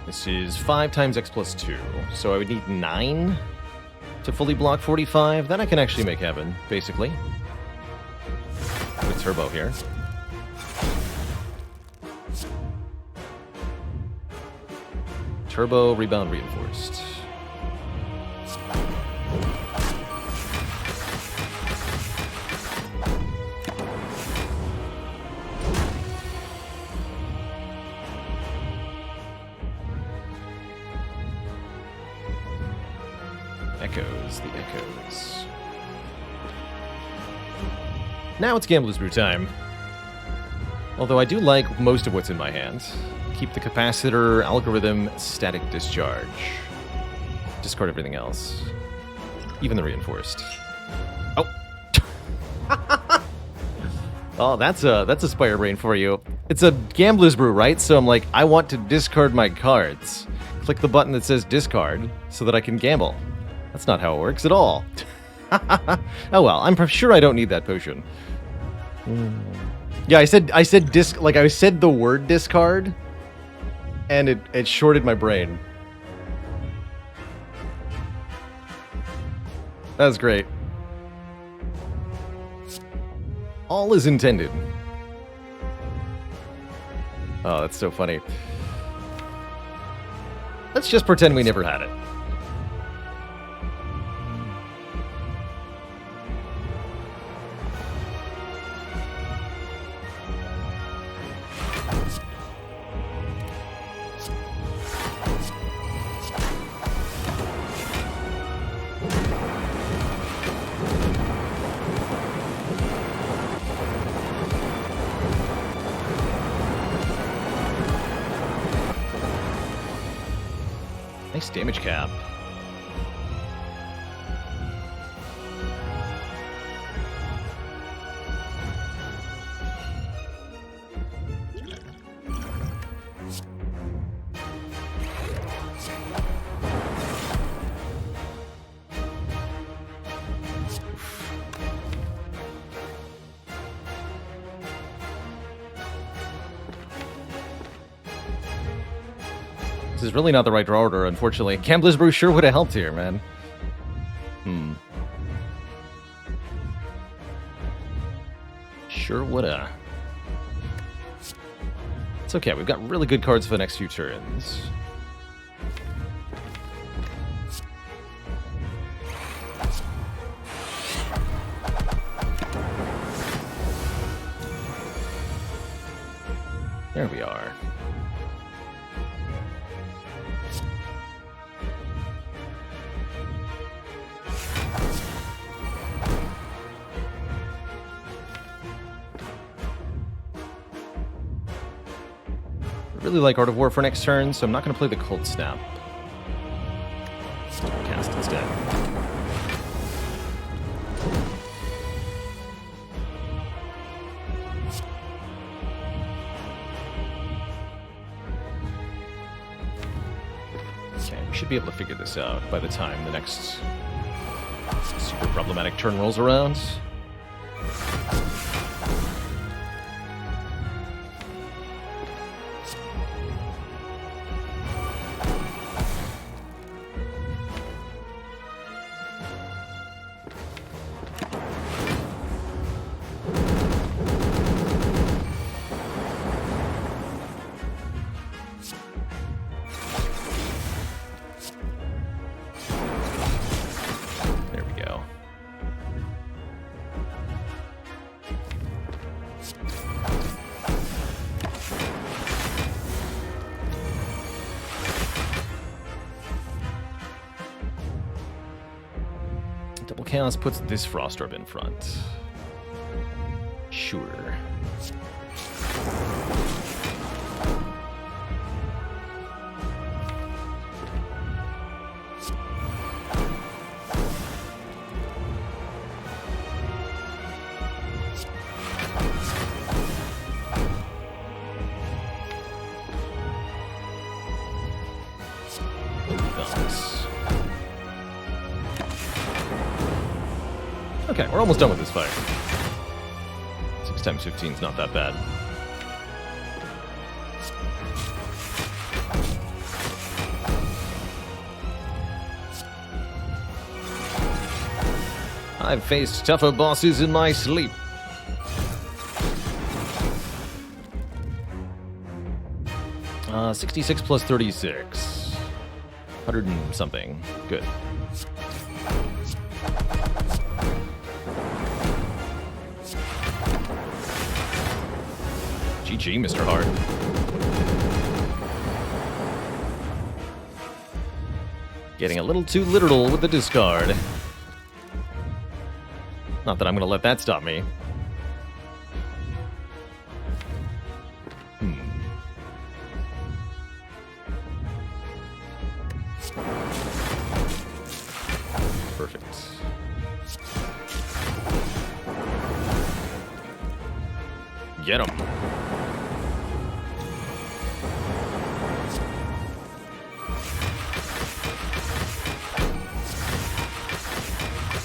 This is 5 times X plus 2, so I would need 9 to fully block 45. Then I can actually make heaven, basically. With turbo here. Turbo, rebound, reinforced. Echoes, the echoes. Now it's Gambler's Brew time. Although I do like most of what's in my hand. Keep the capacitor, algorithm, static discharge. Discard everything else. Even the reinforced. Oh! Oh, that's a Spire brain for you. It's a Gambler's Brew, right? So I'm like, I want to discard my cards. Click the button that says discard so that I can gamble. That's not how it works at all. Oh well, I'm sure I don't need that potion. Yeah, I said I said the word discard, and it shorted my brain. That was great. All is intended. Oh, that's so funny. Let's just pretend we never had it. Nice damage cap. This is really not the right draw order, unfortunately. Gambler's Brew sure would have helped here, man. Sure woulda. It's okay, we've got really good cards for the next few turns. There we are. I really like Art of War for next turn, so I'm not going to play the Cold Snap. Cast instead. should be able to figure this out by the time the next super problematic turn rolls around. Double Chaos puts this Frost Orb in front. Sure. Okay, we're almost done with this fight. 6 times 15 is not that bad. I've faced tougher bosses in my sleep. Uh, 66 plus 36. 100 and something. Good. GG, Mr. Hart. Getting a little too literal with the discard. Not that I'm going to let that stop me. Perfect. Get him.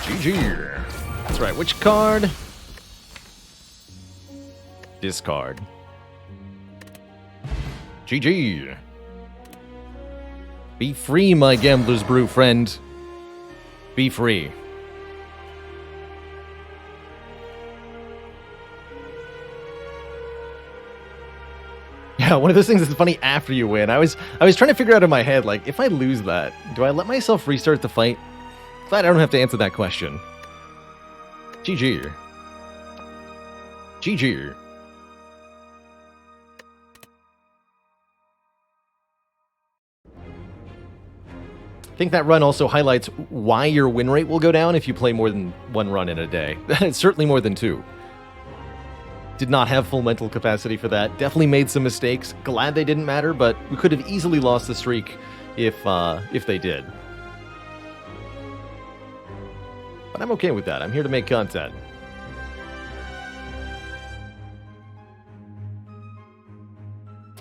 GG. That's right. Which card? Discard. GG. Be free, my Gambler's Brew friend. Be free. Yeah, one of those things that's funny after you win. I was trying to figure out in my head, like, if I lose that, do I let myself restart the fight? Glad I don't have to answer that question. GG. GG. I think that run also highlights why your win rate will go down if you play more than one run in a day. It's certainly more than two. Did not have full mental capacity for that. Definitely made some mistakes. Glad they didn't matter, but we could have easily lost the streak if they did. But I'm okay with that. I'm here to make content.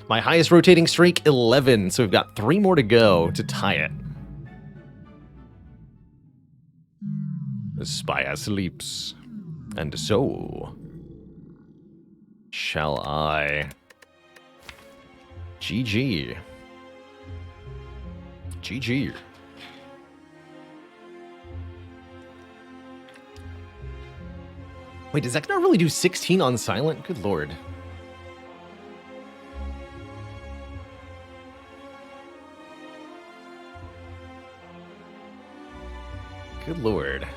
My highest rotating streak, 11, so we've got 3 more to go to tie it. The Spire sleeps, and so shall I. GG. GG. Wait, does that not really do 16 on silent? Good lord. Good lord.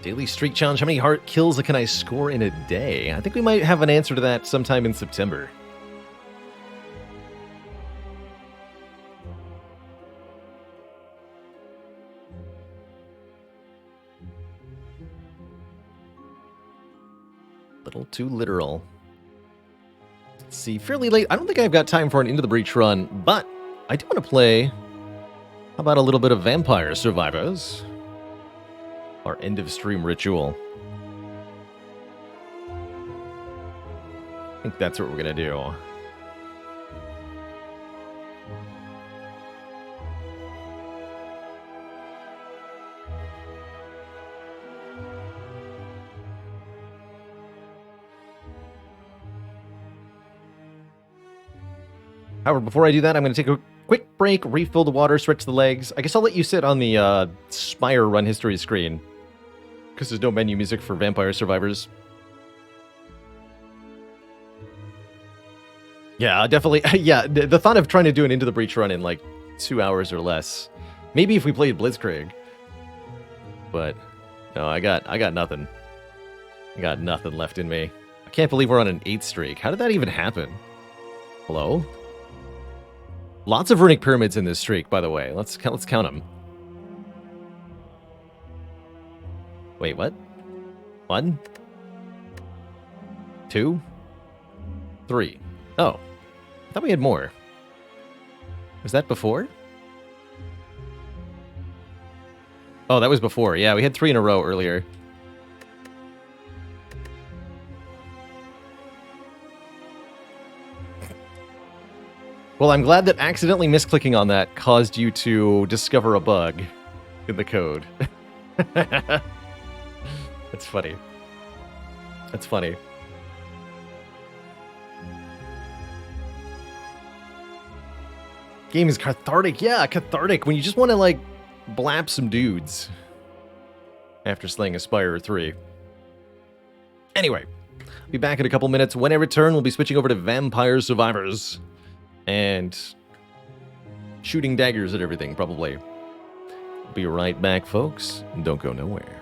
Daily streak challenge. How many heart kills can I score in a day? I think we might have an answer to that sometime in September. Little too literal. Let's see, fairly late. I don't think I've got time for an Into the Breach run, but I do want to play. How about a little bit of Vampire Survivors? Our end of stream ritual. I think that's what we're gonna do. However, before I do that, I'm going to take a quick break, refill the water, stretch the legs. I guess I'll let you sit on the Spire run history screen, because there's no menu music for Vampire Survivors. Yeah, definitely. Yeah, the thought of trying to do an Into the Breach run in like 2 hours or less. Maybe if we played Blitzkrieg. But no, I got nothing. I got nothing left in me. I can't believe we're on an 8th streak. How did that even happen? Hello? Lots of runic pyramids in this streak, by the way. Let's count them. Wait, what? 1, 2, 3. Oh, I thought we had more. Was that before? Oh, that was before. Yeah, we had 3 in a row earlier. Well, I'm glad that accidentally misclicking on that caused you to discover a bug in the code. That's funny. That's funny. Game is cathartic. Yeah, cathartic. When you just want to, like, blap some dudes after slaying a Spire 3. Anyway, I'll be back in a couple minutes. When I return, we'll be switching over to Vampire Survivors and shooting daggers at everything, probably. Be right back, folks. Don't go nowhere.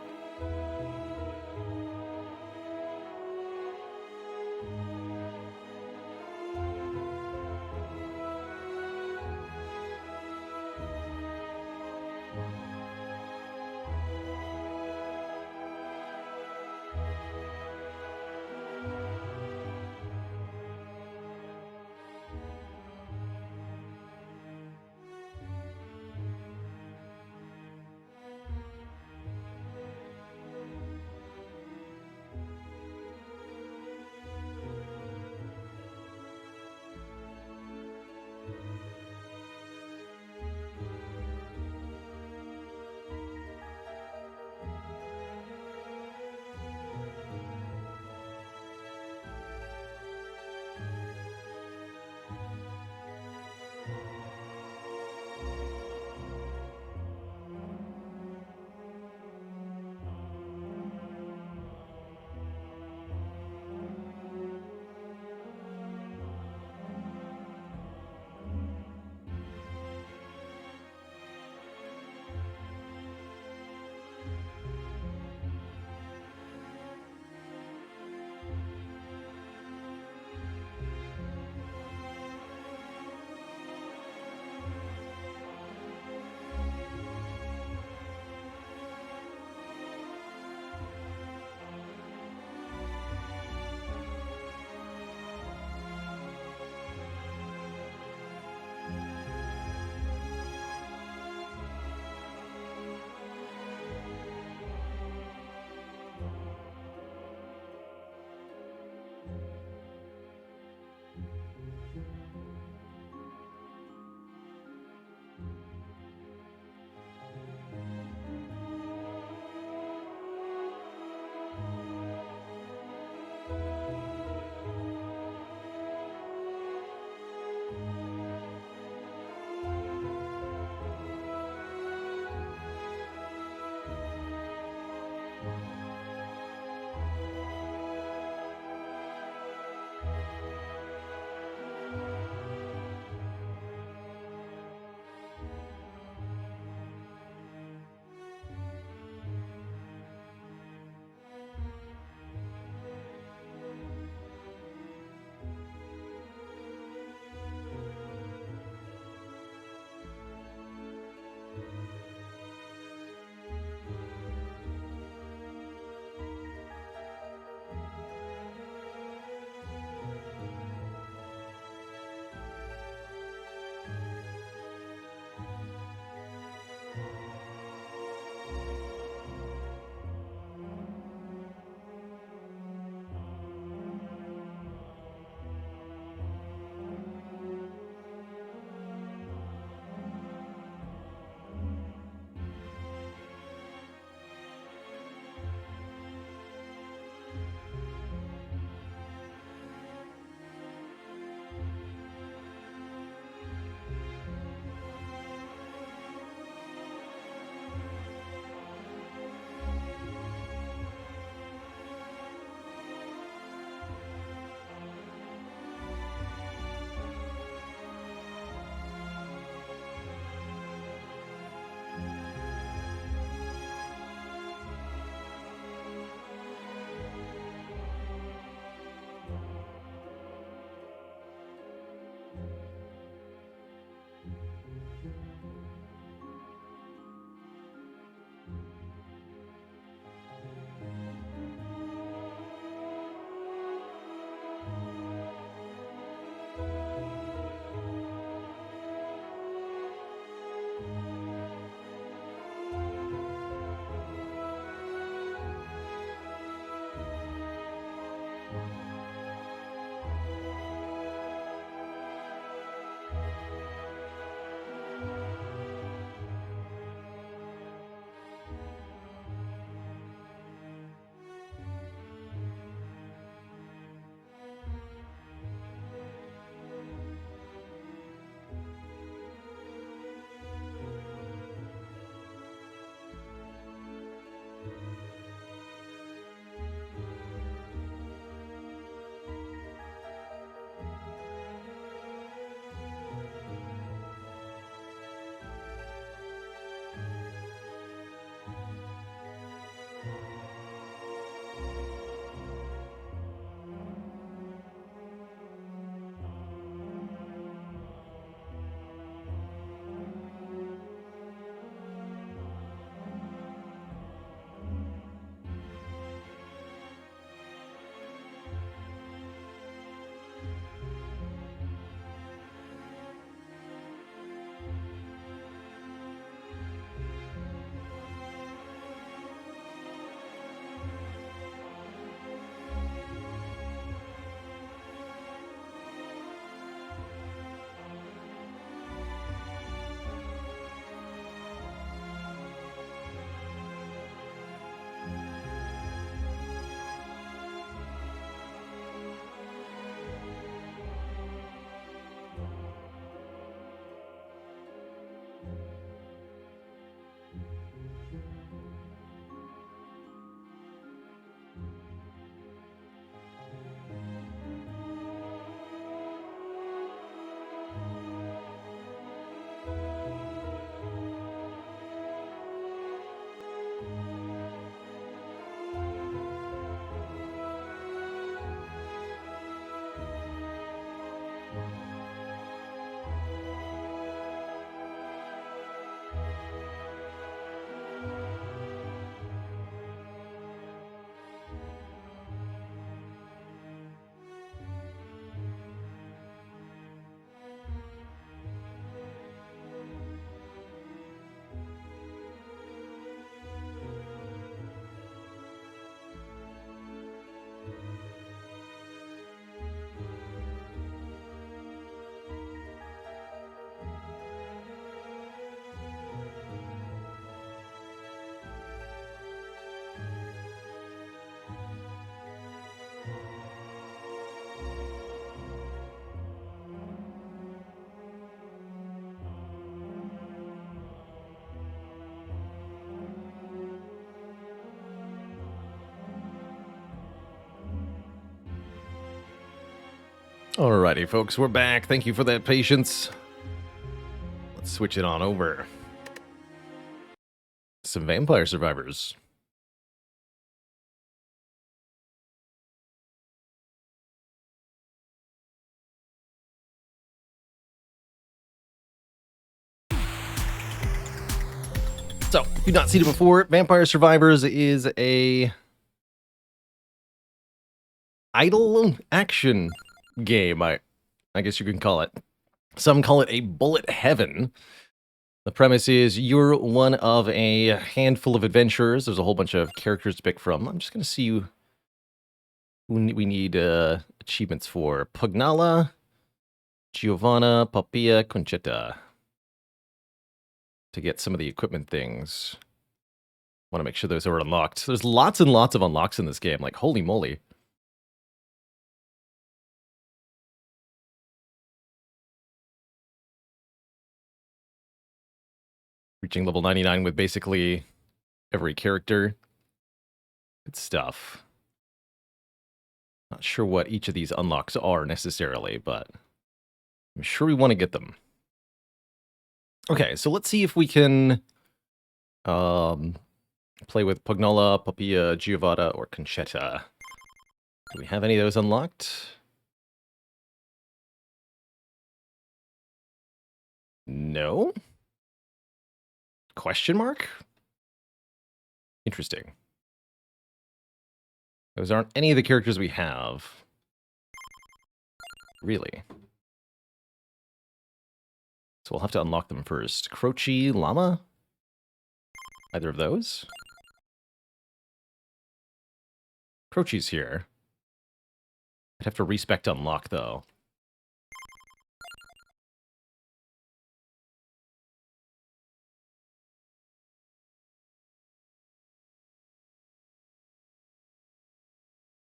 Alrighty, folks, we're back. Thank you for that patience. Let's switch it on over. Some Vampire Survivors. So, if you've not seen it before, Vampire Survivors is a idle action game, I guess you can call it. Some call it a bullet heaven. The premise is you're one of a handful of adventurers. There's a whole bunch of characters to pick from. I'm just going to see who we need achievements for. Pugnala, Giovanna, Papilla, Conchetta. To get some of the equipment things. Want to make sure those are unlocked. There's lots and lots of unlocks in this game. Like, holy moly. Reaching level 99 with basically every character. Good stuff. Not sure what each of these unlocks are necessarily, but I'm sure we want to get them. Okay, so let's see if we can play with Pugnala, Papilla, Giovanna, or Conchetta. Do we have any of those unlocked? No? Question mark? Interesting. Those aren't any of the characters we have. Really? So we'll have to unlock them first. Croce, Llama? Either of those? Croce's here. I'd have to respec to unlock, though.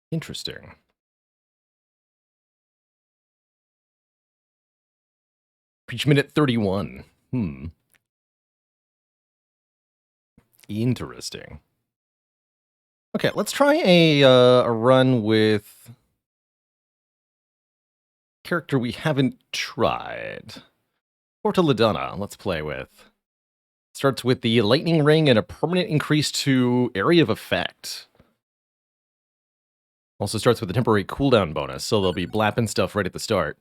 Interesting. Reach minute 31. Interesting. Okay, let's try a run with character we haven't tried. Porta Ladonna, let's play with. Starts with the lightning ring and a permanent increase to area of effect. Also starts with a temporary cooldown bonus, so they'll be blapping stuff right at the start.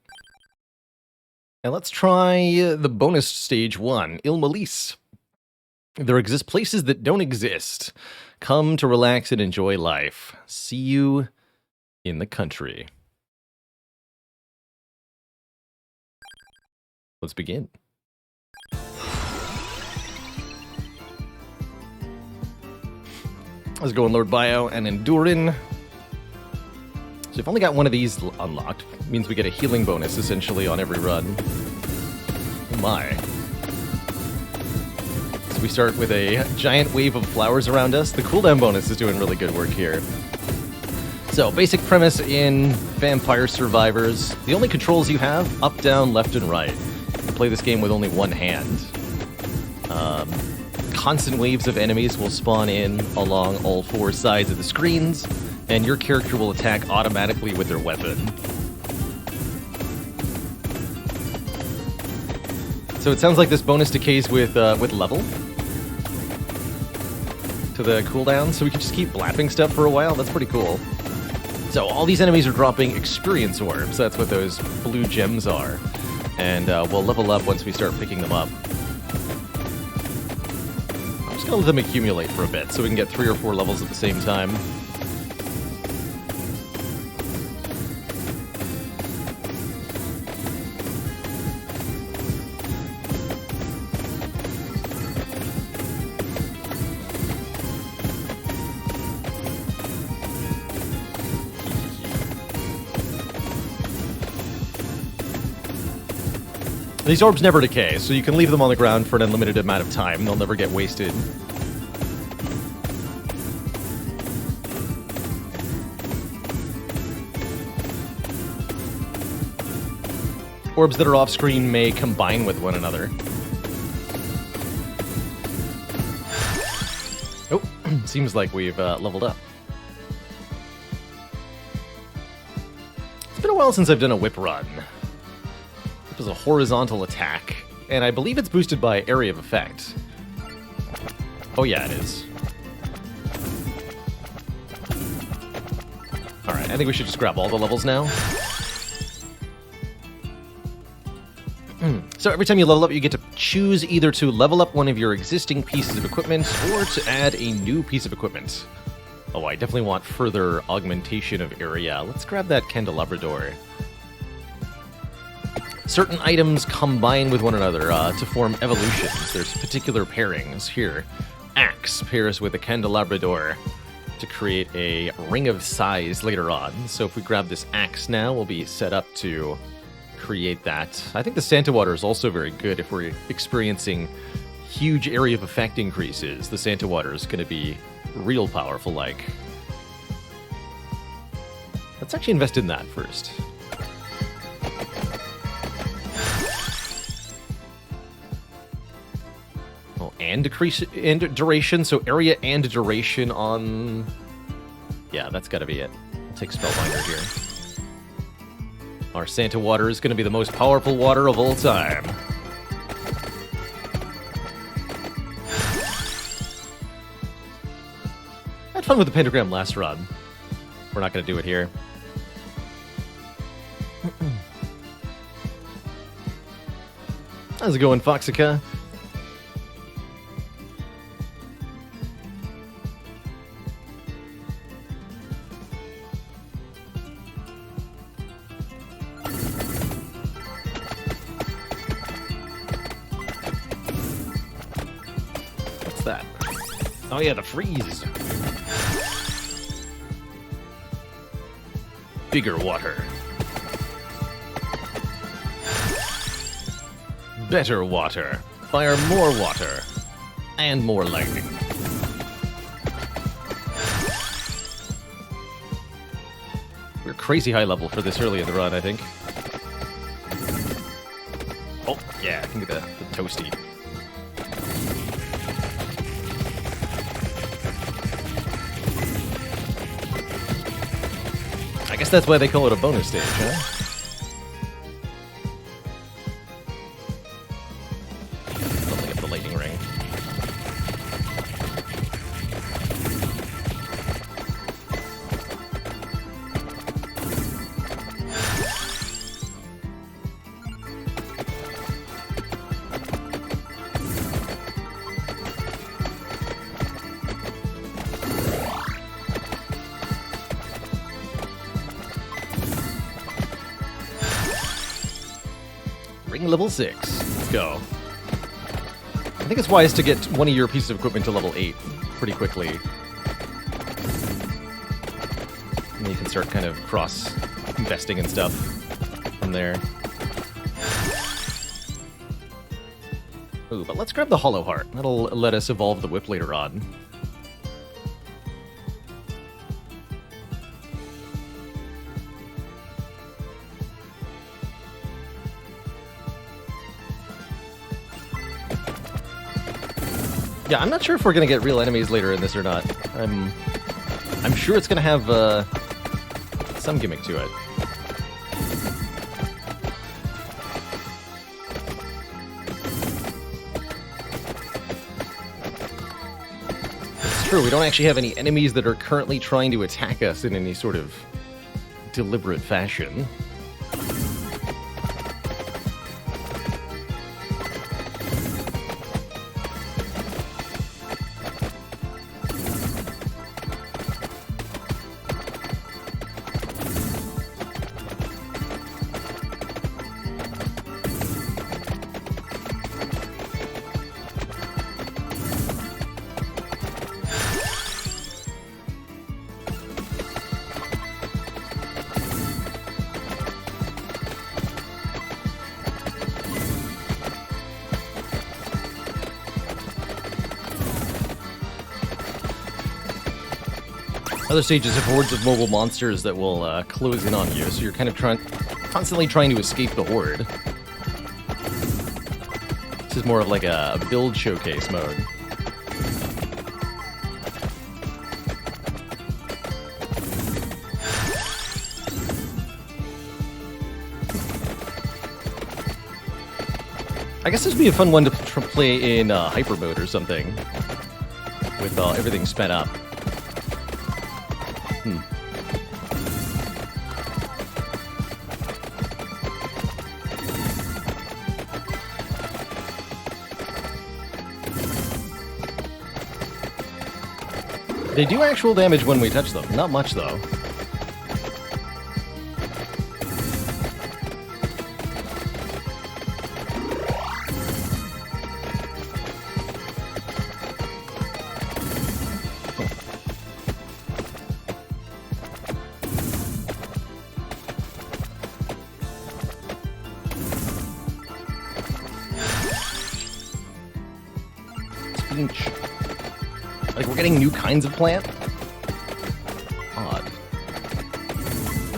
And let's try the bonus stage 1, Il Malise. There exist places that don't exist. Come to relax and enjoy life. See you in the country. Let's begin. Let's go on Lord Bio and Endurin. So I've only got one of these unlocked. It means we get a healing bonus, essentially, on every run. Oh my. So we start with a giant wave of flowers around us. The cooldown bonus is doing really good work here. So, basic premise in Vampire Survivors. The only controls you have, up, down, left, and right. You can play this game with only one hand. Constant waves of enemies will spawn in along all four sides of the screens, and your character will attack automatically with their weapon. So it sounds like this bonus decays with level to the cooldown, so we can just keep blapping stuff for a while. That's pretty cool. So all these enemies are dropping experience orbs. That's what those blue gems are. And we'll level up once we start picking them up. I'm just going to let them accumulate for a bit so we can get 3 or 4 levels at the same time. These orbs never decay, so you can leave them on the ground for an unlimited amount of time. They'll never get wasted. Orbs that are off-screen may combine with one another. Oh, seems like we've leveled up. It's been a a while since I've done a whip run. It was a horizontal attack, and I believe it's boosted by area of effect. Oh yeah, it is. Alright, I think we should just grab all the levels now. So every time you level up, you get to choose either to level up one of your existing pieces of equipment or to add a new piece of equipment. Oh, I definitely want further augmentation of area. Let's grab that candelabra door. Certain items combine with one another to form evolutions. There's particular pairings here. Axe pairs with a candelabra door to create a ring of size later on. So if we grab this axe now, we'll be set up to create that. I think the Santa Water is also very good if we're experiencing huge area of effect increases. The Santa Water is going to be real powerful like. Let's actually invest in that first. Oh, and decrease and duration, so area and duration on... Yeah, that's got to be it. I'll take Spellbinder here. Our Santa Water is going to be the most powerful water of all time. I had fun with the pentagram last run. We're not going to do it here. How's it going, Foxica? What's that? Oh yeah, the freeze. Bigger water. Better water. Fire more water. And more lightning. We're crazy high level for this early in the run, I think. Oh, yeah, I can get the toasty. I guess that's why they call it a bonus stage, huh? Building up the lightning ring. Ring level 6. Let's go. I think it's wise to get one of your pieces of equipment to level 8 pretty quickly. And then you can start kind of cross-investing and stuff from there. Ooh, but let's grab the Hollow Heart. That'll let us evolve the whip later on. Yeah, I'm not sure if we're gonna get real enemies later in this or not. I'm sure it's gonna have some gimmick to it. It's true, we don't actually have any enemies that are currently trying to attack us in any sort of deliberate fashion. Other stages have hordes of mobile monsters that will close in on you, so you're kind of constantly trying to escape the horde. This is more of like a build showcase mode. I guess this would be a fun one to play in hyper mode or something, with everything sped up. They do actual damage when we touch them. Not much, though. Speech. Like, we're getting new kinds of plant? Odd.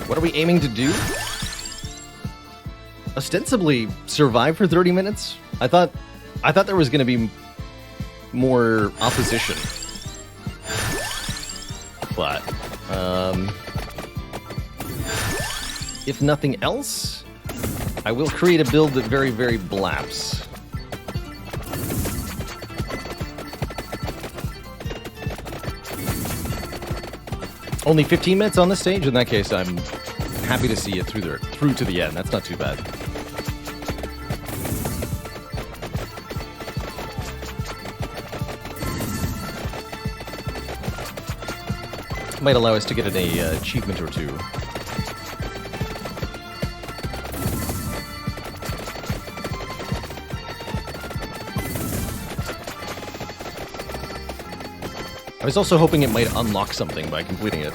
What are we aiming to do? Ostensibly, survive for 30 minutes? I thought there was going to be more opposition. But, if nothing else, I will create a build that very, very blaps. Only 15 minutes on this stage? In that case, I'm happy to see it through to the end. That's not too bad. Might allow us to get an achievement or two. I was also hoping it might unlock something by completing it.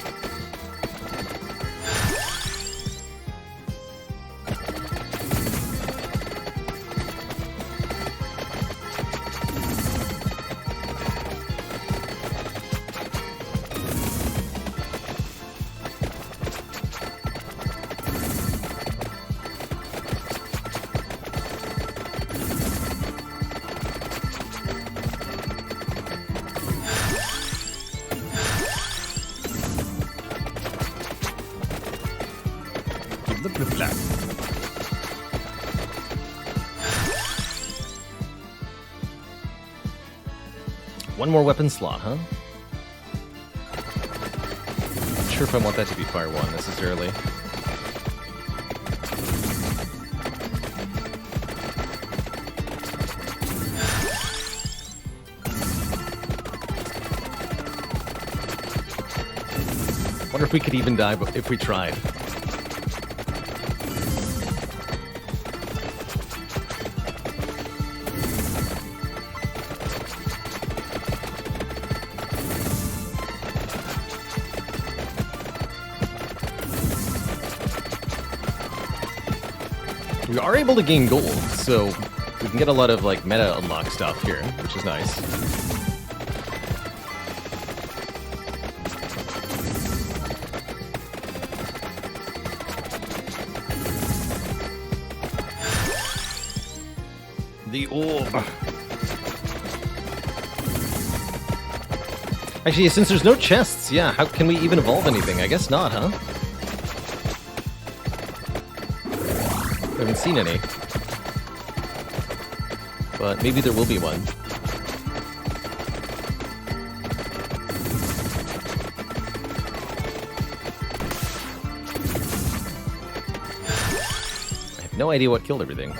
One more weapon slot, huh? Not sure if I want that to be Fire 1 necessarily. Wonder if we could even die if we tried. We are able to gain gold, so we can get a lot of like meta unlock stuff here, which is nice. The orb. Actually, since there's no chests, yeah, how can we even evolve anything? I guess not, huh? I haven't seen any. But maybe there will be one. I have no idea what killed everything.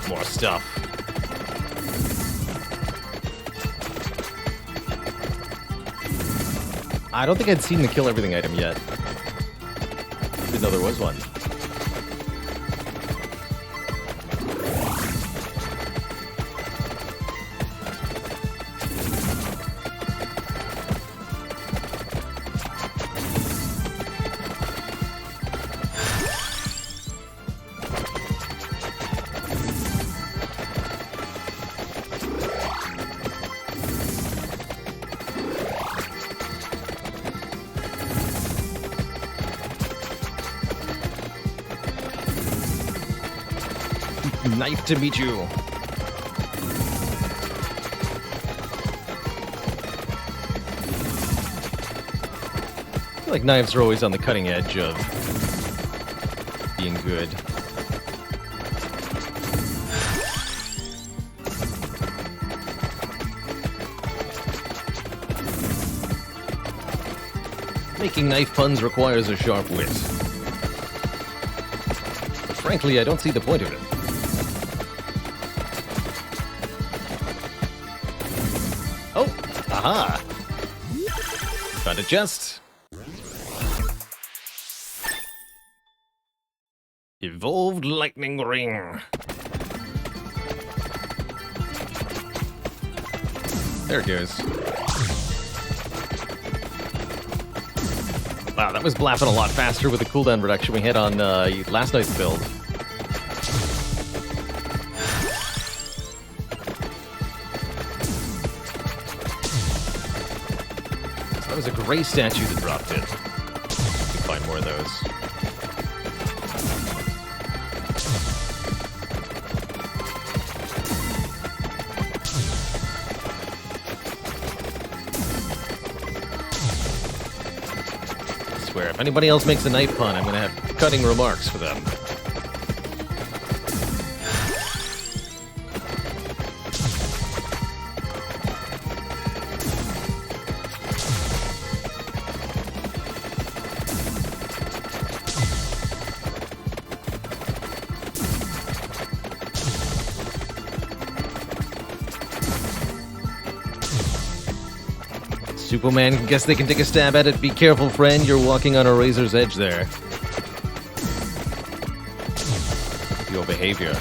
More stuff. I don't think I'd seen the kill everything item yet. Didn't know there was one. Knife to meet you. I feel like knives are always on the cutting edge of being good. Making knife puns requires a sharp wit. But frankly, I don't see the point of it. Oh, aha! Found a chest. Evolved lightning ring. There it goes. Wow, that was blapping a lot faster with the cooldown reduction we had on last night's build. So that was a gray statue that dropped it. We can find more of those. If anybody else makes a knife pun, I'm going to have cutting remarks for them. Superman, guess they can take a stab at it. Be careful, friend. You're walking on a razor's edge there. Your behavior.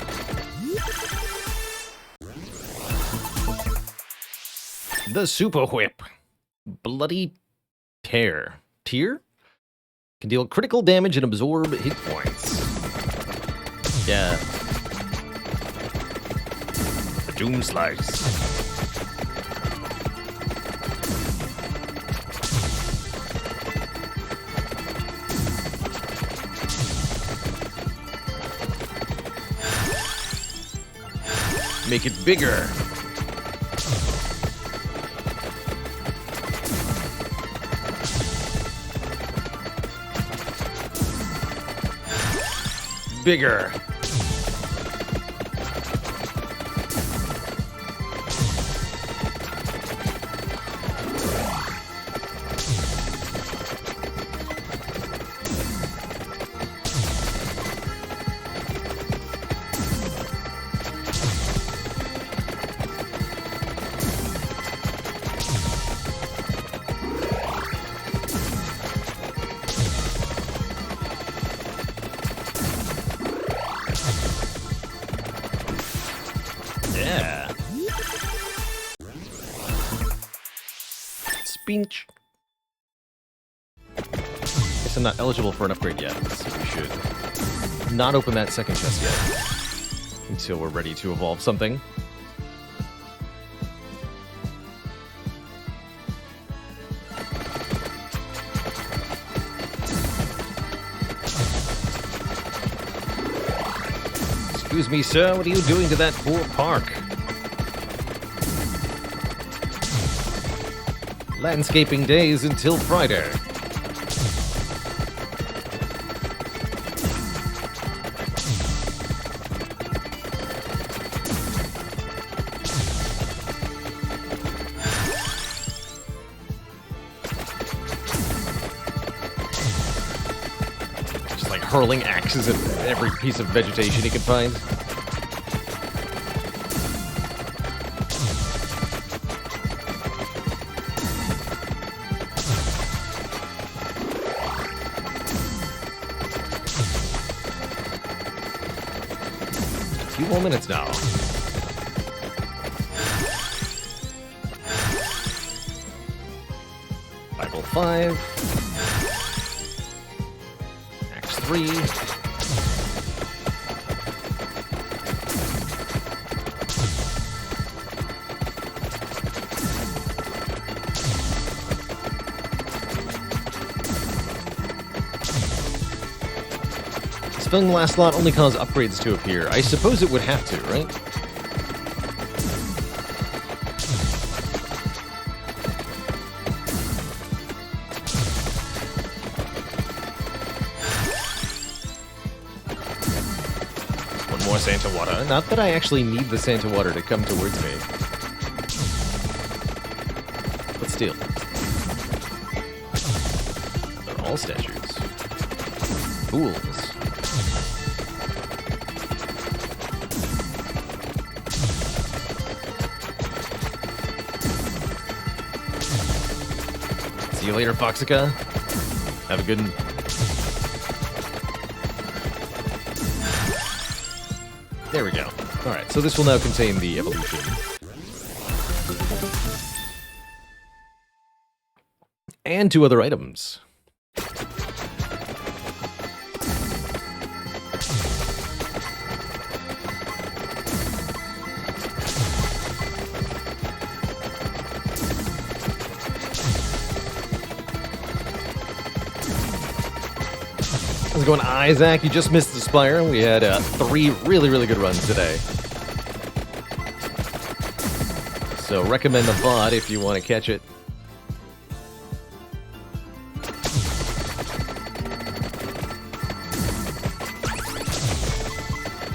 The Super Whip. Bloody Tear. Tear? Can deal critical damage and absorb hit points. Yeah. The Doom Slice. Make it bigger. Bigger. Yeah. Spinch. Guess I'm not eligible for an upgrade yet, so we should not open that second chest yet until we're ready to evolve something. Excuse me, sir, what are you doing to that poor park? Landscaping days until Friday. Just like hurling axes at every piece of vegetation he can find. A few more minutes now. Level 5. Axe 3. Filling the last slot only cause upgrades to appear. I suppose it would have to, right? One more Santa Water. Not that I actually need the Santa Water to come towards me. But still. They're all statues. Fools. See you later, Foxica. Have a good one. There we go. Alright, so this will now contain the evolution. And 2 other items. How's it going, Isaac? You just missed the Spire. We had 3 really, really good runs today. So recommend the VOD if you want to catch it.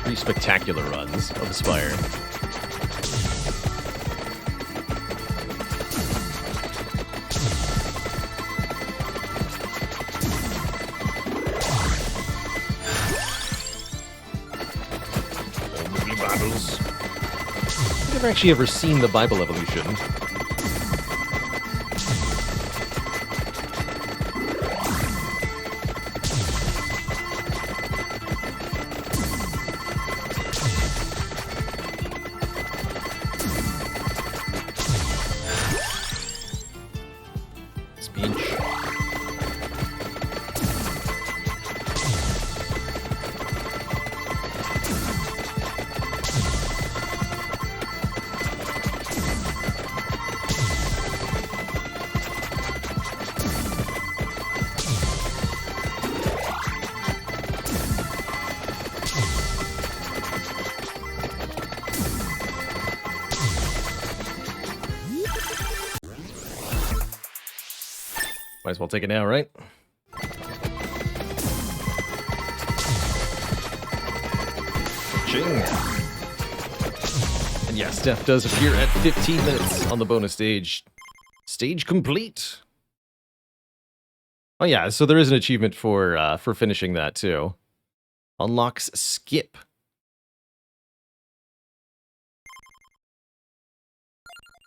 Three spectacular runs of Spire. I've never actually ever seen the Bible evolution. Speech. Might as well take it now, right? Ching. And yeah, Steph does appear at 15 minutes on the bonus stage. Stage complete. Oh yeah, so there is an achievement for finishing that too. Unlocks skip.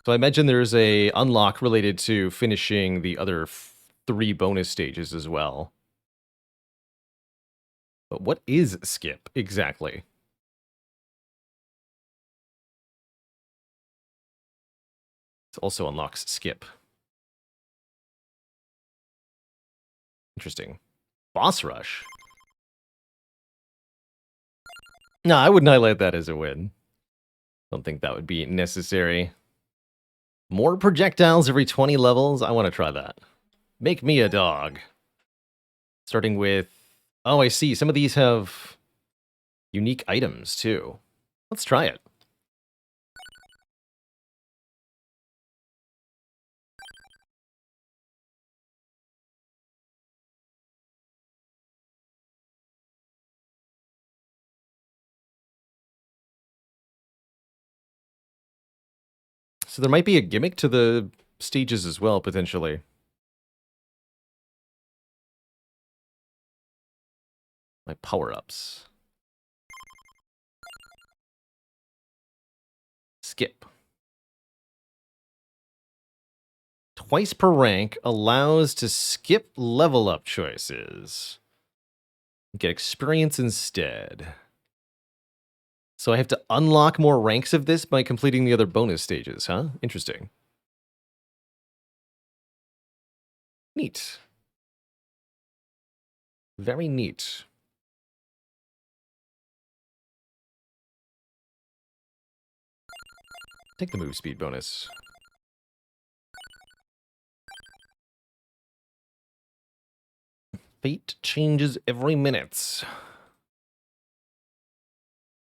So I imagine there's a unlock related to finishing the other 3 bonus stages as well. But what is skip exactly? It also unlocks skip. Interesting. Boss rush. No, I wouldn't highlight that as a win. Don't think that would be necessary. More projectiles every 20 levels? I want to try that. Make me a dog. Starting with... Oh, I see. Some of these have unique items, too. Let's try it. So there might be a gimmick to the stages as well, potentially. My power-ups. Skip. Twice per rank allows to skip level up choices. Get experience instead. So I have to unlock more ranks of this by completing the other bonus stages, huh? Interesting. Neat. Very neat. Take the move speed bonus. Fate changes every minute.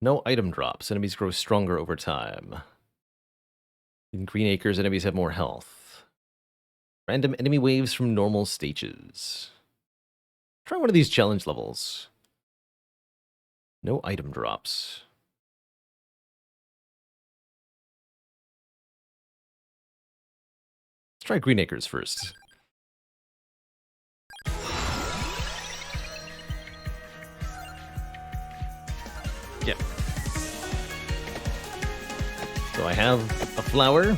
No item drops. Enemies grow stronger over time. In Green Acres, enemies have more health. Random enemy waves from normal stages. Try one of these challenge levels. No item drops. Let's try Green Acres first. Yeah. So I have a flower.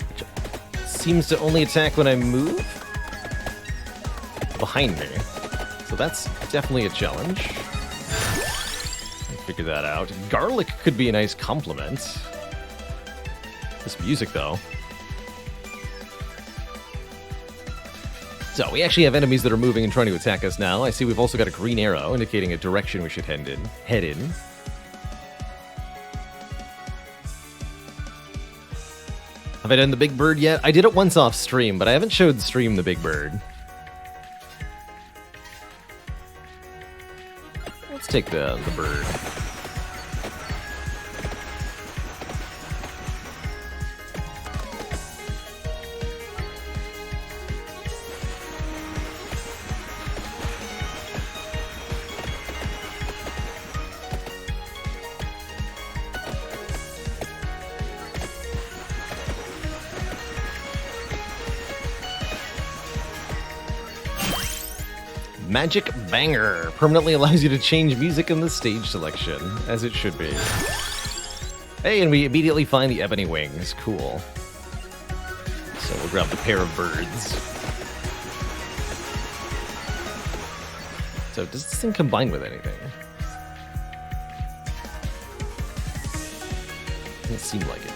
Which seems to only attack when I move behind me. So that's definitely a challenge. Figure that out. Garlic could be a nice compliment. This music, though. So, we actually have enemies that are moving and trying to attack us now. I see we've also got a green arrow indicating a direction we should head in. Have I done the big bird yet? I did it once off stream, but I haven't showed stream the big bird. Let's take the bird. Magic Banger permanently allows you to change music in the stage selection, as it should be. Hey, and we immediately find the ebony wings. Cool. So we'll grab the pair of birds. So does this thing combine with anything? Doesn't seem like it.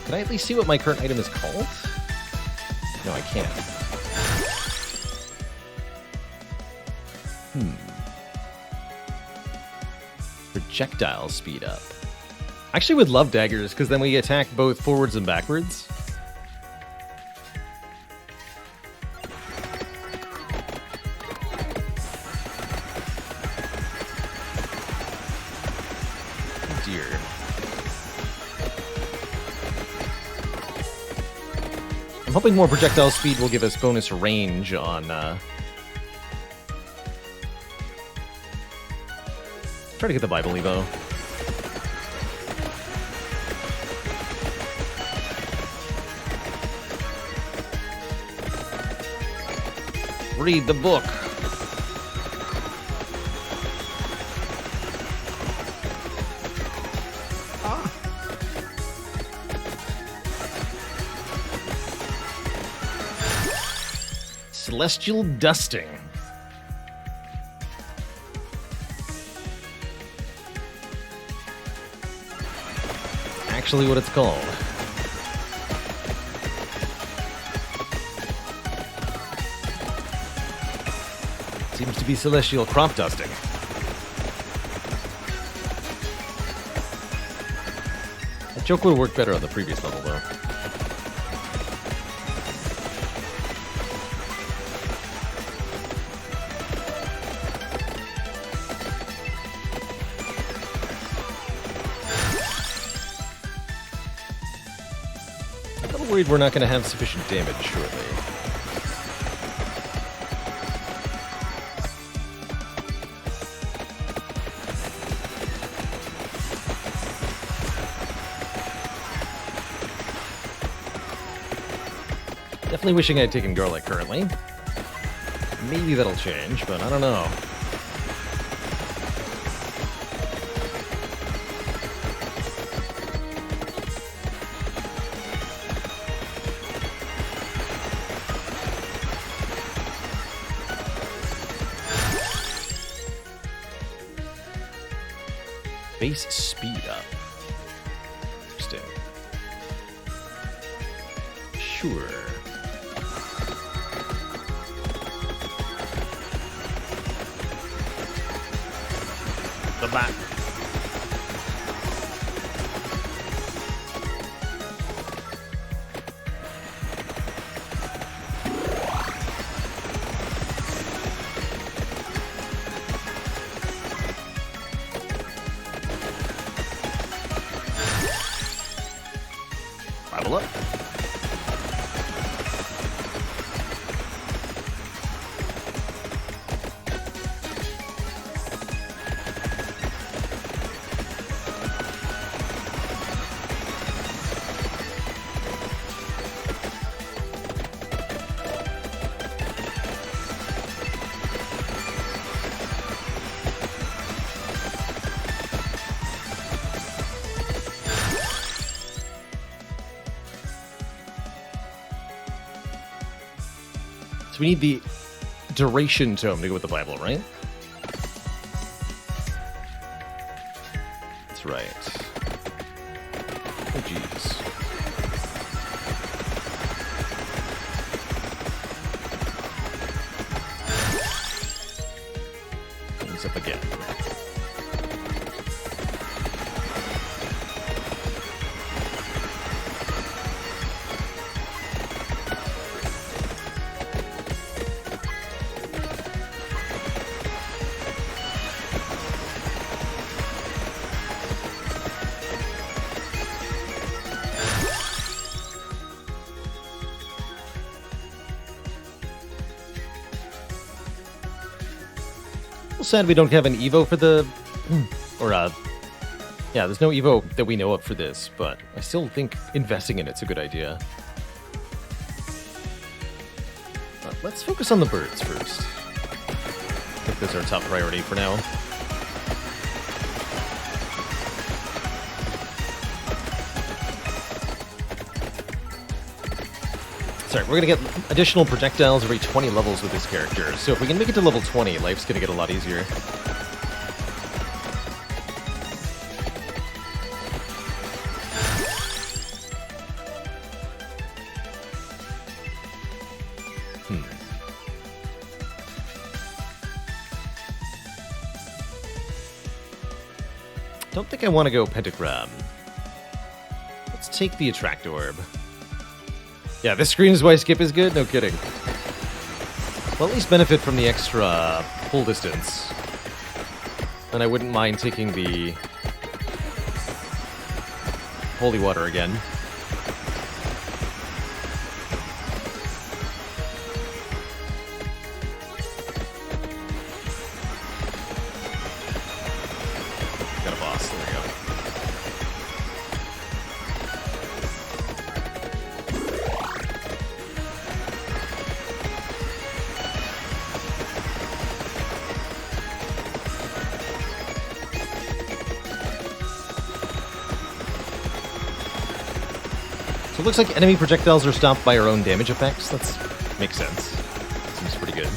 Can I at least see what my current item is called? No, I can't. Projectile speed up. I actually would love daggers, because then we attack both forwards and backwards. Oh dear. I'm hoping more projectile speed will give us bonus range on, Try to get the Bible Evo. Read the book. Celestial Dusting. Actually what it's called. Seems to be Celestial Crop Dusting. That joke would have worked better on the previous level, though. Worried we're not going to have sufficient damage shortly. Definitely wishing I'd taken garlic currently. Maybe that'll change, but I don't know. base speed up. Interesting. Sure. The back. Level up. So we need the duration tome to go with the Bible, right? That's right. Oh, jeez. Things up again. Sad we don't have an Evo for the... yeah, there's no Evo that we know of for this, but I still think investing in it's a good idea. Let's focus on the birds first. I think those are our top priority for now. Sorry, we're going to get additional projectiles every 20 levels with this character, so if we can make it to level 20, life's going to get a lot easier. Don't think I want to go pentagram. Let's take the attract orb. Yeah, this screen is why skip is good? No kidding. Well, at least benefit from the extra pull distance. And I wouldn't mind taking the holy water again. Got a boss, there we go. So it looks like enemy projectiles are stopped by our own damage effects. That makes sense. Seems pretty good.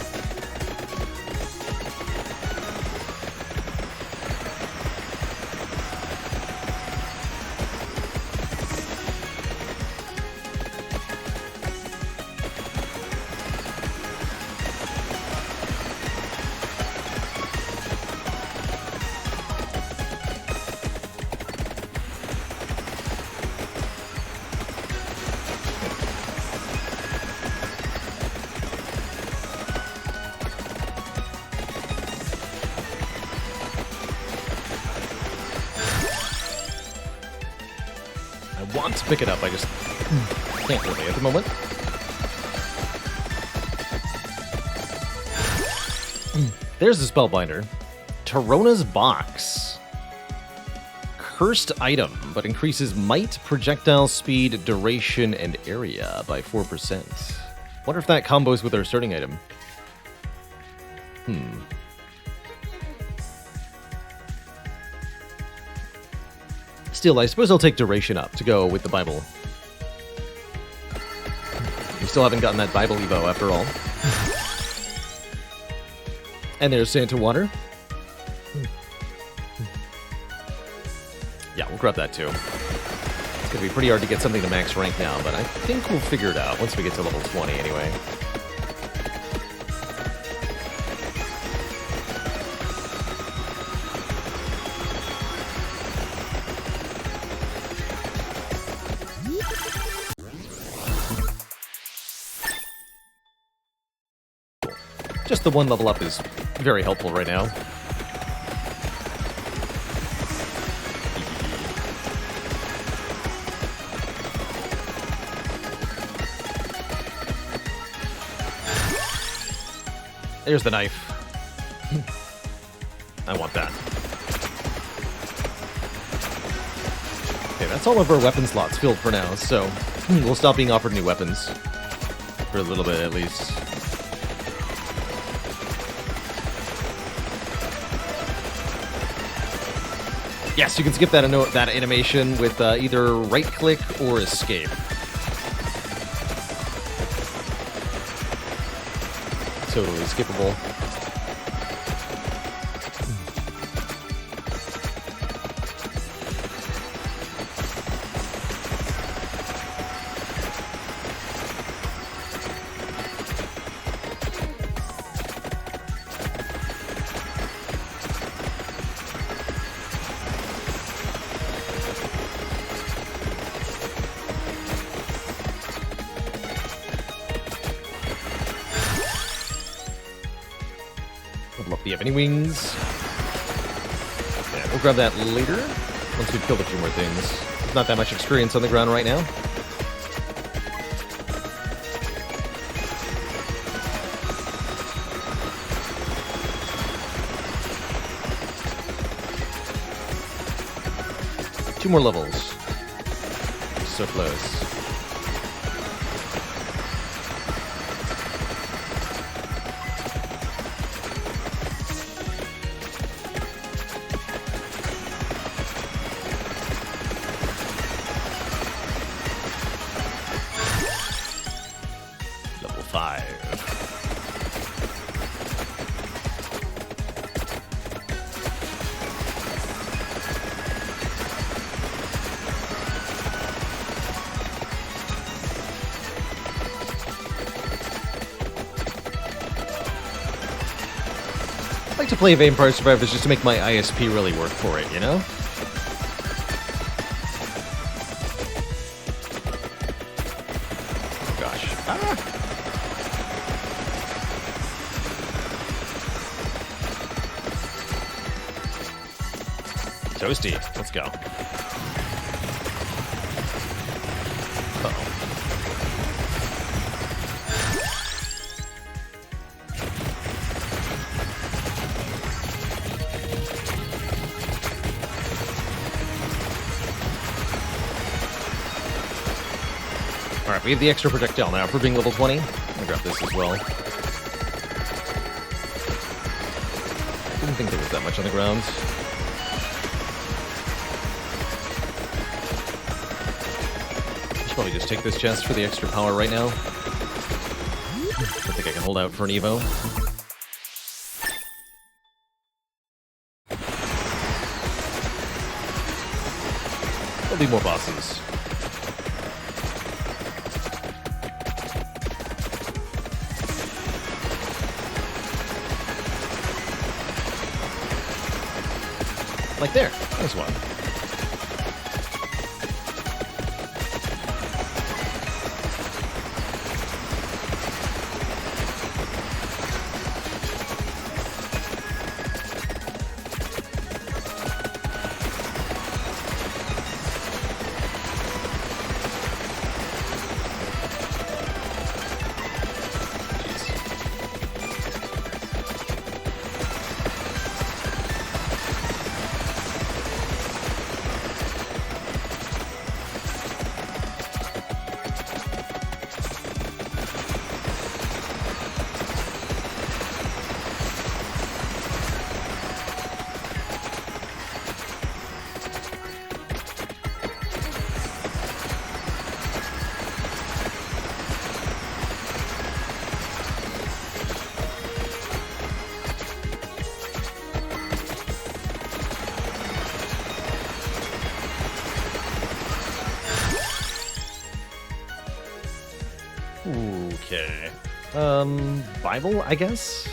I want to pick it up, I just can't really at the moment. There's the Spellbinder. Tarona's Box. Cursed item, but increases might, projectile speed, duration, and area by 4%. Wonder if that combos with our starting item. Still, I suppose I'll take duration up to go with the Bible. We still haven't gotten that Bible Evo after all. And there's Santa Water. Yeah, we'll grab that too. It's going to be pretty hard to get something to max rank now, but I think we'll figure it out once we get to level 20 anyway. Just the one level up is very helpful right now. There's the knife. I want that. Okay, that's all of our weapon slots filled for now, so we'll stop being offered new weapons. For a little bit, at least. Yes, you can skip that animation with either right-click or escape. Totally skippable. Do you have any wings? Yeah, we'll grab that later, once we've killed a few more things. There's not that much experience on the ground right now. Two more levels. So close. Level 5. I like to play Vampire Survivors just to make my ISP really work for it, you know? Oh gosh. Ah! Toasty. Let's go. Uh-oh. Alright, we have the extra projectile now for being level 20. I'm gonna grab this as well. Didn't think there was that much on the ground. Should probably just take this chest for the extra power right now. I think I can hold out for an Evo. There'll be more bosses. Like there. There's one. Okay. Bible, I guess?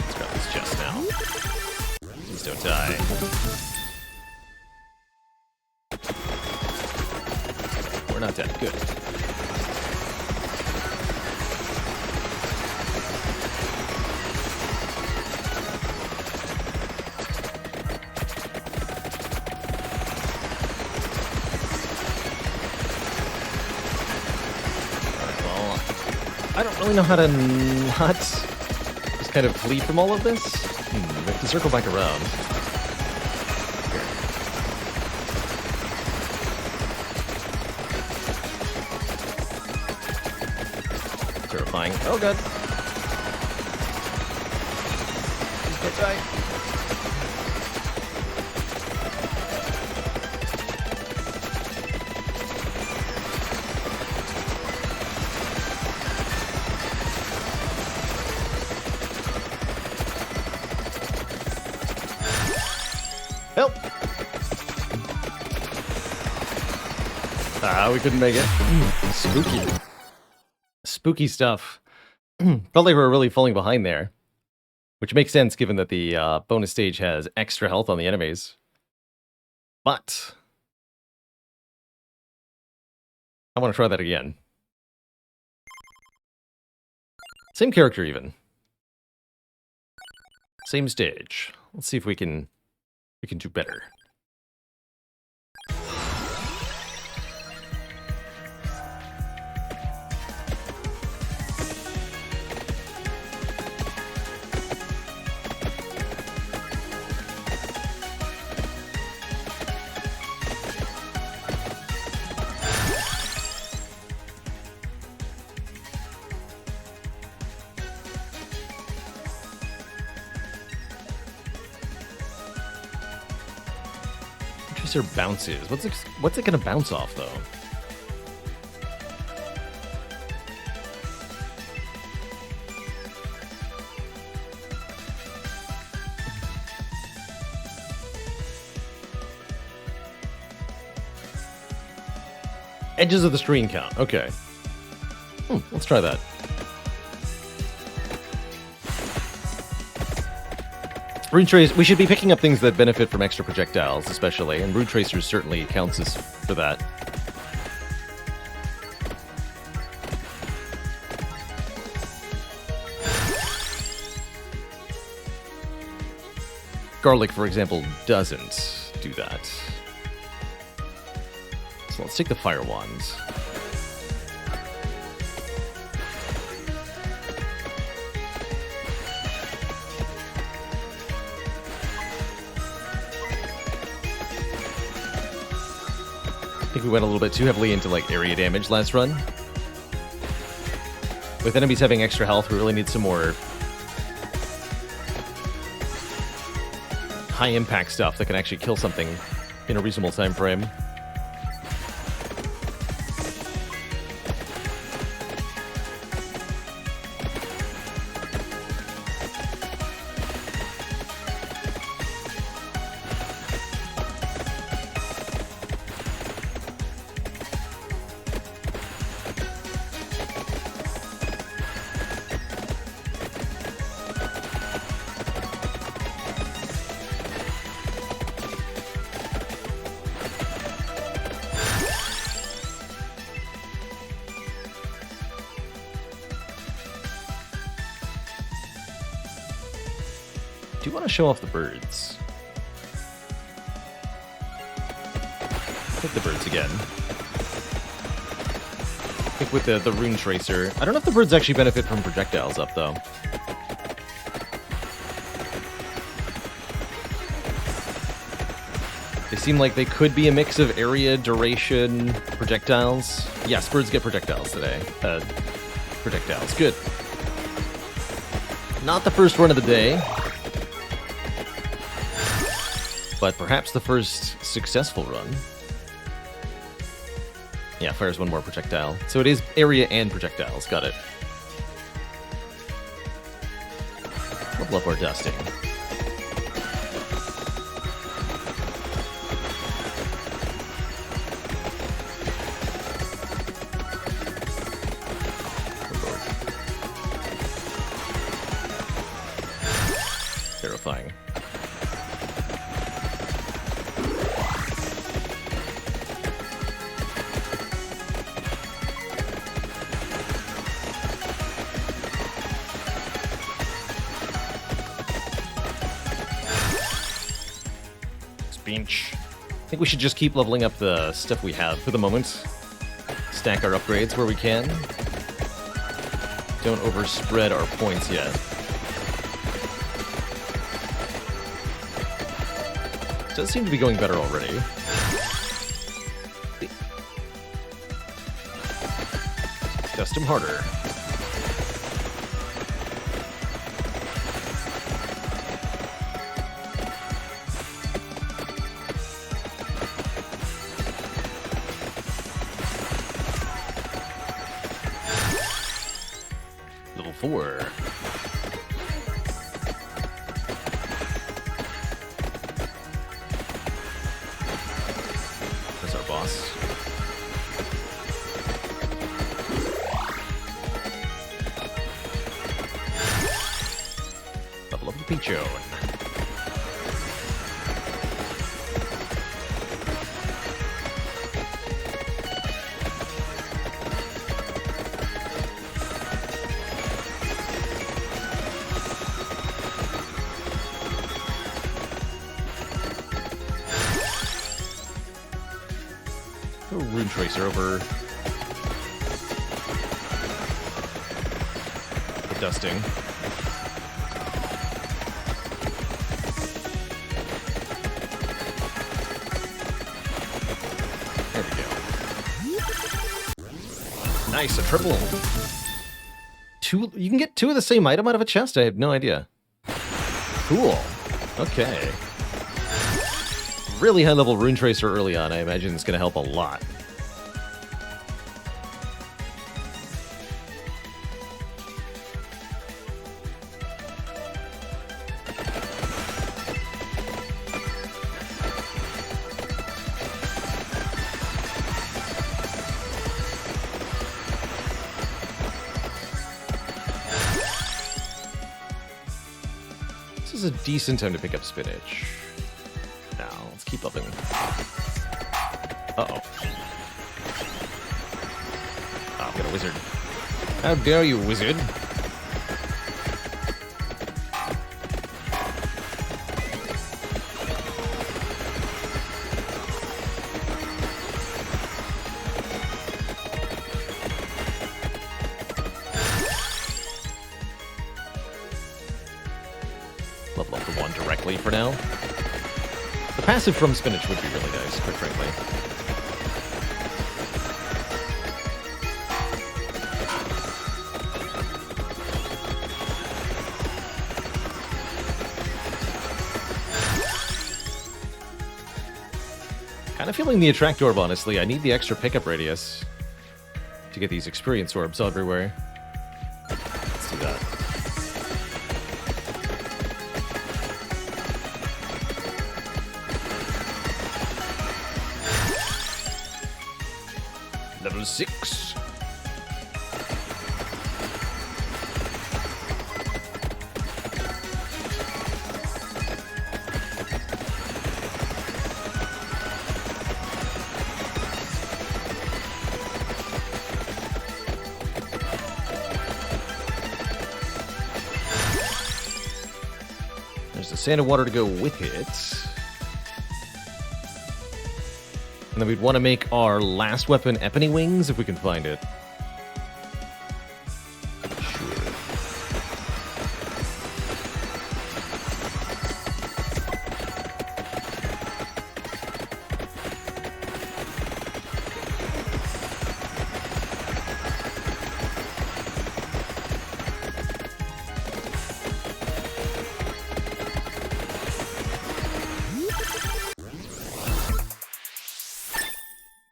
Let's grab this chest now. Please don't die. We're not dead. Good. I don't really know how to not just kind of flee from all of this. We have to circle back around. Here. Terrifying. Oh, God. Please don't die. Help! Ah, we couldn't make it. Spooky. Spooky stuff. Felt like we were really falling behind there. Which makes sense given that the bonus stage has extra health on the enemies. But I want to try that again. Same character even. Same stage. Let's see if we can do better. Tracer bounces. What's it gonna bounce off though? Edges of the screen count. Okay. Let's try that. Rune Trace, we should be picking up things that benefit from extra projectiles, especially, and Rune Tracers certainly counts as for that. Garlic, for example, doesn't do that. So let's take the fire wands. I think we went a little bit too heavily into like area damage last run. With enemies having extra health, we really need some more high impact stuff that can actually kill something in a reasonable time frame. Do you want to show off the birds? Take the birds again. I think with the Rune Tracer. I don't know if the birds actually benefit from projectiles up, though. They seem like they could be a mix of area, duration, projectiles. Yes, birds get projectiles today. Projectiles. Good. Not the first run of the day. But perhaps the first successful run. Yeah, fires one more projectile. So it is area and projectiles. Got it. Level up our dusting. satisfying. Bench. I think we should just keep leveling up the stuff we have for the moment. Stack our upgrades where we can. Don't overspread our points yet. It does seem to be going better already. Test him harder. Level 4. There's our boss. Level up the Peachone. Rune Tracer over the dusting. There we go. Nice, a triple. You can get 2 of the same item out of a chest? I have no idea. Cool. Okay. Really high level Rune Tracer early on, I imagine it's going to help a lot. This is a decent time to pick up spinach. Let's keep upping. Uh-oh. Oh, I've got a wizard. How dare you, wizard? Level up the one directly for now. The passive from spinach would be really nice, quite frankly. Kind of feeling the attract orb, honestly. I need the extra pickup radius to get these experience orbs everywhere. Let's do that. Level 6. There's the sand and water to go with it. And then we'd want to make our last weapon Ebony Wings if we can find it. Sure.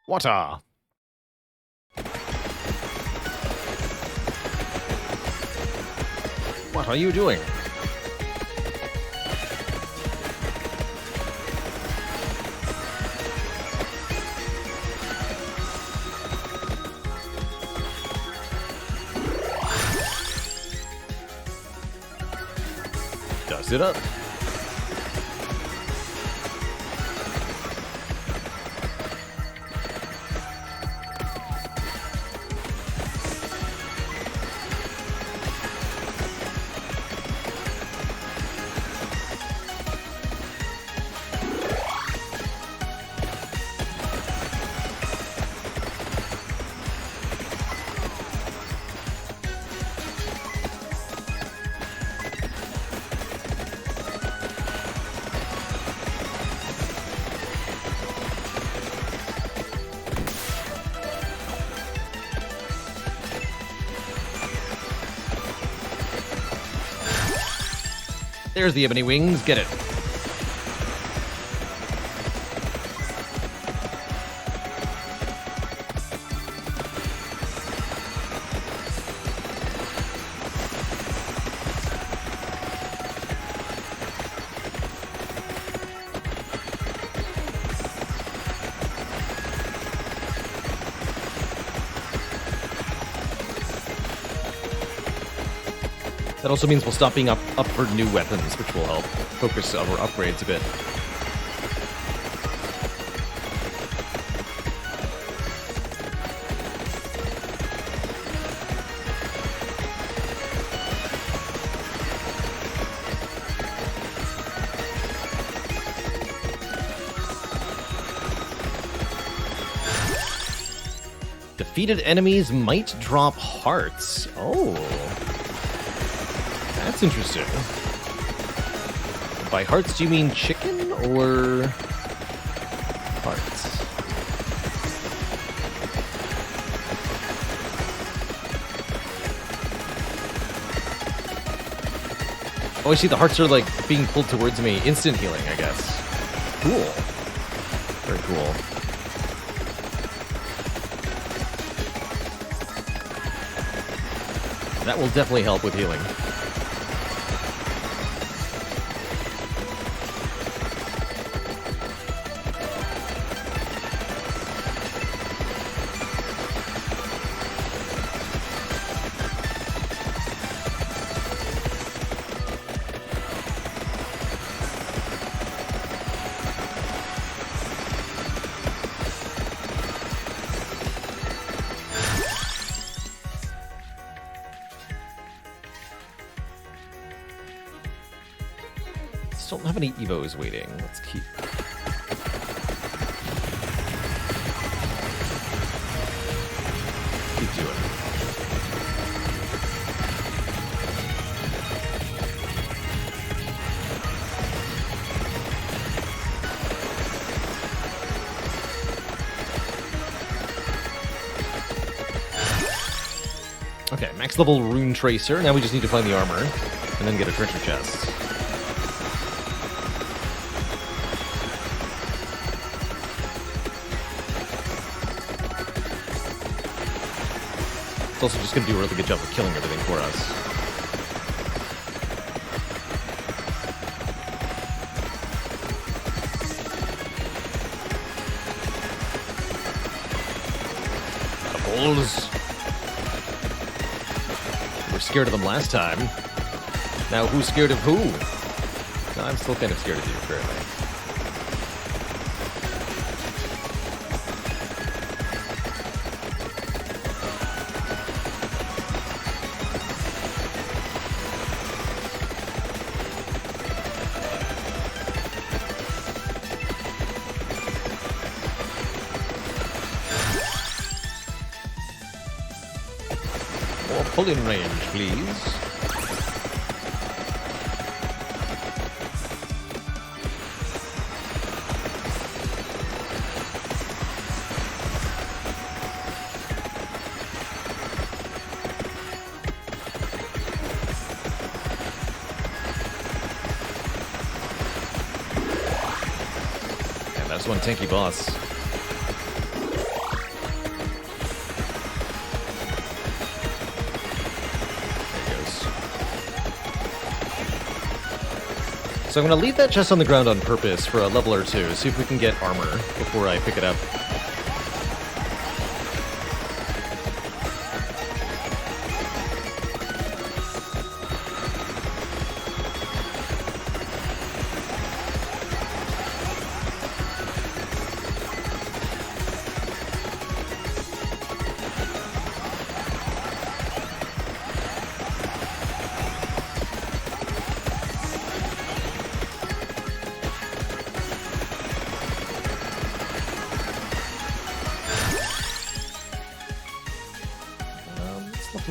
Water. What are you doing? Dust it up. There's the ebony wings. Get it. That also means we'll stop being up for new weapons, which will help focus our upgrades a bit. Defeated enemies might drop hearts. Oh. That's interesting. By hearts, do you mean chicken or hearts? Oh, I see the hearts are like being pulled towards me. Instant healing, I guess. Cool. Very cool. That will definitely help with healing. Don't have any Evos waiting. Let's keep doing it. Okay, max level rune tracer. Now we just need to find the armor and then get a treasure chest. It's also just going to do a really good job of killing everything for us. Bulls. We were scared of them last time. Now who's scared of who? No, I'm still kind of scared of you, apparently. Pull-in range, please. And that's one tanky boss. So I'm going to leave that chest on the ground on purpose for a level or two, see if we can get armor before I pick it up.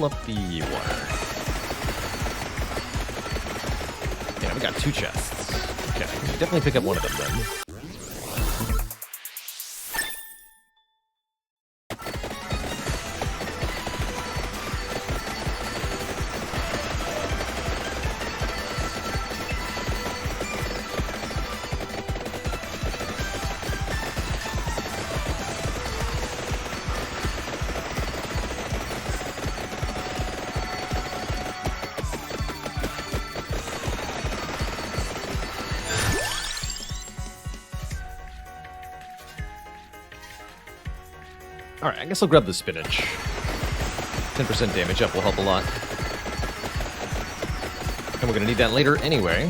Up the water. Yeah, we got 2 chests. Okay, definitely pick up one of them then. Alright, I guess I'll grab the spinach. 10% damage up will help a lot. And we're gonna need that later anyway.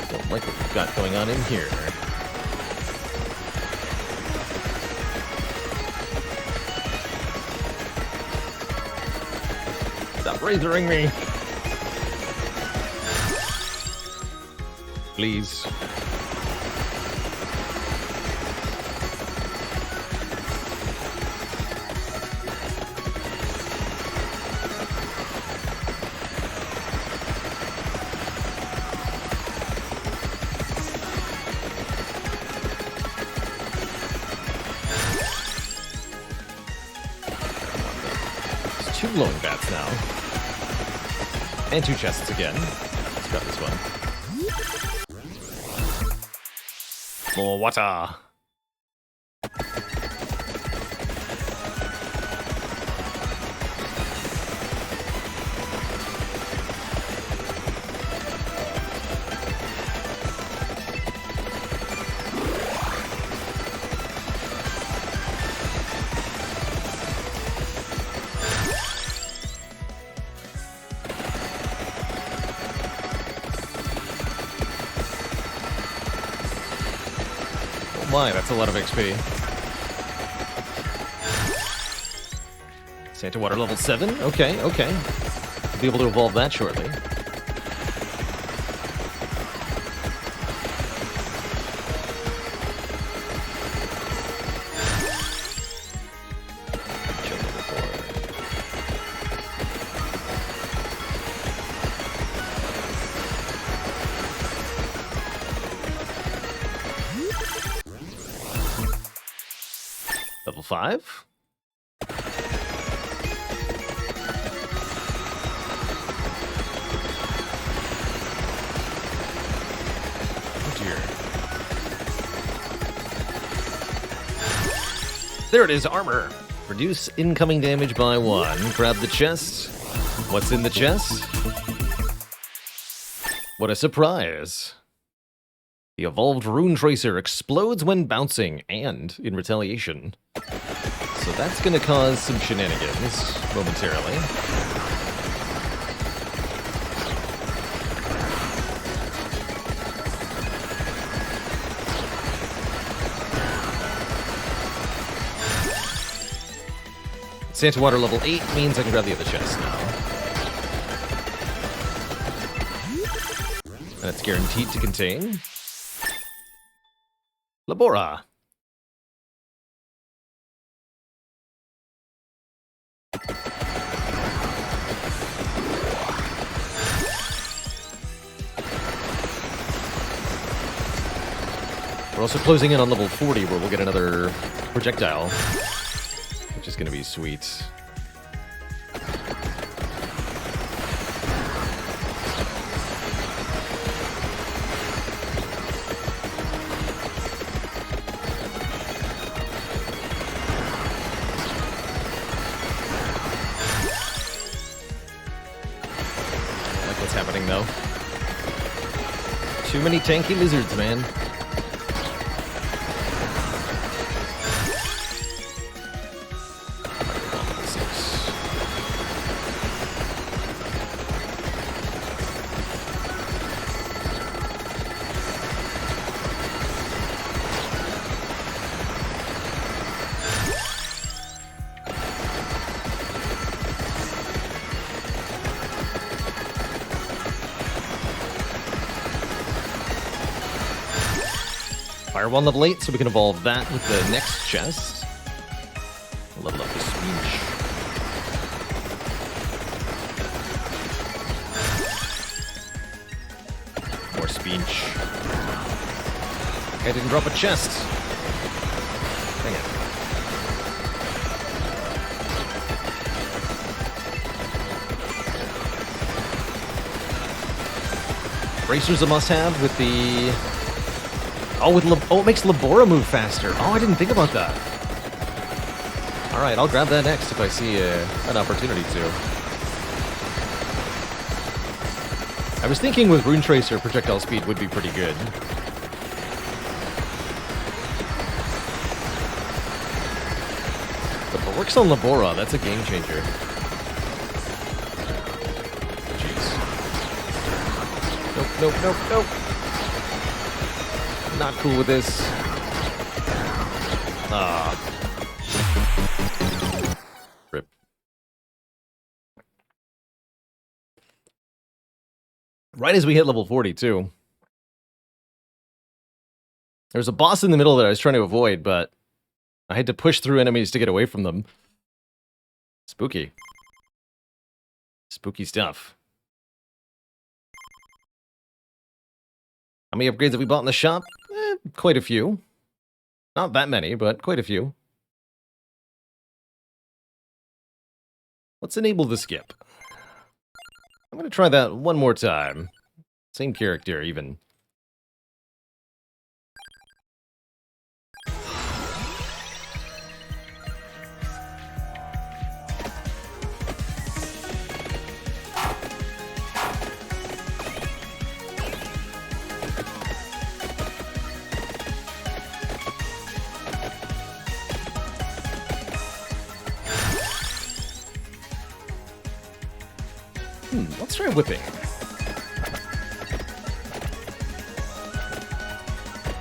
Don't like what we've got going on in here. Stop razoring me! Please. It's 2 glowing bats now. And 2 chests again. Let's grab this one. More water. My, that's a lot of XP. Santa Water level 7? Okay, okay. We'll be able to evolve that shortly. Level 5. Oh dear. There it is, armor. Reduce incoming damage by 1. Grab the chest. What's in the chest? What a surprise. The evolved Rune Tracer explodes when bouncing and in retaliation. So that's going to cause some shenanigans momentarily. Santa Water level 8 means I can grab the other chest now. And it's guaranteed to contain Labora. We're also closing in on level 40 where we'll get another projectile, which is going to be sweet. What's happening though? Too many tanky lizards, man. Fire 1 level 8, so we can evolve that with the next chest. We'll level up the speech. More speech. I didn't drop a chest. Dang it. Bracer's a must-have with the... Oh, it makes Labora move faster. Oh, I didn't think about that. Alright, I'll grab that next if I see an opportunity to. I was thinking with Rune Tracer, projectile speed would be pretty good. But if it works on Labora, that's a game changer. Jeez. Nope, nope, nope, nope. Not cool with this. Ah. Rip. Right as we hit level 40, too. There's a boss in the middle that I was trying to avoid, but I had to push through enemies to get away from them. Spooky. Spooky stuff. How many upgrades have we bought in the shop? Quite a few. Not that many, but quite a few. Let's enable the skip. I'm going to try that one more time. Same character, even. Let's try whipping.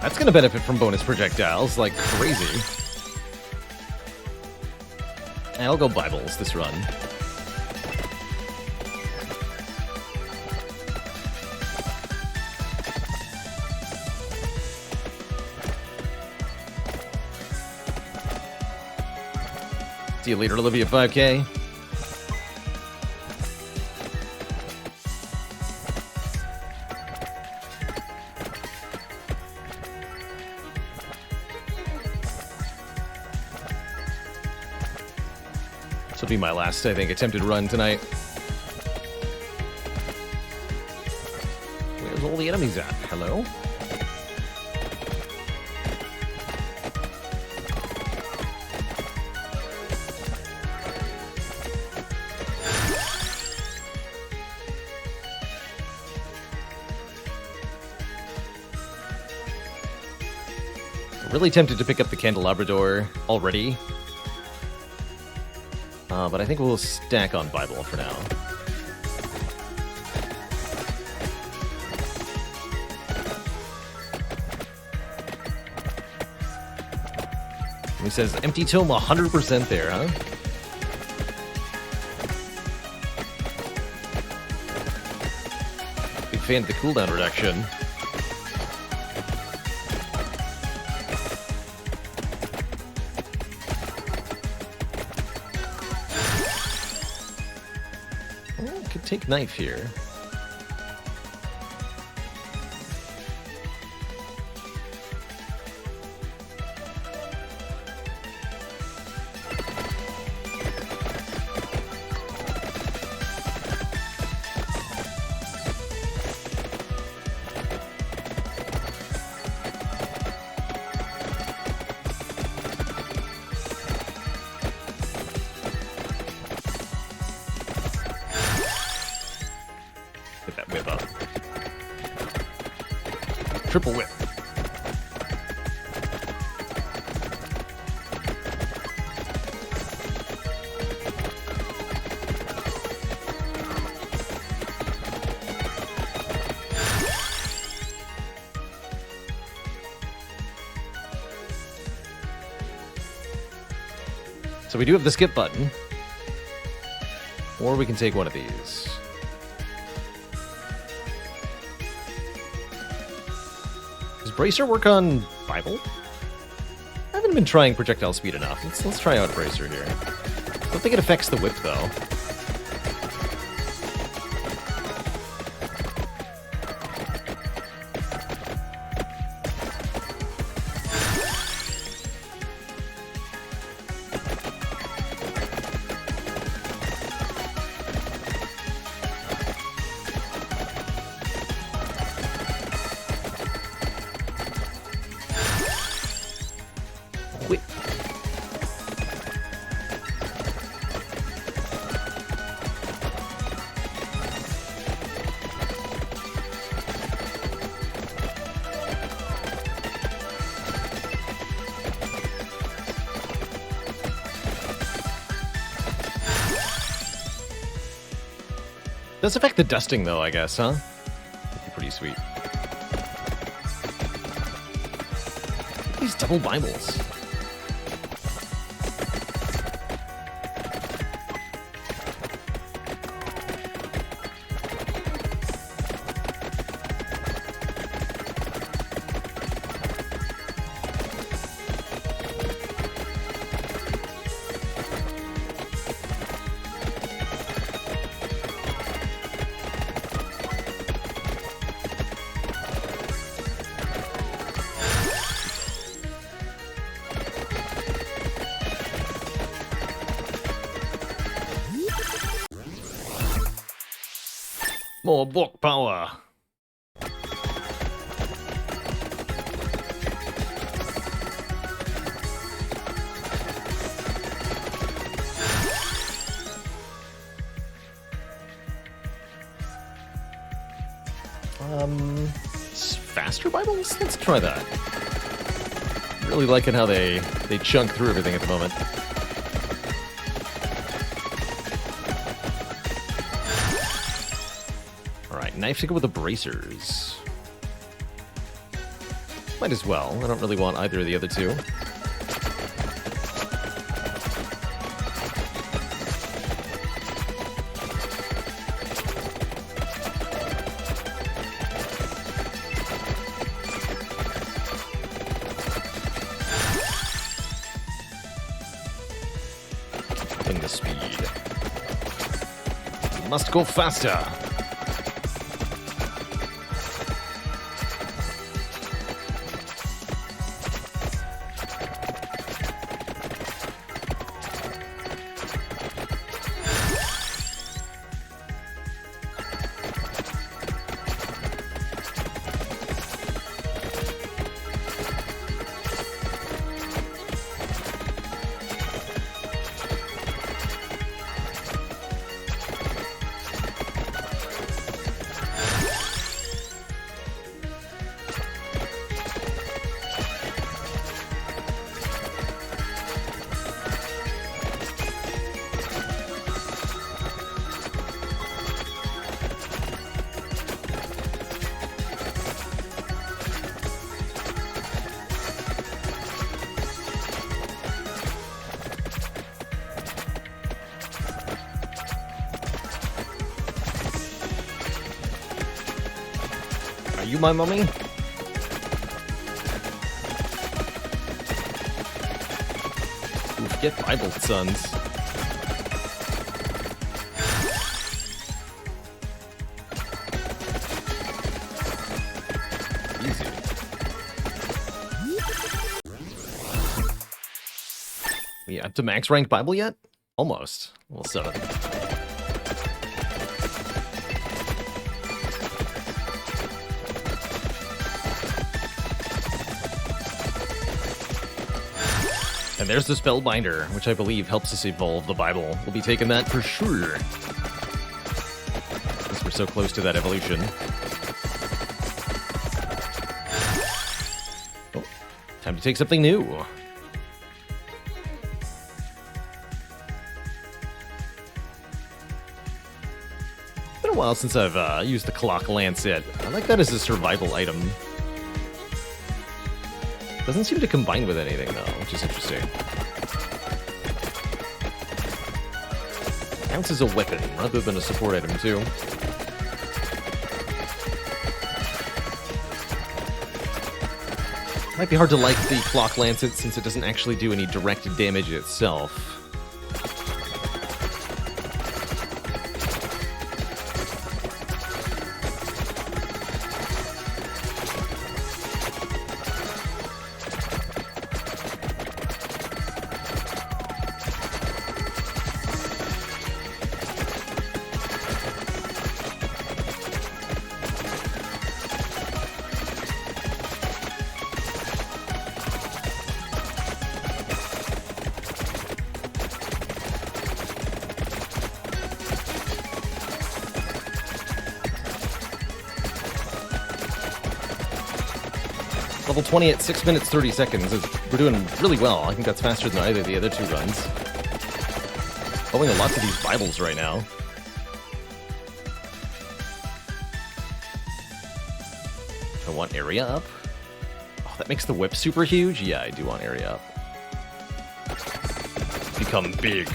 That's going to benefit from bonus projectiles like crazy. And I'll go Bibles this run. See you later, Olivia 5K. This will be my last, I think, attempted run tonight. Where's all the enemies at? Hello? I'm really tempted to pick up the Candelabrador already. But I think we'll stack on Bible for now. He says, empty tome 100% there, huh? Big fan of the cooldown reduction. Take knife here. Triple whip. So we do have the skip button. Or we can take one of these. Bracer work on Bible? I haven't been trying projectile speed enough. Let's try out Bracer here. Don't think it affects the whip though. Does affect the dusting, though, I guess, huh? That'd be pretty sweet. These double Bibles. More book power. Faster Bibles? Let's try that. Really liking how they chunk through everything at the moment. Knife to go with the bracers. Might as well. I don't really want either of the other two. In the speed. Must go faster. Are you my mummy? Oof, get Bible, sons. Easy. We up to max rank Bible yet? Almost. Well, 7. And there's the Spellbinder, which I believe helps us evolve the Bible. We'll be taking that for sure. Because we're so close to that evolution. Oh, time to take something new. Been a while since I've used the Clock Lancet. I like that as a survival item. Doesn't seem to combine with anything, though, which is interesting. Counts as a weapon, rather than a support item, too. Might be hard to like the Clock Lancet, since it doesn't actually do any direct damage itself. Level 20 at 6 minutes 30 seconds. We're doing really well. I think that's faster than either of the other two runs. Going a lot to these Bibles right now. I want area up. Oh, that makes the whip super huge? Yeah, I do want area up. Become big.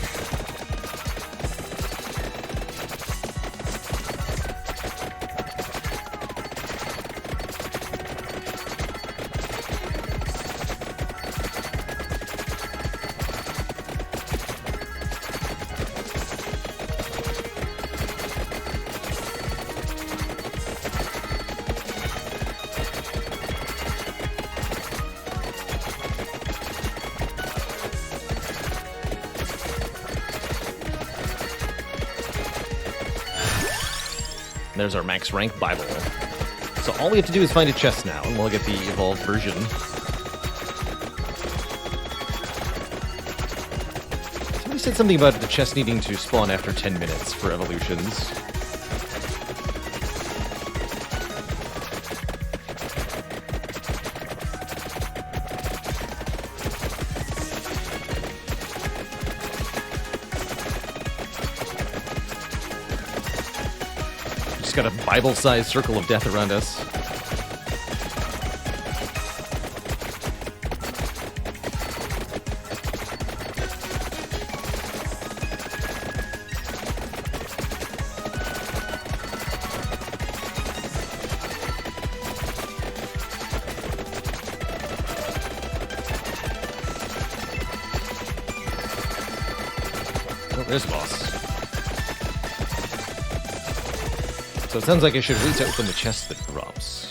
There's our max rank Bible. So all we have to do is find a chest now, and we'll get the evolved version. Somebody said something about the chest needing to spawn after 10 minutes for evolutions. Just got a Bible-sized circle of death around us. Oh, there's a boss. So it sounds like I should wait to open the chest that drops.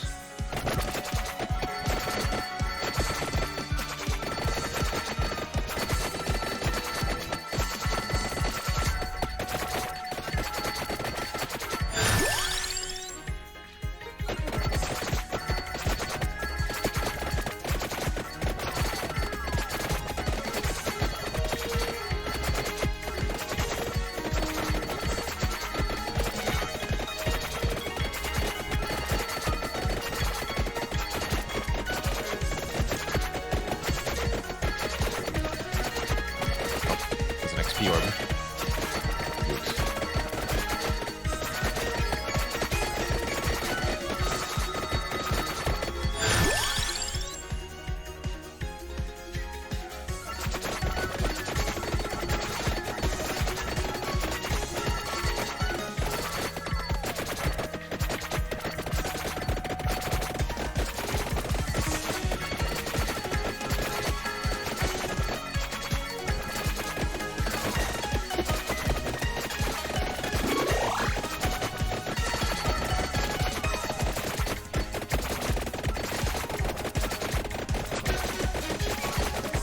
XP orb.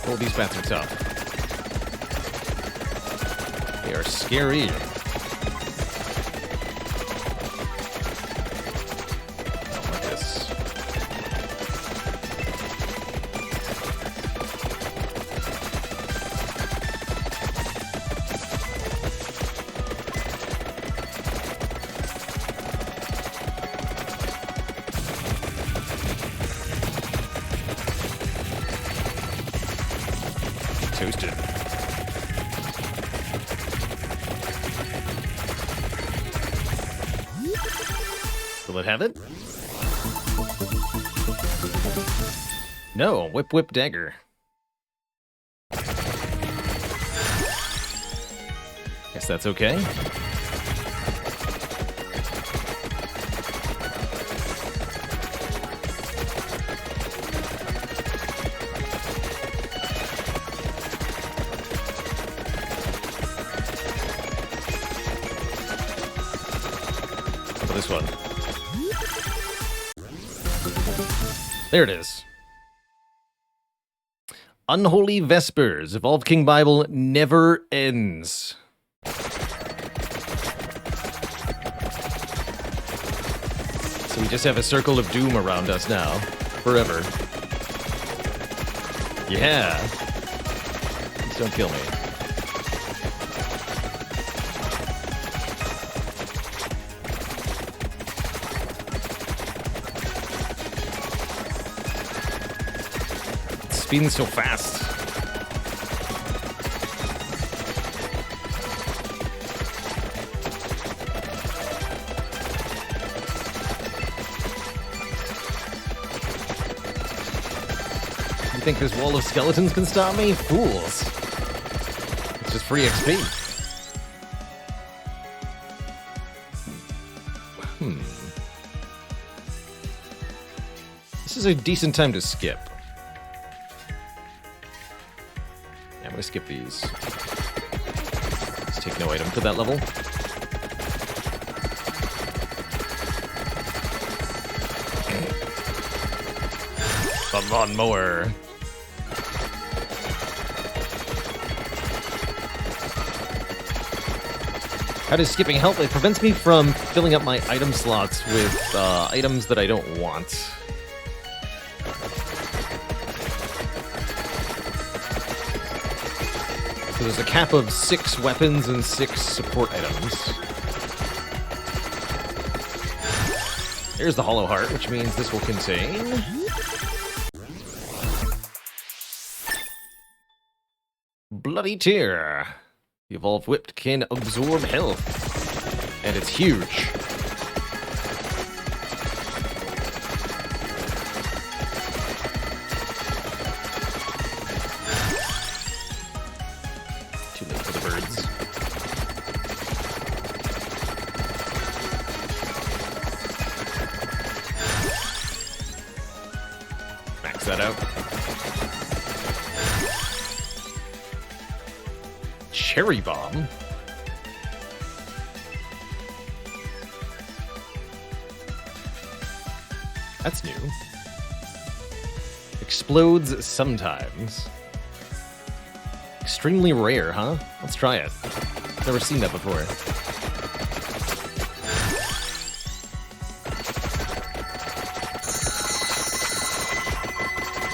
Oh, these bats are tough. They are scary. Oh, like this. Toasted. Will it have it? No, whip whip dagger. Guess that's okay. This one. There it is. Unholy Vespers. Evolved King Bible never ends. So we just have a circle of doom around us now. Forever. Yeah. Please don't kill me. Speeding so fast. think this wall of skeletons can stop me? Fools. It's just free XP. This is a decent time to skip. Yeah, I'm gonna skip these. Let's take no item for that level. A lawnmower. How does skipping help? It prevents me from filling up my item slots with items that I don't want. So there's a cap of 6 weapons and 6 support items. There's the hollow heart, which means this will contain... Bloody Tear. The evolved whip can absorb health. And it's huge. Too late for the birds. Max that out. Cherry bomb? That's new. Explodes sometimes. Extremely rare, huh? Let's try it. Never seen that before.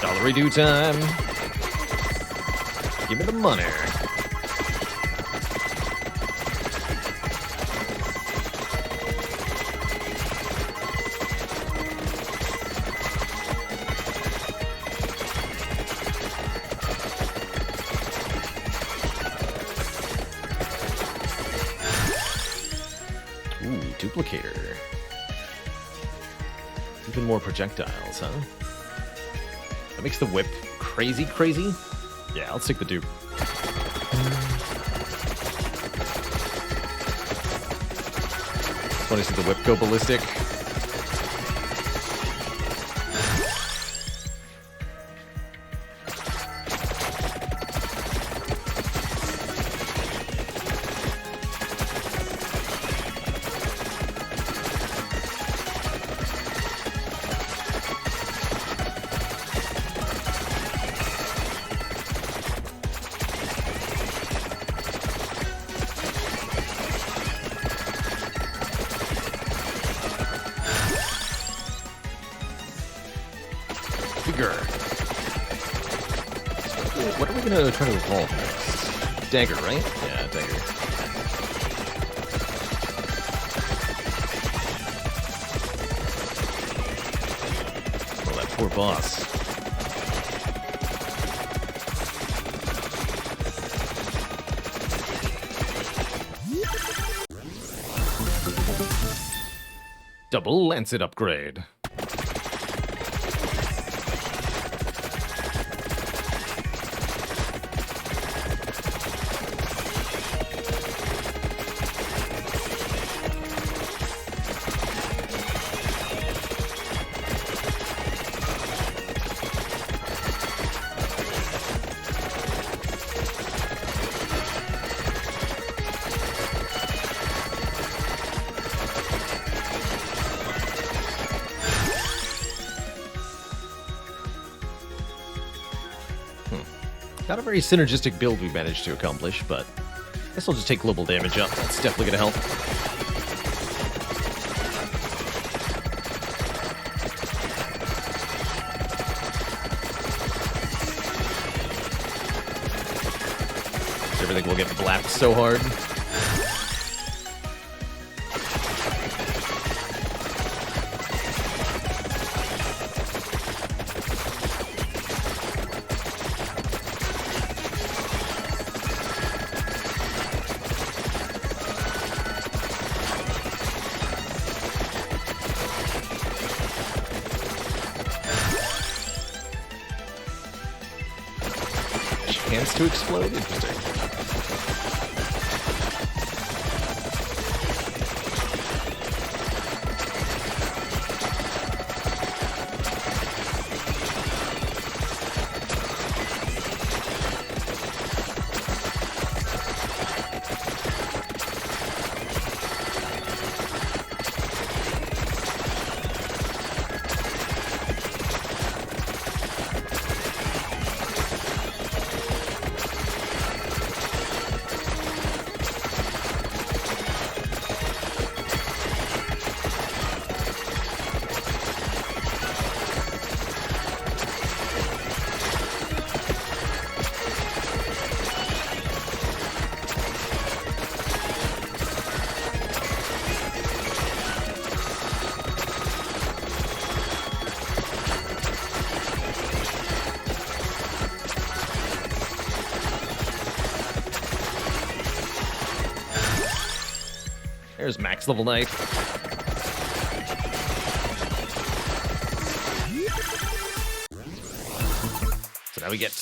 Dollary-do time. Give me the money. Duplicator. Even more projectiles, huh? That makes the whip crazy. Yeah, I'll take the dupe. Just want to see the whip go ballistic. What are we gonna try to evolve next? Dagger, right? Yeah, dagger. Oh, that poor boss. Double Lancet upgrade. Not a very synergistic build we managed to accomplish, but I guess I'll just take global damage up. That's definitely going to help. Everything will get blapped so hard. chance to explode? Interesting. There's max level knife. So now we get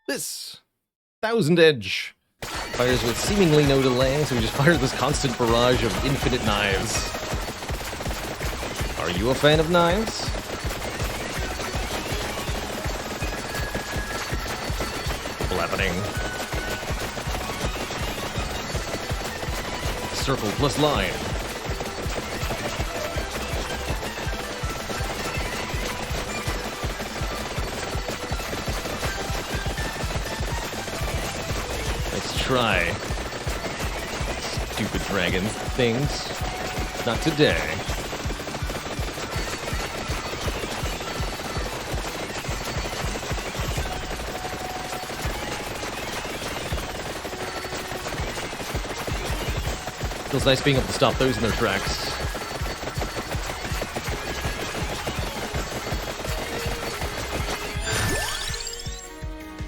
this 1000 edge. Fires with seemingly no delay, so we just fire this constant barrage of infinite knives. Are you a fan of knives? Happening. Circle plus line. Let's try. Stupid dragon things. Not today. Feels nice being able to stop those in their tracks.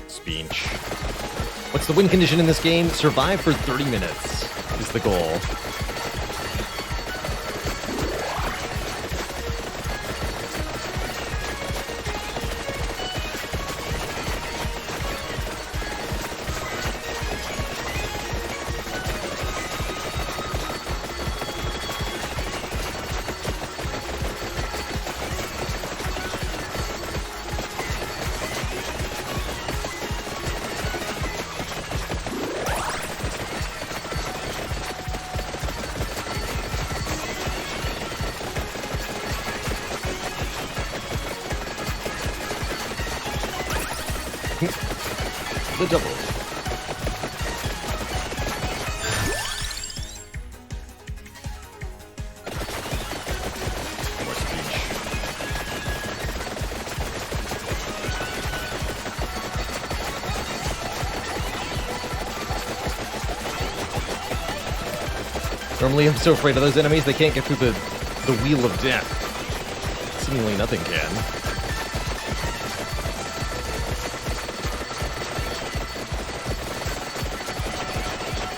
Speech. What's the win condition in this game? Survive for 30 minutes is the goal. The double. More speech. Normally I'm so afraid of those enemies, they can't get through the wheel of death. Seemingly nothing can.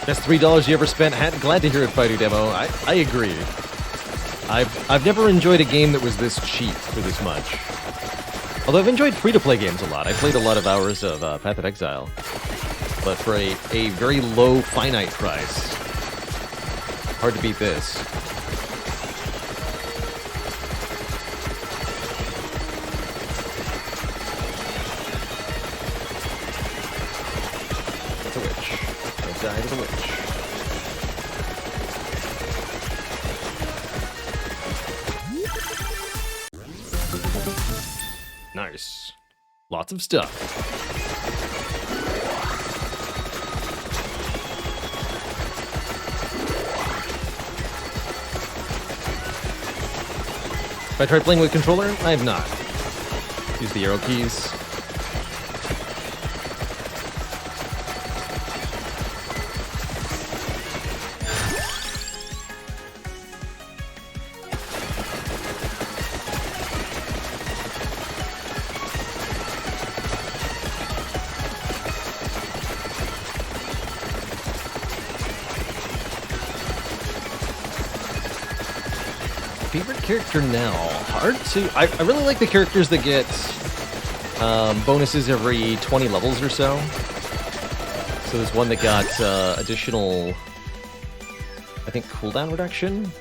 Best $3 you ever spent. Glad to hear it, Fighter Demo. I agree. I've never enjoyed a game that was this cheap for this much. Although I've enjoyed free-to-play games a lot. I played a lot of hours of Path of Exile. But for a very low, finite price, hard to beat this. It's a witch. Don't die to the witch. Nice. Lots of stuff. Have I tried playing with controller? I have not. Use the arrow keys. Favorite character now? Hard to... I really like the characters that get bonuses every 20 levels or so. So there's one that got additional, I think, cooldown reduction.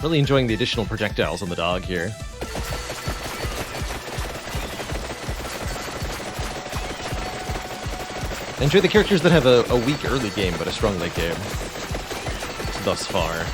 Really enjoying the additional projectiles on the dog here. I enjoy the characters that have a weak early game, but a strong late game. Thus far.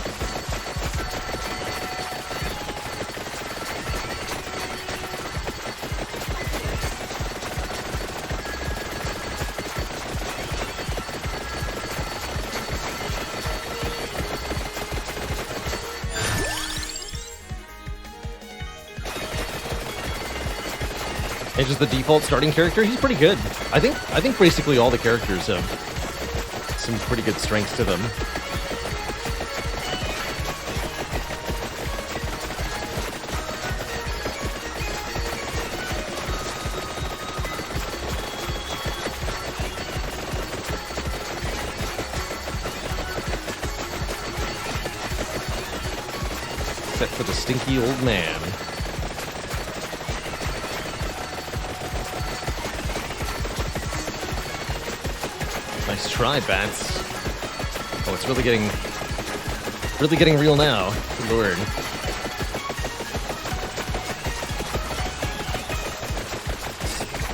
Edge is the default starting character. He's pretty good. I think basically all the characters have some pretty good strengths to them. Except for the stinky old man. Nice try, Bats. Oh, it's really getting real now. Good lord.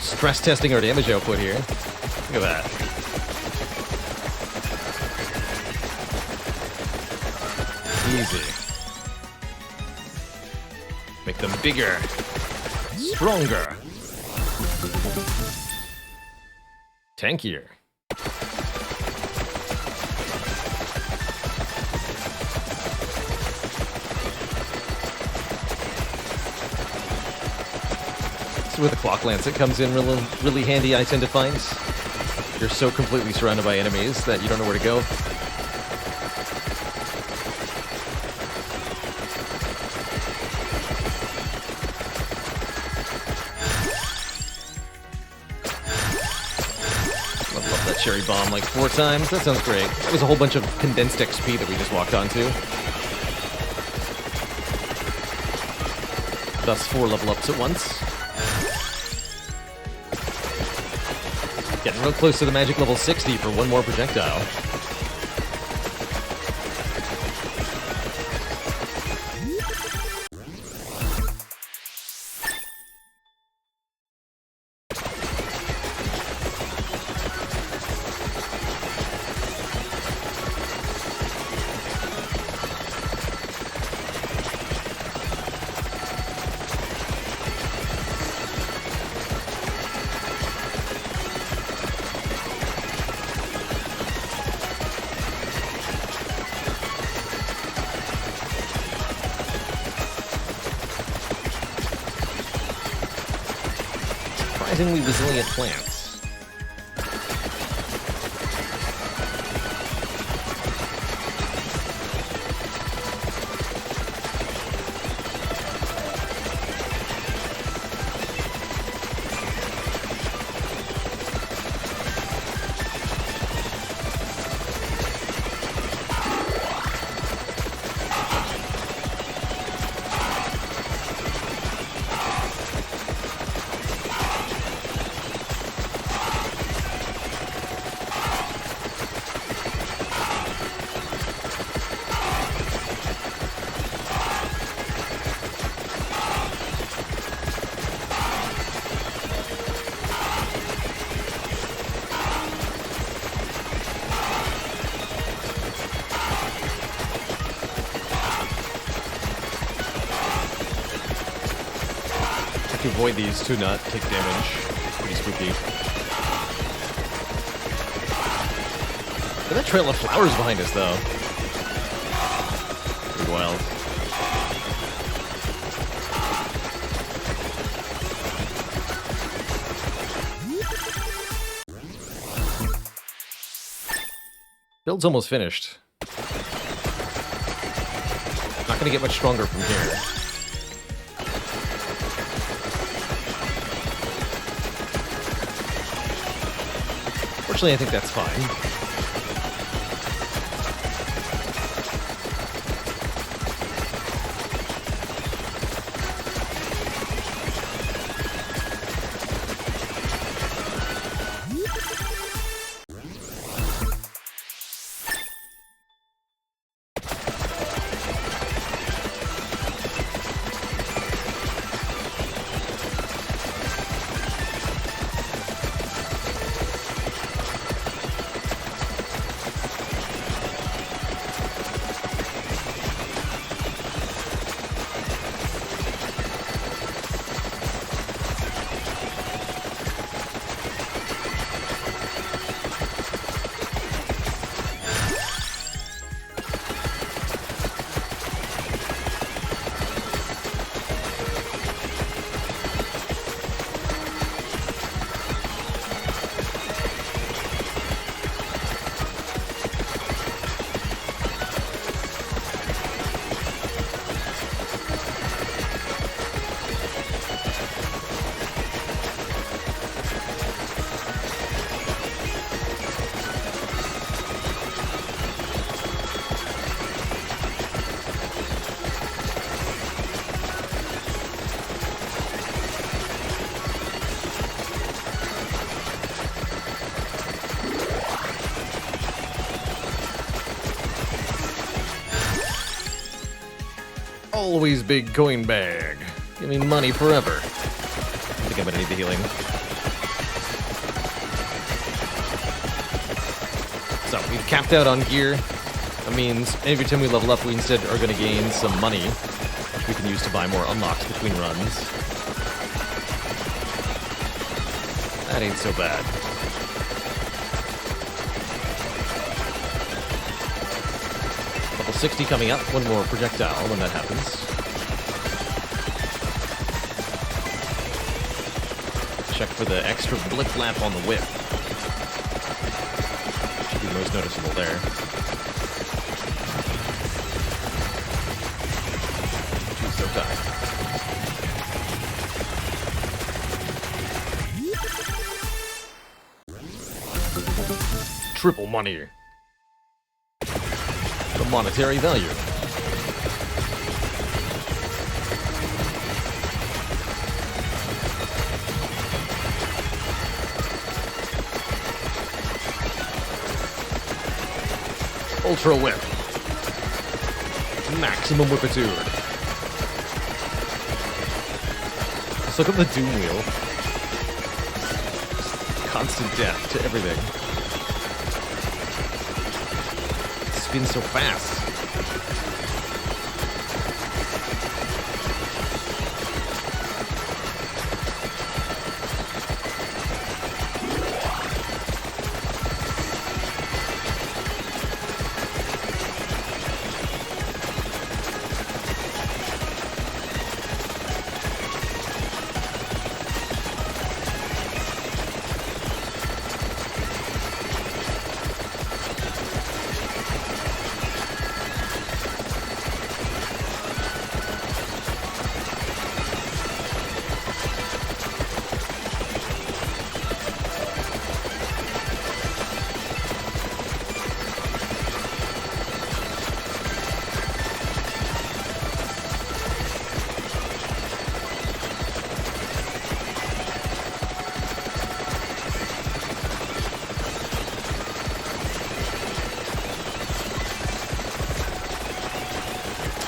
Stress testing our damage output here. Look at that. Easy. Make them bigger, stronger, tankier. So with the clock lance, it comes in really handy, I tend to find. You're so completely surrounded by enemies that you don't know where to go. Level up that cherry bomb like 4 times. That sounds great. That was a whole bunch of condensed XP that we just walked onto. Thus 4 level ups at once. Getting real close to the magic level 60 for one more projectile. Surprisingly resilient plants. To avoid these to not take damage. Pretty spooky. Look at that trail of flowers behind us, though. Pretty wild. Build's almost finished. Not gonna get much stronger from here. Fortunately, I think that's fine. always big coin bag. Give me money forever. I think I'm gonna need the healing. So, we've capped out on gear. That means every time we level up, we instead are gonna gain some money, which we can use to buy more unlocks between runs. That ain't so bad. Level 60 coming up, one more projectile when that happens. Check for the extra blip flap on the whip. Should be most noticeable there. She's so tight. Triple money. The monetary value. Ultra whip. Maximum whippitude. Let's look at the doom wheel. Constant death to everything. It spins so fast.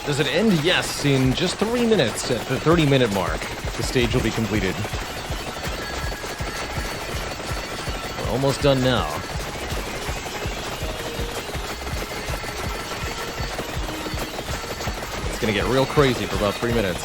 Does it end? Yes, in just 3 minutes. At the 30-minute mark, the stage will be completed. We're almost done now. It's gonna get real crazy for about 3 minutes.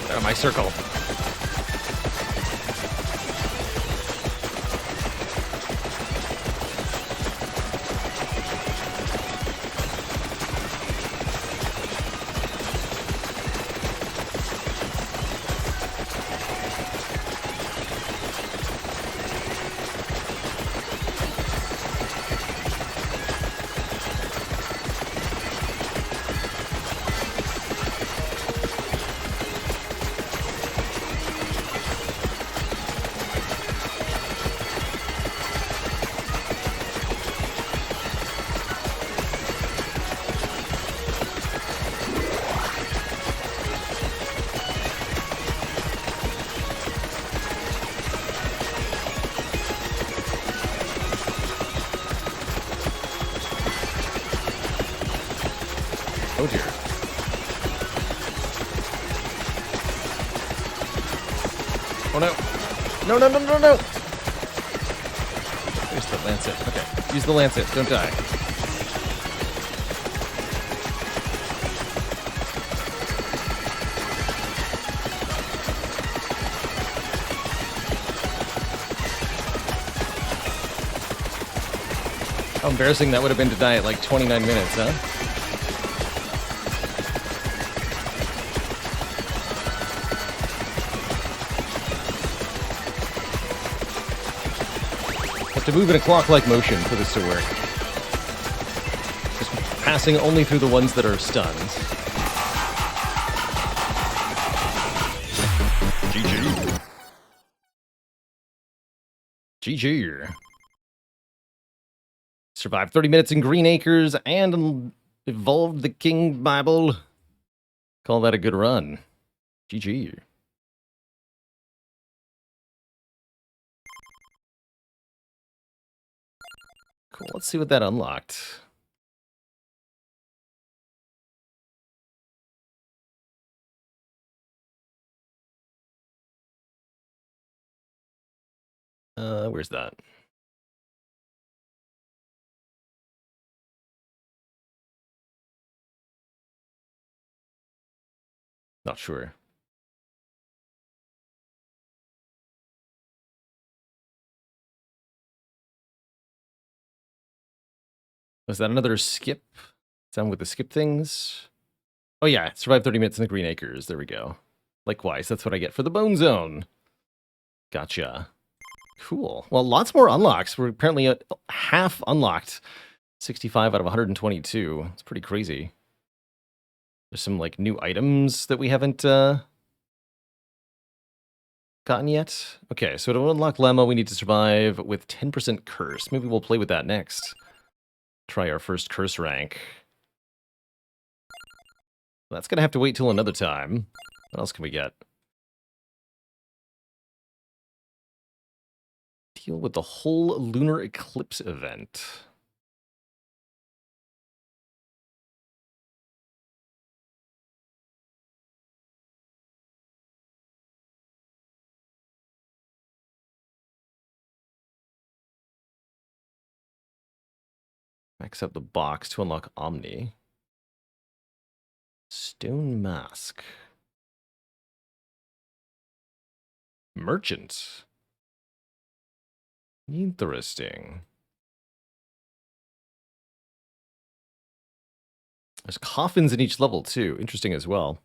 Out of my circle. Oh dear. Oh no. No, no, no, no, no! There's the Lancet. Okay. Use the Lancet. Don't die. How embarrassing that would have been to die at like 29 minutes, huh? Have to move in a clock-like motion for this to work. Just passing only through the ones that are stunned. GG. GG. Survived 30 minutes in Green Acres and evolved the King Bible. Call that a good run. GG. Cool, let's see what that unlocked. Where's that? Not sure. Was that another skip? Sound with the skip things? Oh yeah, survive 30 minutes in the Green Acres. There we go. Likewise, that's what I get for the Bone Zone. Gotcha. Cool. Well, lots more unlocks. We're apparently at half unlocked. 65 out of 122. It's pretty crazy. There's some like new items that we haven't gotten yet. Okay, so to unlock Lemma, we need to survive with 10% curse. Maybe we'll play with that next. Try our first curse rank. That's gonna have to wait till another time. What else can we get? Deal with the whole lunar eclipse event. Max out the box to unlock Omni. Stone Mask. Merchant. Interesting. There's coffins in each level, too. Interesting as well.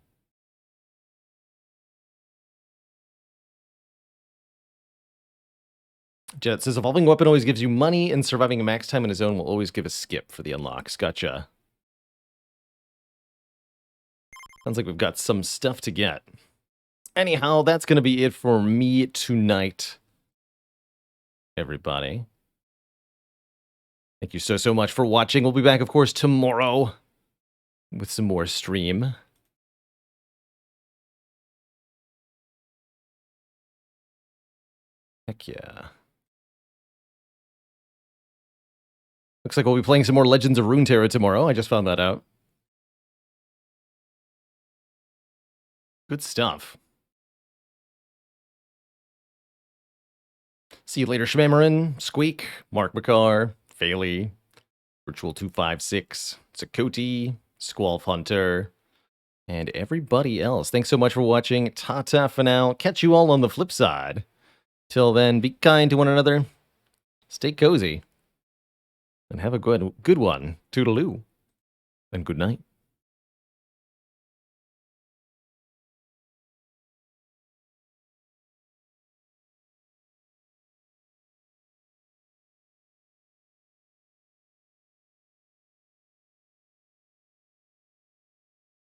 Jet says, evolving weapon always gives you money, and surviving a max time in his own will always give a skip for the unlocks. Gotcha. Sounds like we've got some stuff to get. Anyhow, that's going to be it for me tonight, everybody. Thank you so much for watching. We'll be back, of course, tomorrow with some more stream. Heck yeah. Looks like we'll be playing some more Legends of Runeterra tomorrow. I just found that out. Good stuff. See you later, Shmamarin, Squeak, Mark McCarr, Failey, Virtual256, Sakoti, Squalf Hunter, and everybody else. Thanks so much for watching. Ta-ta for now. Catch you all on the flip side. Till then, be kind to one another. Stay cozy. And have a good one. Toodaloo. And good night.